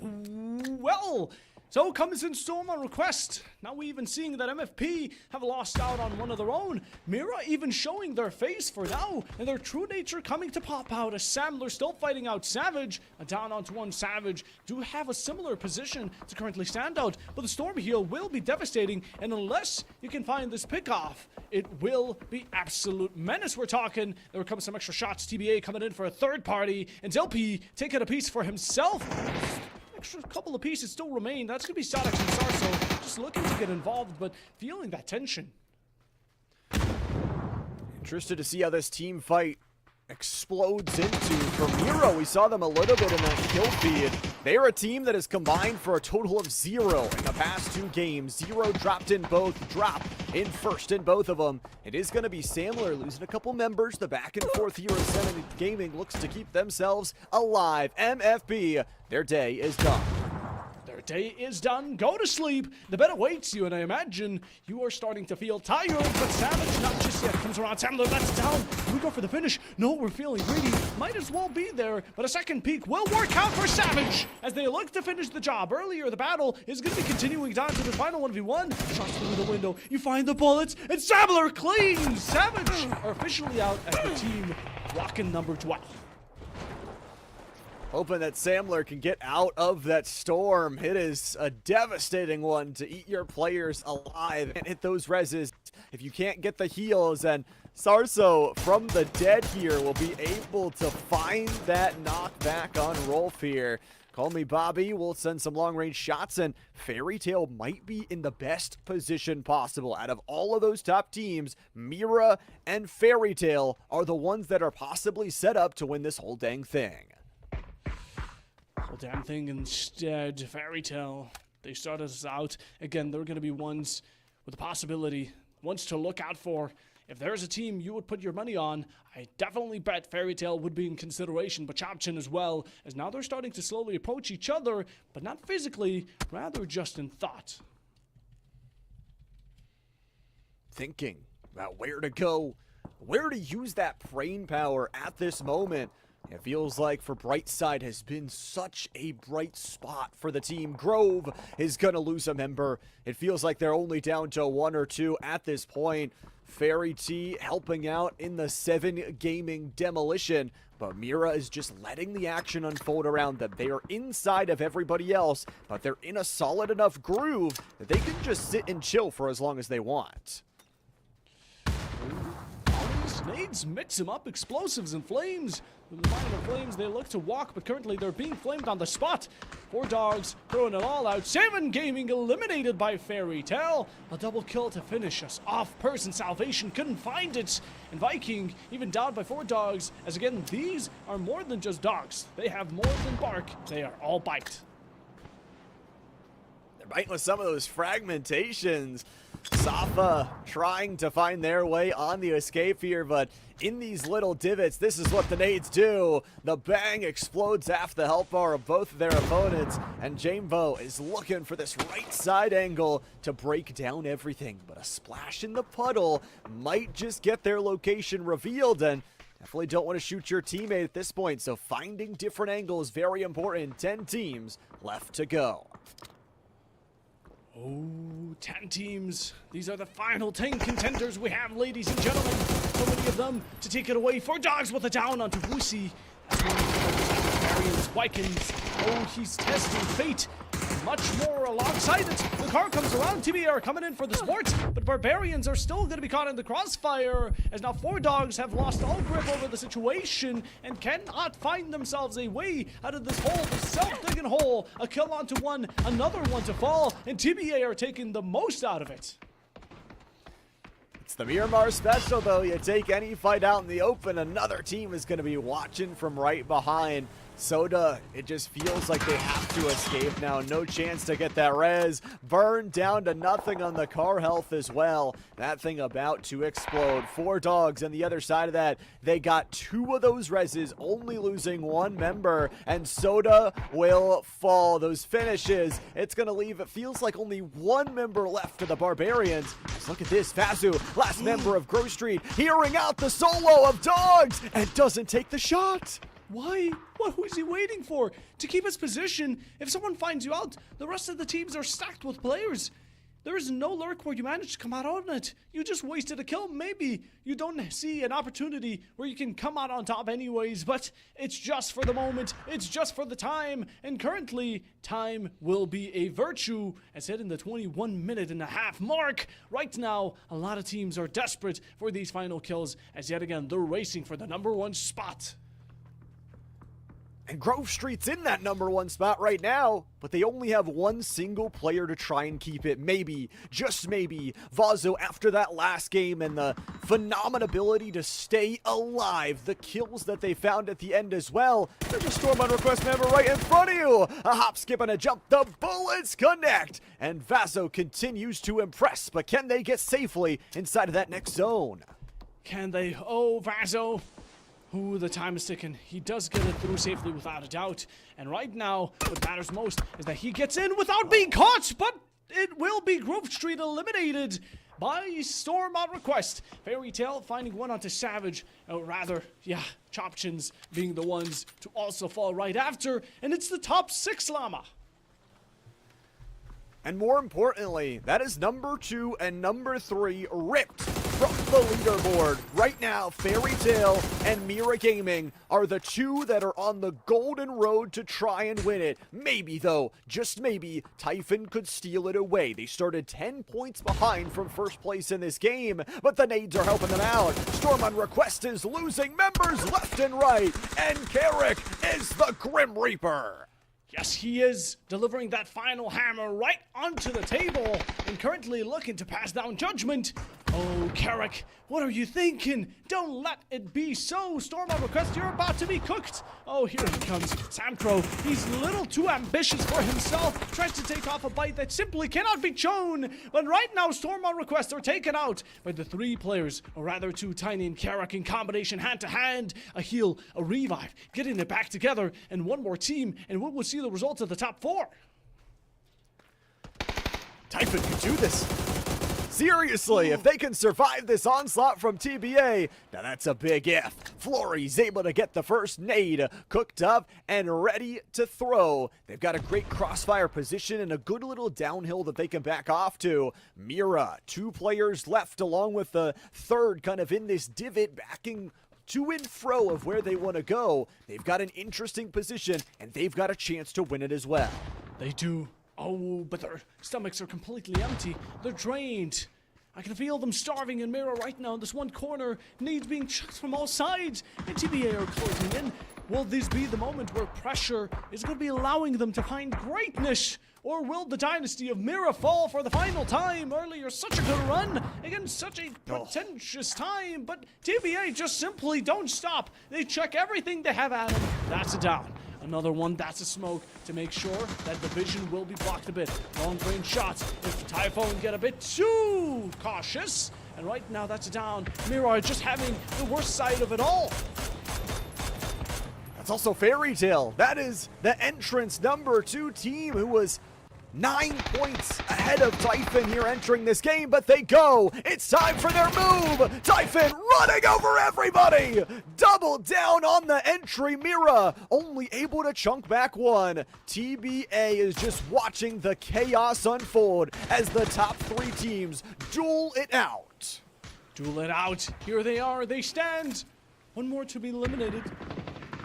Well, so comes in Storm on request. Now we even seeing that MFP have lost out on one of their own. Mira even showing their face for now, and their true nature coming to pop out as Samler still fighting out Savage. A down onto one Savage do have a similar position to currently stand out, but the Storm heal will be devastating, and unless you can find this pickoff, it will be absolute menace. We're talking, there comes some extra shots. TBA coming in for a third party, and LP taking a piece for himself. Extra couple of pieces still remain. That's going to be Sadix and Sarso just looking to get involved, but feeling that tension. Interested to see how this team fight explodes into. For Miro, we saw them a little bit in that kill feed. They are a team that has combined for a total of 0 in the past 2 games. 0 dropped in both, drop in first in both of them. It is going to be Samler losing a couple members. The back and forth here of 7 Gaming looks to keep themselves alive. MFB, their day is done. Their day is done. Go to sleep. The bed awaits you, and I imagine you are starting to feel tired, but Savage not just yet. Comes around, Samler lets it down. We go for the finish. No, we're feeling greedy. Might as well be there, but a second peek will work out for Savage as they look to finish the job. Earlier, the battle is going to be continuing down to the final 1v1. Shots through the window. You find the bullets, and Samler clean. Savage are officially out as the team walking number 12. Hoping that Samler can get out of that storm. It is a devastating one to eat your players alive and hit those reses. If you can't get the heals, and Sarso from the dead here will be able to find that knockback on Rolf here. Call me Bobby, we'll send some long-range shots, and Fairy Tail might be in the best position possible. Out of all of those top teams, Mira and Fairy Tail are the ones that are possibly set up to win this whole dang thing. Well, damn thing instead, Fairy Tale. They started us out. Again, they're going to be ones with the possibility ones to look out for. If there's a team you would put your money on, I definitely bet Fairy Tail would be in consideration, but Chopchin as well, as now they're starting to slowly approach each other, but not physically, rather just in thought. Thinking about where to go, where to use that brain power at this moment. It feels like for Brightside has been such a bright spot for the team. Grove is going to lose a member. It feels like they're only down to 1 or 2 at this point. Fairy T helping out in the 7 gaming demolition, but Mira is just letting the action unfold around them. They are inside of everybody else, but they're in a solid enough groove that they can just sit and chill for as long as they want. Nades mix them up, explosives and flames. With the line of flames, they look to walk, but currently they're being flamed on the spot. 4 dogs throwing it all out. 7 gaming eliminated by Fairy Tail. A double kill to finish us off. Person Salvation couldn't find it. And Viking even downed by 4 dogs. As again, these are more than just dogs. They have more than bark. They are all bite. They're biting with some of those fragmentations. Safa trying to find their way on the escape here, but in these little divots, this is what the nades do. The bang explodes half the health bar of both of their opponents, and Jambo is looking for this right side angle to break down everything, but a splash in the puddle might just get their location revealed, and definitely don't want to shoot your teammate at this point, so finding different angles very important. 10 teams left to go. Oh, 10 teams. These are the final 10 contenders we have, ladies and gentlemen. So many of them to take it away. 4 dogs with a down onto Wusi. As one Barbarians Wykins. Oh, he's testing fate. And much more alongside it. The car comes around. TBA are coming in for the sports, but Barbarians are still going to be caught in the crossfire, as now 4 dogs have lost all grip over the situation and cannot find themselves a way out of this hole, the self-digging hole. A kill onto one, another one to fall, and TBA are taking the most out of it. It's the Miramar special, though. You take any fight out in the open, another team is going to be watching from right behind. Soda, it just feels like they have to escape now. No chance to get that res. Burned down to nothing on the car health as well. That thing about to explode. 4 dogs on the other side of that. They got 2 of those reses, only losing 1 member, and Soda will fall. Those finishes, it's going to leave, it feels like only 1 member left to the Barbarians. Just look at this, Fazu, last member of Grove Street, hearing out the solo of dogs, and doesn't take the shot. Why? Who is he waiting for? To keep his position. If someone finds you out, the rest of the teams are stacked with players. There is no lurk where you manage to come out on it. You just wasted a kill. Maybe you don't see an opportunity where you can come out on top anyways, but it's just for the moment. It's just for the time. And currently, time will be a virtue, as hit in the 21-minute-and-a-half mark. Right now, a lot of teams are desperate for these final kills, as yet again, they're racing for the #1 spot. And Grove Street's in that #1 spot right now, but they only have 1 single player to try and keep it. Maybe, just maybe, Vazo after that last game and the phenomenal ability to stay alive. The kills that they found at the end as well. There's a Storm on Request member right in front of you. A hop, skip, and a jump. The bullets connect. And Vazo continues to impress, but can they get safely inside of that next zone? Can they? Oh, Vazo. Ooh, the time is ticking. He does get it through safely without a doubt. And right now, what matters most is that he gets in without being caught, but it will be Grove Street eliminated by Storm on Request. Fairy Tail finding one onto Savage, or rather, yeah, Chopchins being the ones to also fall right after, and it's the top 6 llama. And more importantly, that is #2 and #3 ripped from the leaderboard. Right now, Fairy Tail and Mira Gaming are the 2 that are on the golden road to try and win it. Maybe, though, just maybe, Typhon could steal it away. They started 10 points behind from first place in this game, but the nades are helping them out. Storm on Request is losing members left and right, and Carrick is the Grim Reaper. Yes, he is delivering that final hammer right onto the table and currently looking to pass down judgment. Oh, Carrick What are you thinking? Don't let it be so. Storm on request, you're about to be cooked. Oh, here he comes. Samcro, he's a little too ambitious for himself. Tries to take off a bite that simply cannot be shown. But right now, Storm on request are taken out by the 3 players, or rather 2, Tiny and Karak in combination, hand to hand. A heal, a revive, getting it back together, and one more team, and we will see the results of the top 4. Typhon can do this. Seriously, if they can survive this onslaught from TBA, now that's a big if. Flory's able to get the first nade cooked up and ready to throw. They've got a great crossfire position and a good little downhill that they can back off to. Mira, 2 players left along with the 3rd kind of in this divot backing to and fro of where they want to go. They've got an interesting position and they've got a chance to win it as well. They do. Oh, but their stomachs are completely empty. They're drained. I can feel them starving in Mira right now in this one corner. Needs being chucked from all sides. And TBA are closing in. Will this be the moment where pressure is going to be allowing them to find greatness? Or will the dynasty of Mira fall for the final time? Earlier, such a good run against such a pretentious time. But TBA just simply don't stop. They check everything they have at them. That's a down. Another one, that's a smoke to make sure that the vision will be blocked a bit. Long range shots. If Typhoon get a bit too cautious. And right now, that's a down. Mira just having the worst side of it all. That's also Fairy Tale. That is the entrance number 2 team who was 9 points ahead of Typhon here entering this game, but they go. It's time for their move. Typhon running over everybody. Double down on the entry. Mira only able to chunk back 1. TBA is just watching the chaos unfold as the top 3 teams duel it out. Duel it out. Here they are. They stand. One more to be eliminated.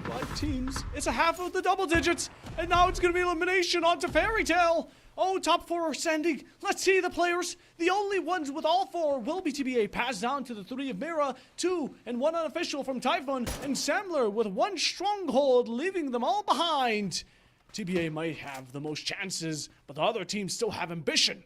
5 teams. It's a half of the double digits. And now it's going to be elimination onto Fairy Tale. Oh, top 4 are standing. Let's see the players. The only ones with all 4 will be TBA, passed down to the 3 of Mira, 2 and 1 unofficial from Typhon, and Samler with 1 stronghold, leaving them all behind. TBA might have the most chances, but the other teams still have ambition.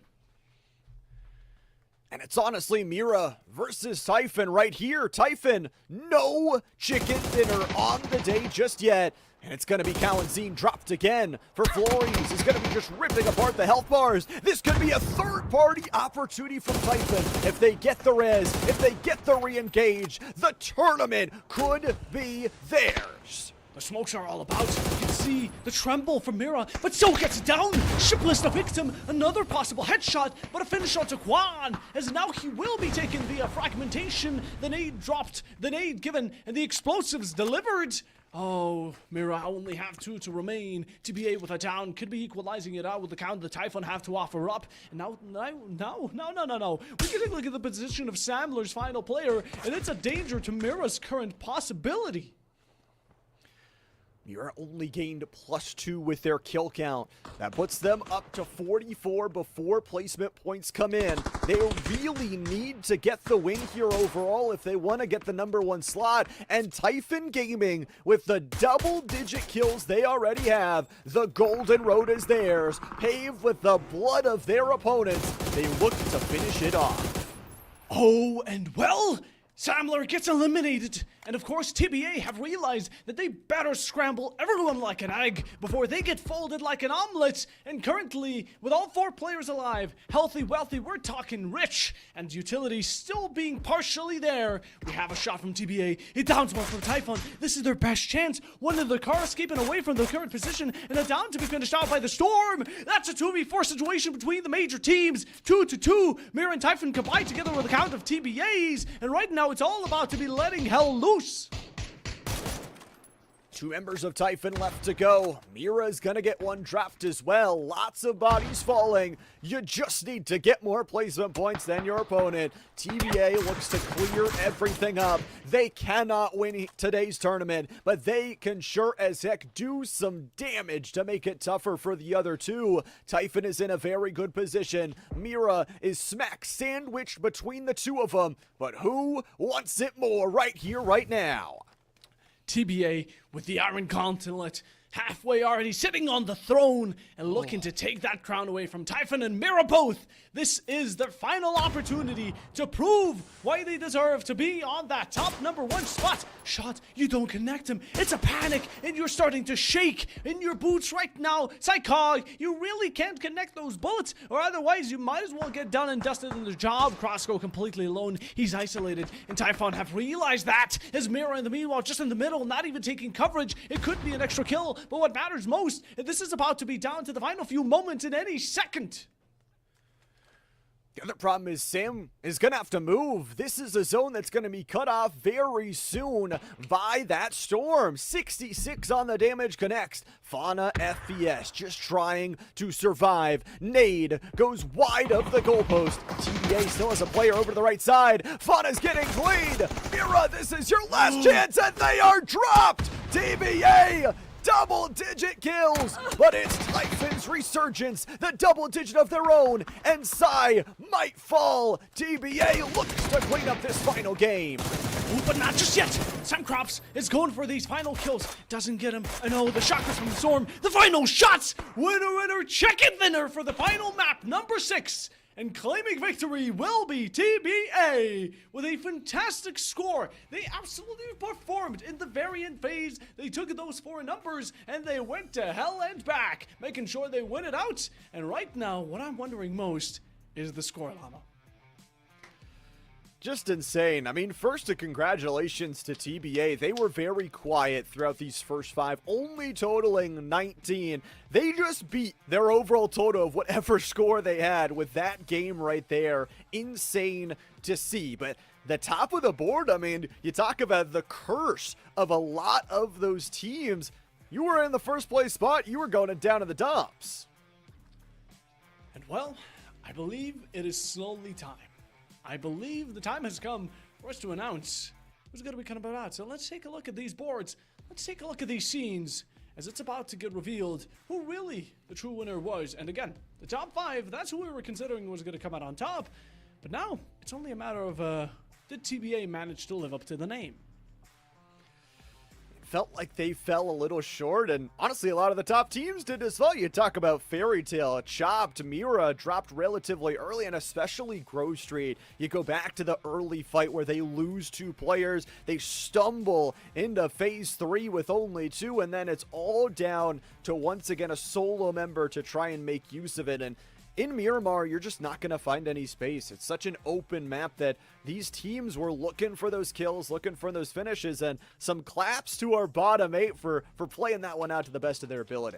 And it's honestly Mira versus Typhon right here. Typhon, no chicken dinner on the day just yet. And it's going to be Kalanzine dropped again for Flores. He's going to be just ripping apart the health bars. This could be a third-party opportunity from Typhon. If they get the res, if they get the re-engage, the tournament could be theirs. The smokes are all about. You can see the tremble from Mira, but still gets down. Shipless the victim. Another possible headshot, but a finish shot to Quan, as now he will be taken via fragmentation. The nade dropped, the nade given, and the explosives delivered. Oh, Mira only have 2 to remain. TBA with a down could be equalizing it out with the count the Typhon have to offer up. And now. We can take a look at the position of Samler's final player, and it's a danger to Mira's current possibility. Mira only gained +2 with their kill count. That puts them up to 44 before placement points come in. They really need to get the win here overall if they want to get the number 1 slot. And Typhon Gaming, with the double-digit kills they already have, the golden road is theirs. Paved with the blood of their opponents, they look to finish it off. Oh, and well, Samler gets eliminated. And of course, TBA have realized that they better scramble everyone like an egg before they get folded like an omelet. And currently, with all 4 players alive, healthy, wealthy, we're talking rich, and utility still being partially there, we have a shot from TBA. It downs one from Typhon. This is their best chance. One of the cars escaping away from the current position, and a down to be finished out by the Storm. That's a 2v4 situation between the major teams. 2-2. Mira and Typhon combined together with a count of TBAs, and right now it's all about to be letting hell loose. 2 members of Typhon left to go. Mira's gonna get 1 dropped as well. Lots of bodies falling. You just need to get more placement points than your opponent. TBA looks to clear everything up. They cannot win today's tournament, but they can sure as heck do some damage to make it tougher for the other 2. Typhon is in a very good position. Mira is smack sandwiched between the 2 of them, but who wants it more right here, right now? TBA with the Iron Gauntlet halfway already sitting on the throne and looking to take that crown away from Typhon and Mira both. This is their final opportunity to prove why they deserve to be on that top #1 spot. Shot, you don't connect him. It's a panic, and you're starting to shake in your boots right now. Psychog, you really can't connect those bullets, or otherwise you might as well get done and dusted in the job. Crossgo completely alone. He's isolated, and Typhon have realized that. As Mira in the meanwhile just in the middle, not even taking coverage. It could be an extra kill, but what matters most, this is about to be down to the final few moments in any second. The other problem is Sam is going to have to move. This is a zone that's going to be cut off very soon by that storm. 66 on the damage connects. Fauna FPS just trying to survive. Nade goes wide of the goalpost. TBA still has a player over to the right side. Fauna's getting cleaned. Mira, this is your last chance, and they are dropped. TBA double-digit kills, but it's Typhon's resurgence, the double-digit of their own, and Psy might fall. TBA looks to clean up this final game. Ooh, but not just yet. Samcrops is going for these final kills. Doesn't get him. I know the shockers from the storm. The final shots. Winner, chicken dinner for the final map, #6. And claiming victory will be TBA with a fantastic score. They absolutely performed in the variant phase. They took those 4 numbers and they went to hell and back, making sure they win it out. And right now, what I'm wondering most is the score, Llama. Just insane. I mean, first, a congratulations to TBA. They were very quiet throughout these first 5, only totaling 19. They just beat their overall total of whatever score they had with that game right there. Insane to see. But the top of the board, I mean, you talk about the curse of a lot of those teams. You were in the first place spot, you were going down to the dumps. And well, I believe it is slowly time. I believe the time has come for us to announce who's going to be coming out. So let's take a look at these boards. Let's take a look at these scenes as it's about to get revealed who really the true winner was. And again, the top 5, that's who we were considering was going to come out on top. But now, it's only a matter of, did TBA manage to live up to the name? Felt like they fell a little short, and honestly a lot of the top teams did as well. You talk about Fairy Tail, Chopped, Mira dropped relatively early, and especially Grove Street. You go back to the early fight where they lose 2 players, they stumble into phase 3 with only 2, and then it's all down to once again a solo member to try and make use of it. And in Miramar, you're just not going to find any space. It's such an open map that these teams were looking for those kills, looking for those finishes, and some claps to our bottom 8 for playing that one out to the best of their ability.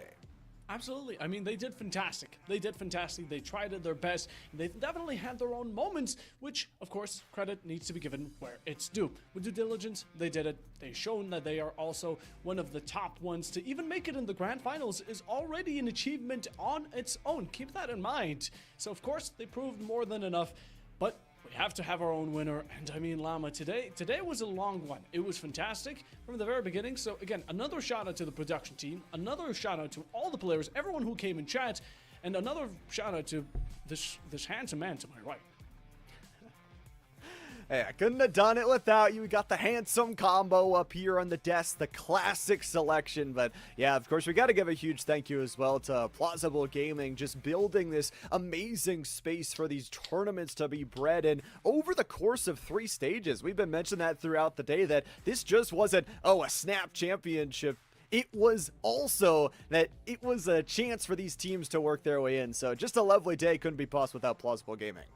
Absolutely. I mean, they did fantastic. They did fantastic. They tried their best. They definitely had their own moments, which, of course, credit needs to be given where it's due. With due diligence, they did it. They've shown that they are also one of the top ones. To even make it in the grand finals is already an achievement on its own. Keep that in mind. So, of course, they proved more than enough, but we have to have our own winner. And I mean, Llama, today was a long one. It was fantastic from the very beginning. So again, another shout out to the production team, another shout out to all the players, everyone who came in chat, and another shout out to this handsome man to my right. Hey, I couldn't have done it without you. We got the handsome combo up here on the desk, the classic selection. But yeah, of course, we got to give a huge thank you as well to PlausibleGaming, just building this amazing space for these tournaments to be bred in over the course of 3 stages. We've been mentioning that throughout the day, that this just wasn't, a snap championship. It was also that it was a chance for these teams to work their way in. So just a lovely day. Couldn't be possible without PlausibleGaming.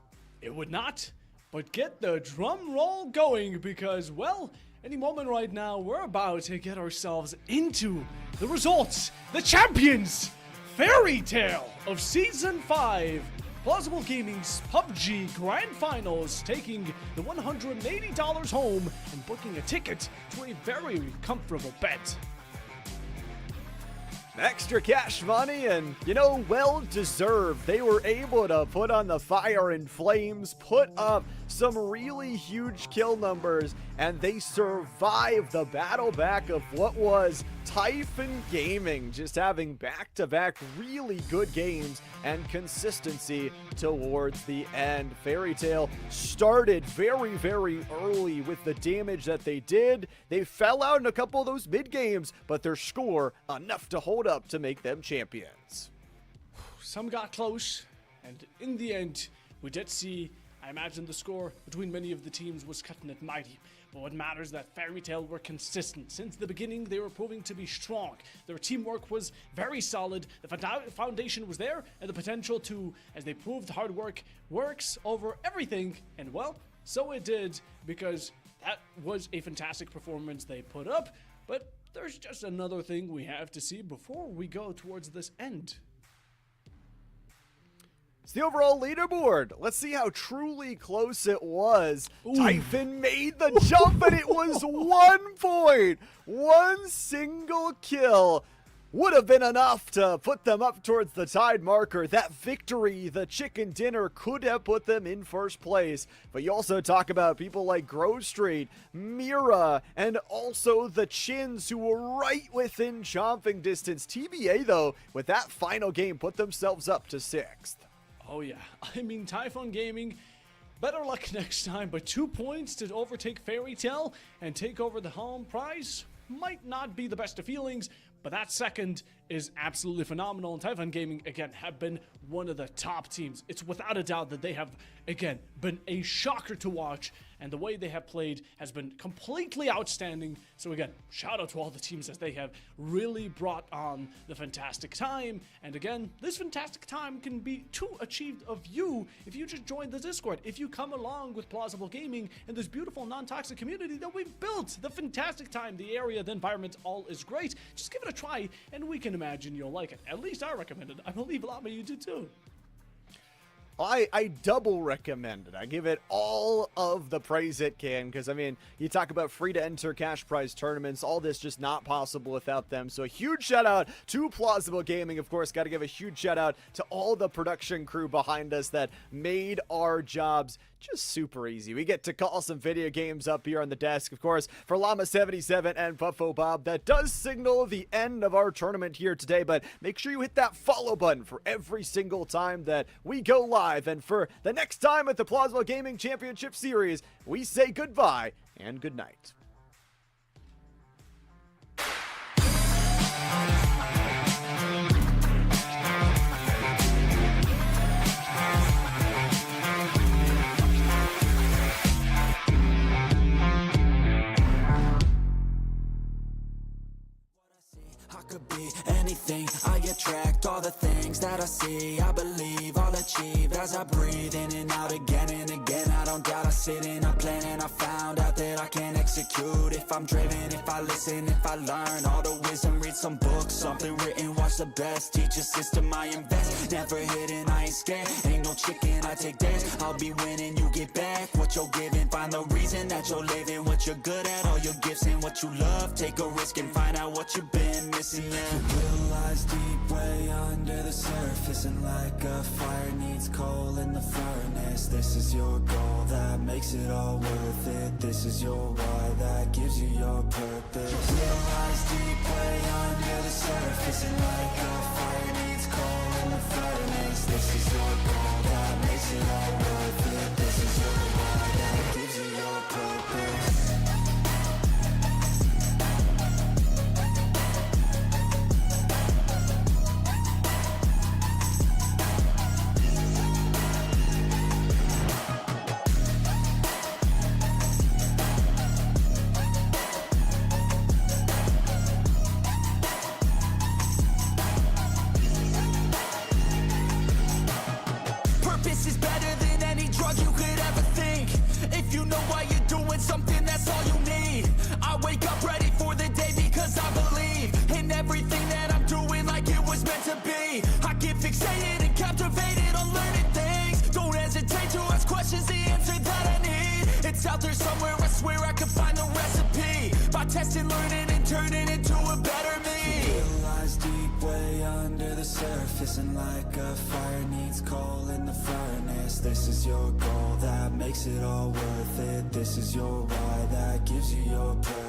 It would not. But get the drum roll going because, well, any moment right now, we're about to get ourselves into the results, the champions, Fairy Tail of Season 5, PlausibleGaming's PUBG Grand Finals, taking the $180 home and booking a ticket to a very comfortable bet. Extra cash money and, well deserved. They were able to put on the fire and flames, put up some really huge kill numbers, and they survived the battle back of what was Typhon Gaming, just having back-to-back really good games and consistency towards the end. Fairy Tail started very, very early with the damage that they did. They fell out in a couple of those mid games, but their score enough to hold up to make them champions. Some got close, and in the end, we did see, I imagine the score between many of the teams was cutting it mighty. But what matters is that Fairy Tail were consistent. Since the beginning, they were proving to be strong. Their teamwork was very solid. The foundation was there, and the potential to, as they proved, hard work works over everything. And well, so it did, because that was a fantastic performance they put up. But there's just another thing we have to see before we go towards this end. It's the overall leaderboard. Let's see how truly close it was. Ooh. Typhon made the jump, and it was 1 point. One single kill would have been enough to put them up towards the tide marker. That victory, the chicken dinner, could have put them in first place. But you also talk about people like Grove Street, Mira, and also the Chins, who were right within chomping distance. TBA, though, with that final game, put themselves up to 6th. Oh yeah, I mean, Typhon Gaming, better luck next time, but 2 points to overtake Fairy Tail and take over the home prize might not be the best of feelings, but that second is absolutely phenomenal. And Typhon Gaming, again, have been one of the top teams. It's without a doubt that they have, again, been a shocker to watch, and the way they have played has been completely outstanding. So again, shout out to all the teams, as they have really brought on the fantastic time. And again, this fantastic time can be achieved of you if you just join the Discord, if you come along with Plausible Gaming and this beautiful non-toxic community that we've built. The fantastic time, the area, the environment, all is great. Just give it a try, and we can imagine you'll like it. At least I recommend it. I believe a lot of you do too. I double recommend it. I give it all of the praise it can, because, I mean, you talk about free-to-enter cash prize tournaments, all this just not possible without them. So a huge shout-out to Plausible Gaming. Of course, got to give a huge shout-out to all the production crew behind us that made our jobs just super easy. We get to call some video games up here on the desk, of course, for Llama77 and Puffo Bob. That does signal the end of our tournament here today, but make sure you hit that follow button for every single time that we go live. And for the next time at the Plausible Gaming Championship Series, we say goodbye and good night. Could be anything, I attract all the things that I see. I believe I'll achieve as I breathe in and out again and again. I don't doubt, I sit and I plan, and I found out that I can execute if I'm driven, if I listen, if I learn all the wisdom. Read some books, something written, watch the best. Teach a system I invest, never hidden, I ain't scared. Ain't no chicken, I take dares. I'll be winning, you get back what you're giving. Find the reason that you're living, what you're good at, all your gifts and what you love. Take a risk and find out what you've been missing. Your will lies deep way under the surface, and like a fire needs coal in the furnace. This is your goal that makes it all worth it. This is your why that gives you your purpose. Your will lies deep way under the surface, and like a fire needs coal in the furnace. This is your goal that makes it all worth it. This is your why that gives you your purpose. Fixated and captivated on learning things. Don't hesitate to ask questions, the answer that I need. It's out there somewhere, I swear I can find the recipe. By testing, learning, and turning into a better me. Realize deep way under the surface. life isn't like a fire, needs coal in the furnace. This is your goal that makes it all worth it. This is your why that gives you your purpose.